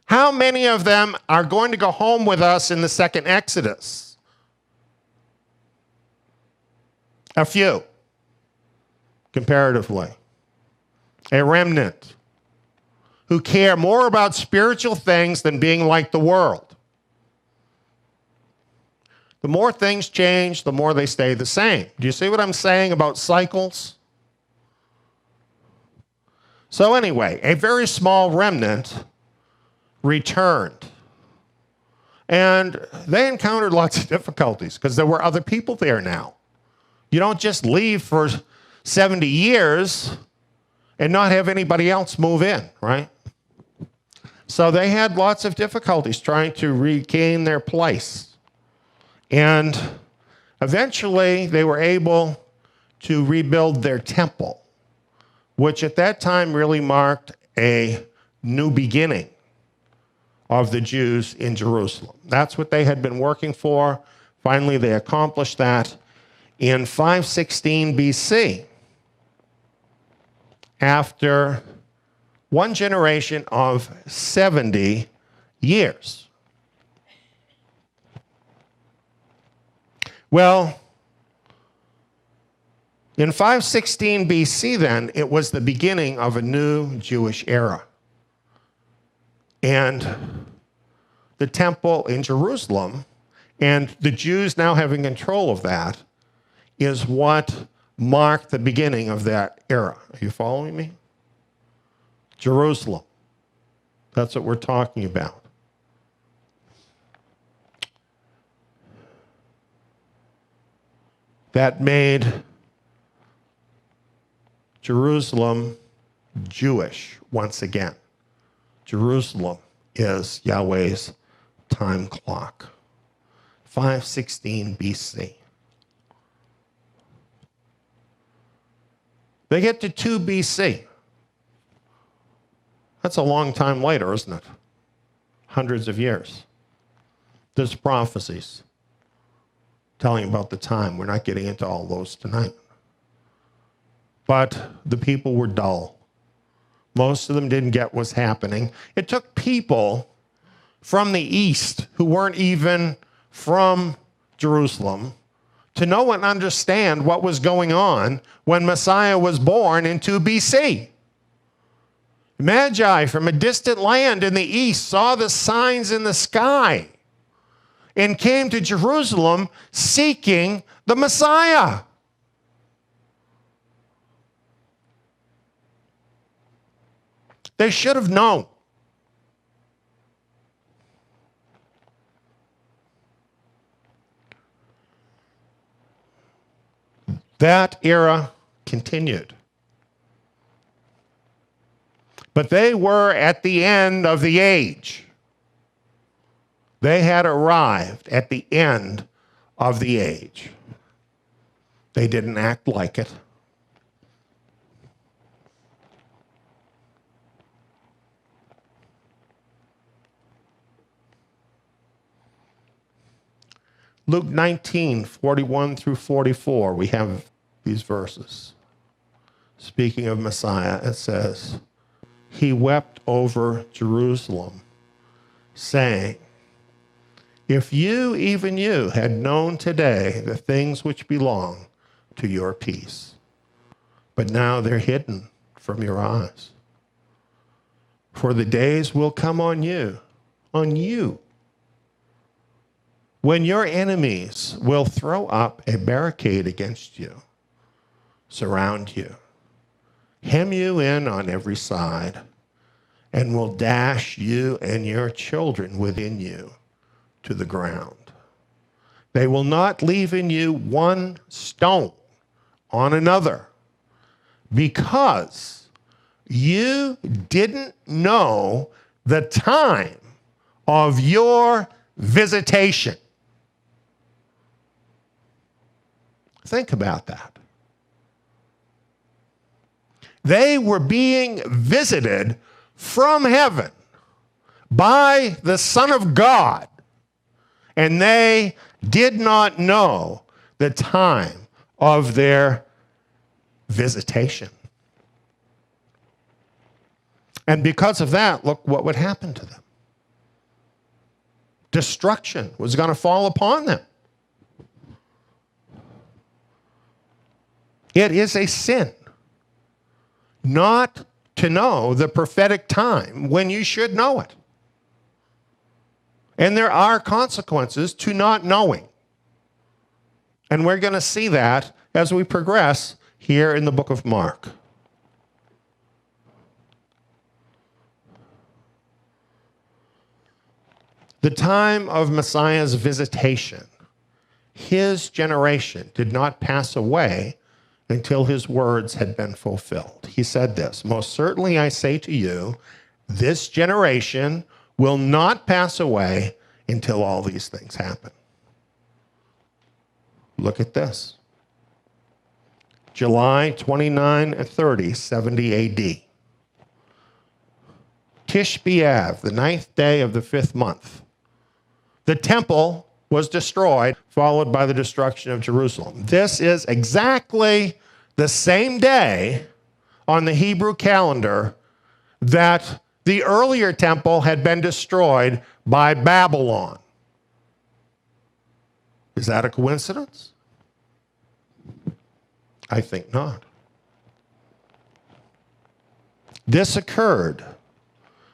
How many of them are going to go home with us in the second Exodus? A few, comparatively. A remnant who care more about spiritual things than being like the world. The more things change, the more they stay the same. Do you see what I'm saying about cycles? So anyway, a very small remnant returned. And they encountered lots of difficulties because there were other people there now. You don't just leave for 70 years and not have anybody else move in, right? So they had lots of difficulties trying to regain their place. And eventually they were able to rebuild their temple, which at that time really marked a new beginning of the Jews in Jerusalem. That's what they had been working for. Finally, they accomplished that in 516 BC, after one generation of 70 years. Well, in 516 BC then, it was the beginning of a new Jewish era. And the temple in Jerusalem, and the Jews now having control of that, is what marked the beginning of that era. Are you following me? Jerusalem. That's what we're talking about. That made Jerusalem Jewish once again. Jerusalem is Yahweh's time clock. 516 BC. They get to 2 BC. That's a long time later, isn't it? Hundreds of years. There's prophecies telling about the time. We're not getting into all those tonight. But the people were dull. Most of them didn't get what's happening. It took people from the east who weren't even from Jerusalem to know and understand what was going on when Messiah was born in 2 BC. Magi from a distant land in the east saw the signs in the sky and came to Jerusalem seeking the Messiah. They should have known. That era continued. But they were at the end of the age. They had arrived at the end of the age. They didn't act like it. Luke 19:41 through 44, we have these verses. Speaking of Messiah, it says, he wept over Jerusalem, saying, if you, even you, had known today the things which belong to your peace, but now they're hidden from your eyes. For the days will come on you, when your enemies will throw up a barricade against you, surround you, hem you in on every side, and will dash you and your children within you to the ground. They will not leave in you one stone on another, because you didn't know the time of your visitation. Think about that. They were being visited from heaven by the Son of God, and they did not know the time of their visitation. And because of that, look what would happen to them. Destruction was going to fall upon them. It is a sin not to know the prophetic time when you should know it. And there are consequences to not knowing. And we're going to see that as we progress here in the book of Mark. The time of Messiah's visitation, his generation did not pass away until his words had been fulfilled. He said this, most certainly I say to you, this generation will not pass away until all these things happen. Look at this. July 29 and 30, 70 AD. Tish B'Av, the 9th day of the 5th month. The temple was destroyed, followed by the destruction of Jerusalem. This is exactly the same day on the Hebrew calendar that the earlier temple had been destroyed by Babylon. Is that a coincidence? I think not. This occurred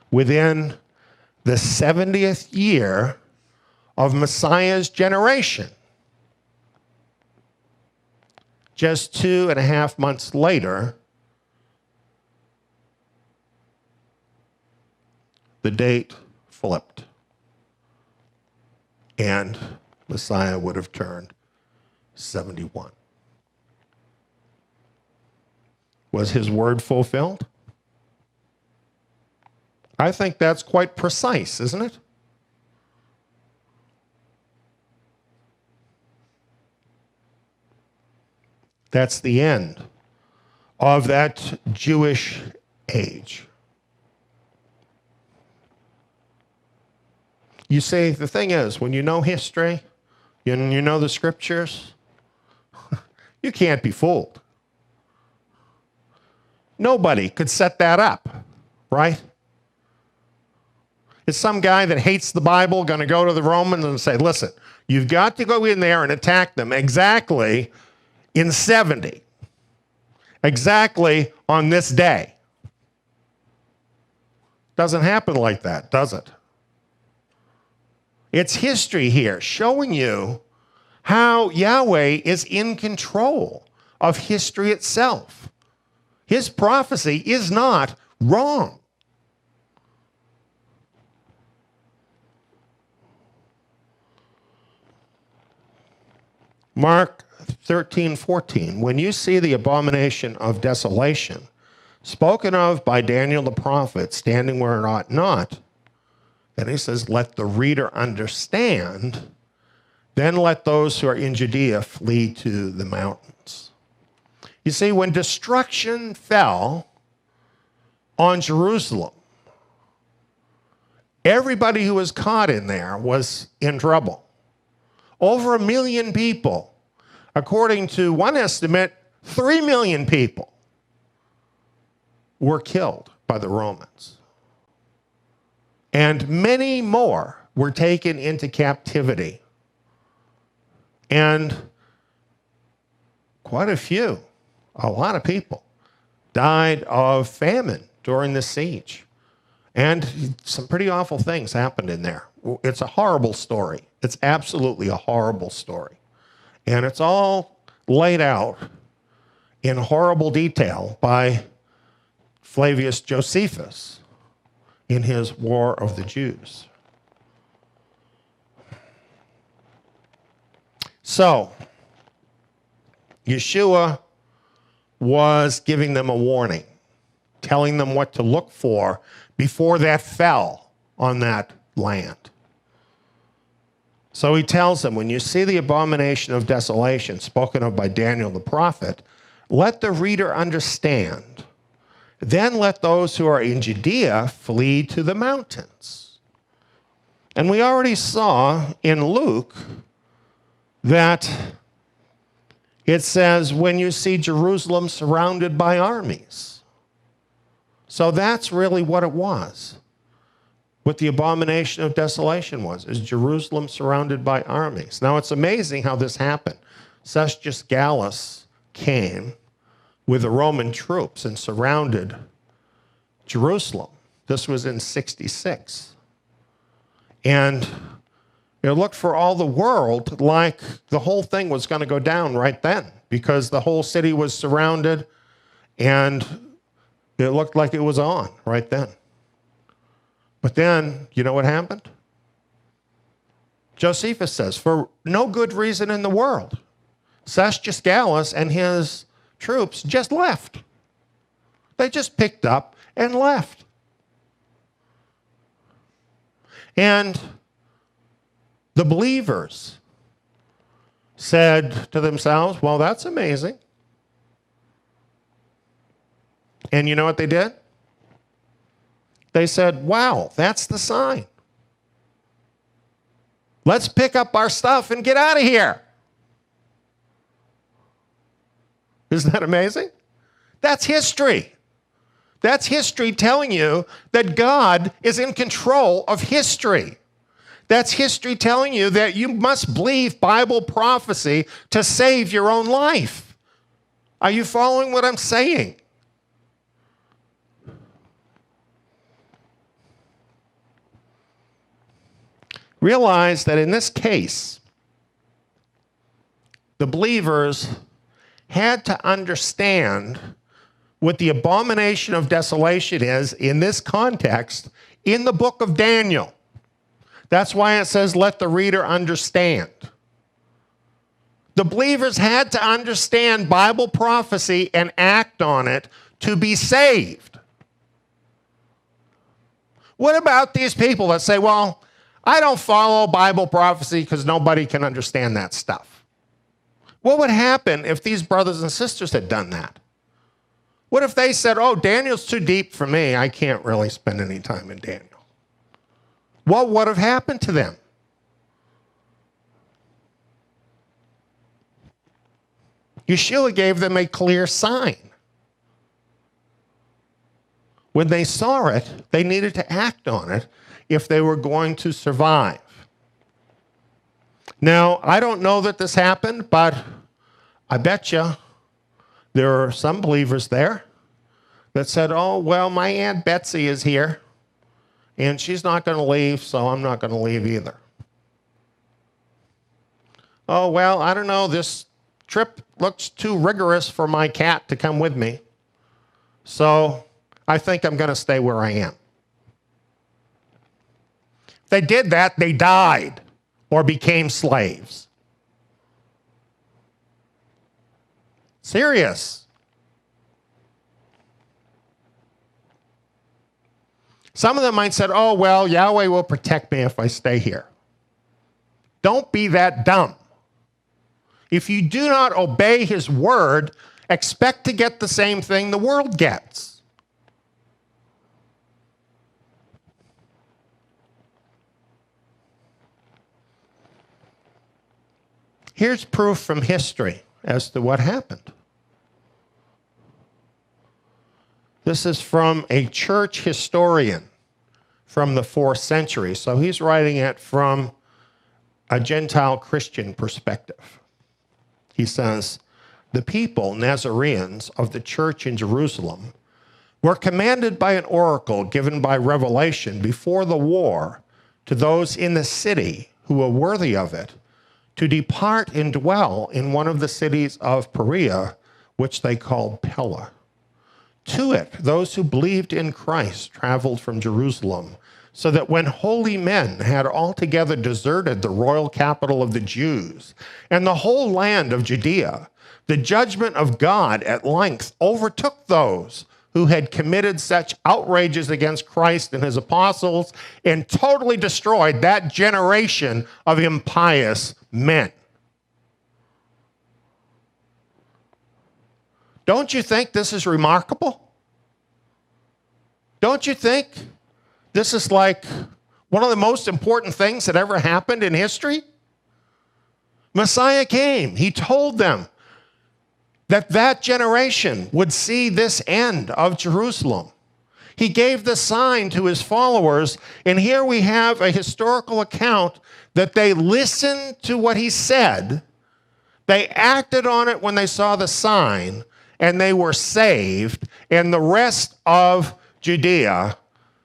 within the 70th year of Messiah's generation. Just 2.5 months later, the date flipped, and Messiah would have turned 71. Was his word fulfilled? I think that's quite precise, isn't it? That's the end of that Jewish age. You see, the thing is, when you know history, and you know the scriptures, you can't be fooled. Nobody could set that up, right? Is some guy that hates the Bible going to go to the Romans and say, listen, you've got to go in there and attack them exactly in 70, exactly on this day? Doesn't happen like that, does it? It's history here showing you how Yahweh is in control of history itself. His prophecy is not wrong. Mark 13:14, when you see the abomination of desolation, spoken of by Daniel the prophet, standing where it ought not, then he says, let the reader understand, then let those who are in Judea flee to the mountains. You see, when destruction fell on Jerusalem, everybody who was caught in there was in trouble. Over 1 million people. According to one estimate, 3 million people were killed by the Romans. And many more were taken into captivity. And quite a lot of people, died of famine during the siege. And some pretty awful things happened in there. It's a horrible story. It's absolutely a horrible story. And it's all laid out in horrible detail by Flavius Josephus in his War of the Jews. So, Yeshua was giving them a warning, telling them what to look for before that fell on that land. So he tells them, when you see the abomination of desolation spoken of by Daniel the prophet, let the reader understand. Then let those who are in Judea flee to the mountains. And we already saw in Luke that it says, when you see Jerusalem surrounded by armies. So that's really what it was. What the abomination of desolation was, is Jerusalem surrounded by armies. Now it's amazing how this happened. Cestius Gallus came with the Roman troops and surrounded Jerusalem. This was in 66. And it looked for all the world like the whole thing was going to go down right then, because the whole city was surrounded and it looked like it was on right then. But then, you know what happened? Josephus says, for no good reason in the world, Cestius Gallus and his troops just left. They just picked up and left. And the believers said to themselves, well, that's amazing. And you know what they did? They said, wow, that's the sign. Let's pick up our stuff and get out of here. Isn't that amazing? That's history. That's history telling you that God is in control of history. That's history telling you that you must believe Bible prophecy to save your own life. Are you following what I'm saying? Realize that in this case, the believers had to understand what the abomination of desolation is in this context in the book of Daniel. That's why it says, let the reader understand. The believers had to understand Bible prophecy and act on it to be saved. What about these people that say, well, I don't follow Bible prophecy because nobody can understand that stuff? What would happen if these brothers and sisters had done that? What if they said, oh, Daniel's too deep for me. I can't really spend any time in Daniel. What would have happened to them? Yeshua gave them a clear sign. When they saw it, they needed to act on it if they were going to survive. Now, I don't know that this happened, but I bet you there are some believers there that said, oh, well, my Aunt Betsy is here, and she's not going to leave, so I'm not going to leave either. Oh, well, I don't know, this trip looks too rigorous for my cat to come with me, so I think I'm going to stay where I am. If they did that, they died or became slaves. Serious. Some of them might say, oh, well, Yahweh will protect me if I stay here. Don't be that dumb. If you do not obey his word, expect to get the same thing the world gets. Here's proof from history as to what happened. This is from a church historian from the 4th century. So he's writing it from a Gentile Christian perspective. He says, the people, Nazarenes, of the church in Jerusalem were commanded by an oracle given by revelation before the war to those in the city who were worthy of it to depart and dwell in one of the cities of Perea, which they called Pella. To it, those who believed in Christ traveled from Jerusalem, so that when holy men had altogether deserted the royal capital of the Jews and the whole land of Judea, the judgment of God at length overtook those who had committed such outrages against Christ and his apostles and totally destroyed that generation of impious men. Don't you think this is remarkable? Don't you think this is like one of the most important things that ever happened in history? Messiah came. He told them that that generation would see this end of Jerusalem. He gave the sign to his followers, and here we have a historical account that they listened to what he said, they acted on it when they saw the sign, and they were saved, and the rest of Judea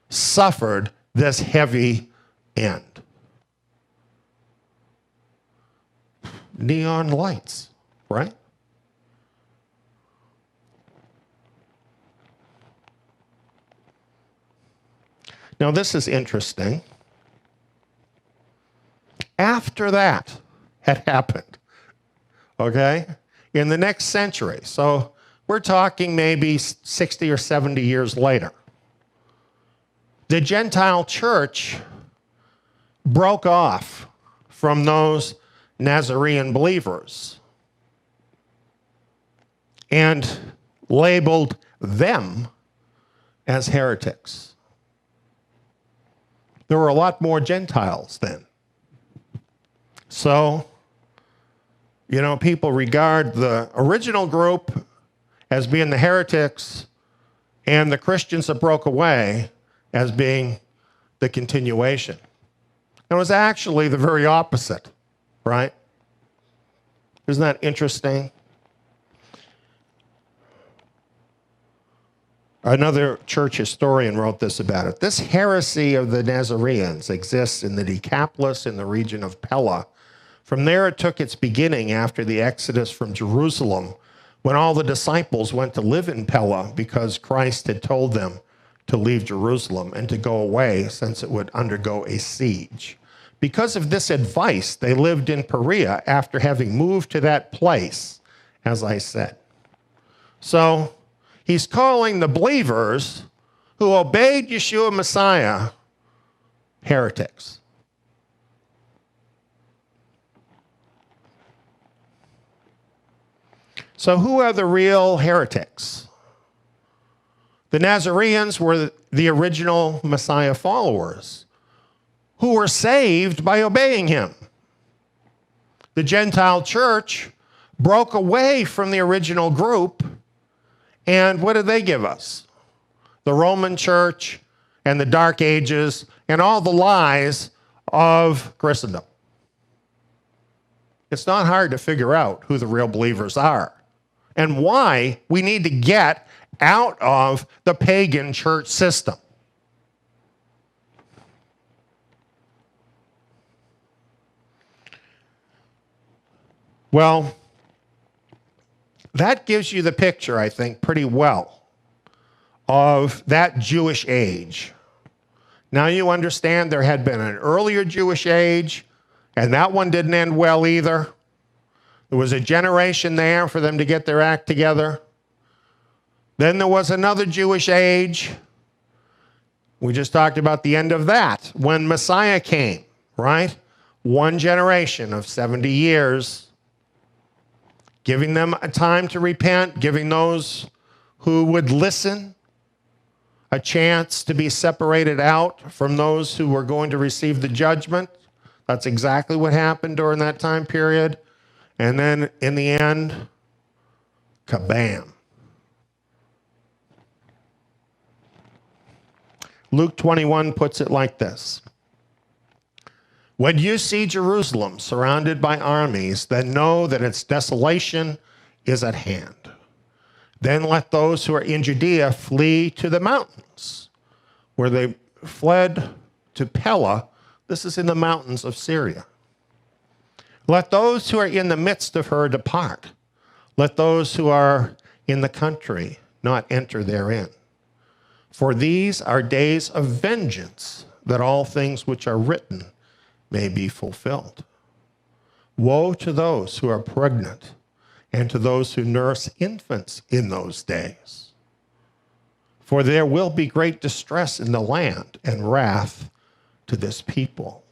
suffered this heavy end. Neon lights, right? Now, this is interesting. After that had happened, okay, in the next century, so we're talking maybe 60 or 70 years later, the Gentile church broke off from those Nazarene believers and labeled them as heretics. There were a lot more Gentiles then. So, you know, people regard the original group as being the heretics and the Christians that broke away as being the continuation. It was actually the very opposite, right? Isn't that interesting? Another church historian wrote this about it. This heresy of the Nazarenes exists in the Decapolis in the region of Pella. From there it took its beginning after the exodus from Jerusalem, when all the disciples went to live in Pella because Christ had told them to leave Jerusalem and to go away since it would undergo a siege. Because of this advice, they lived in Perea after having moved to that place, as I said. So he's calling the believers who obeyed Yeshua Messiah heretics. So who are the real heretics? The Nazarenes were the original Messiah followers who were saved by obeying him. The Gentile church broke away from the original group, and what did they give us? The Roman church and the Dark Ages and all the lies of Christendom. It's not hard to figure out who the real believers are and why we need to get out of the pagan church system. Well, that gives you the picture, I think, pretty well of that Jewish age. Now you understand there had been an earlier Jewish age, and that one didn't end well either. There was a generation there for them to get their act together. Then there was another Jewish age. We just talked about the end of that when Messiah came, right? One generation of 70 years, giving them a time to repent, giving those who would listen a chance to be separated out from those who were going to receive the judgment. That's exactly what happened during that time period. And then in the end, kabam. Luke 21 puts it like this. When you see Jerusalem surrounded by armies, then know that its desolation is at hand. Then let those who are in Judea flee to the mountains, where they fled to Pella. This is in the mountains of Syria. Let those who are in the midst of her depart. Let those who are in the country not enter therein. For these are days of vengeance, that all things which are written may be fulfilled. Woe to those who are pregnant and to those who nurse infants in those days. For there will be great distress in the land and wrath to this people.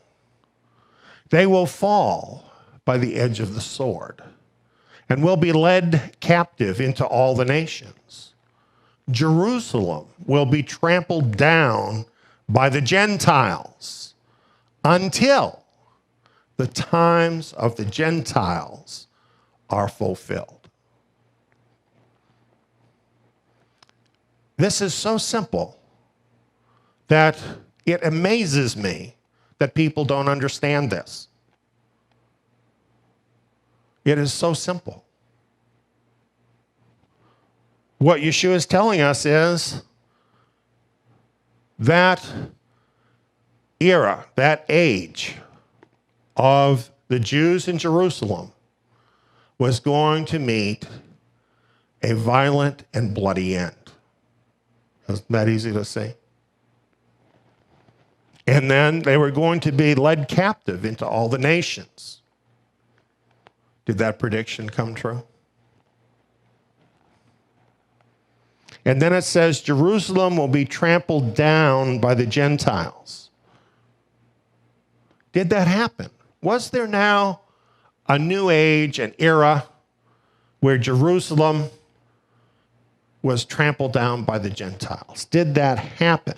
They will fall by the edge of the sword and will be led captive into all the nations. Jerusalem will be trampled down by the Gentiles until the times of the Gentiles are fulfilled. This is so simple that it amazes me that people don't understand this. It is so simple. What Yeshua is telling us is that era, that age of the Jews in Jerusalem was going to meet a violent and bloody end. Isn't that easy to say? And then they were going to be led captive into all the nations. Did that prediction come true? And then it says, Jerusalem will be trampled down by the Gentiles. Did that happen? Was there now a new age, an era, where Jerusalem was trampled down by the Gentiles? Did that happen?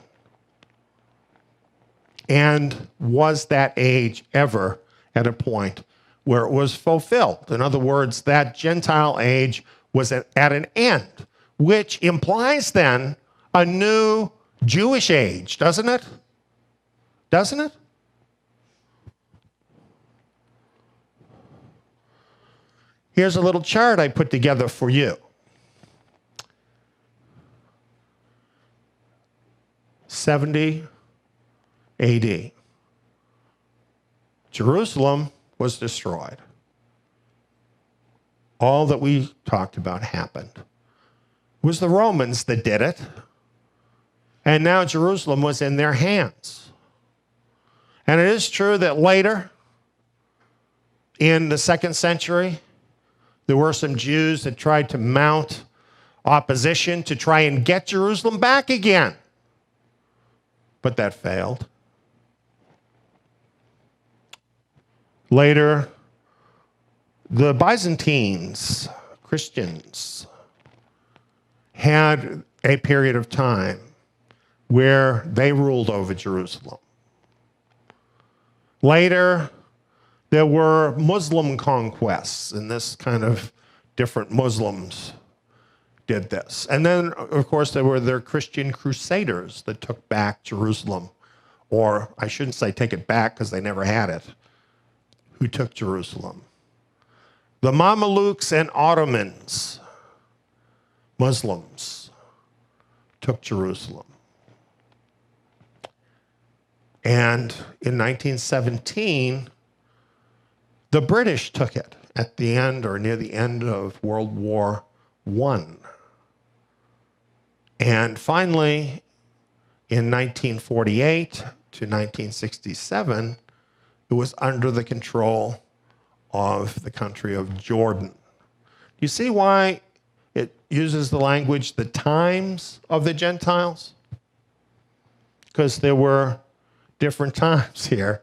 And was that age ever at a point where it was fulfilled? In other words, that Gentile age was at an end, which implies then a new Jewish age, doesn't it? Doesn't it? Here's a little chart I put together for you. 70 AD. Jerusalem was destroyed. All that we talked about happened. It was the Romans that did it. And now Jerusalem was in their hands. And it is true that later, in the 2nd century, there were some Jews that tried to mount opposition to try and get Jerusalem back again. But that failed. Later, the Byzantines, Christians, had a period of time where they ruled over Jerusalem. Later, there were Muslim conquests, and this kind of different Muslims did this. And then, of course, there were their Christian crusaders that took back Jerusalem, or I shouldn't say take it back because they never had it, who took Jerusalem. The Mamelukes and Ottomans, Muslims, took Jerusalem. And in 1917, the British took it at the end or near the end of World War I. And finally, in 1948 to 1967, it was under the control of the country of Jordan. Do you see why it uses the language, the times of the Gentiles? Because there were different times here,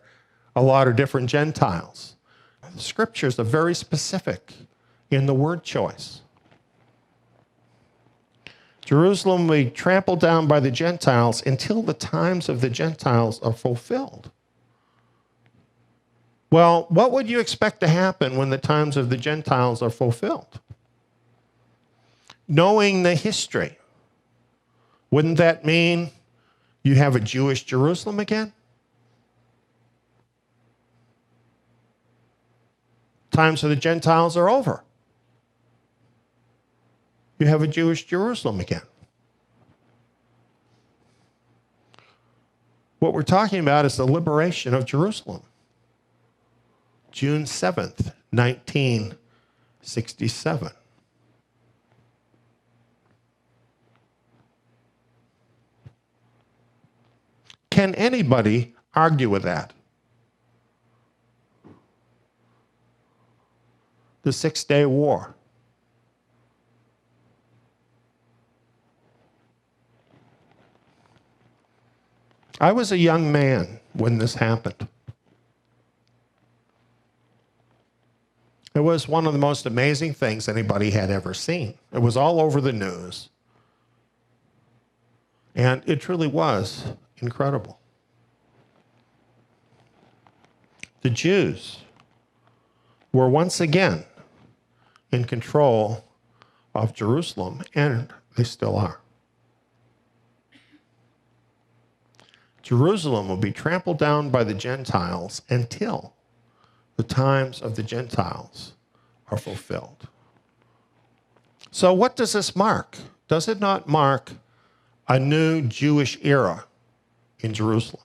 a lot of different Gentiles. The scriptures are very specific in the word choice. Jerusalem will be trampled down by the Gentiles until the times of the Gentiles are fulfilled. Well, what would you expect to happen when the times of the Gentiles are fulfilled? Knowing the history, wouldn't that mean you have a Jewish Jerusalem again? Times of the Gentiles are over. You have a Jewish Jerusalem again. What we're talking about is the liberation of Jerusalem. June 7th, 1967. Can anybody argue with that? The 6-Day War. I was a young man when this happened. It was one of the most amazing things anybody had ever seen. It was all over the news. And it truly was incredible. The Jews were once again in control of Jerusalem, and they still are. Jerusalem will be trampled down by the Gentiles until the times of the Gentiles are fulfilled. So what does this mark? Does it not mark a new Jewish era in Jerusalem?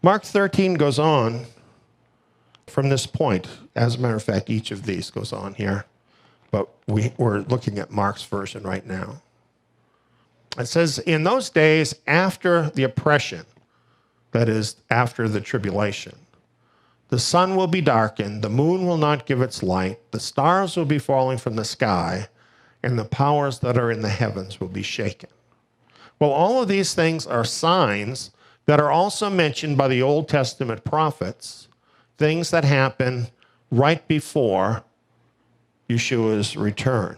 Mark 13 goes on from this point. As a matter of fact, each of these goes on here, but we're looking at Mark's version right now. It says, in those days after the oppression, that is, after the tribulation, the sun will be darkened, the moon will not give its light, the stars will be falling from the sky, and the powers that are in the heavens will be shaken. Well, all of these things are signs that are also mentioned by the Old Testament prophets, things that happen right before Yeshua's return.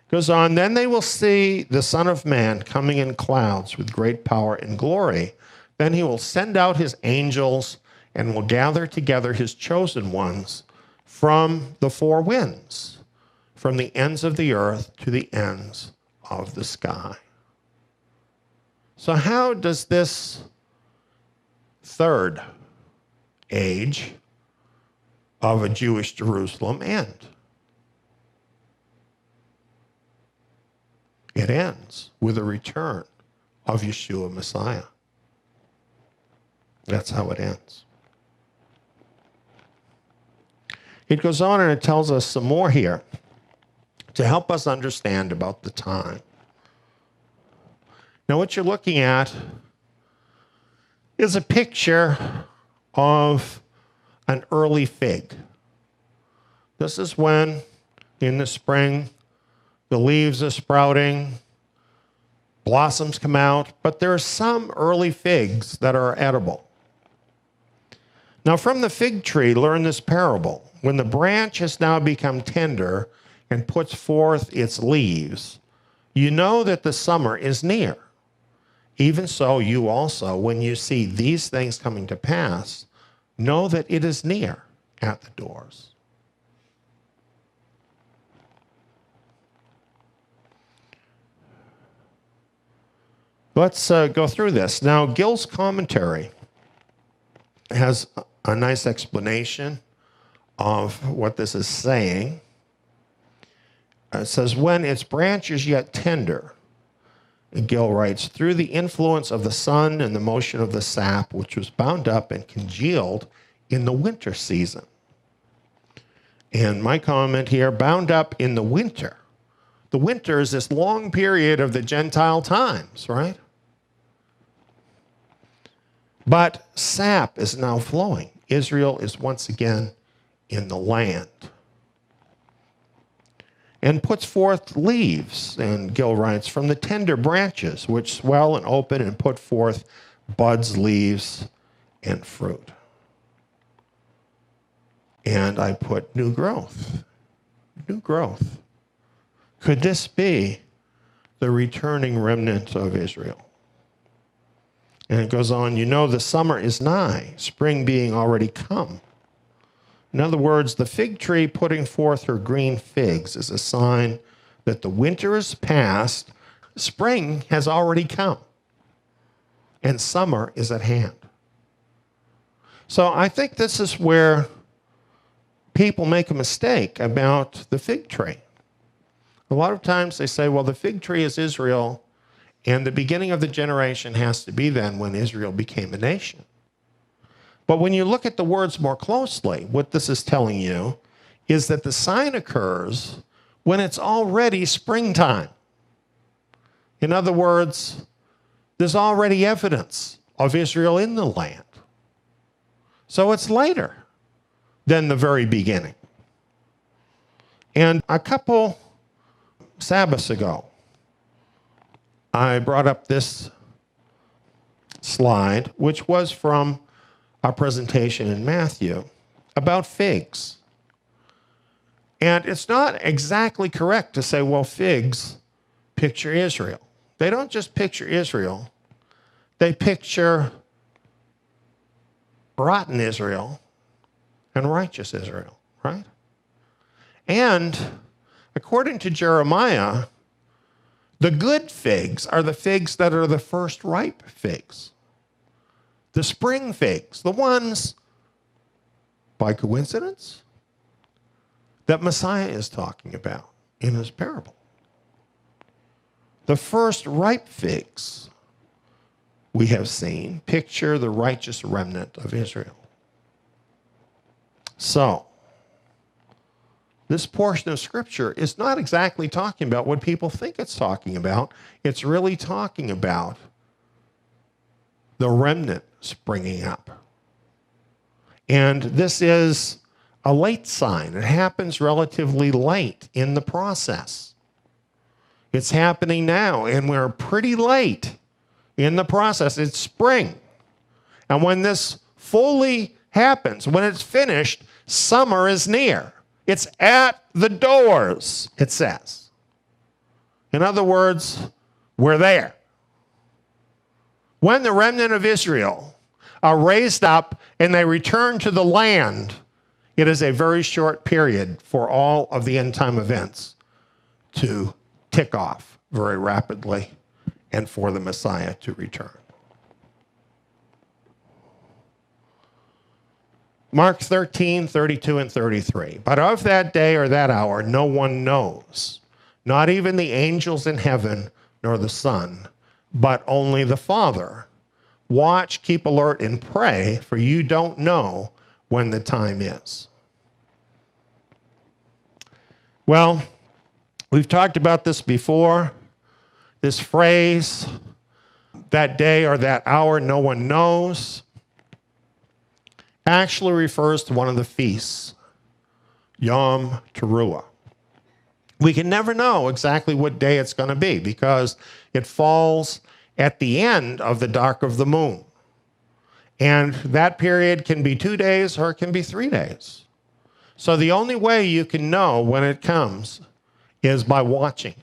Goes on, then they will see the Son of Man coming in clouds with great power and glory. Then he will send out his angels and will gather together his chosen ones from the four winds, from the ends of the earth to the ends of the sky. So how does this third age of a Jewish Jerusalem end? It ends with a return of Yeshua Messiah. That's how it ends. It goes on and it tells us some more here to help us understand about the time. Now, what you're looking at is a picture of an early fig. This is when, in the spring, the leaves are sprouting, blossoms come out, but there are some early figs that are edible. Now, from the fig tree, learn this parable. When the branch has now become tender and puts forth its leaves, you know that the summer is near. Even so, you also, when you see these things coming to pass, know that it is near at the doors. Let's go through this. Now, Gill's commentary has a nice explanation of what this is saying. It says, when its branch is yet tender, and Gill writes, through the influence of the sun and the motion of the sap, which was bound up and congealed in the winter season. And my comment here, bound up in the winter, The winter is this long period of the Gentile times, right? But sap is now flowing. Israel is once again in the land. And puts forth leaves, and Gill writes, from the tender branches, which swell and open and put forth buds, leaves, and fruit. And I put new growth. New growth. Could this be the returning remnant of Israel? And it goes on, you know the summer is nigh, spring being already come. In other words, the fig tree putting forth her green figs is a sign that the winter is past, spring has already come, and summer is at hand. So I think this is where people make a mistake about the fig tree. A lot of times they say, well, the fig tree is Israel, and the beginning of the generation has to be then when Israel became a nation. But when you look at the words more closely, what this is telling you is that the sign occurs when it's already springtime. In other words, there's already evidence of Israel in the land. So it's later than the very beginning. And a couple Sabbaths ago, I brought up this slide, which was from our presentation in Matthew about figs. And it's not exactly correct to say, well, figs picture Israel. They don't just picture Israel. They picture rotten Israel and righteous Israel, right? And according to Jeremiah, the good figs are the figs that are the first ripe figs. The spring figs, the ones, by coincidence, that Messiah is talking about in his parable. The first ripe figs we have seen picture the righteous remnant of Israel. So, this portion of Scripture is not exactly talking about what people think it's talking about. It's really talking about the remnant springing up. And this is a late sign. It happens relatively late in the process. It's happening now, and we're pretty late in the process. It's spring. And when this fully happens, when it's finished, summer is near. It's at the doors, it says. In other words, we're there. When the remnant of Israel are raised up and they return to the land, it is a very short period for all of the end time events to tick off very rapidly and for the Messiah to return. Mark 13, 32 and 33. But of that day or that hour, no one knows, not even the angels in heaven, nor the Son, but only the Father. Watch, keep alert, and pray, for you don't know when the time is. Well, we've talked about this before. This phrase, that day or that hour, no one knows, actually refers to one of the feasts, Yom Teruah. We can never know exactly what day it's going to be because it falls at the end of the dark of the moon. And that period can be 2 days or it can be 3 days. So the only way you can know when it comes is by watching.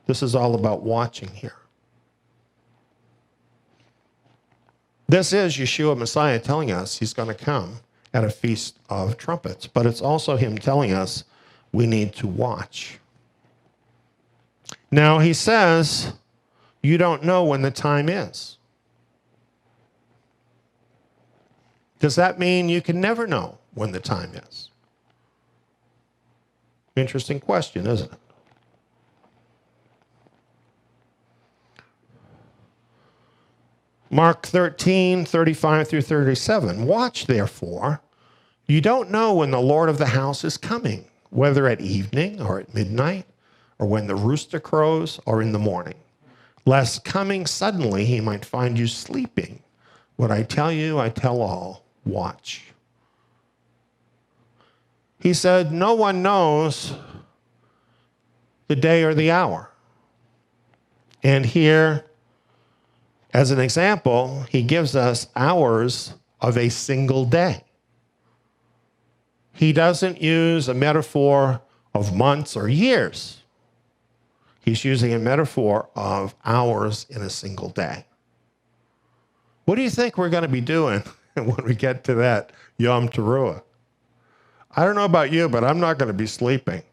This is all about watching here. This is Yeshua Messiah telling us he's going to come at a feast of trumpets, but it's also him telling us we need to watch. Now he says, you don't know when the time is. Does that mean you can never know when the time is? Interesting question, isn't it? Mark 13, 35 through 37. Watch, therefore. You don't know when the Lord of the house is coming, whether at evening or at midnight or when the rooster crows, or in the morning, lest coming suddenly he might find you sleeping. What I tell you, I tell all, watch. He said, no one knows the day or the hour. And here, as an example, he gives us hours of a single day. He doesn't use a metaphor of months or years. He's using a metaphor of hours in a single day. What do you think we're going to be doing when we get to that Yom Teruah? I don't know about you, but I'm not going to be sleeping.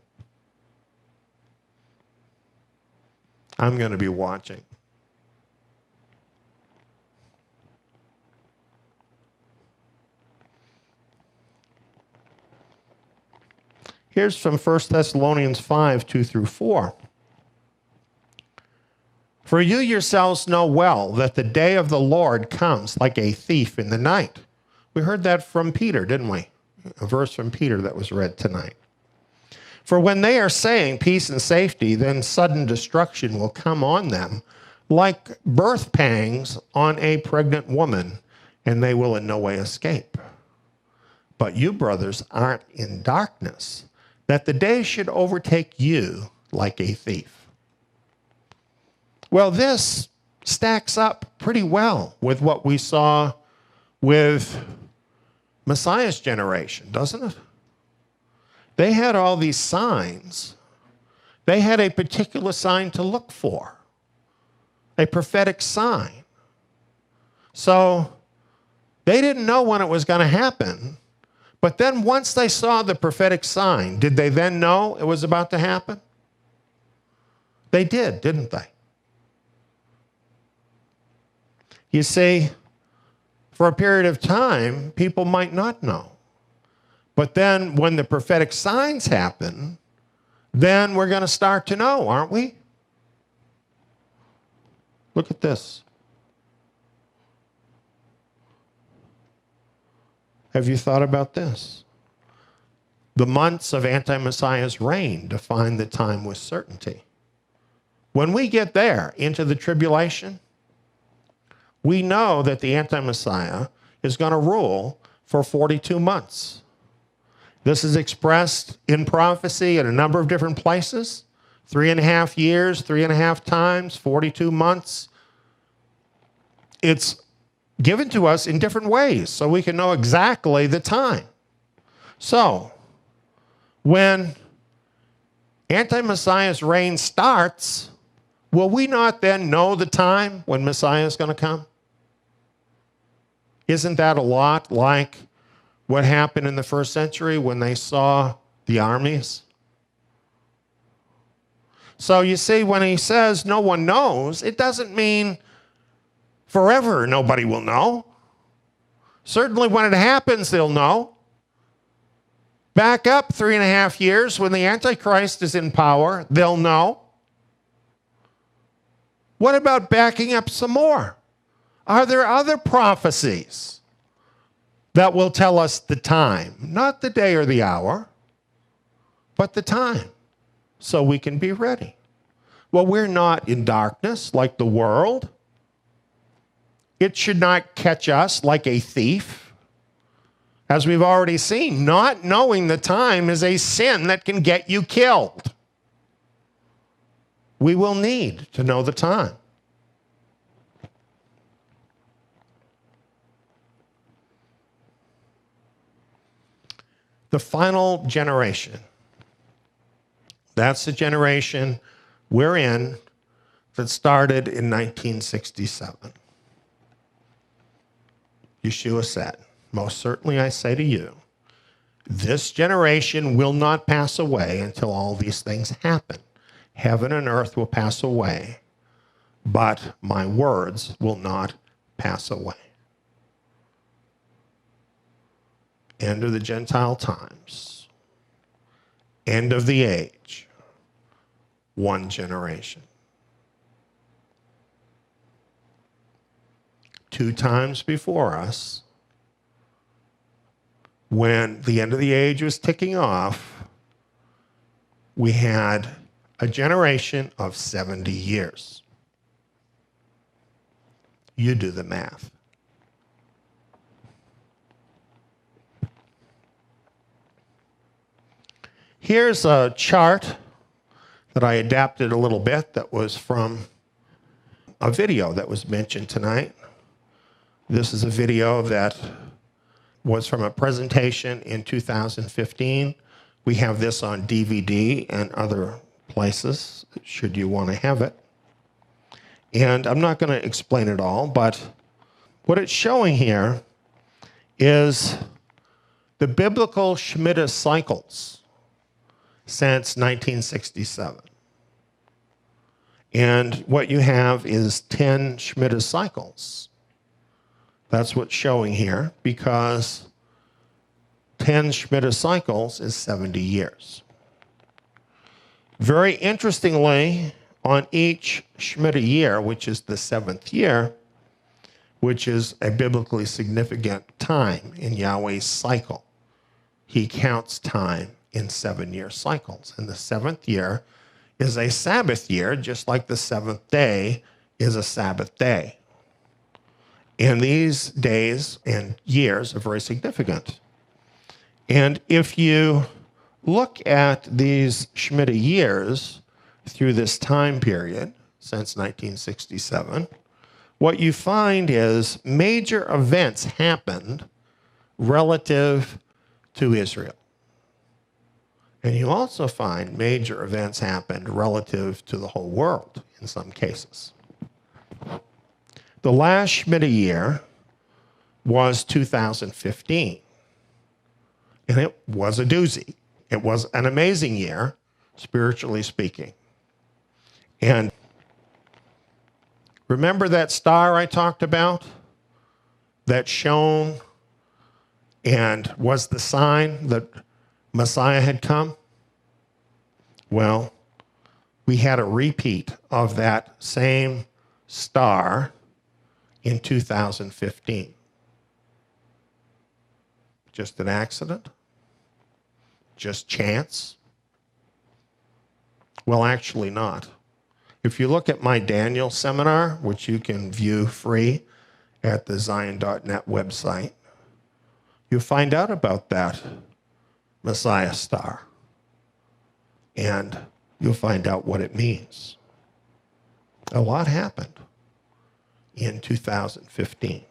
I'm going to be watching. Here's from 1 Thessalonians 5, 2 through 4. For you yourselves know well that the day of the Lord comes like a thief in the night. We heard that from Peter, didn't we? A verse from Peter that was read tonight. For when they are saying peace and safety, then sudden destruction will come on them like birth pangs on a pregnant woman, and they will in no way escape. But you, brothers, aren't in darkness, that the day should overtake you like a thief. Well, this stacks up pretty well with what we saw with Messiah's generation, doesn't it? They had all these signs. They had a particular sign to look for, a prophetic sign. So they didn't know when it was going to happen. But then once they saw the prophetic sign, did they then know it was about to happen? They did, didn't they? You see, for a period of time, people might not know. But then when the prophetic signs happen, then we're going to start to know, aren't we? Look at this. Have you thought about this? The months of anti-Messiah's reign define the time with certainty. When we get there into the tribulation, we know that the anti-Messiah is going to rule for 42 months. This is expressed in prophecy in a number of different places. 3.5 years, 3.5 times, 42 months. It's given to us in different ways so we can know exactly the time. So, when anti-Messiah's reign starts, will we not then know the time when Messiah is going to come? Isn't that a lot like what happened in the first century when they saw the armies? So you see, when he says no one knows, it doesn't mean forever nobody will know. Certainly when it happens, they'll know. Back up 3.5 years, when the Antichrist is in power, they'll know. What about backing up some more? Are there other prophecies that will tell us the time? Not the day or the hour, but the time, so we can be ready. Well, we're not in darkness like the world. It should not catch us like a thief. As we've already seen, not knowing the time is a sin that can get you killed. We will need to know the time. The final generation. That's the generation we're in that started in 1967. Yeshua said, most certainly I say to you, this generation will not pass away until all these things happen. Heaven and earth will pass away, but my words will not pass away. End of the Gentile times. End of the age. One generation. 2 times before us, when the end of the age was ticking off, we had A generation of 70 years. You do the math. Here's a chart that I adapted a little bit that was from a video that was mentioned tonight. This is a video that was from a presentation in 2015. We have this on DVD and other places, should you want to have it. And I'm not going to explain it all, but what it's showing here is the biblical Shemitah cycles since 1967. And what you have is 10 Shemitah cycles. That's what's showing here, because 10 Shemitah cycles is 70 years. Very interestingly, on each Shemitah year, which is the 7th year, which is a biblically significant time in Yahweh's cycle, he counts time in 7-year cycles. And the 7th year is a Sabbath year, just like the 7th day is a Sabbath day. And these days and years are very significant. And if you look at these Shemitah years through this time period, since 1967, what you find is major events happened relative to Israel. And you also find major events happened relative to the whole world in some cases. The last Shemitah year was 2015. And it was a doozy. It was an amazing year, spiritually speaking. And remember that star I talked about that shone and was the sign that Messiah had come? Well, we had a repeat of that same star in 2015. Just an accident? Just chance? Well, actually not. If you look at my Daniel seminar, which you can view free at the Zion.net website, you'll find out about that Messiah star. And you'll find out what it means. A lot happened in 2015.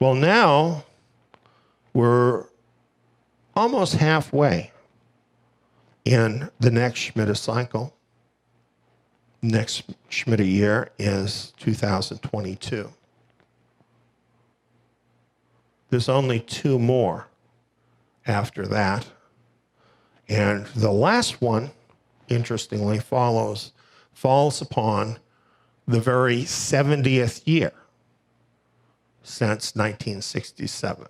Well, now we're almost halfway in the next Shemitah cycle. Next Shemitah year is 2022. There's only 2 more after that. And the last one, interestingly, falls upon the very 70th year since 1967.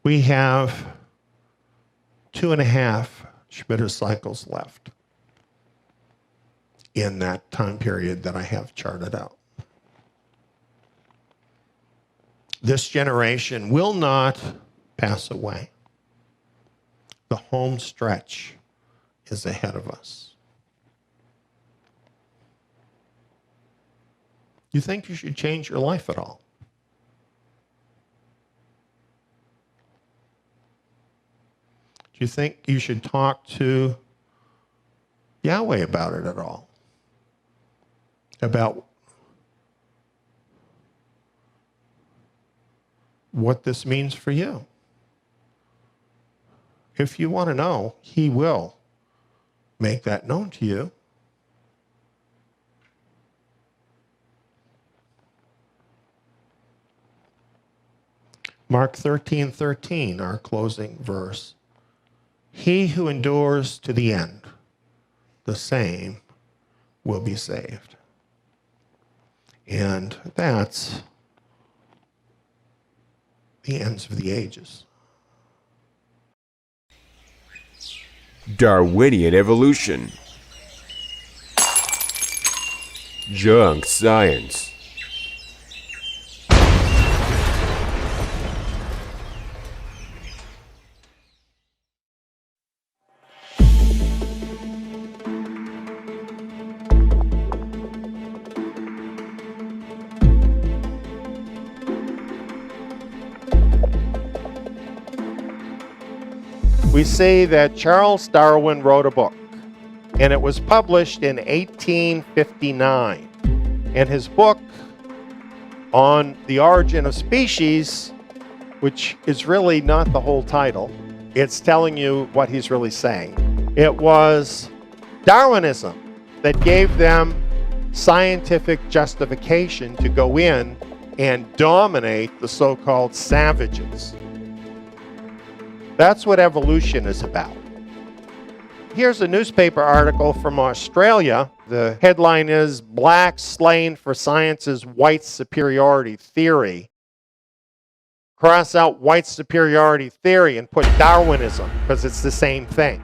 We have 2.5 Shemitah cycles left in that time period that I have charted out. This generation will not pass away. The home stretch is ahead of us. You think you should change your life at all? Do you think you should talk to Yahweh about it at all? About what this means for you? If you want to know, he will make that known to you. Mark 13:13, our closing verse. He who endures to the end, the same will be saved. And that's the ends of the ages. Darwinian evolution. Junk science. we see that Charles Darwin wrote a book, and it was published in 1859. And his book on the origin of species, which is really not the whole title, it's telling you what he's really saying. It was Darwinism that gave them scientific justification to go in and dominate the so-called savages. That's what evolution is about. Here's a newspaper article from Australia. The headline is "Blacks Slain for Science's White Superiority Theory." Cross out white superiority theory and put Darwinism, because it's the same thing.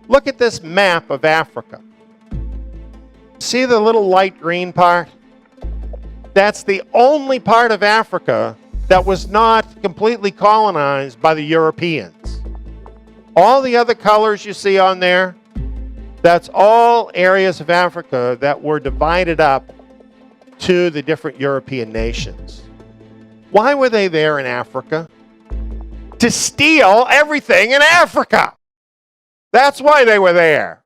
Look at this map of Africa. See the little light green part? That's the only part of Africa that was not completely colonized by the Europeans. All the other colors you see on there, that's all areas of Africa that were divided up to the different European nations. Why were they there in Africa? To steal everything in Africa. That's why they were there.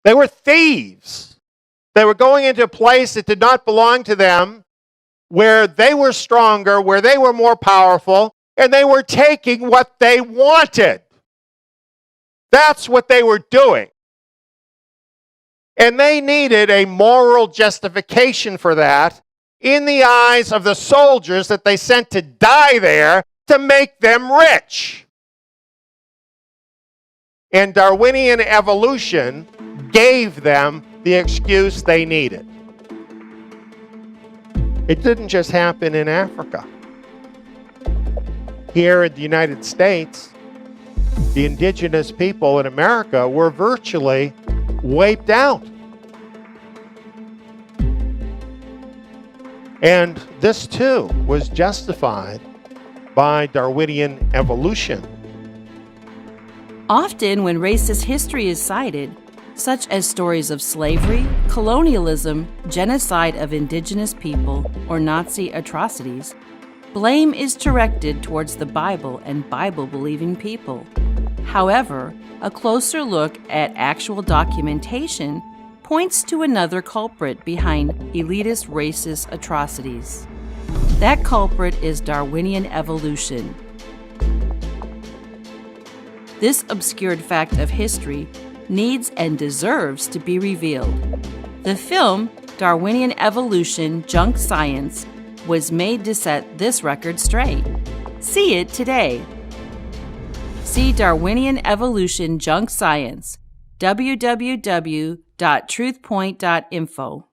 They were thieves. They were going into a place that did not belong to them, where they were stronger, where they were more powerful, and they were taking what they wanted. That's what they were doing. And they needed a moral justification for that in the eyes of the soldiers that they sent to die there to make them rich. And Darwinian evolution gave them the excuse they needed. It didn't just happen in Africa. Here in the United States, the indigenous people in America were virtually wiped out. And this too was justified by Darwinian evolution. Often when racist history is cited, such as stories of slavery, colonialism, genocide of indigenous people, or Nazi atrocities, blame is directed towards the Bible and Bible-believing people. However, a closer look at actual documentation points to another culprit behind elitist racist atrocities. That culprit is Darwinian evolution. This obscured fact of history needs and deserves to be revealed. The film, Darwinian Evolution Junk Science, was made to set this record straight. See it today. See Darwinian Evolution Junk Science, www.truthpoint.info.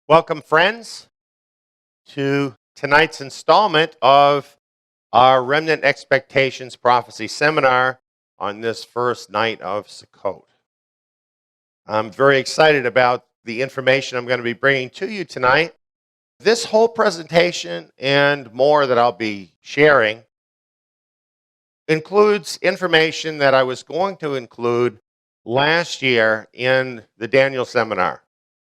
Welcome, friends, to tonight's installment of our Remnant Expectations Prophecy Seminar on this first night of Sukkot. I'm very excited about the information I'm going to be bringing to you tonight. This whole presentation and more that I'll be sharing includes information that I was going to include last year in the Daniel seminar.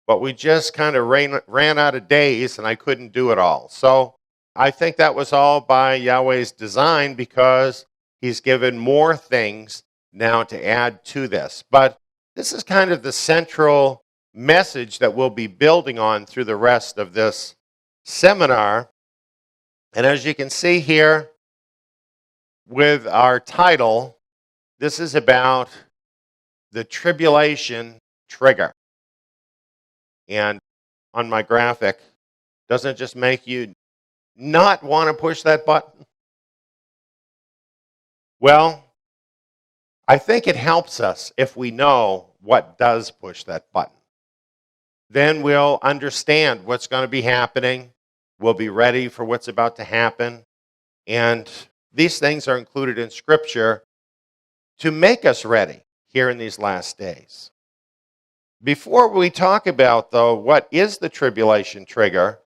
But we just kind of ran out of days and I couldn't do it all. So I think that was all by Yahweh's design because he's given more things now to add to this. But this is kind of the central message that we'll be building on through the rest of this seminar. And as you can see here with our title, this is about the tribulation trigger. And on my graphic, doesn't it just make you not want to push that button? Well, I think it helps us if we know what does push that button. Then we'll understand what's going to be happening. We'll be ready for what's about to happen. And these things are included in Scripture to make us ready here in these last days. Before we talk about, though, what is the tribulation trigger,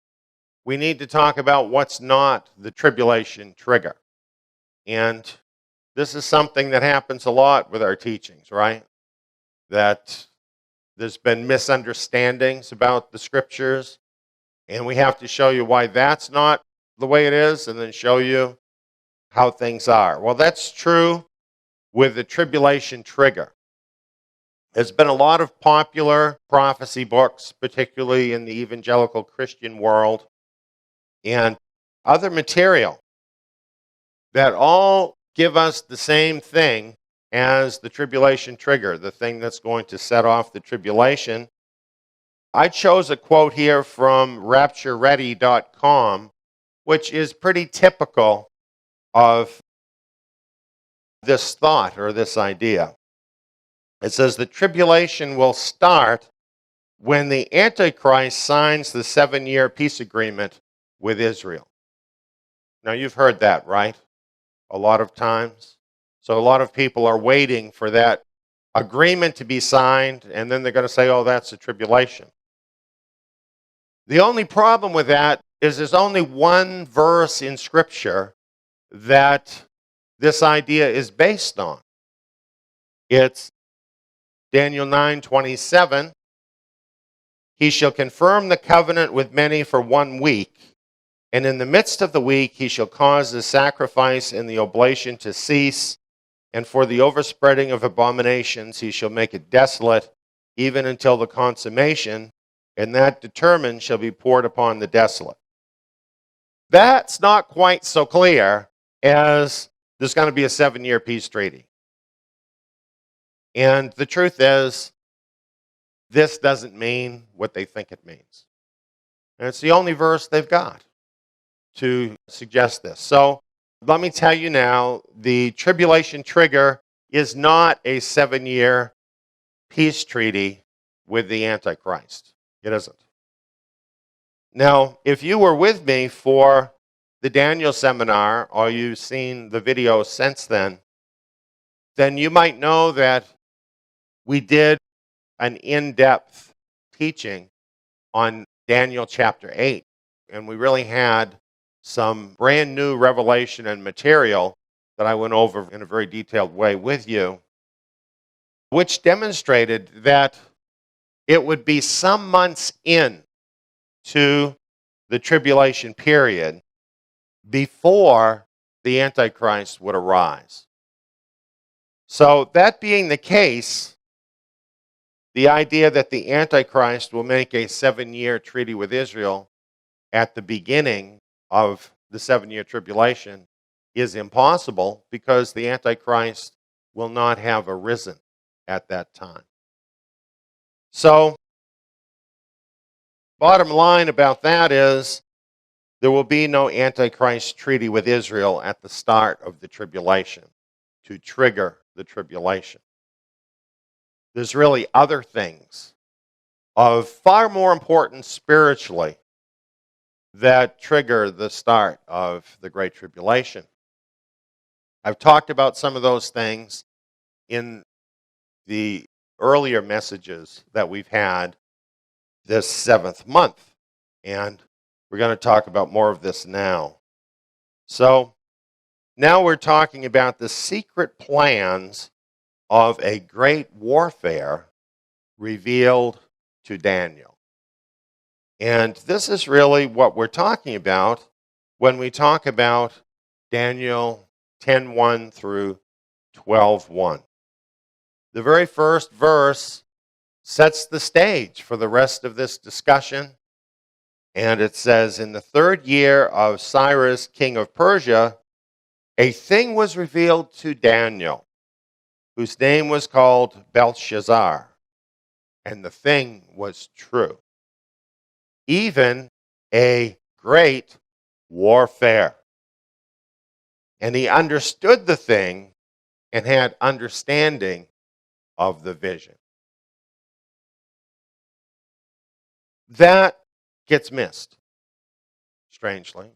we need to talk about what's not the tribulation trigger. And this is something that happens a lot with our teachings, right? That there's been misunderstandings about the Scriptures, and we have to show you why that's not the way it is, and then show you how things are. Well, that's true with the tribulation trigger. There's been a lot of popular prophecy books, particularly in the evangelical Christian world, and other material that all give us the same thing as the tribulation trigger, the thing that's going to set off the tribulation. I chose a quote here from raptureready.com, which is pretty typical of this thought or this idea. It says, the tribulation will start when the Antichrist signs the 7-year peace agreement with Israel. Now, you've heard that, right? A lot of times. So a lot of people are waiting for that agreement to be signed, and then they're going to say, oh, that's the tribulation. The only problem with that is there's only one verse in Scripture that this idea is based on. It's Daniel 9:27. He shall confirm the covenant with many for 1 week, and in the midst of the week he shall cause the sacrifice and the oblation to cease, and for the overspreading of abominations he shall make it desolate, even until the consummation, and that determined shall be poured upon the desolate. That's not quite so clear as there's going to be a 7-year peace treaty. And the truth is, this doesn't mean what they think it means. And it's the only verse they've got to suggest this. So let me tell you now, the tribulation trigger is not a 7-year peace treaty with the Antichrist. It isn't. Now, if you were with me for the Daniel seminar, or you've seen the video since then you might know that we did an in-depth teaching on Daniel chapter 8, and we really had some brand new revelation and material that I went over in a very detailed way with you, which demonstrated that it would be some months in to the tribulation period before the Antichrist would arise. So that being the case, the idea that the Antichrist will make a 7-year treaty with Israel at the beginning of the 7-year tribulation is impossible because the Antichrist will not have arisen at that time. So, bottom line about that is there will be no Antichrist treaty with Israel at the start of the tribulation to trigger the tribulation. There's really other things of far more importance spiritually that trigger the start of the Great Tribulation. I've talked about some of those things in the earlier messages that we've had this 7th month. And We're going to talk about more of this now. So now we're talking about the secret plans of a great warfare revealed to Daniel. And this is really what we're talking about when we talk about Daniel 10:1 through 12:1. The very first verse sets the stage for the rest of this discussion. And it says, in the 3rd year of Cyrus, king of Persia, a thing was revealed to Daniel, whose name was called Belshazzar. And the thing was true, even a great warfare. And he understood the thing and had understanding of the vision. That gets missed, strangely.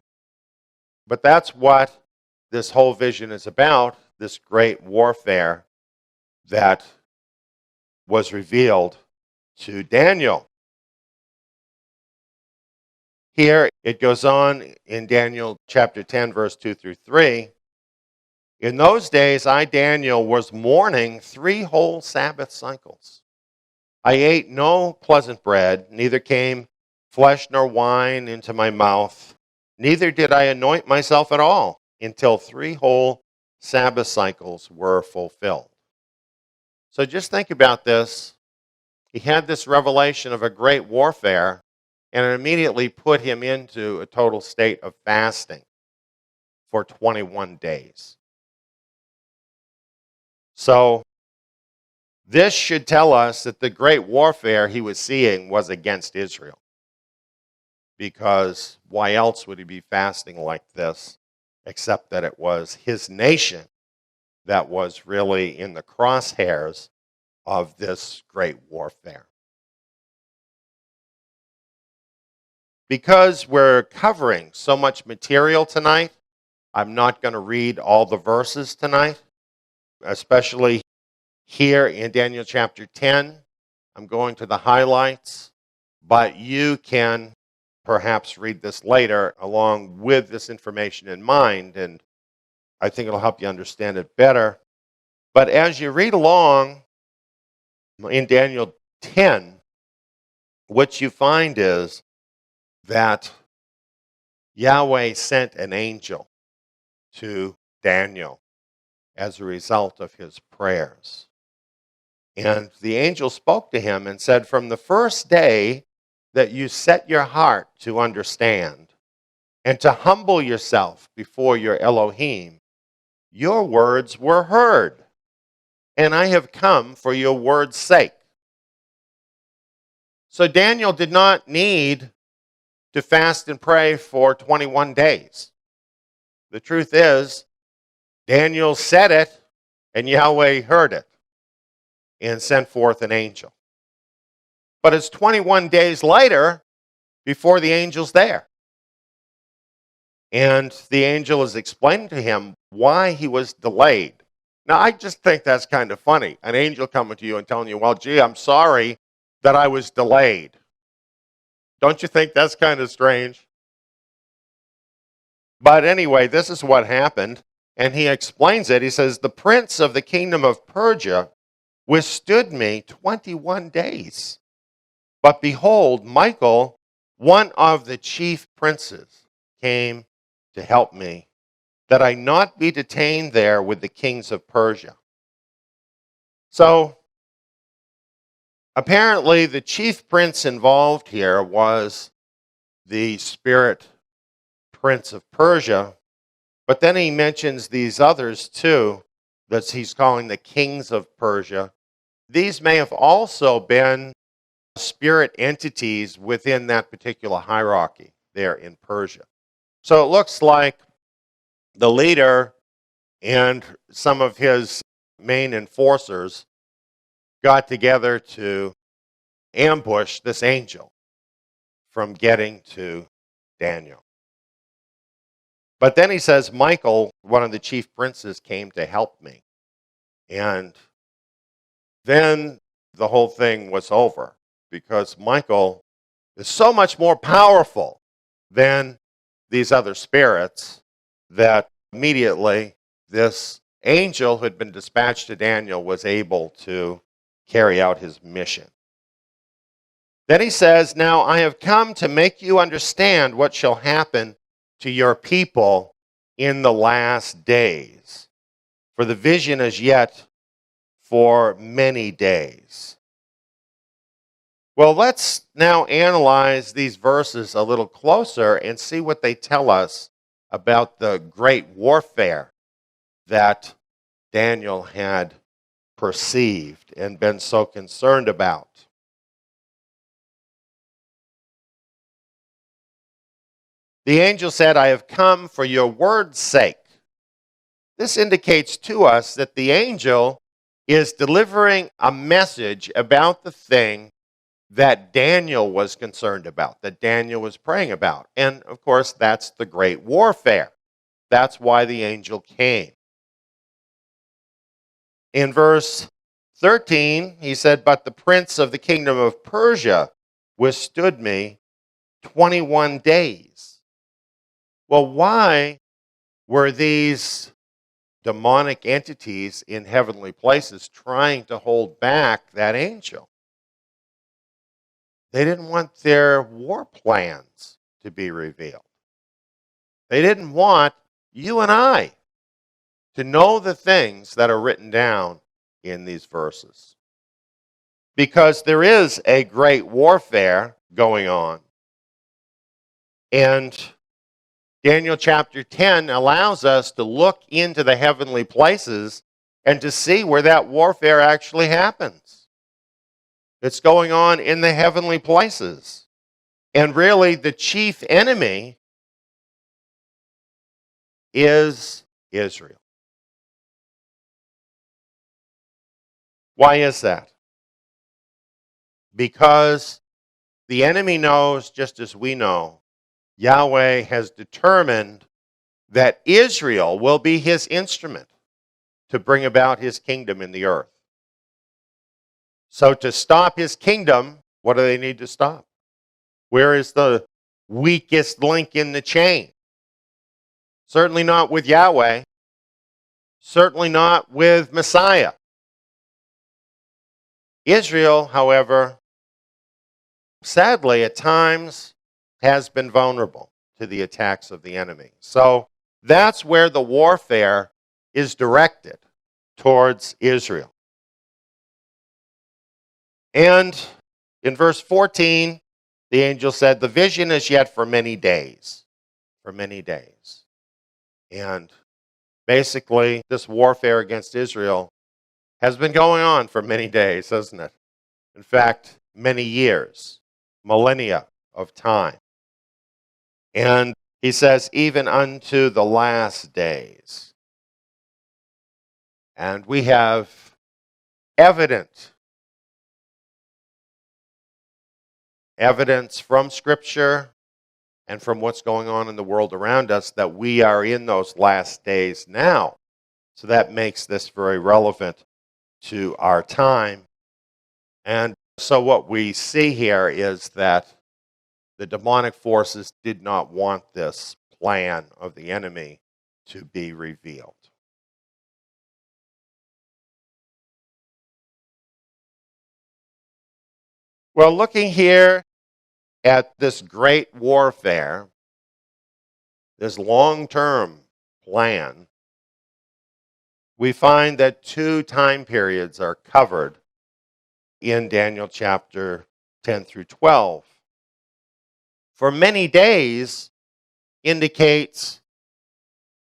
But that's what this whole vision is about, this great warfare that was revealed to Daniel. Here it goes on in Daniel chapter 10, verse 2 through 3. In those days, I, Daniel, was mourning 3 whole Sabbath cycles. I ate no pleasant bread, neither came flesh nor wine into my mouth, neither did I anoint myself at all until 3 whole Sabbath cycles were fulfilled. So just think about this. He had this revelation of a great warfare, and it immediately put him into a total state of fasting for 21 days. So this should tell us that the great warfare he was seeing was against Israel. Because why else would he be fasting like this, except that it was his nation that was really in the crosshairs of this great warfare. Because we're covering so much material tonight, I'm not going to read all the verses tonight, especially here in Daniel chapter 10. I'm going to the highlights, but you can perhaps read this later along with this information in mind, and I think it'll help you understand it better. But as you read along in Daniel 10, what you find is that Yahweh sent an angel to Daniel as a result of his prayers. And the angel spoke to him and said, from the first day that you set your heart to understand and to humble yourself before your Elohim, your words were heard, and I have come for your word's sake. So Daniel did not need to fast and pray for 21 days. The truth is, Daniel said it, and Yahweh heard it and sent forth an angel. But it's 21 days later before the angel's there. And the angel is explaining to him why he was delayed. Now, I just think that's kind of funny. An angel coming to you and telling you, well, gee, I'm sorry that I was delayed. Don't you think that's kind of strange? But anyway, this is what happened. And he explains it. He says, the prince of the kingdom of Persia withstood me 21 days. But behold, Michael, one of the chief princes, came to help me, that I not be detained there with the kings of Persia. So, apparently the chief prince involved here was the spirit prince of Persia, but then he mentions these others too, that he's calling the kings of Persia. These may have also been spirit entities within that particular hierarchy there in Persia. So it looks like the leader and some of his main enforcers got together to ambush this angel from getting to Daniel. But then he says, Michael, one of the chief princes, came to help me. And then the whole thing was over, because Michael is so much more powerful than these other spirits, that immediately this angel who had been dispatched to Daniel was able to carry out his mission. Then he says, "Now I have come to make you understand what shall happen to your people in the last days. For the vision is yet for many days." Well, let's now analyze these verses a little closer and see what they tell us about the great warfare that Daniel had perceived and been so concerned about. The angel said, "I have come for your word's sake." This indicates to us that the angel is delivering a message about the thing that Daniel was concerned about, that Daniel was praying about. And of course, that's the great warfare. That's why the angel came. In verse 13, he said, "But the prince of the kingdom of Persia withstood me 21 days. Well, why were these demonic entities in heavenly places trying to hold back that angel? They didn't want their war plans to be revealed. They didn't want you and I to know the things that are written down in these verses. Because there is a great warfare going on. And Daniel chapter 10 allows us to look into the heavenly places and to see where that warfare actually happens. It's going on in the heavenly places. And really, the chief enemy is Israel. Why is that? Because the enemy knows, just as we know, Yahweh has determined that Israel will be his instrument to bring about his kingdom in the earth. So to stop his kingdom, what do they need to stop? Where is the weakest link in the chain? Certainly not with Yahweh. Certainly not with Messiah. Israel, however, sadly at times has been vulnerable to the attacks of the enemy. So that's where the warfare is directed, towards Israel. And in verse 14, the angel said, "The vision is yet for many days." For many days. And basically, this warfare against Israel has been going on for many days, hasn't it? In fact, many years, millennia of time. And he says, even unto the last days. And we have evidence from Scripture and from what's going on in the world around us that we are in those last days now. So that makes this very relevant to our time. And so what we see here is that the demonic forces did not want this plan of the enemy to be revealed. Well, looking here at this great warfare, this long-term plan, we find that two time periods are covered in Daniel chapter 10 through 12. For many days indicates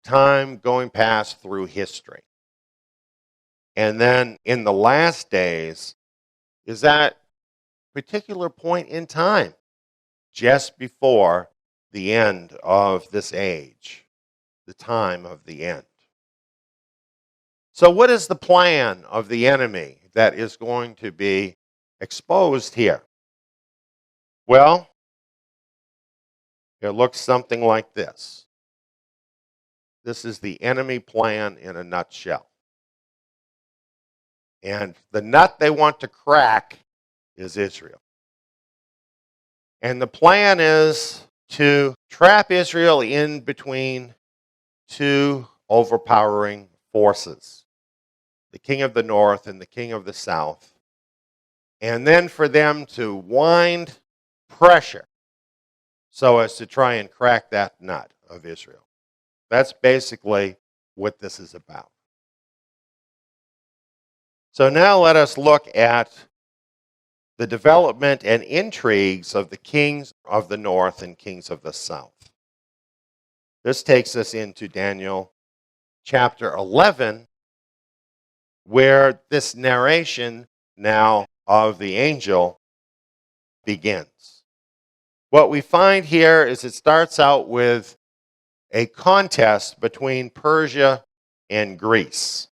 time going past through history. And then in the last days is that particular point in time, just before the end of this age, the time of the end. So what is the plan of the enemy that is going to be exposed here? Well, it looks something like this. This is the enemy plan in a nutshell. And the nut they want to crack is Israel. And the plan is to trap Israel in between two overpowering forces, the king of the north and the king of the south, and then for them to wind pressure so as to try and crack that nut of Israel. That's basically what this is about. So now let us look at the development and intrigues of the kings of the north and kings of the south. This takes us into Daniel chapter 11, where this narration now of the angel begins. What we find here is it starts out with a contest between Persia and Greece.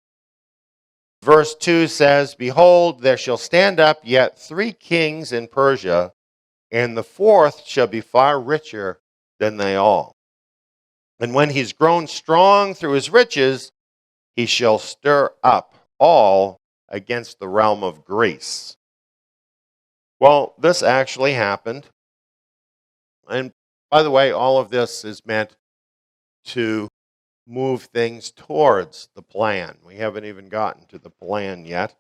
Verse 2 says, "Behold, there shall stand up yet 3 kings in Persia, and the 4th shall be far richer than they all. And when he's grown strong through his riches, he shall stir up all against the realm of Greece." Well, this actually happened. And by the way, all of this is meant to move things towards the plan. We haven't even gotten to the plan yet.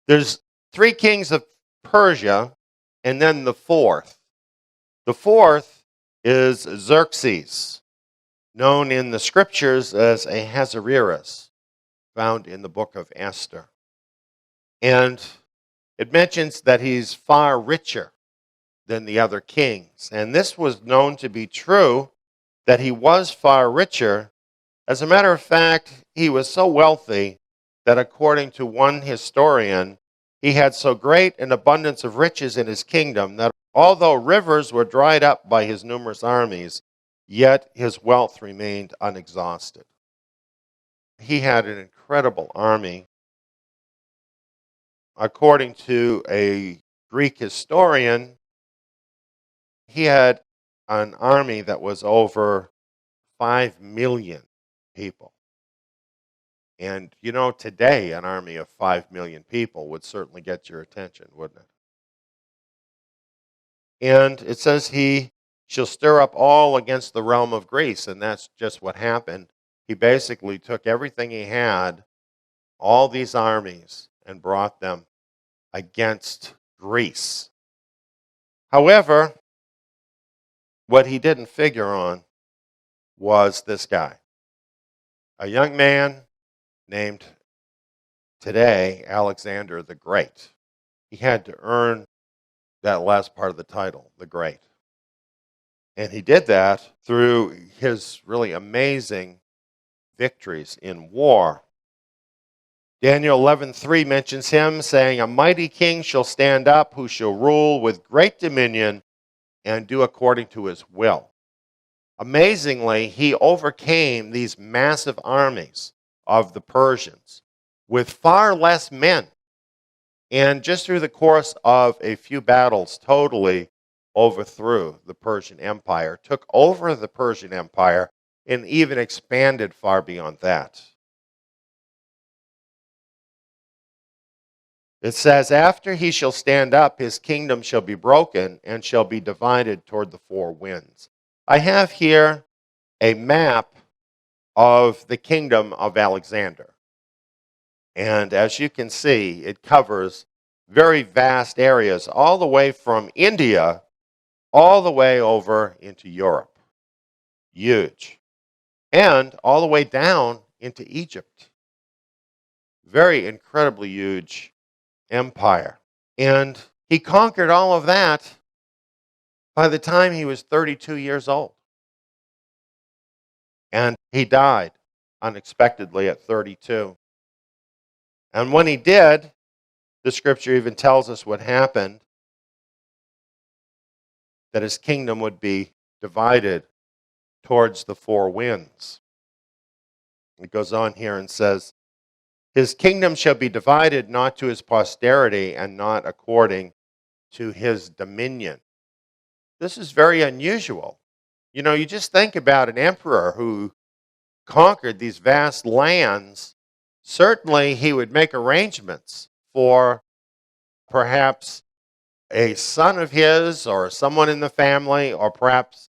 There's 3 kings of Persia, and then the 4th. The 4th is Xerxes, known in the scriptures as Ahasuerus, found in the book of Esther. And it mentions that he's far richer than the other kings. And this was known to be true, that he was far richer. As a matter of fact, he was so wealthy that according to one historian, he had so great an abundance of riches in his kingdom that although rivers were dried up by his numerous armies, yet his wealth remained unexhausted. He had an incredible army. According to a Greek historian, he had an army that was over 5 million people. And you know, today an army of 5 million people would certainly get your attention, wouldn't it? And it says he shall stir up all against the realm of Greece, and that's just what happened. He basically took everything he had, all these armies, and brought them against Greece. However, what he didn't figure on was this guy, a young man named today Alexander the Great. He had to earn that last part of the title, the Great. And he did that through his really amazing victories in war. Daniel 11:3 mentions him, saying, "A mighty king shall stand up, who shall rule with great dominion and do according to his will." Amazingly, he overcame these massive armies of the Persians with far less men. And just through the course of a few battles, totally overthrew the Persian Empire, took over the Persian Empire, and even expanded far beyond that. It says, "After he shall stand up, his kingdom shall be broken and shall be divided toward the 4 winds." I have here a map of the kingdom of Alexander. And as you can see, it covers very vast areas, all the way from India, all the way over into Europe. Huge. And all the way down into Egypt. Very incredibly huge empire. And he conquered all of that by the time he was 32 years old. And he died unexpectedly at 32. And when he did, the scripture even tells us what happened, that his kingdom would be divided towards the 4 winds. It goes on here and says, "His kingdom shall be divided not to his posterity and not according to his dominion." This is very unusual. You know, you just think about an emperor who conquered these vast lands. Certainly he would make arrangements for perhaps a son of his or someone in the family, or perhaps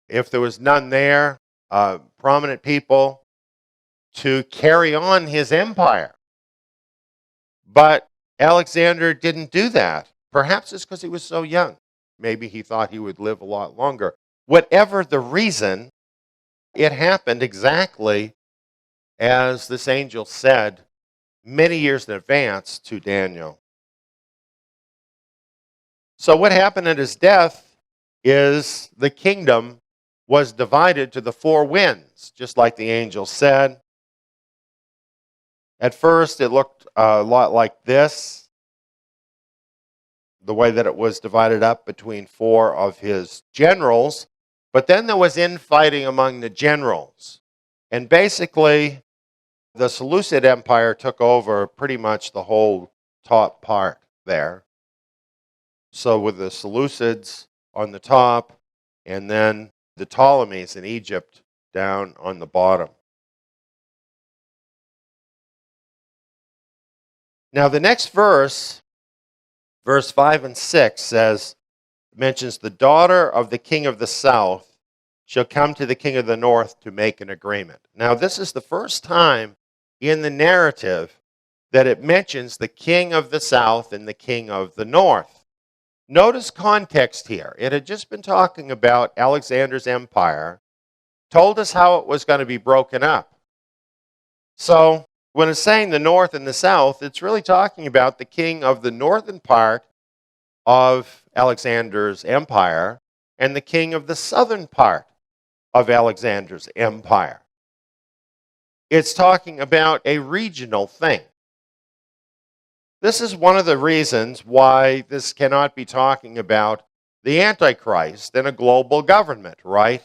if there was none there, prominent people, to carry on his empire. But Alexander didn't do that. Perhaps it's because he was so young. Maybe he thought he would live a lot longer. Whatever the reason, it happened exactly as this angel said many years in advance to Daniel. So what happened at his death is the kingdom was divided to the four winds, just like the angel said. At first, it looked a lot like this, the way that it was divided up between four of his generals. But then there was infighting among the generals. And basically, the Seleucid Empire took over pretty much the whole top part there. So with the Seleucids on the top, and then the Ptolemies in Egypt down on the bottom. Now the next verse, verse 5 and 6 mentions the daughter of the king of the south shall come to the king of the north to make an agreement. Now this is the first time in the narrative that it mentions the king of the south and the king of the north. Notice context here. It had just been talking about Alexander's empire, told us how it was going to be broken up. So when it's saying the north and the south, it's really talking about the king of the northern part of Alexander's empire and the king of the southern part of Alexander's empire. It's talking about a regional thing. This is one of the reasons why this cannot be talking about the Antichrist and a global government, right?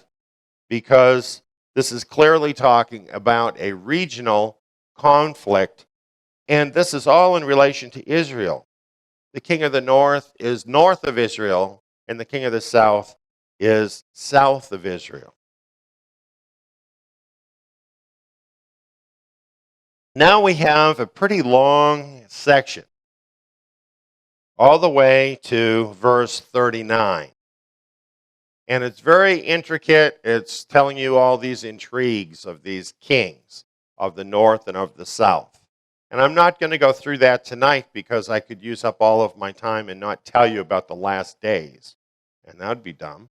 Because this is clearly talking about a regional conflict, and this is all in relation to Israel. The king of the north is north of Israel, and the king of the south is south of Israel. Now we have a pretty long section, all the way to verse 39. And it's very intricate. It's telling you all these intrigues of these kings of the north and of the south. And I'm not going to go through that tonight because I could use up all of my time and not tell you about the last days. And that would be dumb.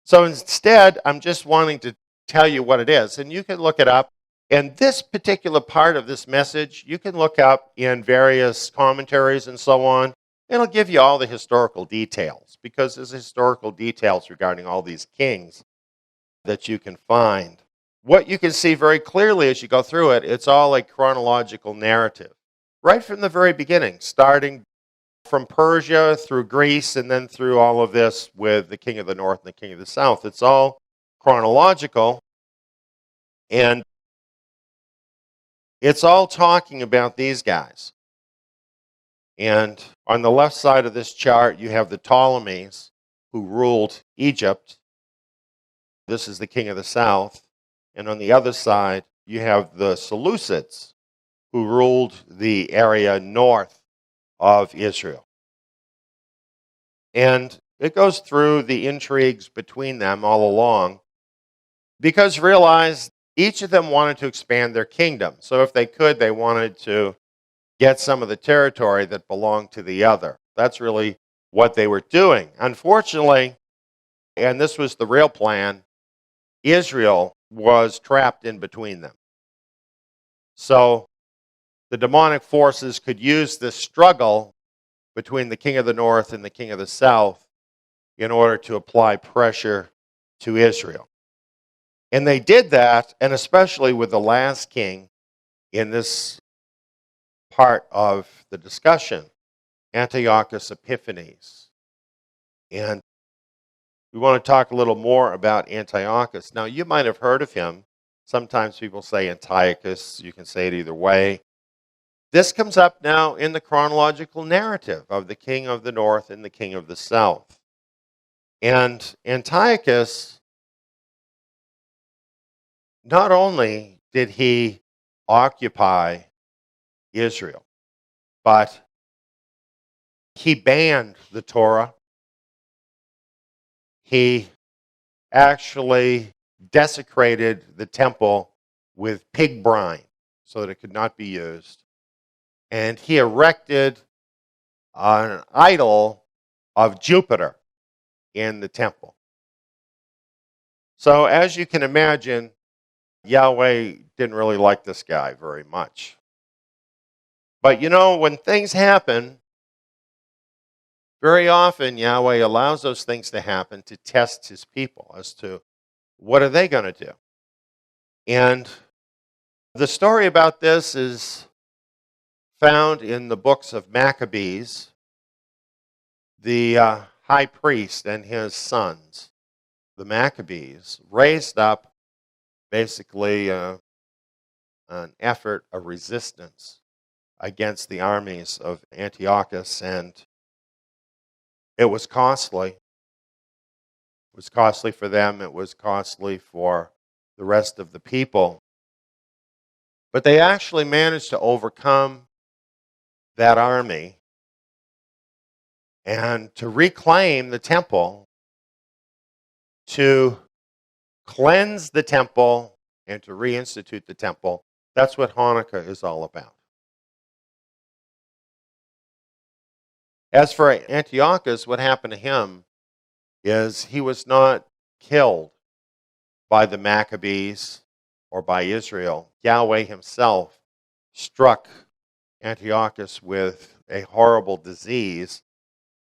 So instead, I'm just wanting to tell you what it is. And you can look it up. And this particular part of this message, you can look up in various commentaries and so on. It'll give you all the historical details because there's historical details regarding all these kings that you can find. What you can see very clearly as you go through it, it's all a chronological narrative. Right from the very beginning, starting from Persia through Greece and then through all of this with the king of the north and the king of the south. It's all chronological. And it's all talking about these guys. And on the left side of this chart, you have the Ptolemies who ruled Egypt. This is the king of the south. And on the other side, you have the Seleucids who ruled the area north of Israel. And it goes through the intrigues between them all along because realize each of them wanted to expand their kingdom. So if they could, they wanted to get some of the territory that belonged to the other. That's really what they were doing. Unfortunately, and this was the real plan, Israel was trapped in between them. So the demonic forces could use this struggle between the king of the north and the king of the south in order to apply pressure to Israel. And they did that, and especially with the last king in this part of the discussion, Antiochus Epiphanes. And we want to talk a little more about Antiochus. Now, you might have heard of him. Sometimes people say Antiochus. You can say it either way. This comes up now in the chronological narrative of the king of the north and the king of the south. And Antiochus, not only did he occupy Israel, but he banned the Torah. He actually desecrated the temple with pig brine so that it could not be used. And he erected an idol of Jupiter in the temple. So as you can imagine, Yahweh didn't really like this guy very much. But you know, when things happen, very often Yahweh allows those things to happen to test his people as to what are they going to do. And the story about this is found in the books of Maccabees. The high priest and his sons, the Maccabees, raised up basically an effort, a resistance against the armies of Antiochus, and it was costly. It was costly for them. It was costly for the rest of the people. But they actually managed to overcome that army and to reclaim the temple, to cleanse the temple, and to reinstitute the temple. That's what Hanukkah is all about. As for Antiochus, what happened to him is he was not killed by the Maccabees or by Israel. Yahweh himself struck Antiochus with a horrible disease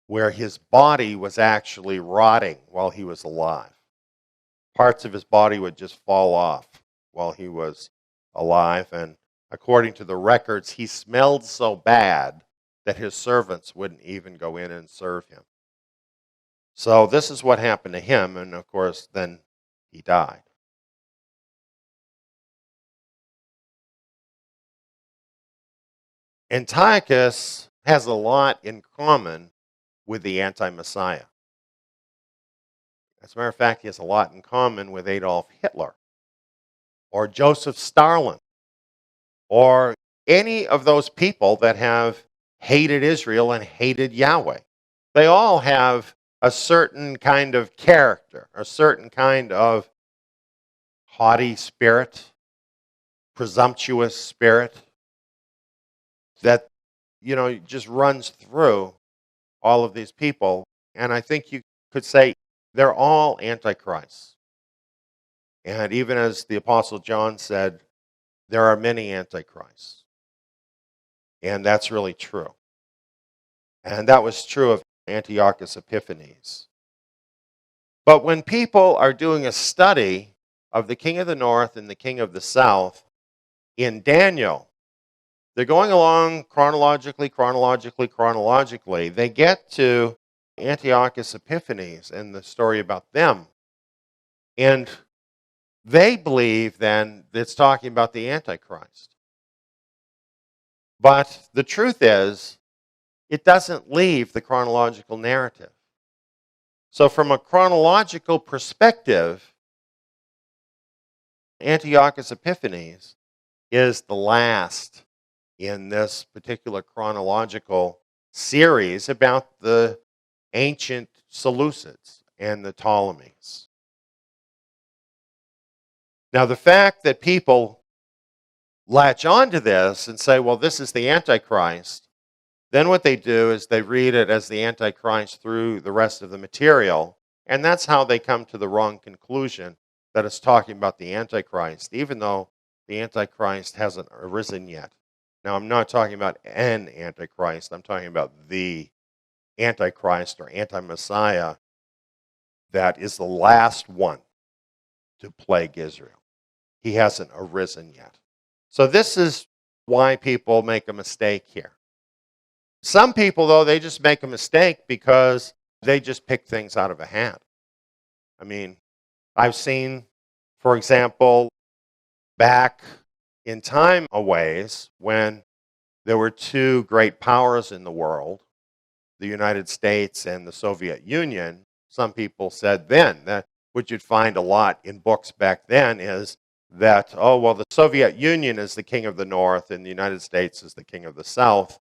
where his body was actually rotting while he was alive. Parts of his body would just fall off while he was alive. And according to the records, he smelled so bad that his servants wouldn't even go in and serve him. So this is what happened to him. And of course, then he died. Antiochus has a lot in common with the anti-Messiah. As a matter of fact, he has a lot in common with Adolf Hitler or Joseph Stalin or any of those people that have hated Israel and hated Yahweh. They all have a certain kind of character, a certain kind of haughty spirit, presumptuous spirit that, just runs through all of these people. And I think you could say they're all antichrists. And even as the Apostle John said, there are many antichrists. And that's really true. And that was true of Antiochus Epiphanes. But when people are doing a study of the king of the north and the king of the south in Daniel, they're going along chronologically. They get to Antiochus Epiphanes and the story about them. And they believe then that it's talking about the Antichrist. But the truth is, it doesn't leave the chronological narrative. So from a chronological perspective, Antiochus Epiphanes is the last in this particular chronological series about the ancient Seleucids and the Ptolemies. Now, the fact that people latch onto this and say, well, this is the Antichrist, then what they do is they read it as the Antichrist through the rest of the material, and that's how they come to the wrong conclusion that it's talking about the Antichrist, even though the Antichrist hasn't arisen yet. Now, I'm not talking about an Antichrist. I'm talking about the Antichrist or anti-Messiah that is the last one to plague Israel. He hasn't arisen yet. So this is why people make a mistake here. Some people, though, they just make a mistake because they just pick things out of a hat. I mean, I've seen, for example, back in time a ways when there were two great powers in the world, the United States and the Soviet Union. Some people said then that what you'd find a lot in books back then is that, oh, well, the Soviet Union is the king of the North and the United States is the king of the South.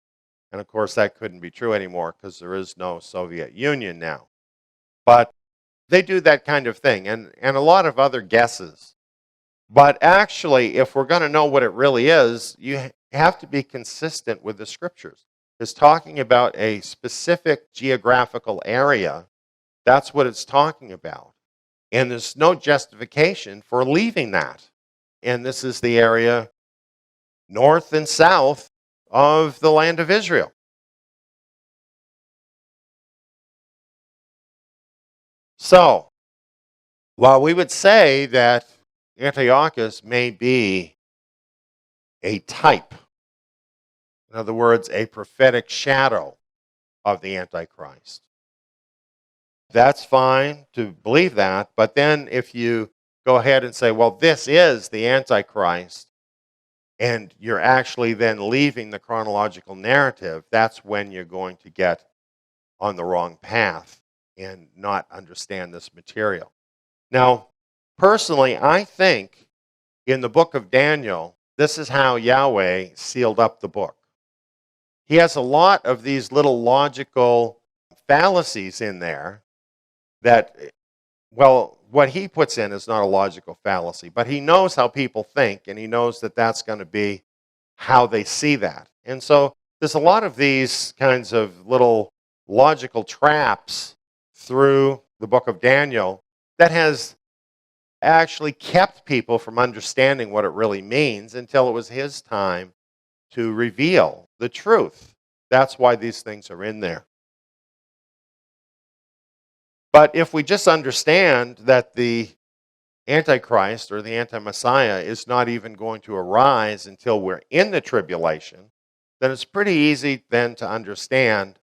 And of course, that couldn't be true anymore because there is no Soviet Union now. But they do that kind of thing, and a lot of other guesses. But actually, if we're going to know what it really is, you have to be consistent with the scriptures. It's talking about a specific geographical area. That's what it's talking about. And there's no justification for leaving that. And this is the area north and south of the land of Israel. So, while we would say that Antiochus may be a type, in other words, a prophetic shadow of the Antichrist, that's fine to believe that. But then if you go ahead and say, well, this is the Antichrist, and you're actually then leaving the chronological narrative, that's when you're going to get on the wrong path and not understand this material. Now, personally, I think in the book of Daniel, this is how Yahweh sealed up the book. He has a lot of these little logical fallacies in there that, well, what he puts in is not a logical fallacy, but he knows how people think, and he knows that that's going to be how they see that. And so there's a lot of these kinds of little logical traps through the book of Daniel that has actually kept people from understanding what it really means until it was his time to reveal the truth. That's why these things are in there. But if we just understand that the Antichrist or the Anti-Messiah is not even going to arise until we're in the tribulation, then it's pretty easy then to understand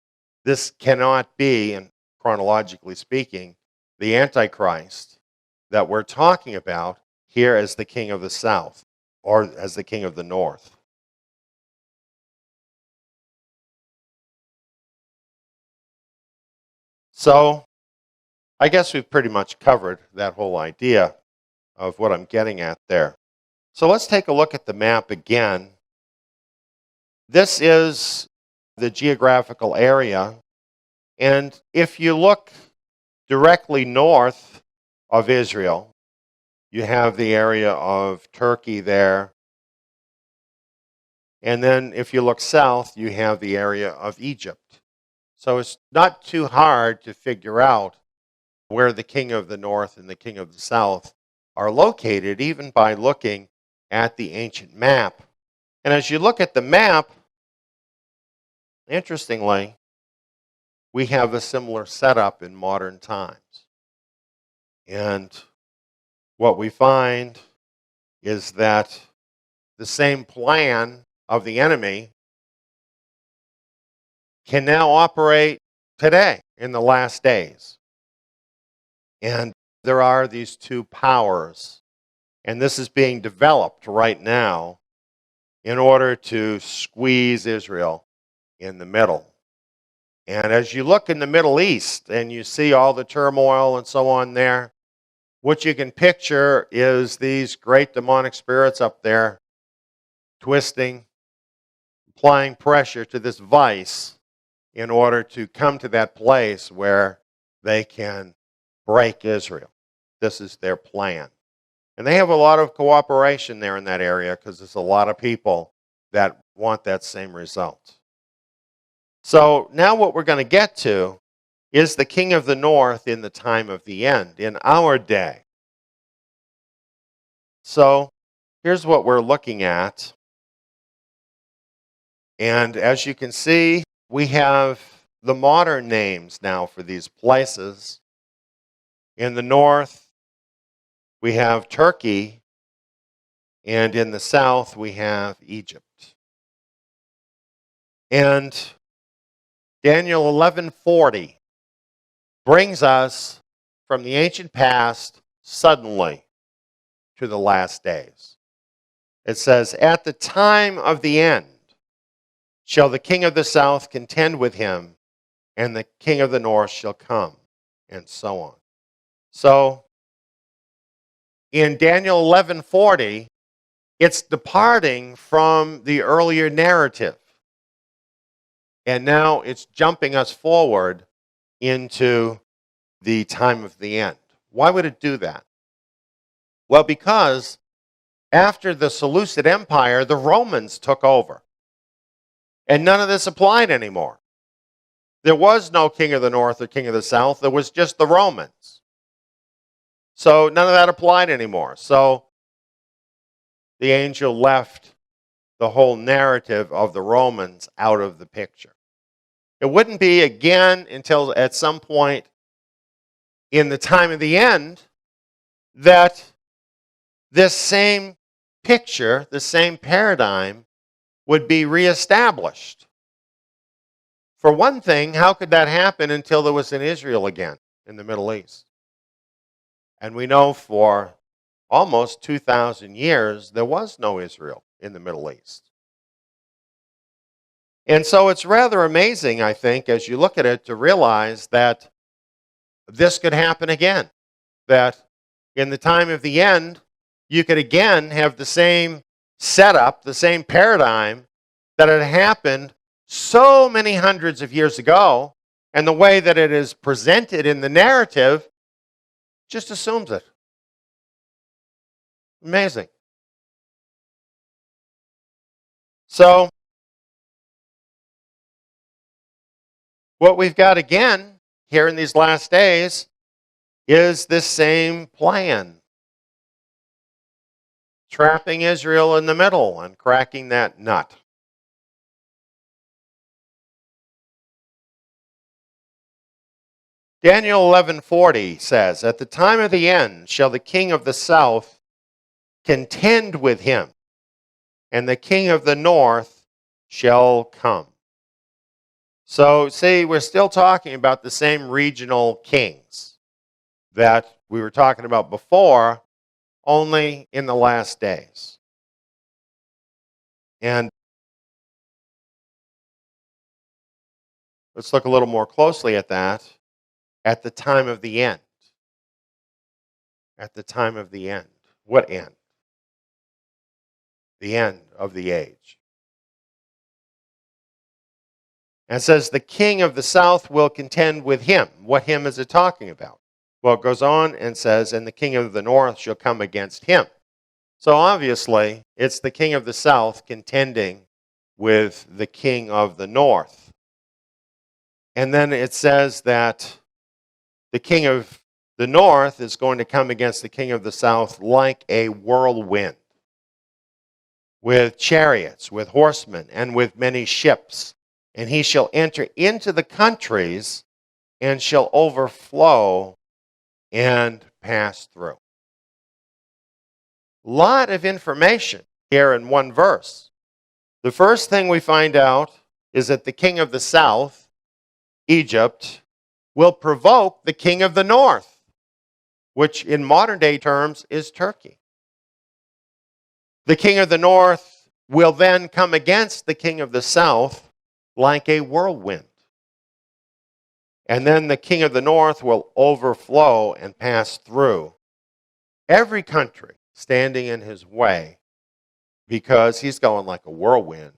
this cannot be, and chronologically speaking, the Antichrist that we're talking about here as the king of the south or as the king of the north. So I guess we've pretty much covered that whole idea of what I'm getting at there. So let's take a look at the map again. This is the geographical area. And if you look directly north of Israel, you have the area of Turkey there. And then if you look south, you have the area of Egypt. So it's not too hard to figure out where the king of the north and the king of the south are located, even by looking at the ancient map. And as you look at the map, interestingly, we have a similar setup in modern times. And what we find is that the same plan of the enemy can now operate today in the last days. And there are these two powers, and this is being developed right now in order to squeeze Israel in the middle. And as you look in the Middle East and you see all the turmoil and so on there, what you can picture is these great demonic spirits up there twisting, applying pressure to this vice in order to come to that place where they can break Israel. This is their plan. And they have a lot of cooperation there in that area because there's a lot of people that want that same result. So now what we're going to get to is the king of the north in the time of the end, in our day. So here's what we're looking at. And as you can see, we have the modern names now for these places. In the north, we have Turkey, and in the south, we have Egypt. And Daniel 11:40 brings us from the ancient past suddenly to the last days. It says, "At the time of the end shall the king of the south contend with him, and the king of the north shall come," and so on. So in Daniel 11:40, it's departing from the earlier narrative. And now it's jumping us forward into the time of the end. Why would it do that? Well, because after the Seleucid Empire, the Romans took over. And none of this applied anymore. There was no king of the north or king of the south. There was just the Romans. So none of that applied anymore. So the angel left the whole narrative of the Romans out of the picture. It wouldn't be again until at some point in the time of the end that this same picture, the same paradigm would be reestablished. For one thing, how could that happen until there was an Israel again in the Middle East? And we know for almost 2,000 years there was no Israel in the Middle East. And so it's rather amazing, I think, as you look at it, to realize that this could happen again. That in the time of the end, you could again have the same setup, the same paradigm that had happened so many hundreds of years ago, and the way that it is presented in the narrative just assumes it. Amazing. So, what we've got again here in these last days is this same plan. Trapping Israel in the middle and cracking that nut. Daniel 11:40 says, "At the time of the end shall the king of the south contend with him, and the king of the north shall come." So, see, we're still talking about the same regional kings that we were talking about before, only in the last days. And let's look a little more closely at that. At the time of the end. At the time of the end. What end? The end of the age. And it says, the king of the south will contend with him. What him is it talking about? Well, it goes on and says, and the king of the north shall come against him. So obviously, it's the king of the south contending with the king of the north. And then it says that the king of the north is going to come against the king of the south like a whirlwind, with chariots, with horsemen, and with many ships. And he shall enter into the countries and shall overflow and pass through. A lot of information here in one verse. The first thing we find out is that the king of the south, Egypt, will provoke the king of the north, which in modern day terms is Turkey. The king of the north will then come against the king of the south like a whirlwind. And then the king of the north will overflow and pass through every country standing in his way, because he's going like a whirlwind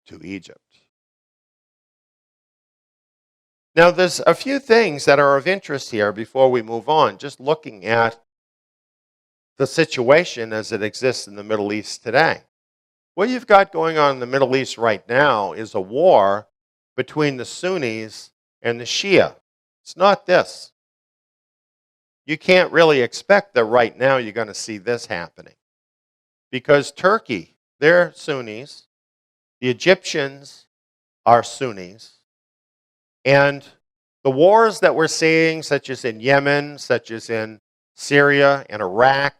to Egypt. Now, there's a few things that are of interest here before we move on, just looking at the situation as it exists in the Middle East today. What you've got going on in the Middle East right now is a war between the Sunnis and the Shia. It's not this. You can't really expect that right now you're going to see this happening. Because Turkey, they're Sunnis. The Egyptians are Sunnis. And the wars that we're seeing, such as in Yemen, such as in Syria and Iraq,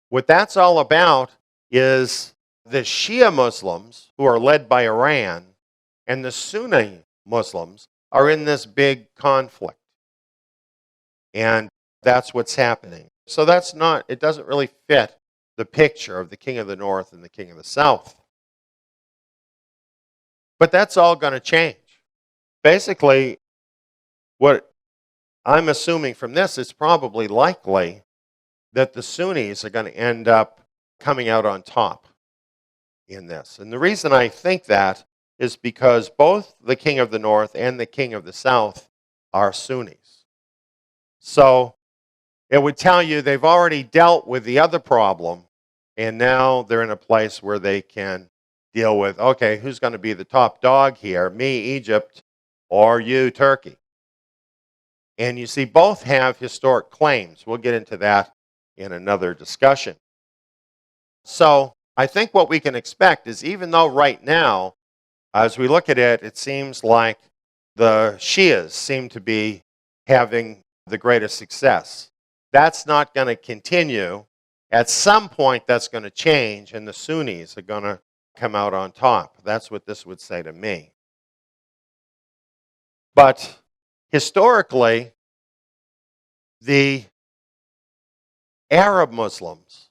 what that's all about is the Shia Muslims, who are led by Iran, and the Sunni Muslims are in this big conflict. And that's what's happening. So it doesn't really fit the picture of the king of the north and the king of the south. But that's all going to change. Basically, what I'm assuming from this, it's probably likely that the Sunnis are going to end up coming out on top in this. And the reason I think that is because both the king of the north and the king of the south are Sunnis. So it would tell you they've already dealt with the other problem, and now they're in a place where they can deal with, okay, who's going to be the top dog here, me, Egypt, or you, Turkey? And you see, both have historic claims. We'll get into that in another discussion. So I think what we can expect is, even though right now, as we look at it, it seems like the Shias seem to be having the greatest success. That's not going to continue. At some point, that's going to change, and the Sunnis are going to come out on top. That's what this would say to me. But historically, the Arab Muslims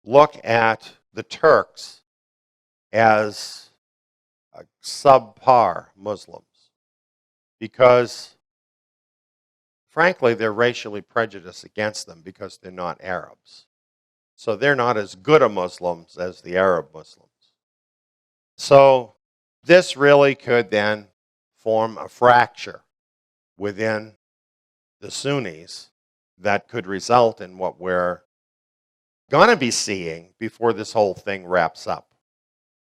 look at the Turks as subpar Muslims because, frankly, they're racially prejudiced against them because they're not Arabs. So they're not as good a Muslims as the Arab Muslims. So this really could then form a fracture within the Sunnis that could result in what we're going to be seeing before this whole thing wraps up.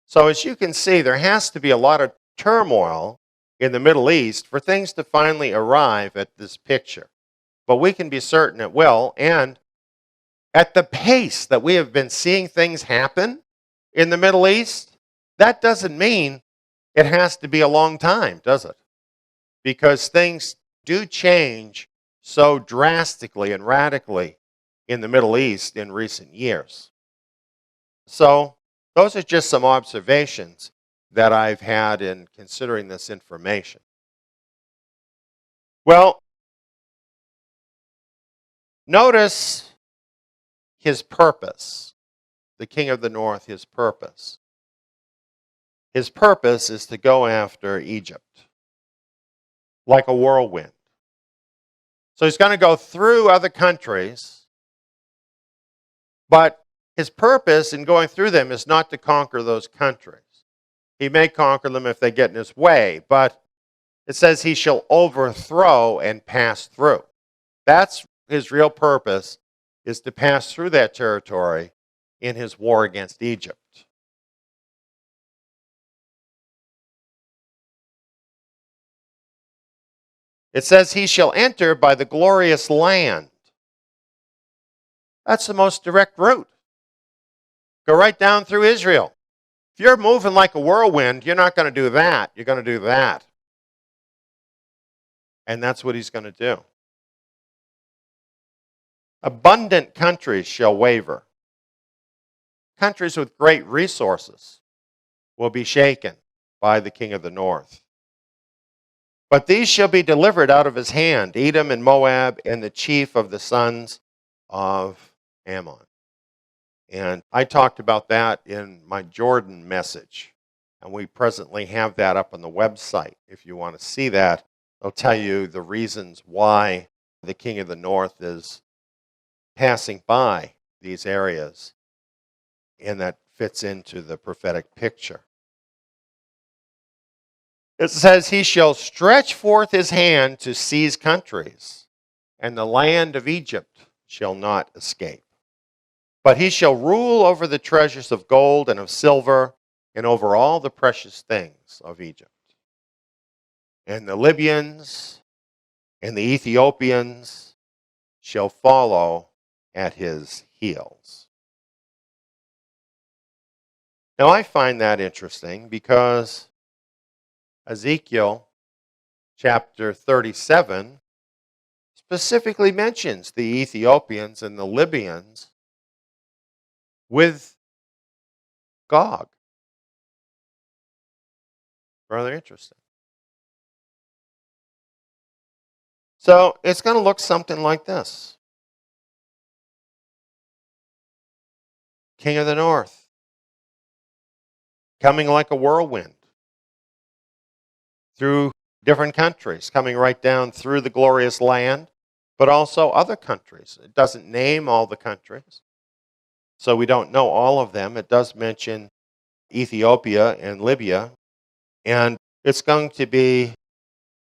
So as you can see, there has to be a lot of turmoil in the Middle East for things to finally arrive at this picture. But we can be certain it will. And at the pace that we have been seeing things happen in the Middle East, that doesn't mean it has to be a long time, does it? Because things do change so drastically and radically in the Middle East in recent years. So those are just some observations that I've had in considering this information. Well, notice his purpose. The king of the north, his purpose. His purpose is to go after Egypt like a whirlwind. So he's going to go through other countries, but his purpose in going through them is not to conquer those countries. He may conquer them if they get in his way, but it says he shall overthrow and pass through. That's his real purpose, is to pass through that territory in his war against Egypt. It says he shall enter by the glorious land. That's the most direct route. Go right down through Israel. If you're moving like a whirlwind, you're not going to do that. You're going to do that. And that's what he's going to do. Abundant countries shall waver. Countries with great resources will be shaken by the king of the north. But these shall be delivered out of his hand, Edom and Moab and the chief of the sons of Ammon. And I talked about that in my Jordan message. And we presently have that up on the website. If you want to see that, I'll tell you the reasons why the king of the north is passing by these areas. And that fits into the prophetic picture. It says, he shall stretch forth his hand to seize countries, and the land of Egypt shall not escape. But he shall rule over the treasures of gold and of silver, and over all the precious things of Egypt. And the Libyans and the Ethiopians shall follow at his heels. Now I find that interesting because Ezekiel chapter 37 specifically mentions the Ethiopians and the Libyans with Gog. Rather interesting. So it's going to look something like this. King of the north, coming like a whirlwind through different countries, coming right down through the glorious land, but also other countries. It doesn't name all the countries, so we don't know all of them. It does mention Ethiopia and Libya And it's going to be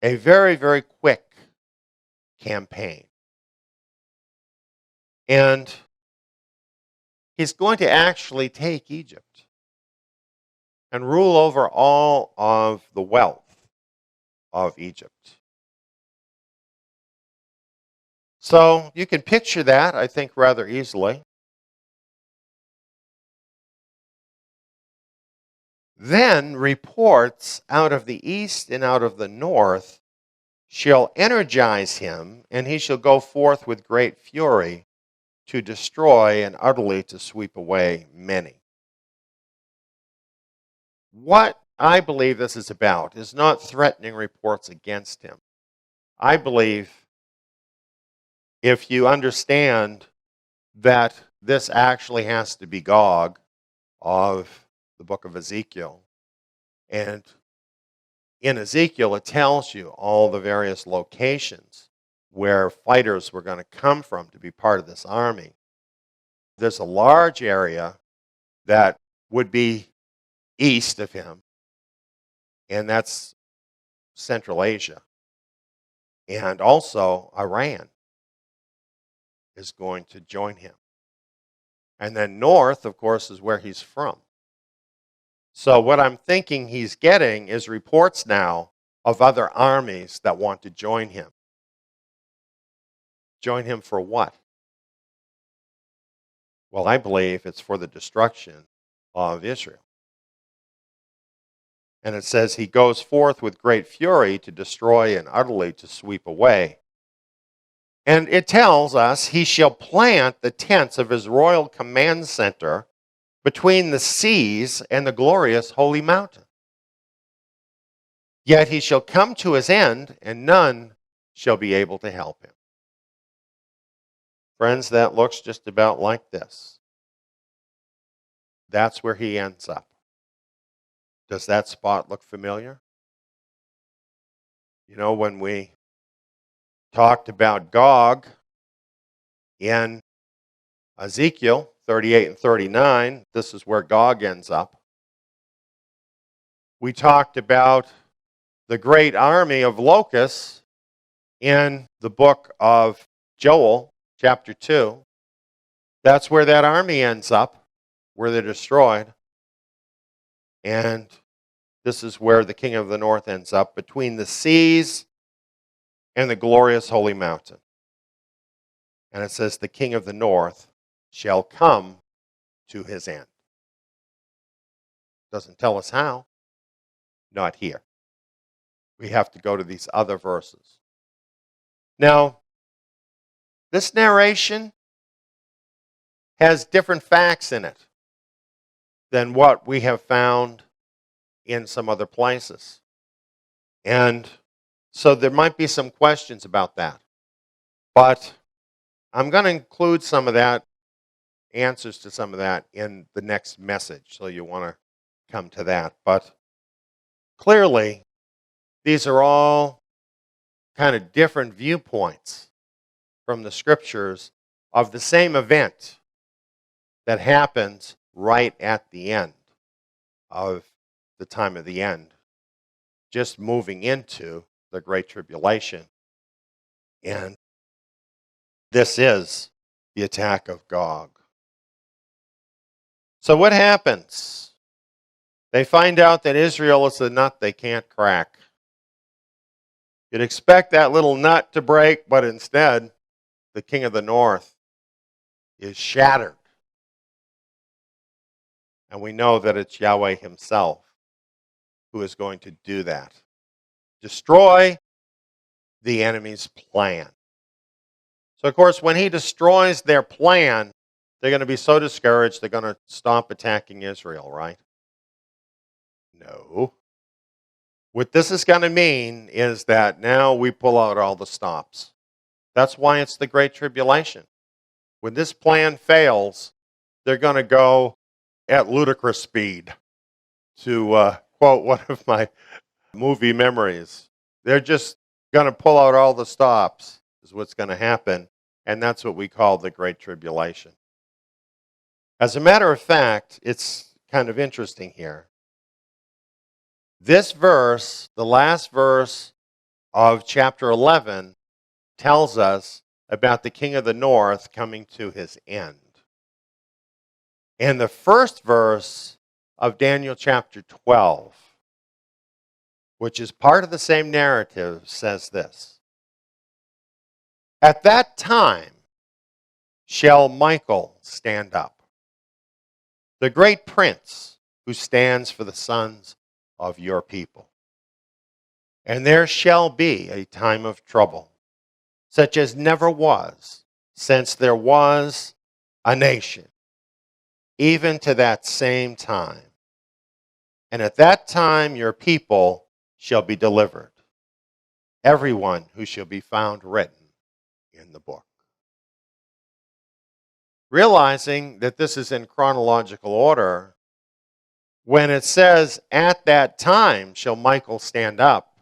a very, very quick campaign. And he's going to actually take Egypt and rule over all of the wealth of Egypt. So you can picture that, I think, rather easily. Then reports out of the east and out of the north shall energize him, and he shall go forth with great fury to destroy and utterly to sweep away many. What I believe this is about is not threatening reports against him. I believe if you understand that this actually has to be Gog of the book of Ezekiel, and in Ezekiel it tells you all the various locations where fighters were going to come from to be part of this army. There's a large area that would be east of him, and that's Central Asia. And also Iran is going to join him. And then north, of course, is where he's from. So what I'm thinking he's getting is reports now of other armies that want to join him. Join him for what? Well, I believe it's for the destruction of Israel. And it says he goes forth with great fury to destroy and utterly to sweep away. And it tells us he shall plant the tents of his royal command center between the seas and the glorious holy mountain. Yet he shall come to his end, and none shall be able to help him. Friends, that looks just about like this. That's where he ends up. Does that spot look familiar? You know, when we talked about Gog in Ezekiel 38 and 39, this is where Gog ends up. We talked about the great army of locusts in the book of Joel, chapter 2. That's where that army ends up, where they're destroyed. And this is where the king of the north ends up, between the seas and the glorious holy mountain. And it says, the king of the north shall come to his end. Doesn't tell us how. Not here. We have to go to these other verses. Now, this narration has different facts in it than what we have found in some other places. And so there might be some questions about that. But I'm going to include some of that, answers to some of that, in the next message. So you want to come to that. But clearly, these are all kind of different viewpoints from the scriptures of the same event that happens right at the end of the time of the end, just moving into the Great Tribulation. And this is the attack of Gog. So what happens? They find out that Israel is a nut they can't crack. You'd expect that little nut to break, but instead, the king of the north is shattered. And we know that it's Yahweh himself who is going to do that. Destroy the enemy's plan. So, of course, when he destroys their plan, they're going to be so discouraged they're going to stop attacking Israel, right? No. What this is going to mean is that now we pull out all the stops. That's why it's the Great Tribulation. When this plan fails, they're going to go at ludicrous speed, to quote one of my movie memories. They're just going to pull out all the stops, is what's going to happen, and that's what we call the Great Tribulation. As a matter of fact, it's kind of interesting here. This verse, the last verse of chapter 11, tells us about the king of the north coming to his end. And the first verse of Daniel chapter 12, which is part of the same narrative, says this: At that time shall Michael stand up, the great prince who stands for the sons of your people. And there shall be a time of trouble, such as never was since there was a nation, even to that same time. And at that time your people shall be delivered, everyone who shall be found written in the book. Realizing that this is in chronological order, when it says, at that time shall Michael stand up,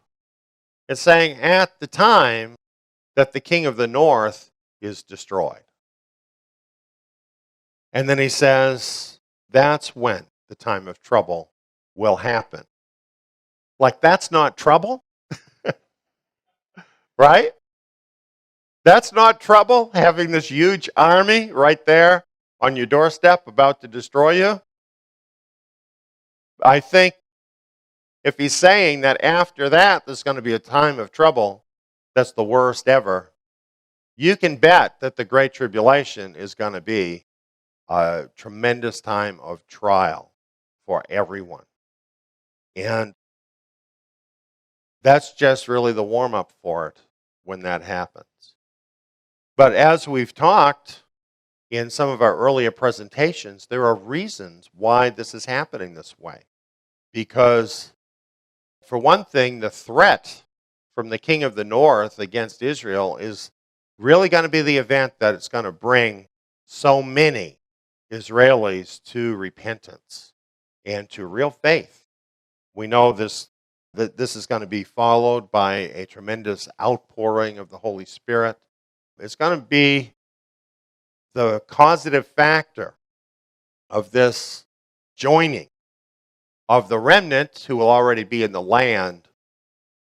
it's saying at the time that the king of the north is destroyed. And then he says, that's when the time of trouble will happen. Like, that's not trouble? Right? That's not trouble, having this huge army right there on your doorstep about to destroy you? I think if he's saying that after that there's going to be a time of trouble that's the worst ever, you can bet that the Great Tribulation is going to be a tremendous time of trial for everyone. And that's just really the warm-up for it when that happens. But as we've talked in some of our earlier presentations, there are reasons why this is happening this way. Because, for one thing, the threat from the king of the north against Israel is really going to be the event that it's going to bring so many Israelis to repentance and to real faith. We know that this is going to be followed by a tremendous outpouring of the Holy Spirit. It's going to be the causative factor of this joining of the remnant who will already be in the land,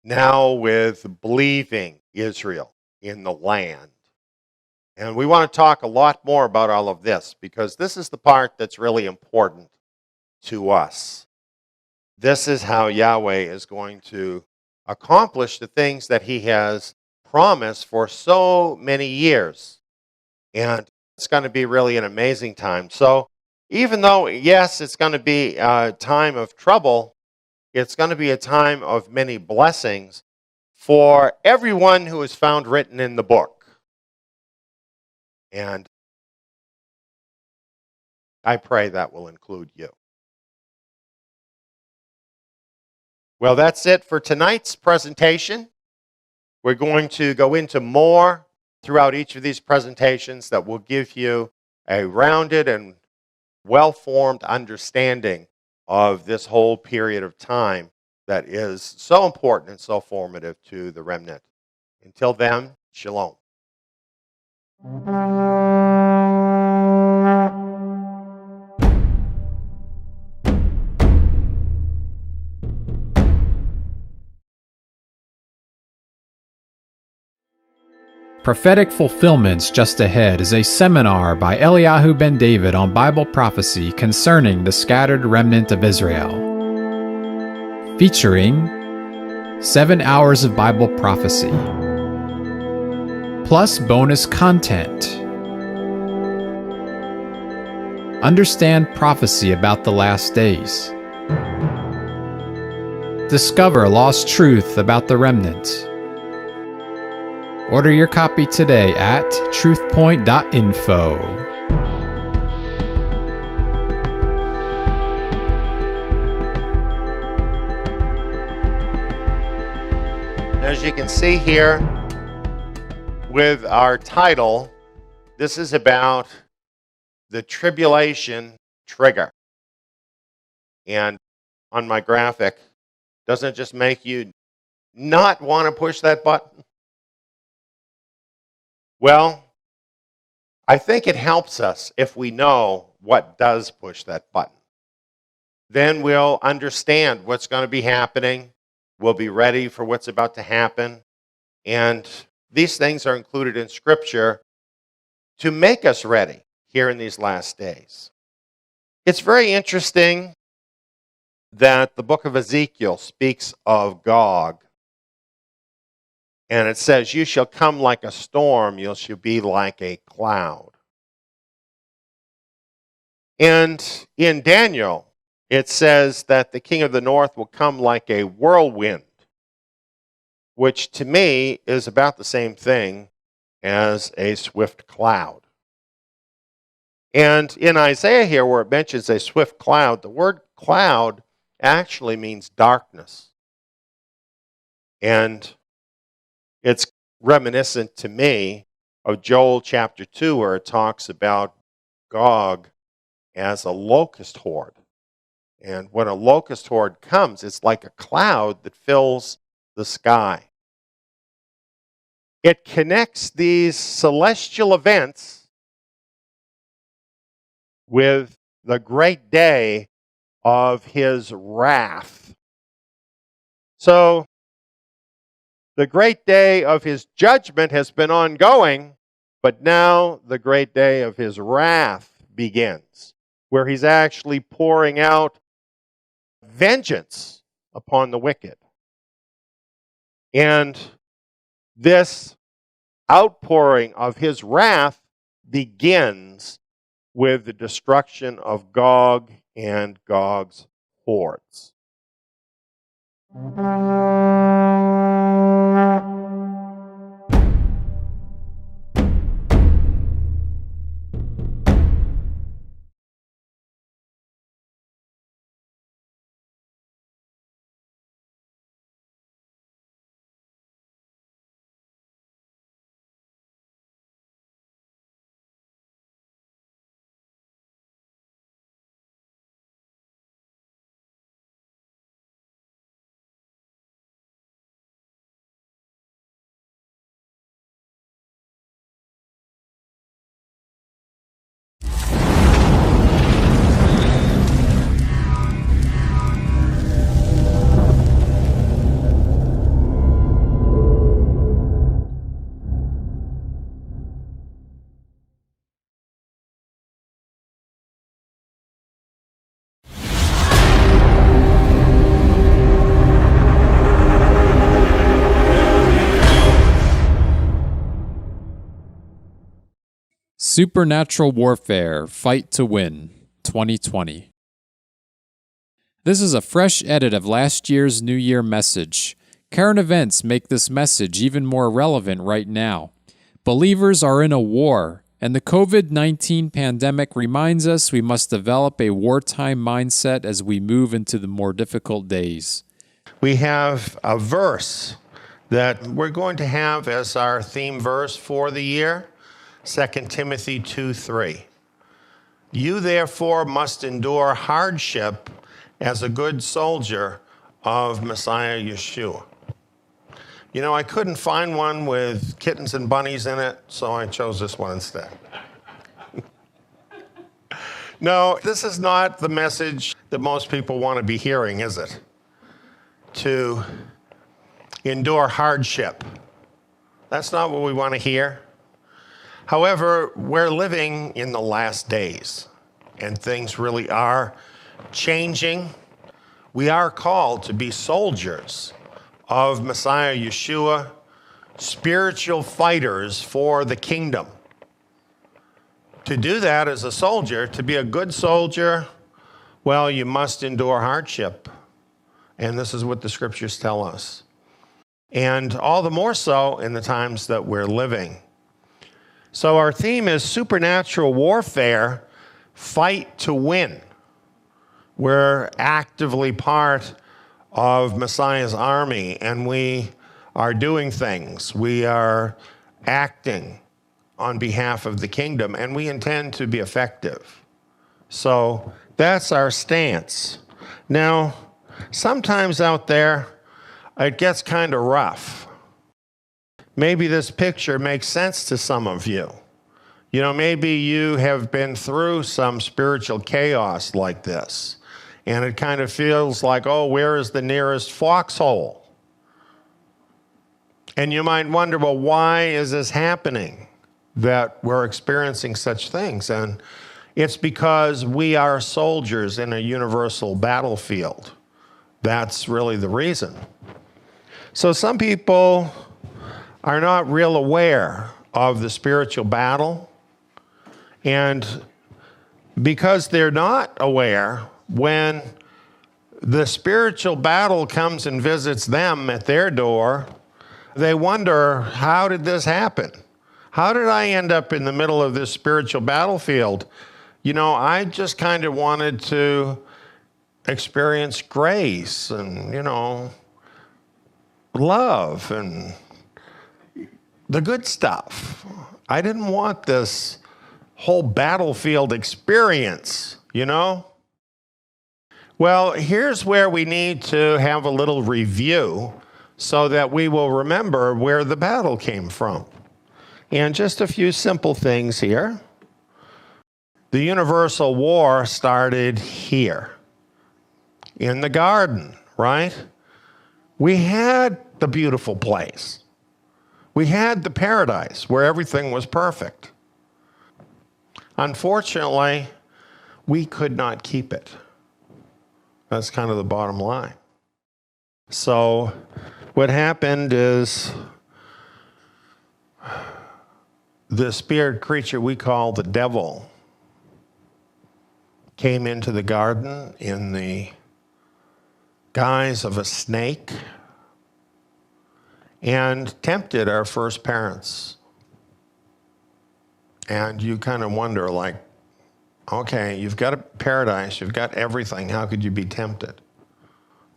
now with believing Israel in the land. And we want to talk a lot more about all of this, because this is the part that's really important to us. This is how Yahweh is going to accomplish the things that he has promised for so many years. And it's going to be really an amazing time. So even though, yes, it's going to be a time of trouble, it's going to be a time of many blessings for everyone who is found written in the book. And I pray that will include you. Well, that's it for tonight's presentation. We're going to go into more throughout each of these presentations that will give you a rounded and well-formed understanding of this whole period of time that is so important and so formative to the remnant. Until then, shalom. Prophetic Fulfillments Just Ahead is a seminar by Eliyahu Ben David on Bible prophecy concerning the scattered remnant of Israel, featuring 7 hours of Bible prophecy, plus bonus content. Understand prophecy about the last days. Discover lost truth about the remnant. Order your copy today at truthpoint.info. As you can see here with our title, this is about the tribulation trigger. And on my graphic, doesn't it just make you not want to push that button? Well, I think it helps us if we know what does push that button. then we'll understand what's going to be happening. We'll be ready for what's about to happen. And these things are included in Scripture to make us ready here in these last days. It's very interesting that the book of Ezekiel speaks of Gog. And it says, you shall come like a storm, you shall be like a cloud. And in Daniel, it says that the king of the north will come like a whirlwind, which to me is about the same thing as a swift cloud. And in Isaiah here, where it mentions a swift cloud, the word cloud actually means darkness. And it's reminiscent to me of Joel chapter 2, where it talks about Gog as a locust horde. And when a locust horde comes, it's like a cloud that fills the sky. It connects these celestial events with the great day of his wrath. So, the great day of his judgment has been ongoing, but now the great day of his wrath begins, where he's actually pouring out vengeance upon the wicked. And this outpouring of his wrath begins with the destruction of Gog and Gog's hordes. Supernatural Warfare Fight to Win 2020. This is a fresh edit of last year's New Year message. Current events make this message even more relevant right now. Believers are in a war, and the COVID-19 pandemic reminds us we must develop a wartime mindset as we move into the more difficult days. We have a verse that we're going to have as our theme verse for the year, 2 Timothy 2:3. You therefore must endure hardship as a good soldier of Messiah Yeshua. You know, I couldn't find one with kittens and bunnies in it, so I chose this one instead. No, this is not the message that most people want to be hearing, is it? To endure hardship. That's not what we want to hear. However, we're living in the last days, and things really are changing. We are called to be soldiers of Messiah Yeshua, spiritual fighters for the kingdom. To do that as a soldier, to be a good soldier, well, you must endure hardship. And this is what the scriptures tell us. And all the more so in the times that we're living. So our theme is supernatural warfare, fight to win. We're actively part of Messiah's army, and we are doing things. We are acting on behalf of the kingdom, and we intend to be effective. So that's our stance. Now, sometimes out there, it gets kind of rough. Maybe this picture makes sense to some of you. You know, maybe you have been through some spiritual chaos like this, And it kind of feels like, oh, where is the nearest foxhole? And you might wonder, well, why is this happening, that we're experiencing such things? And it's because we are soldiers in a universal battlefield. That's really the reason. So some people are not real aware of the spiritual battle. And because they're not aware, when the spiritual battle comes and visits them at their door, they wonder, how did this happen? How did I end up in the middle of this spiritual battlefield? You know, I just kind of wanted to experience grace and, you know, love and the good stuff. I didn't want this whole battlefield experience, you know? Well, here's where we need to have a little review so that we will remember where the battle came from. And just a few simple things here. The universal war started here, in the garden, right? We had the beautiful place. We had the paradise where everything was perfect. Unfortunately, we could not keep it. That's kind of the bottom line. So what happened is the spirit creature we call the devil came into the garden in the guise of a snake and tempted our first parents. And you kind of wonder, like, okay, you've got a paradise, you've got everything, how could you be tempted?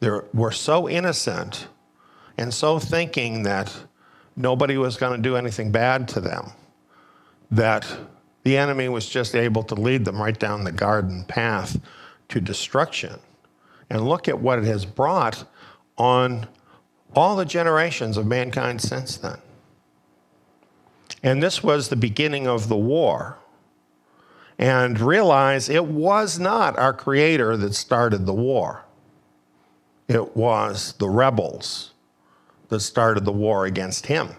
We're so innocent and so thinking that nobody was going to do anything bad to them, that the enemy was just able to lead them right down the garden path to destruction. And look at what it has brought on all the generations of mankind since then. And this was the beginning of the war. And realize it was not our Creator that started the war. It was the rebels that started the war against Him.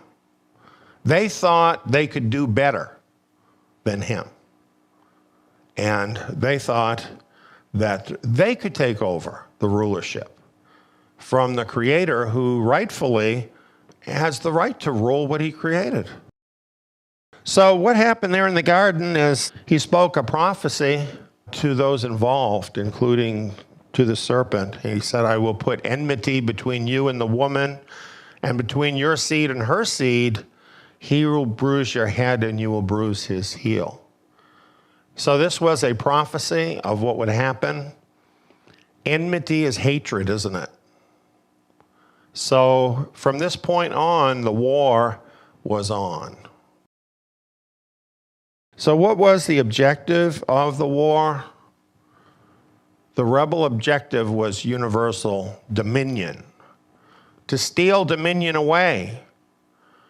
They thought they could do better than Him. And they thought that they could take over the rulership from the Creator, who rightfully has the right to rule what He created. So what happened there in the garden is He spoke a prophecy to those involved, including to the serpent. He said, I will put enmity between you and the woman, and between your seed and her seed. He will bruise your head and you will bruise his heel. So this was a prophecy of what would happen. Enmity is hatred, isn't it? So from this point on, the war was on. So what was the objective of the war? The rebel objective was universal dominion, to steal dominion away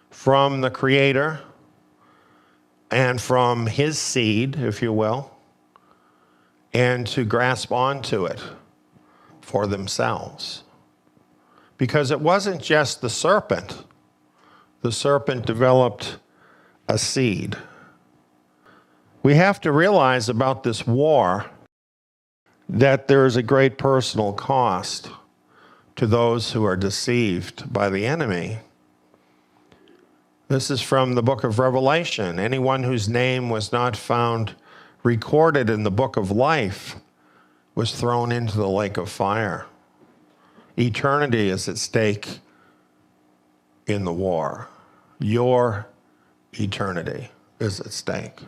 from the Creator and from His seed, if you will, and to grasp onto it for themselves. Because it wasn't just the serpent. The serpent developed a seed. We have to realize about this war that there is a great personal cost to those who are deceived by the enemy. This is from the book of Revelation. Anyone whose name was not found recorded in the book of life was thrown into the lake of fire. Eternity is at stake in the war. Your eternity is at stake.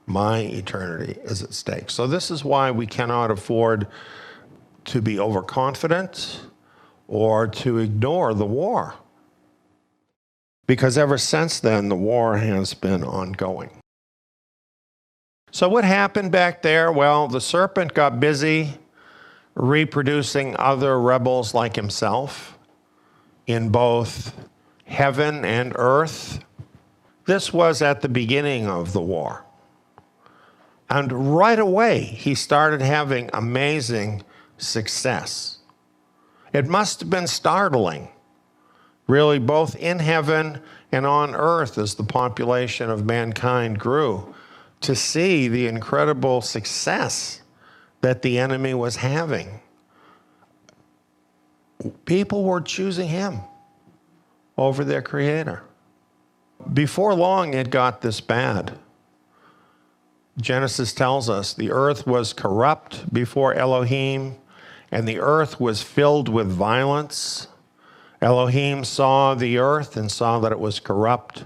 My eternity is at stake. So this is why we cannot afford to be overconfident or to ignore the war. Because ever since then, the war has been ongoing. So what happened back there? Well, the serpent got busy reproducing other rebels like himself in both heaven and earth. This was at the beginning of the war. And right away, he started having amazing success. It must have been startling, really, both in heaven and on earth as the population of mankind grew, to see the incredible success that the enemy was having. People were choosing him over their creator. Before long, it got this bad. Genesis tells us the earth was corrupt before Elohim, and the earth was filled with violence. Elohim saw the earth and saw that it was corrupt,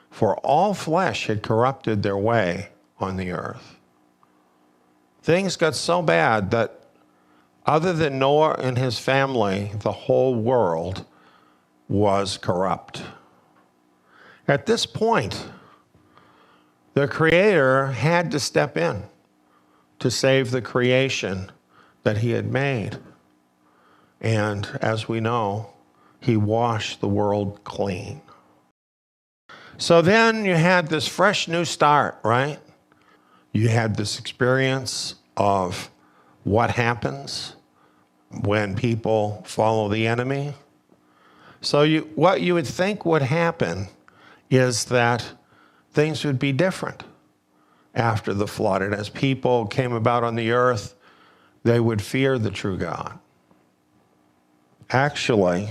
for all flesh had corrupted their way on the earth. Things got so bad that other than Noah and his family, the whole world was corrupt. At this point, the Creator had to step in to save the creation that he had made. And as we know, he washed the world clean. So then you had this fresh new start, right? You had this experience of what happens when people follow the enemy. So what you would think would happen is that things would be different after the flood. And as people came about on the earth, they would fear the true God. Actually,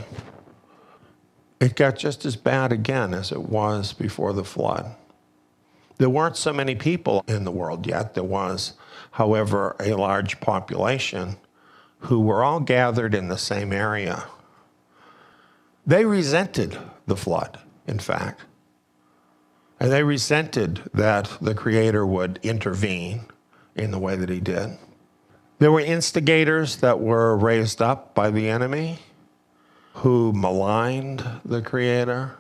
it got just as bad again as it was before the flood. There weren't so many people in the world yet. There was, however, a large population who were all gathered in the same area. They resented the flood, in fact. And they resented that the Creator would intervene in the way that he did. There were instigators that were raised up by the enemy who maligned the Creator,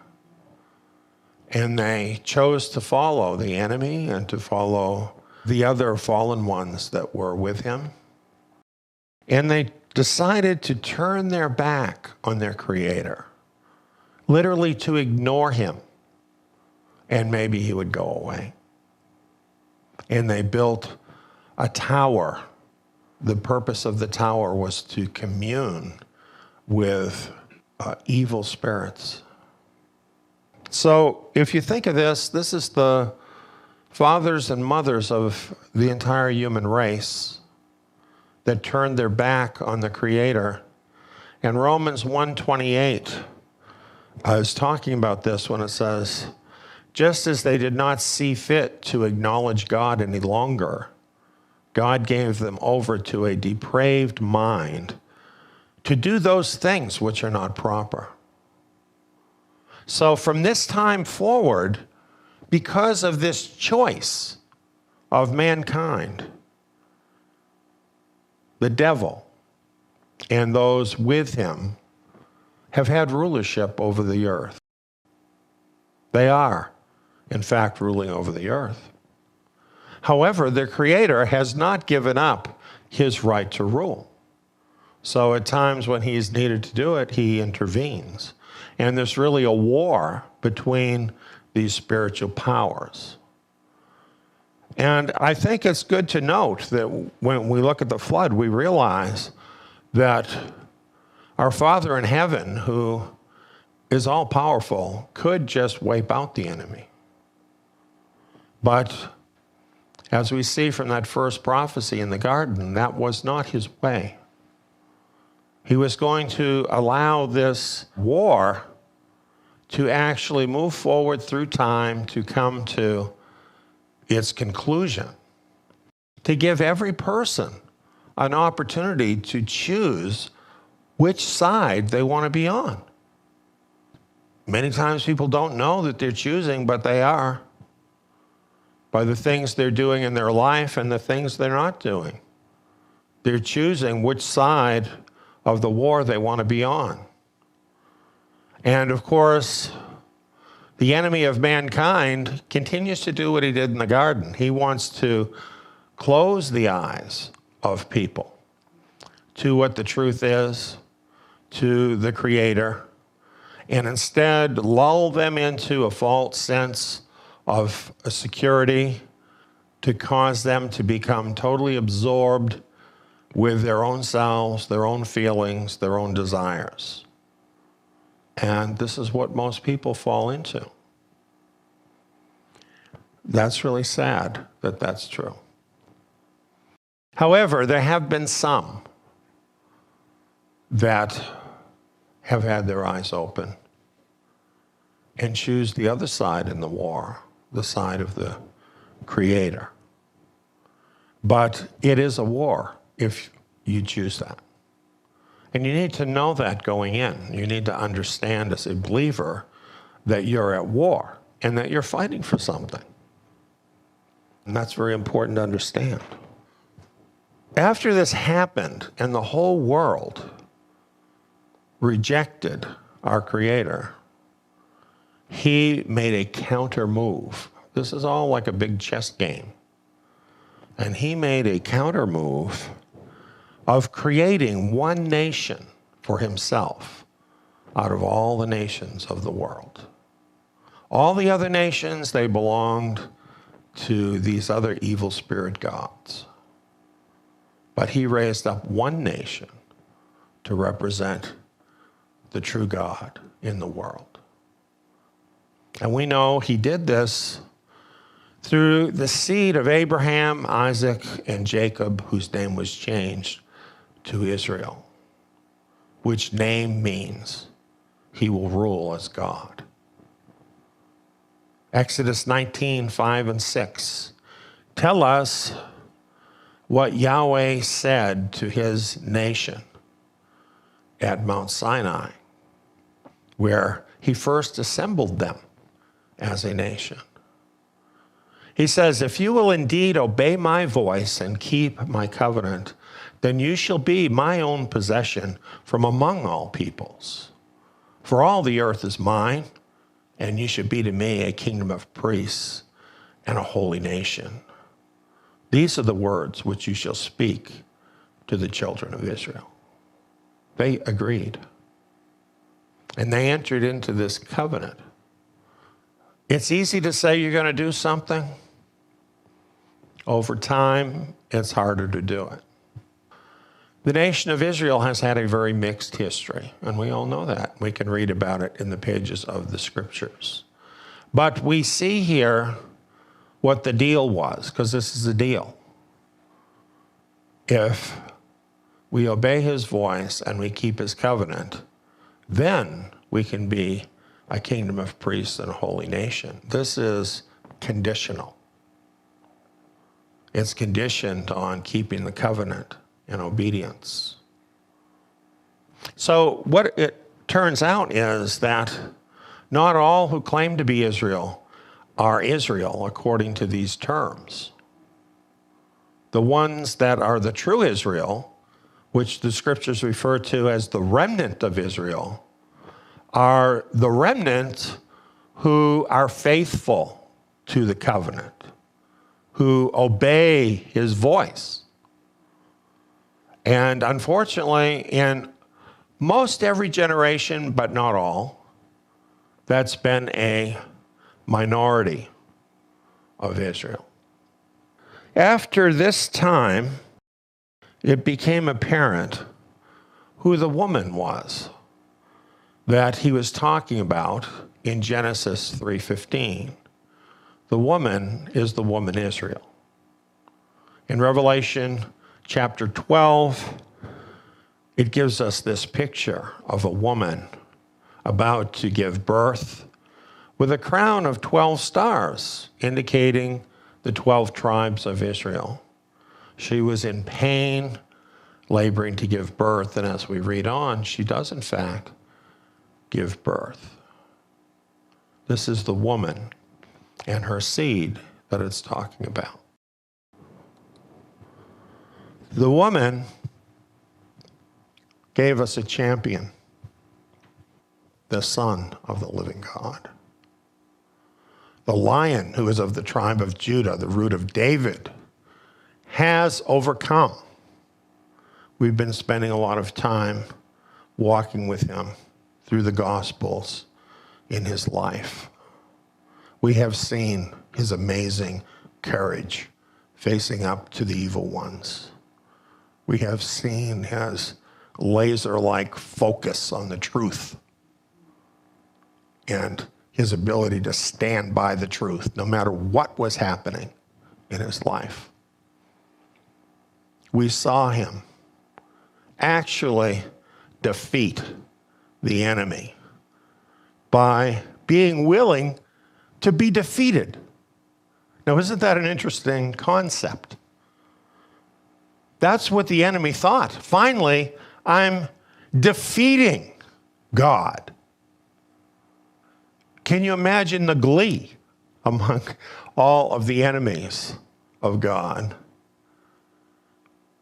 and they chose to follow the enemy and to follow the other fallen ones that were with him. And they decided to turn their back on their Creator, literally to ignore him, and maybe he would go away. And they built a tower. The purpose of the tower was to commune with evil spirits. So if you think of this, this is the fathers and mothers of the entire human race that turned their back on the Creator. And Romans 1:28 is talking about this when it says, just as they did not see fit to acknowledge God any longer, God gave them over to a depraved mind to do those things which are not proper. So from this time forward, because of this choice of mankind, the devil and those with him have had rulership over the earth. They are, in fact, ruling over the earth. However, the Creator has not given up his right to rule. So at times when he's needed to do it, he intervenes. And there's really a war between these spiritual powers. And I think it's good to note that when we look at the flood, we realize that our Father in heaven, who is all-powerful, could just wipe out the enemy. But as we see from that first prophecy in the garden, that was not his way. He was going to allow this war to actually move forward through time to come to its conclusion, to give every person an opportunity to choose which side they want to be on. Many times people don't know that they're choosing, but they are, by the things they're doing in their life and the things they're not doing. They're choosing which side of the war they want to be on. And of course, the enemy of mankind continues to do what he did in the garden. He wants to close the eyes of people to what the truth is, to the Creator, and instead lull them into a false sense of security, to cause them to become totally absorbed with their own selves, their own feelings, their own desires. And this is what most people fall into. That's really sad that that's true. However, there have been some that have had their eyes open and choose the other side in the war, the side of the Creator. But it is a war if you choose that. And you need to know that going in. You need to understand as a believer that you're at war and that you're fighting for something. And that's very important to understand. After this happened and the whole world rejected our Creator, he made a counter move. This is all like a big chess game. And he made a counter move of creating one nation for himself out of all the nations of the world. All the other nations, they belonged to these other evil spirit gods. But he raised up one nation to represent the true God in the world. And we know he did this through the seed of Abraham, Isaac, and Jacob, whose name was changed to Israel, which name means he will rule as God. Exodus 19, 5 and 6 tell us what Yahweh said to his nation at Mount Sinai, where he first assembled them as a nation. He says, if you will indeed obey my voice and keep my covenant, then you shall be my own possession from among all peoples. For all the earth is mine, and you should be to me a kingdom of priests and a holy nation. These are the words which you shall speak to the children of Israel. They agreed. And they entered into this covenant. It's easy to say you're going to do something. Over time, it's harder to do it. The nation of Israel has had a very mixed history, and we all know that. We can read about it in the pages of the scriptures. But we see here what the deal was, because this is the deal. If we obey his voice and we keep his covenant, then we can be a kingdom of priests and a holy nation. This is conditional. It's conditioned on keeping the covenant and obedience. So what it turns out is that not all who claim to be Israel are Israel according to these terms. The ones that are the true Israel, which the scriptures refer to as the remnant of Israel, are the remnant who are faithful to the covenant, who obey his voice. And unfortunately, in most every generation, but not all, that's been a minority of Israel. After this time, it became apparent who the woman was that he was talking about in Genesis 3:15. The woman is the woman Israel. In Revelation chapter 12, it gives us this picture of a woman about to give birth with a crown of 12 stars, indicating the 12 tribes of Israel. She was in pain, laboring to give birth, and as we read on, she does in fact give birth. This is the woman and her seed that it's talking about. The woman gave us a champion, the Son of the living God. The Lion, who is of the tribe of Judah, the root of David, has overcome. We've been spending a lot of time walking with him through the Gospels in his life. We have seen his amazing courage facing up to the evil ones. We have seen his laser-like focus on the truth and his ability to stand by the truth no matter what was happening in his life. We saw him actually defeat the enemy by being willing to be defeated. Now, isn't that an interesting concept? That's what the enemy thought. Finally, I'm defeating God. Can you imagine the glee among all of the enemies of God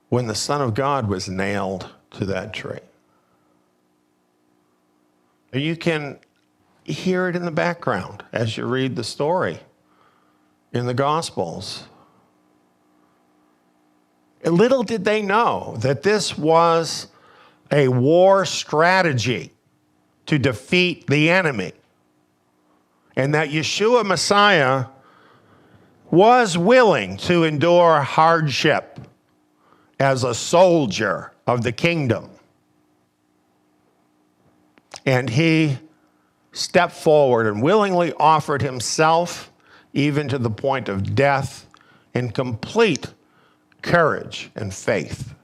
when the Son of God was nailed to that tree? You can hear it in the background as you read the story in the Gospels. Little did they know that this was a war strategy to defeat the enemy, and that Yeshua Messiah was willing to endure hardship as a soldier of the kingdom. And he stepped forward and willingly offered himself, even to the point of death, in complete courage and faith.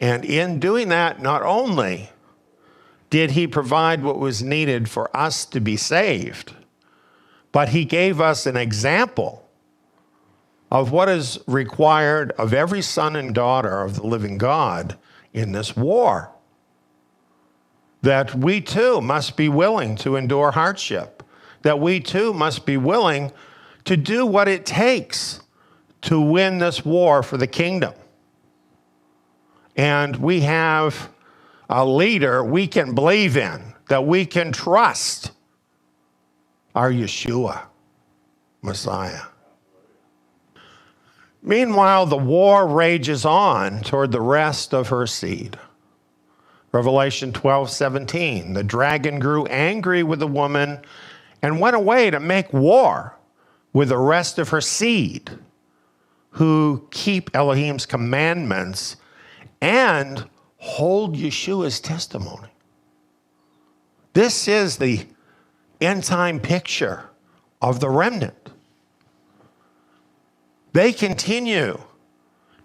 And in doing that, not only did he provide what was needed for us to be saved, but he gave us an example of what is required of every son and daughter of the living God in this war. That we too must be willing to endure hardship, that we too must be willing to do what it takes to win this war for the kingdom. And we have a leader we can believe in, that we can trust, our Yeshua Messiah. Meanwhile, the war rages on toward the rest of her seed. Revelation 12:17, the dragon grew angry with the woman and went away to make war with the rest of her seed, who keep Elohim's commandments and hold Yeshua's testimony. This is the end-time picture of the remnant. They continue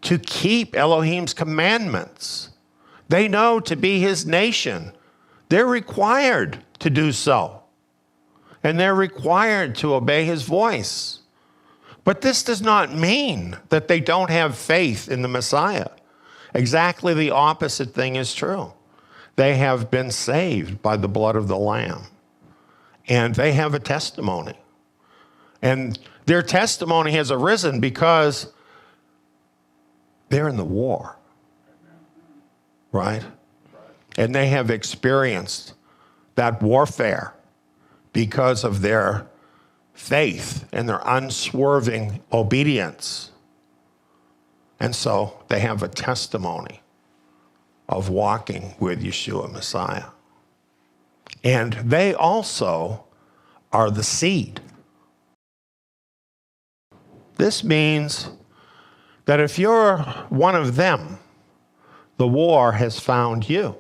to keep Elohim's commandments. They know to be his nation, they're required to do so. And they're required to obey his voice. But this does not mean that they don't have faith in the Messiah. Exactly the opposite thing is true. They have been saved by the blood of the Lamb. And they have a testimony. And their testimony has arisen because they're in the war. Right? And they have experienced that warfare because of their faith and their unswerving obedience. And so they have a testimony of walking with Yeshua Messiah. And they also are the seed. This means that if you're one of them, the war has found you.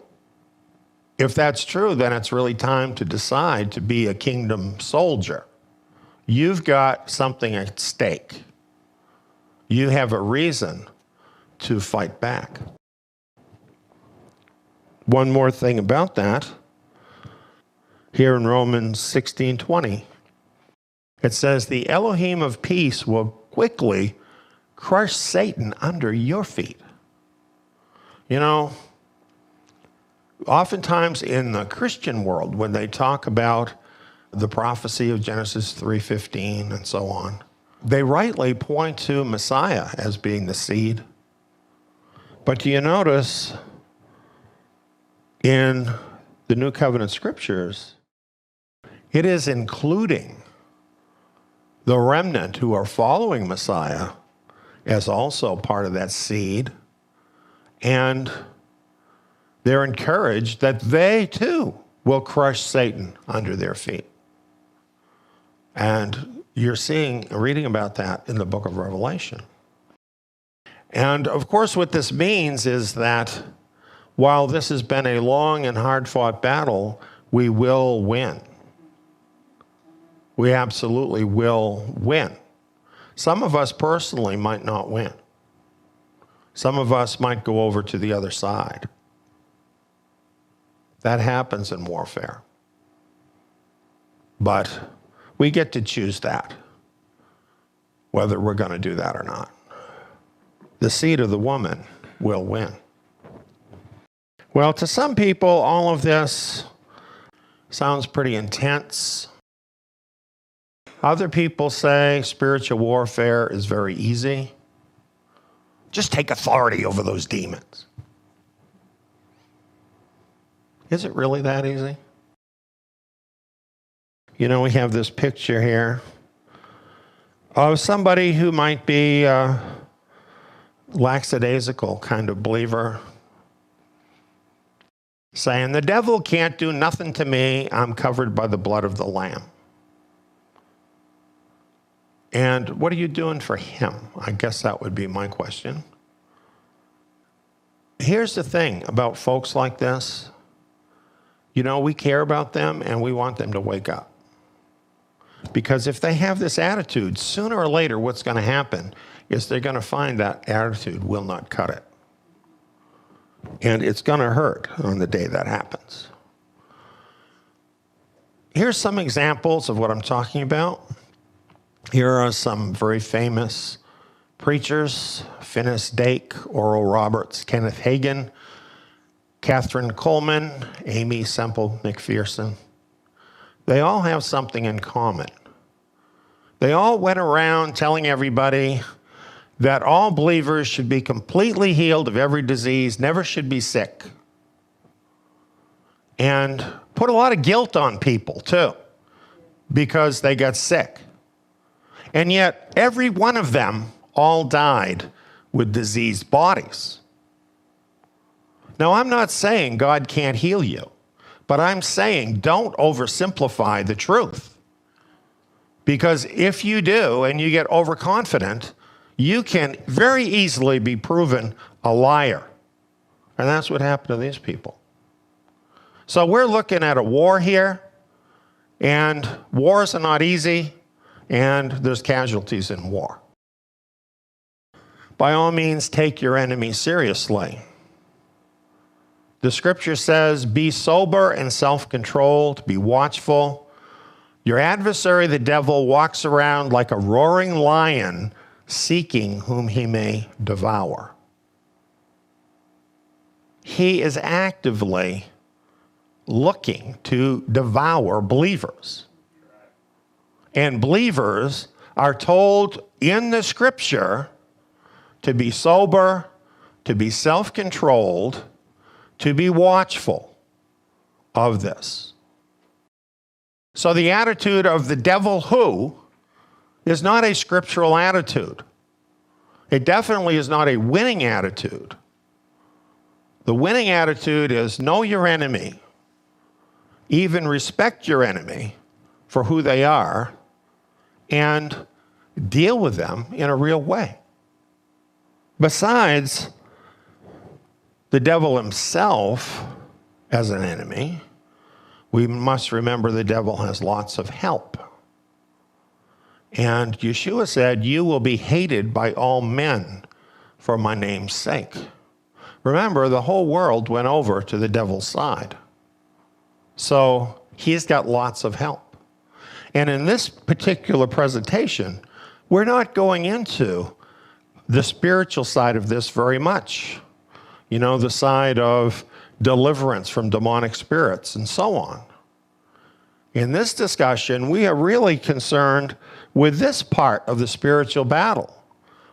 If that's true, then it's really time to decide to be a kingdom soldier. You've got something at stake. You have a reason to fight back. One more thing about that. Here in Romans 16:20, it says, the Elohim of peace will quickly crush Satan under your feet. You know, oftentimes in the Christian world, when they talk about the prophecy of Genesis 3:15 and so on, they rightly point to Messiah as being the seed. But do you notice in the New Covenant scriptures, it is including the remnant who are following Messiah as also part of that seed. And they're encouraged that they too will crush Satan under their feet. And you're reading about that in the book of Revelation. And of course, what this means is that while this has been a long and hard-fought battle, we will win. We absolutely will win. Some of us personally might not win. Some of us might go over to the other side. That happens in warfare. But we get to choose that, whether we're going to do that or not. The seed of the woman will win. Well, to some people, all of this sounds pretty intense. Other people say spiritual warfare is very easy. Just take authority over those demons. Is it really that easy? You know, we have this picture here of somebody who might be a lackadaisical kind of believer, saying, the devil can't do nothing to me. I'm covered by the blood of the Lamb. And what are you doing for him? I guess that would be my question. Here's the thing about folks like this. You know, we care about them and we want them to wake up. Because if they have this attitude, sooner or later what's going to happen is they're going to find that attitude will not cut it. And it's going to hurt on the day that happens. Here's some examples of what I'm talking about. Here are some very famous preachers: Finis Dake, Oral Roberts, Kenneth Hagin, Catherine Coleman, Amy Semple McPherson. They all have something in common. They all went around telling everybody that all believers should be completely healed of every disease, never should be sick. And put a lot of guilt on people, too, because they got sick. And yet, every one of them all died with diseased bodies. Now, I'm not saying God can't heal you, but I'm saying don't oversimplify the truth. Because if you do and you get overconfident, you can very easily be proven a liar. And that's what happened to these people. So we're looking at a war here, and wars are not easy, and there's casualties in war. By all means, take your enemy seriously. The scripture says, be sober and self-controlled, be watchful. Your adversary, the devil, walks around like a roaring lion, seeking whom he may devour. He is actively looking to devour believers. And believers are told in the scripture to be sober, to be self-controlled, to be watchful of this. So the attitude of the devil who is not a scriptural attitude. It definitely is not a winning attitude. The winning attitude is know your enemy, even respect your enemy for who they are, and deal with them in a real way. Besides the devil himself as an enemy, we must remember the devil has lots of help. And Yeshua said, you will be hated by all men for my name's sake. Remember, the whole world went over to the devil's side. So he's got lots of help. And in this particular presentation, we're not going into the spiritual side of this very much. You know, the side of deliverance from demonic spirits and so on. In this discussion, we are really concerned with this part of the spiritual battle,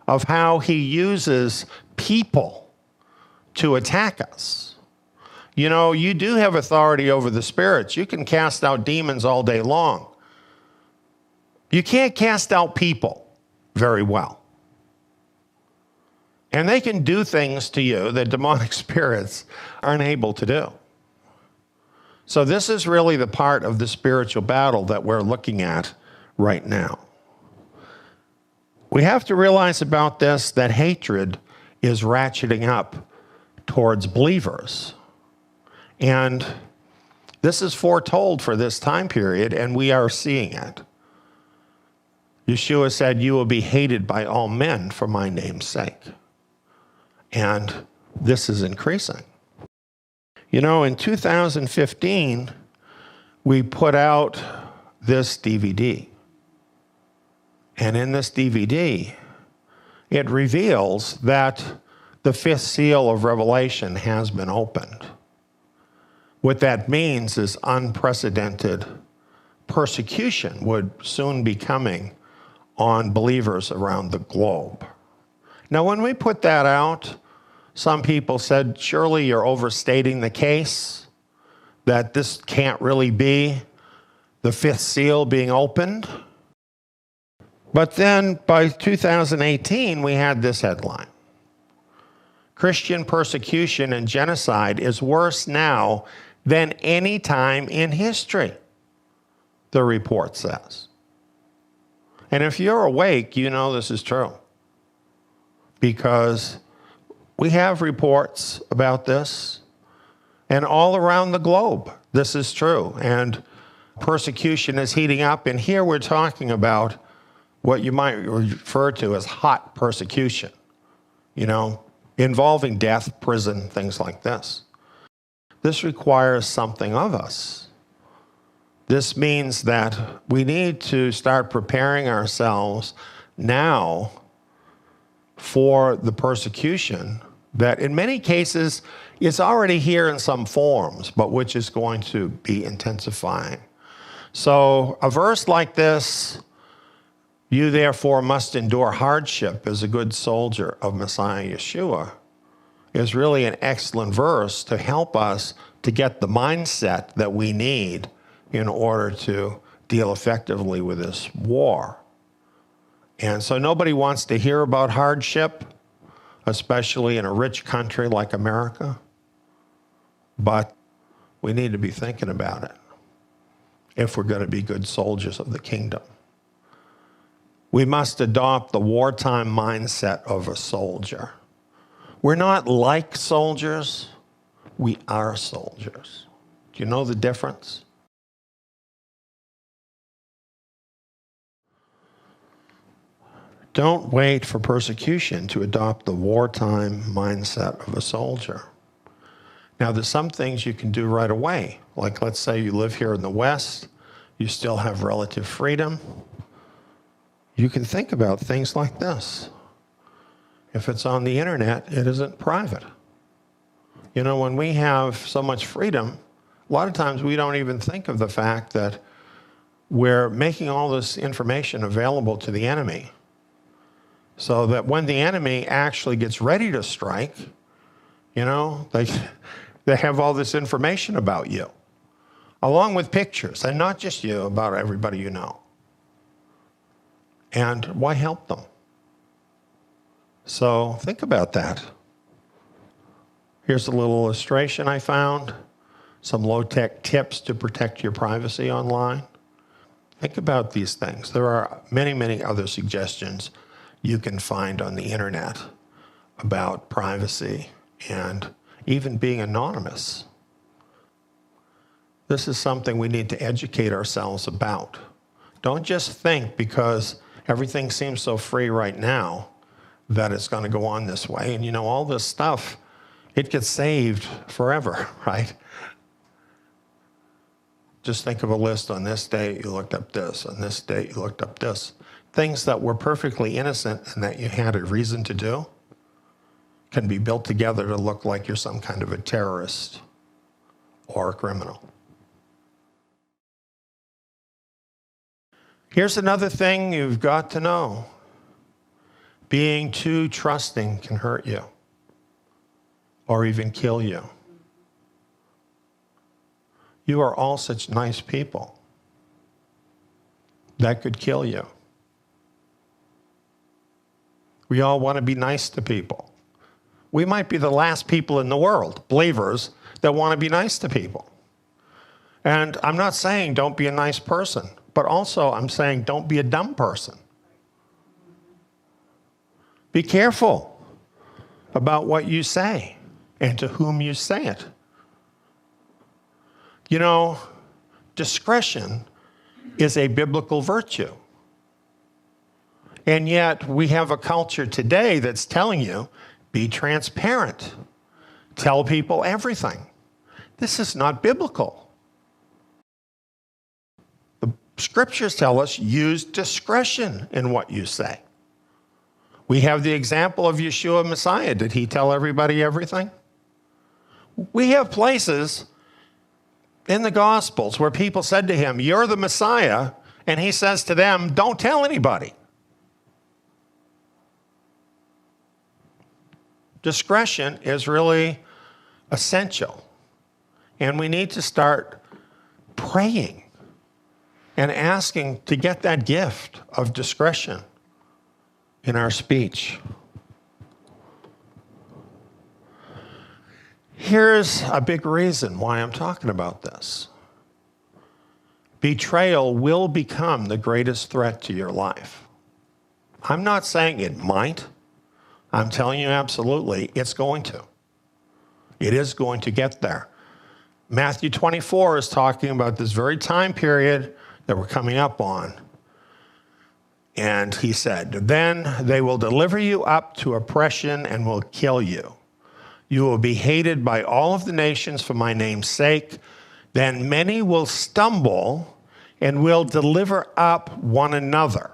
of how he uses people to attack us. You know, you do have authority over the spirits. You can cast out demons all day long. You can't cast out people very well. And they can do things to you that demonic spirits aren't able to do. So this is really the part of the spiritual battle that we're looking at right now. We have to realize about this that hatred is ratcheting up towards believers. And this is foretold for this time period, and we are seeing it. Yeshua said, "You will be hated by all men for my name's sake." And this is increasing. You know, in 2015, we put out this DVD. And in this DVD, it reveals that the fifth seal of Revelation has been opened. What that means is unprecedented persecution would soon be coming on believers around the globe. Now, when we put that out, some people said, surely you're overstating the case, that this can't really be the fifth seal being opened. But then by 2018, we had this headline: Christian persecution and genocide is worse now than any time in history, the report says. And if you're awake, you know this is true, because we have reports about this, and all around the globe, this is true. And persecution is heating up, and here we're talking about what you might refer to as hot persecution, you know, involving death, prison, things like this. This requires something of us. This means that we need to start preparing ourselves now for the persecution that in many cases is already here in some forms, but which is going to be intensifying. So a verse like this, "You therefore must endure hardship as a good soldier of Messiah Yeshua," is really an excellent verse to help us to get the mindset that we need in order to deal effectively with this war. And so nobody wants to hear about hardship, especially in a rich country like America. But we need to be thinking about it if we're going to be good soldiers of the kingdom. We must adopt the wartime mindset of a soldier. We're not like soldiers, we are soldiers. Do you know the difference? Don't wait for persecution to adopt the wartime mindset of a soldier. Now, there's some things you can do right away. Like, let's say you live here in the West, you still have relative freedom. You can think about things like this. If it's on the internet, it isn't private. You know, when we have so much freedom, a lot of times we don't even think of the fact that we're making all this information available to the enemy, so that when the enemy actually gets ready to strike, you know, they have all this information about you, along with pictures, and not just you, about everybody you know. And why help them? So think about that. Here's a little illustration I found, some low-tech tips to protect your privacy online. Think about these things. There are many, many other suggestions you can find on the internet about privacy and even being anonymous. This is something we need to educate ourselves about. Don't just think because everything seems so free right now that it's going to go on this way. And you know, all this stuff, it gets saved forever, right? Just think of a list. On this date, you looked up this. On this date, you looked up this. Things that were perfectly innocent and that you had a reason to do can be built together to look like you're some kind of a terrorist or a criminal. Here's another thing you've got to know. Being too trusting can hurt you or even kill you. You are all such nice people. That could kill you. We all want to be nice to people. We might be the last people in the world, believers, that want to be nice to people. And I'm not saying don't be a nice person, but also I'm saying don't be a dumb person. Be careful. about what you say and to whom you say it. You know, discretion is a biblical virtue. And yet we have a culture today that's telling you, be transparent. Tell people everything. This is not biblical. The scriptures tell us, use discretion in what you say. We have the example of Yeshua Messiah. Did he tell everybody everything? We have places in the Gospels where people said to him, you're the Messiah, and he says to them, don't tell anybody. Discretion is really essential, and we need to start praying and asking to get that gift of discretion in our speech. Here's a big reason why I'm talking about this. Betrayal will become the greatest threat to your life. I'm not saying it might. I'm telling you absolutely, it's going to. It is going to get there. Matthew 24 is talking about this very time period that we're coming up on. And he said, then they will deliver you up to oppression and will kill you. You will be hated by all of the nations for my name's sake. Then many will stumble and will deliver up one another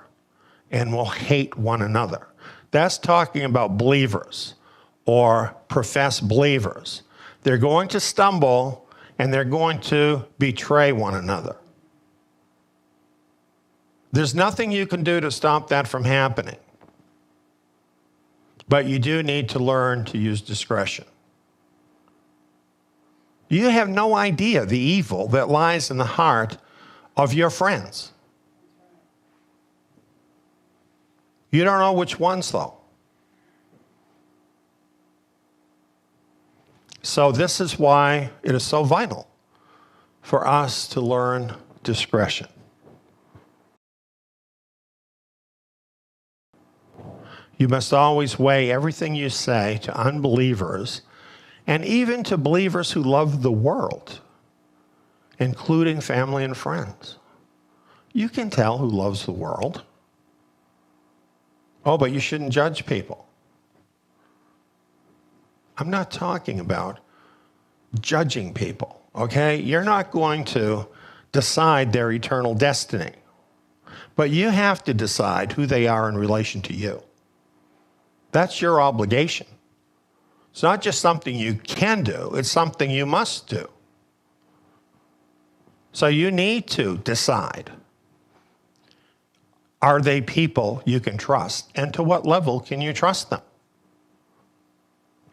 and will hate one another. That's talking about believers or professed believers. They're going to stumble and they're going to betray one another. There's nothing you can do to stop that from happening. But you do need to learn to use discretion. You have no idea the evil that lies in the heart of your friends. You don't know which ones, though. So this is why it is so vital for us to learn discretion. You must always weigh everything you say to unbelievers and even to believers who love the world, including family and friends. You can tell who loves the world. Oh, but you shouldn't judge people. I'm not talking about judging people, okay? You're not going to decide their eternal destiny, but you have to decide who they are in relation to you. That's your obligation. It's not just something you can do, it's something you must do. So you need to decide, are they people you can trust? And to what level can you trust them?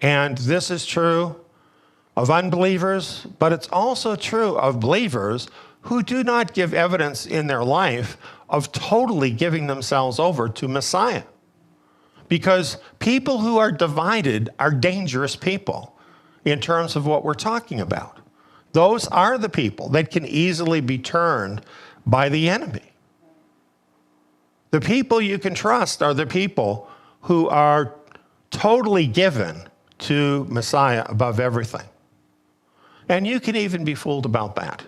And this is true of unbelievers, but it's also true of believers who do not give evidence in their life of totally giving themselves over to Messiah. Because people who are divided are dangerous people in terms of what we're talking about. Those are the people that can easily be turned by the enemy. The people you can trust are the people who are totally given to Messiah above everything. And you can even be fooled about that.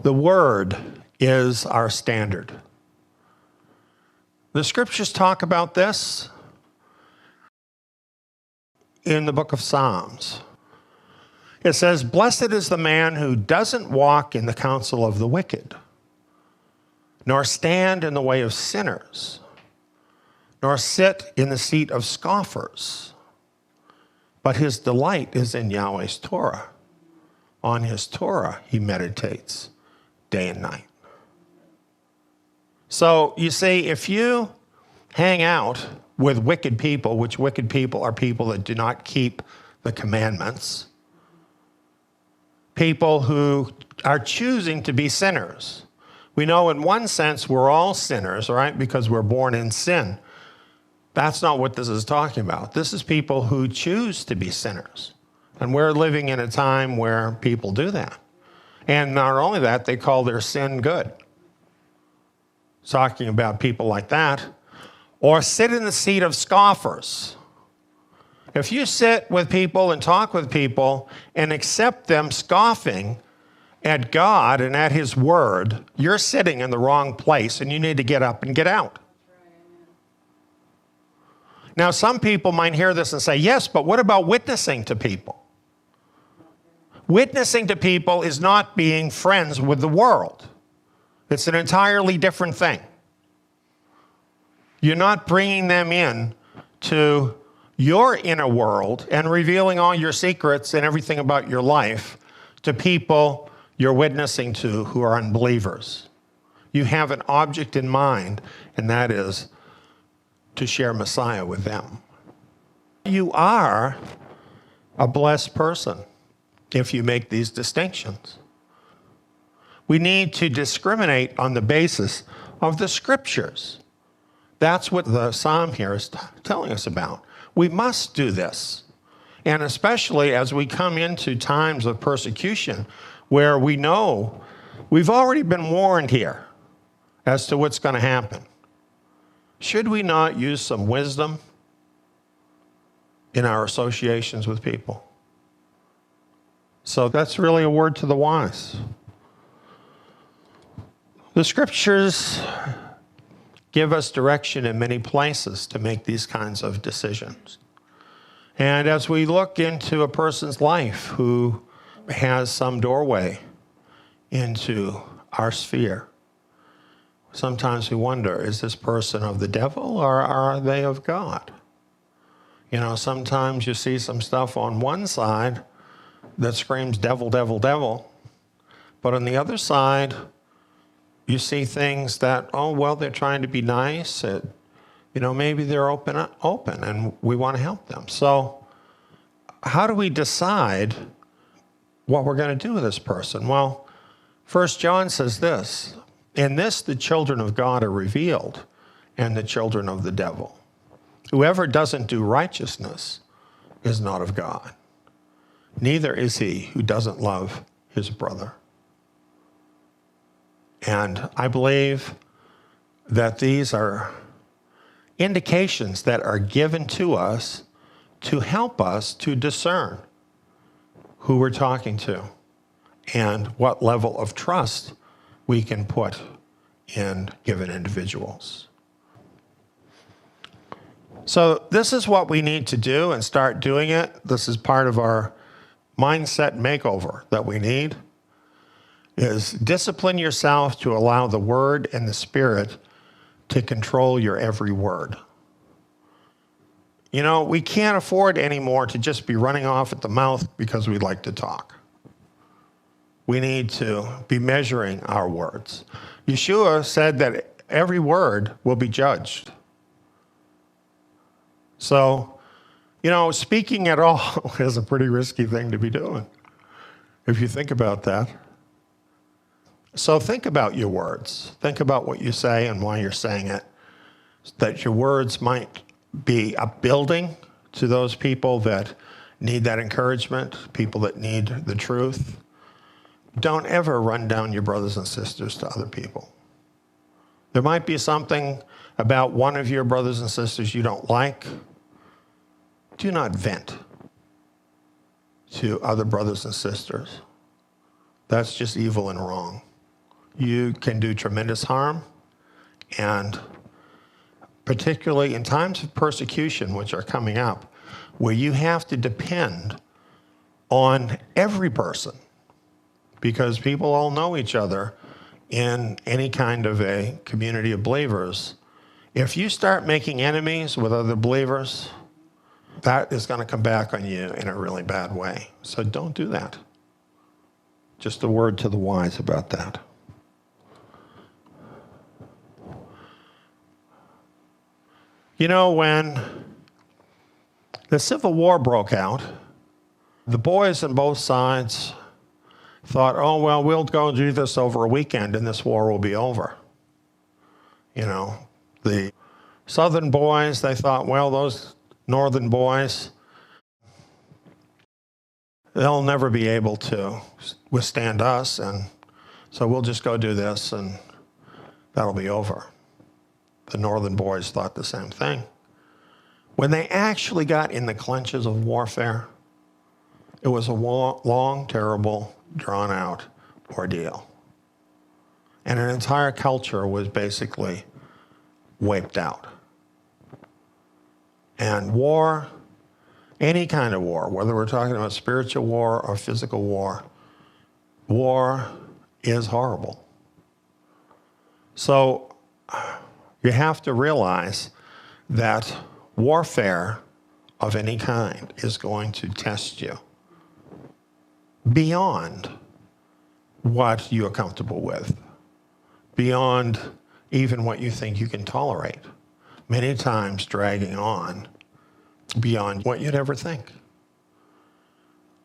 The Word is our standard. The scriptures talk about this in the book of Psalms. It says, blessed is the man who doesn't walk in the counsel of the wicked, nor stand in the way of sinners, nor sit in the seat of scoffers. But his delight is in Yahweh's Torah. On his Torah he meditates day and night. So you see, if you hang out with wicked people, which wicked people are people that do not keep the commandments, people who are choosing to be sinners. We know in one sense we're all sinners, right? Because we're born in sin. That's not what this is talking about. This is people who choose to be sinners. And we're living in a time where people do that. And not only that, they call their sin good. talking about people like that, or sit in the seat of scoffers. If you sit with people and talk with people and accept them scoffing at God and at His Word, you're sitting in the wrong place and you need to get up and get out. Now, some people might hear this and say, yes, but what about witnessing to people? Witnessing to people is not being friends with the world. It's an entirely different thing. You're not bringing them in to your inner world and revealing all your secrets and everything about your life to people you're witnessing to who are unbelievers. You have an object in mind, and that is to share Messiah with them. You are a blessed person if you make these distinctions. We need to discriminate on the basis of the scriptures. That's what the psalm here is telling us about. We must do this. And especially as we come into times of persecution where we know we've already been warned here as to what's going to happen. Should we not use some wisdom in our associations with people? So that's really a word to the wise. The scriptures give us direction in many places to make these kinds of decisions. And as we look into a person's life who has some doorway into our sphere, sometimes we wonder, is this person of the devil or are they of God? You know, sometimes you see some stuff on one side that screams devil, devil, devil. But on the other side, you see things that, oh, well, they're trying to be nice. You know, maybe they're open, and we want to help them. So how do we decide what we're going to do with this person? Well, 1 John says this, in this the children of God are revealed, and the children of the devil. Whoever doesn't do righteousness is not of God. Neither is he who doesn't love his brother. And I believe that these are indications that are given to us to help us to discern who we're talking to and what level of trust we can put in given individuals. So this is what we need to do and start doing it. This is part of our mindset makeover that we need, is discipline yourself to allow the Word and the Spirit to control your every word. You know, we can't afford anymore to just be running off at the mouth because we like to talk. We need to be measuring our words. Yeshua said that every word will be judged. So, you know, speaking at all is a pretty risky thing to be doing, if you think about that. So think about your words. Think about what you say and why you're saying it, that your words might be upbuilding to those people that need that encouragement, people that need the truth. Don't ever run down your brothers and sisters to other people. There might be something about one of your brothers and sisters you don't like. Do not vent to other brothers and sisters. That's just evil and wrong. You can do tremendous harm, and particularly in times of persecution, which are coming up, where you have to depend on every person, because people all know each other in any kind of a community of believers. If you start making enemies with other believers, that is going to come back on you in a really bad way. So don't do that. Just a word to the wise about that. You know, when the Civil War broke out, the boys on both sides thought, oh, well, we'll go do this over a weekend and this war will be over. You know, the Southern boys, they thought, well, those Northern boys, they'll never be able to withstand us, and so we'll just go do this and that'll be over. the Northern boys thought the same thing. When they actually got in the clutches of warfare, it was a long, terrible, drawn-out ordeal. And an entire culture was basically wiped out. And war, any kind of war, whether we're talking about spiritual war or physical war, war is horrible. So you have to realize that warfare of any kind is going to test you beyond what you are comfortable with, beyond even what you think you can tolerate, many times dragging on beyond what you'd ever think.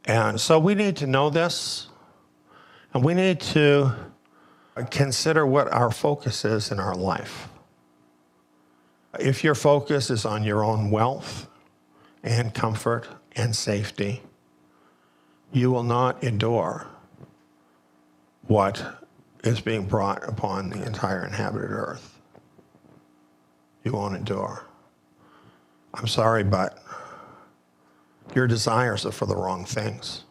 And so we need to know this, and we need to consider what our focus is in our life. If your focus is on your own wealth and comfort and safety, you will not endure what is being brought upon the entire inhabited earth. You won't endure. I'm sorry, but your desires are for the wrong things.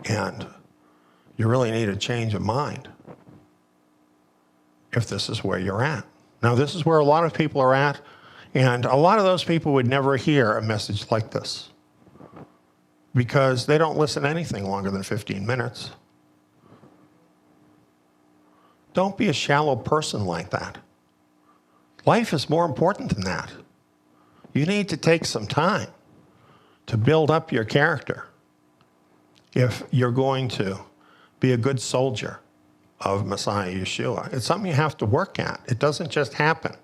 And you really need a change of mind if this is where you're at. Now, this is where a lot of people are at, and a lot of those people would never hear a message like this because they don't listen to anything longer than 15 minutes. Don't be a shallow person like that. Life is more important than that. You need to take some time to build up your character if you're going to be a good soldier of Messiah Yeshua. It's something you have to work at. It doesn't just happen.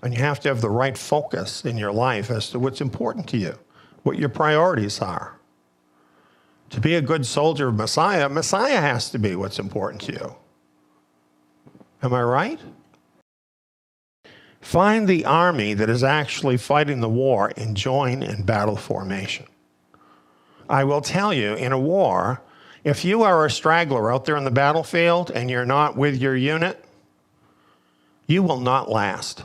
And you have to have the right focus in your life as to what's important to you, what your priorities are. To be a good soldier of Messiah, Messiah has to be what's important to you. Am I right? Find the army that is actually fighting the war and join in battle formation. I will tell you, in a war, if you are a straggler out there in the battlefield and you're not with your unit, you will not last.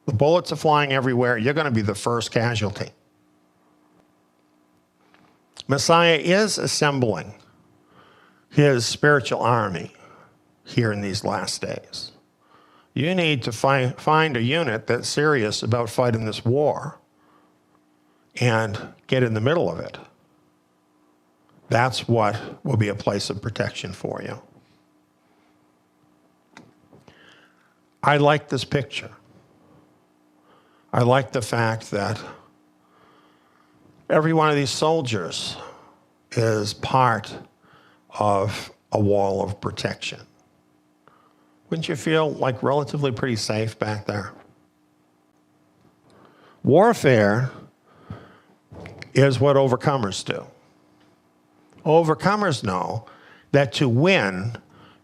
The bullets are flying everywhere. You're going to be the first casualty. Messiah is assembling his spiritual army here in these last days. You need to find a unit that's serious about fighting this war and get in the middle of it. That's what will be a place of protection for you. I like this picture. I like the fact that every one of these soldiers is part of a wall of protection. Wouldn't you feel like relatively pretty safe back there? Warfare is what overcomers do. Overcomers know that to win,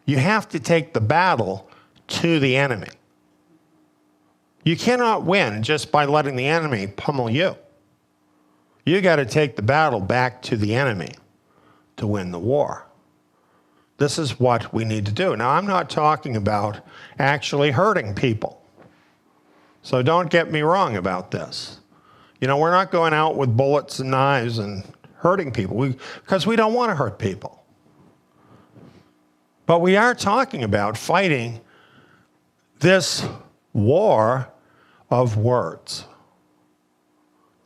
you have to take the battle to the enemy. You cannot win just by letting the enemy pummel you. You got to take the battle back to the enemy to win the war. This is what we need to do. Now, I'm not talking about actually hurting people. So don't get me wrong about this. You know, we're not going out with bullets and knives and hurting people because we don't want to hurt people. But we are talking about fighting this war of words,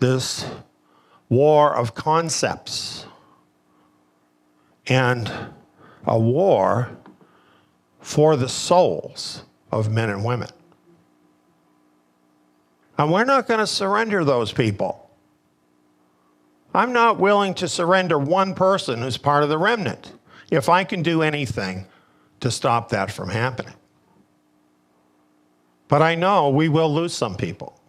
this war of concepts, and a war for the souls of men and women. And we're not going to surrender those people. I'm not willing to surrender one person who's part of the remnant if I can do anything to stop that from happening. But I know we will lose some people.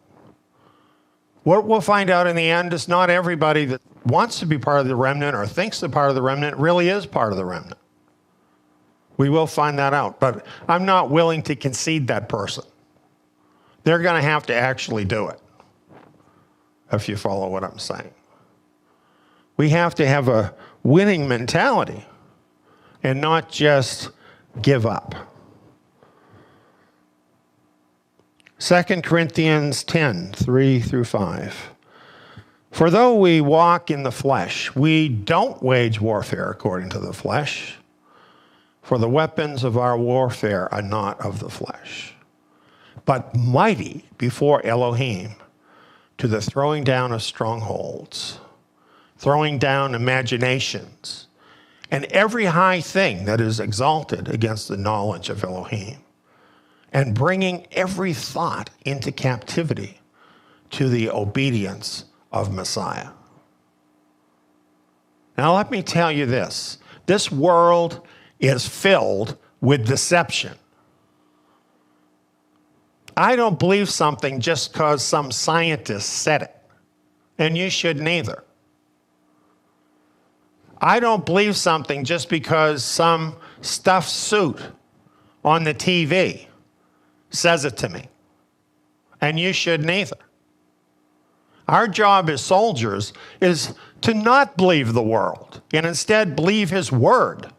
What we'll find out in the end is not everybody that wants to be part of the remnant or thinks they're part of the remnant really is part of the remnant. We will find that out, but I'm not willing to concede that person. They're going to have to actually do it, if you follow what I'm saying. We have to have a winning mentality and not just give up. 2 Corinthians 10, 3 through 5. For though we walk in the flesh, we don't wage warfare according to the flesh. For the weapons of our warfare are not of the flesh, but mighty before Elohim to the throwing down of strongholds, throwing down imaginations, and every high thing that is exalted against the knowledge of Elohim, and bringing every thought into captivity to the obedience of Messiah. Now let me tell you this. This world is filled with deception. I don't believe something just because some scientist said it, and you shouldn't either. I don't believe something just because some stuffed suit on the TV says it to me, and you shouldn't either. Our job as soldiers is to not believe the world and instead believe his word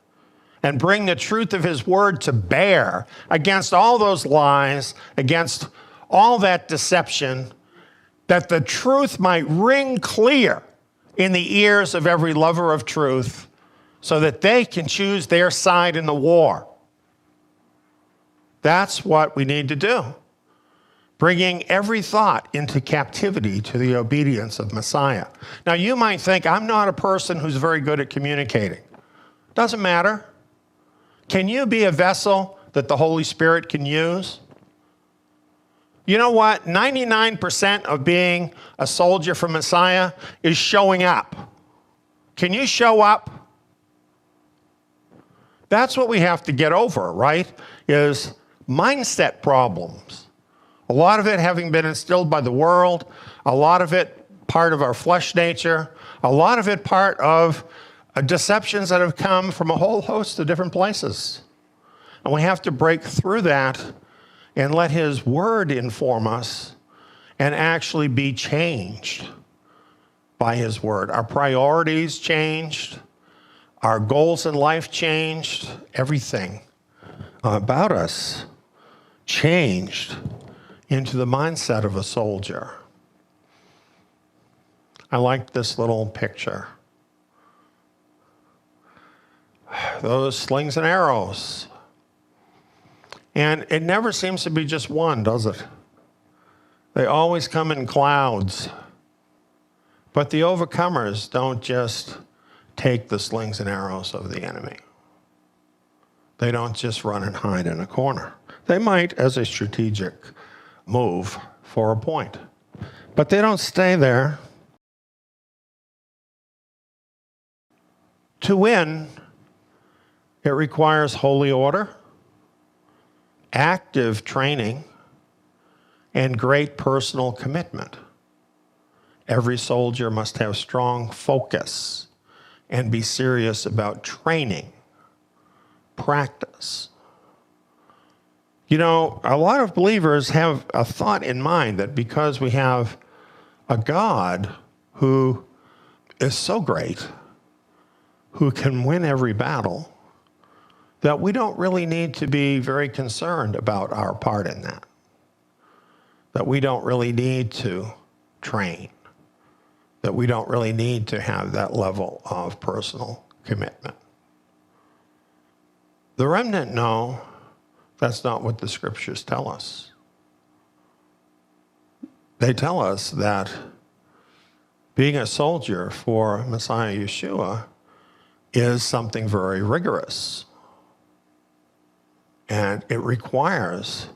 and bring the truth of his word to bear against all those lies, against all that deception, that the truth might ring clear in the ears of every lover of truth so that they can choose their side in the war. That's what we need to do. Bringing every thought into captivity to the obedience of Messiah. Now you might think, I'm not a person who's very good at communicating. Doesn't matter. Can you be a vessel that the Holy Spirit can use? You know what? 99% of being a soldier for Messiah is showing up. Can you show up? That's what we have to get over, right? Is mindset problems. A lot of it having been instilled by the world, a lot of it part of our flesh nature, a lot of it part of deceptions that have come from a whole host of different places. And we have to break through that and let his word inform us and actually be changed by his word. Our priorities changed, our goals in life changed, everything about us changed into the mindset of a soldier. I like this little picture. Those slings and arrows. And it never seems to be just one, does it? They always come in clouds. But the overcomers don't just take the slings and arrows of the enemy. They don't just run and hide in a corner. They might as a strategic move for a point. But they don't stay there. To win, it requires holy order, active training, and great personal commitment. Every soldier must have strong focus and be serious about training, practice. You know, a lot of believers have a thought in mind that because we have a God who is so great, who can win every battle, that we don't really need to be very concerned about our part in that. That we don't really need to train. That we don't really need to have that level of personal commitment. The remnant know that's not what the scriptures tell us. They tell us that being a soldier for Messiah Yeshua is something very rigorous. And it requires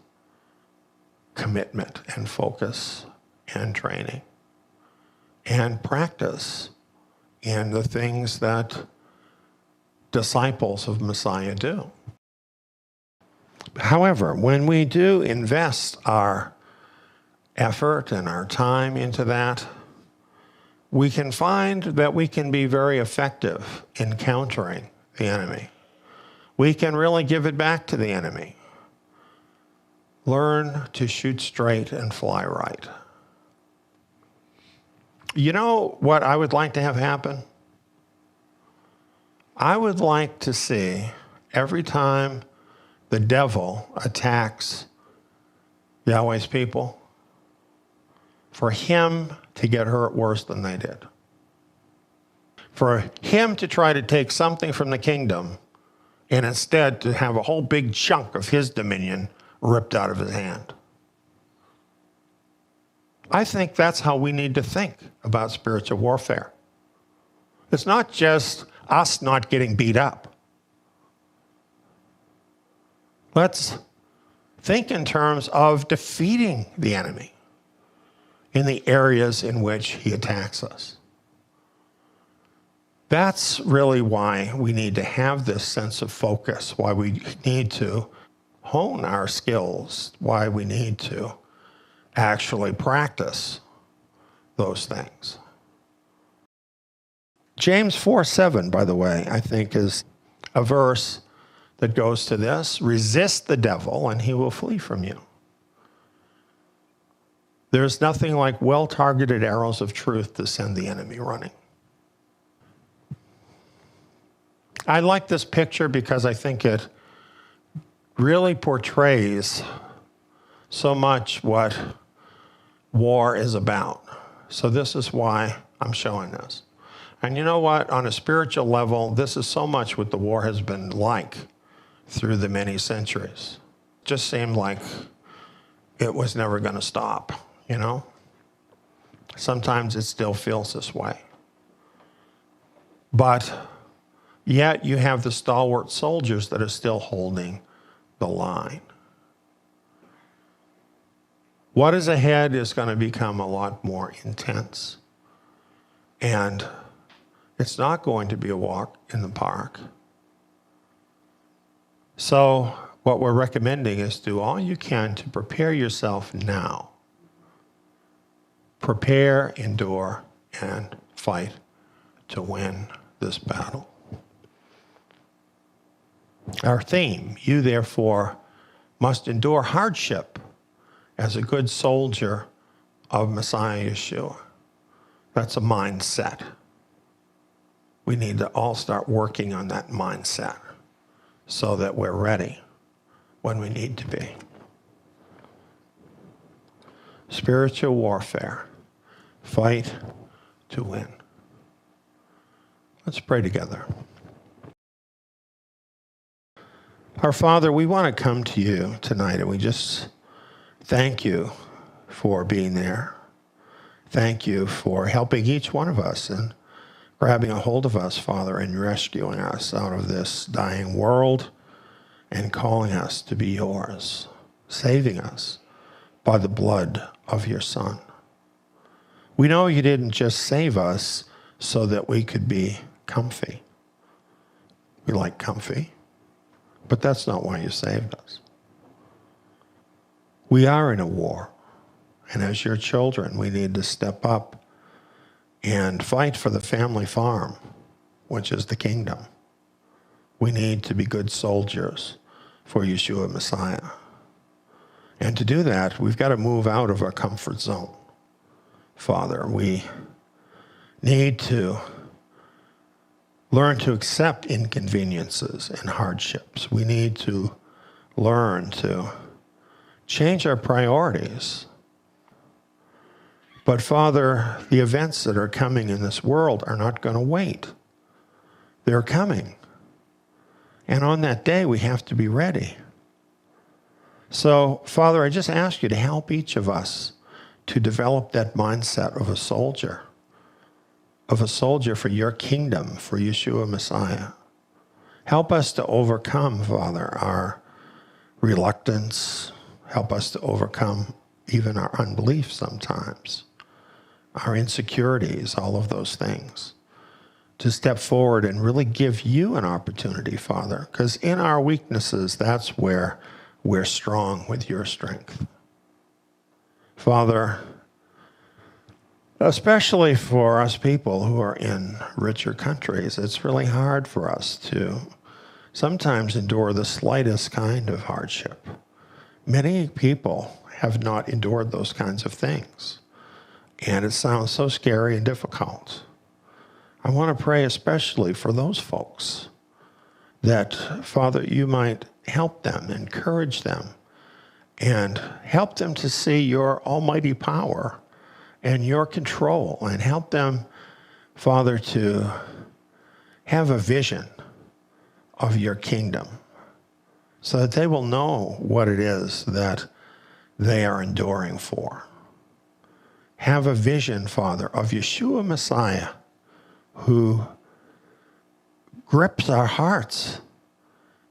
commitment and focus and training and practice in the things that disciples of Messiah do. However, when we do invest our effort and our time into that, we can find that we can be very effective in countering the enemy. We can really give it back to the enemy. Learn to shoot straight and fly right. You know what I would like to have happen? I would like to see every time the devil attacks Yahweh's people, for him to get hurt worse than they did. For him to try to take something from the kingdom and instead to have a whole big chunk of his dominion ripped out of his hand. I think that's how we need to think about spiritual warfare. It's not just us not getting beat up. Let's think in terms of defeating the enemy in the areas in which he attacks us. That's really why we need to have this sense of focus, why we need to hone our skills, why we need to actually practice those things. James 4:7, by the way, I think is a verse that goes to this: resist the devil and he will flee from you. There's nothing like well-targeted arrows of truth to send the enemy running. I like this picture because I think it really portrays so much what war is about. So this is why I'm showing this. And you know what? On a spiritual level, this is so much what the war has been like through the many centuries. It just seemed like it was never going to stop, you know? Sometimes it still feels this way. But yet you have the stalwart soldiers that are still holding the line. What is ahead is going to become a lot more intense. And it's not going to be a walk in the park. So what we're recommending is do all you can to prepare yourself now. Prepare, endure, and fight to win this battle. Our theme, you therefore must endure hardship as a good soldier of Messiah Yeshua. That's a mindset. We need to all start working on that mindset so that we're ready when we need to be. Spiritual warfare. Fight to win. Let's pray together. Our Father, we want to come to you tonight, and we just thank you for being there. Thank you for helping each one of us and grabbing a hold of us, Father, and rescuing us out of this dying world and calling us to be yours, saving us by the blood of your Son. We know you didn't just save us so that we could be comfy. We like comfy, but that's not why you saved us. We are in a war, and as your children, we need to step up and fight for the family farm, which is the kingdom. We need to be good soldiers for Yeshua Messiah. And to do that, we've got to move out of our comfort zone. Father, we need to learn to accept inconveniences and hardships. We need to learn to change our priorities. But Father, the events that are coming in this world are not going to wait. They're coming. And on that day, we have to be ready. So, Father, I just ask you to help each of us to develop that mindset of a soldier for your kingdom, for Yeshua Messiah. Help us to overcome, Father, our reluctance. Help us to overcome even our unbelief sometimes, our insecurities, all of those things. To step forward and really give you an opportunity, Father, because in our weaknesses, that's where we're strong with your strength. Father, especially for us people who are in richer countries, it's really hard for us to sometimes endure the slightest kind of hardship. Many people have not endured those kinds of things, and it sounds so scary and difficult. I want to pray especially for those folks that, Father, you might help them, encourage them, and help them to see your almighty power and your control, and help them, Father, to have a vision of your kingdom so that they will know what it is that they are enduring for. Have a vision, Father, of Yeshua Messiah, who grips our hearts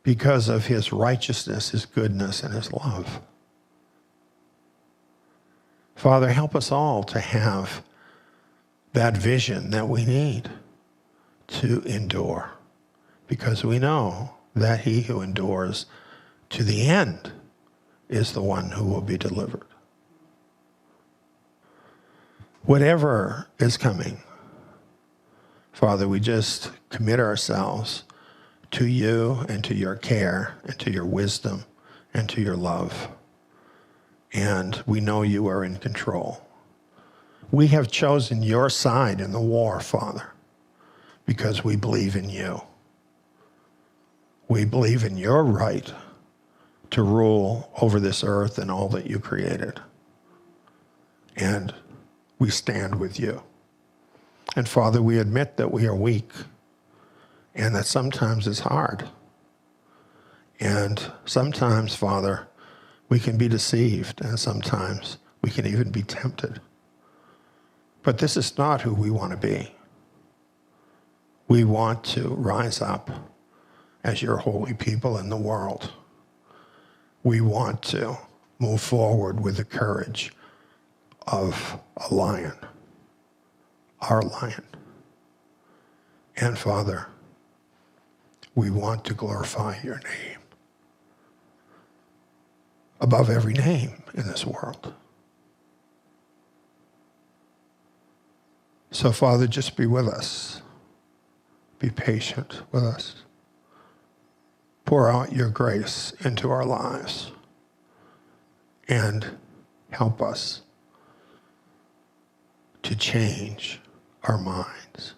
because of his righteousness, his goodness, and his love. Father, help us all to have that vision that we need to endure, because we know that he who endures to the end is the one who will be delivered. Whatever is coming, Father, we just commit ourselves to you and to your care and to your wisdom and to your love. And we know you are in control. We have chosen your side in the war, Father, because we believe in you. We believe in your right to rule over this earth and all that you created. And we stand with you. And Father, we admit that we are weak and that sometimes it's hard. And sometimes, Father, we can be deceived, and sometimes we can even be tempted. But this is not who we want to be. We want to rise up as your holy people in the world. We want to move forward with the courage of a lion, our lion. And Father, we want to glorify your name above every name in this world. So Father, just be with us. Be patient with us. Pour out your grace into our lives and help us to change our minds,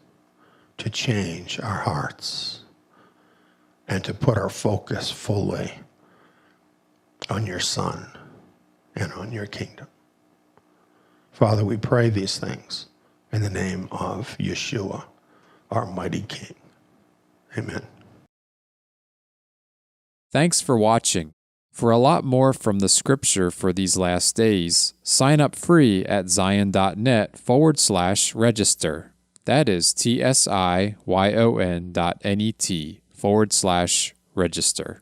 to change our hearts, and to put our focus fully on your Son and on your kingdom. Father, we pray these things in the name of Yeshua, our mighty King. Amen. Thanks for watching. For a lot more from the scripture for these last days, sign up free at zion.net/register. That is TSIYON.net/register.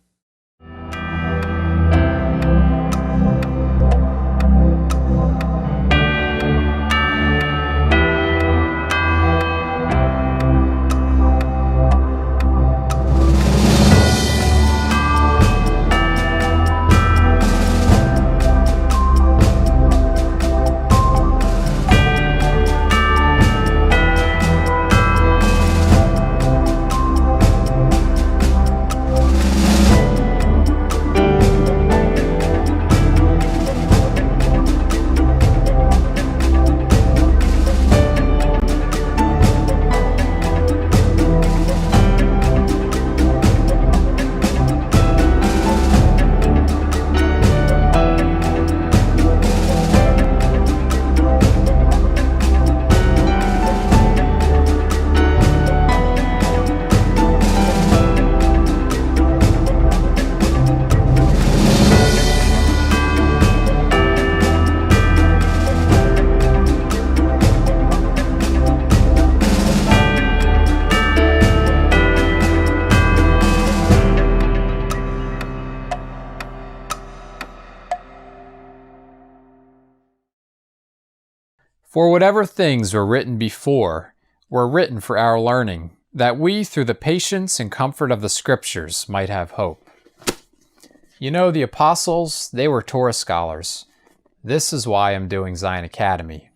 For whatever things were written before were written for our learning, that we, through the patience and comfort of the Scriptures, might have hope. You know, the apostles, they were Torah scholars. This is why I'm doing Zion Academy.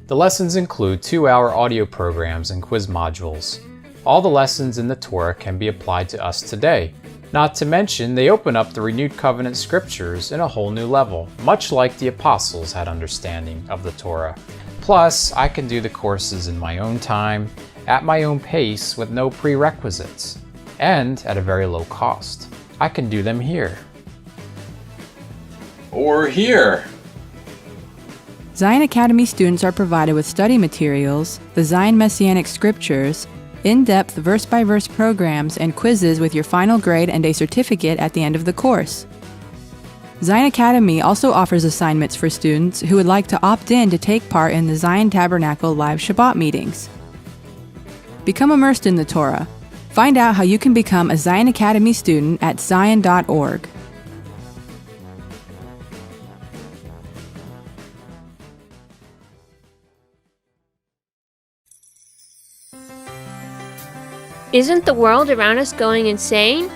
The lessons include 2-hour audio programs and quiz modules. All the lessons in the Torah can be applied to us today. Not to mention, they open up the renewed covenant scriptures in a whole new level, much like the apostles had understanding of the Torah. Plus, I can do the courses in my own time, at my own pace, with no prerequisites. and at a very low cost. I can do them here. Or here. Zion Academy students are provided with study materials, the Zion Messianic Scriptures, in-depth verse-by-verse programs, and quizzes with your final grade and a certificate at the end of the course. Zion Academy also offers assignments for students who would like to opt in to take part in the Zion Tabernacle live Shabbat meetings. Become immersed in the Torah. Find out how you can become a Zion Academy student at zion.org. Isn't the world around us going insane?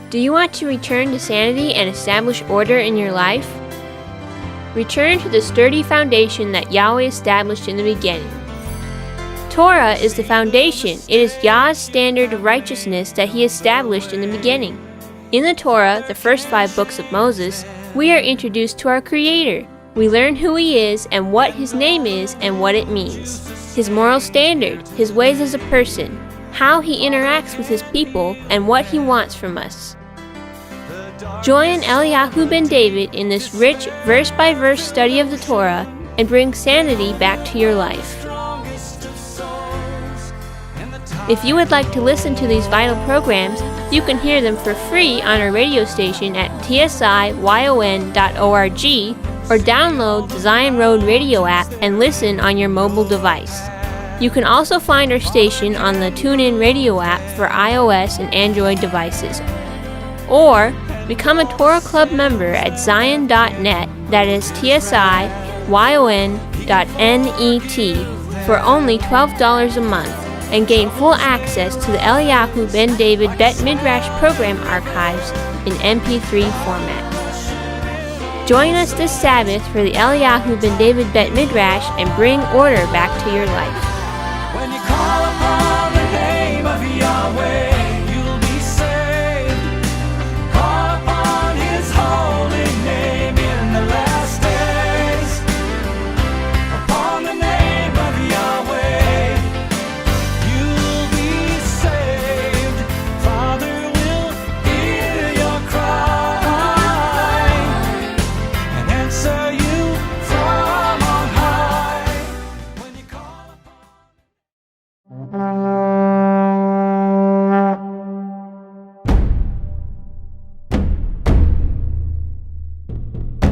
Do you want to return to sanity and establish order in your life? Return to the sturdy foundation that Yahweh established in the beginning. Torah is the foundation. It is Yah's standard of righteousness that He established in the beginning. In the Torah, the first 5 books of Moses, we are introduced to our Creator. We learn who He is and what His name is and what it means. His moral standard, His ways as a person, how He interacts with His people, and what He wants from us. Join Eliyahu ben David in this rich verse-by-verse study of the Torah and bring sanity back to your life. If you would like to listen to these vital programs, you can hear them for free on our radio station at tsiyon.org or download the Zion Road radio app and listen on your mobile device. You can also find our station on the TuneIn radio app for iOS and Android devices. Or become a Torah Club member at zion.net, that is tsiyon.net, for only $12 a month, and gain full access to the Eliyahu ben David Bet Midrash program archives in MP3 format. Join us this Sabbath for the Eliyahu ben David Bet Midrash and bring order back to your life.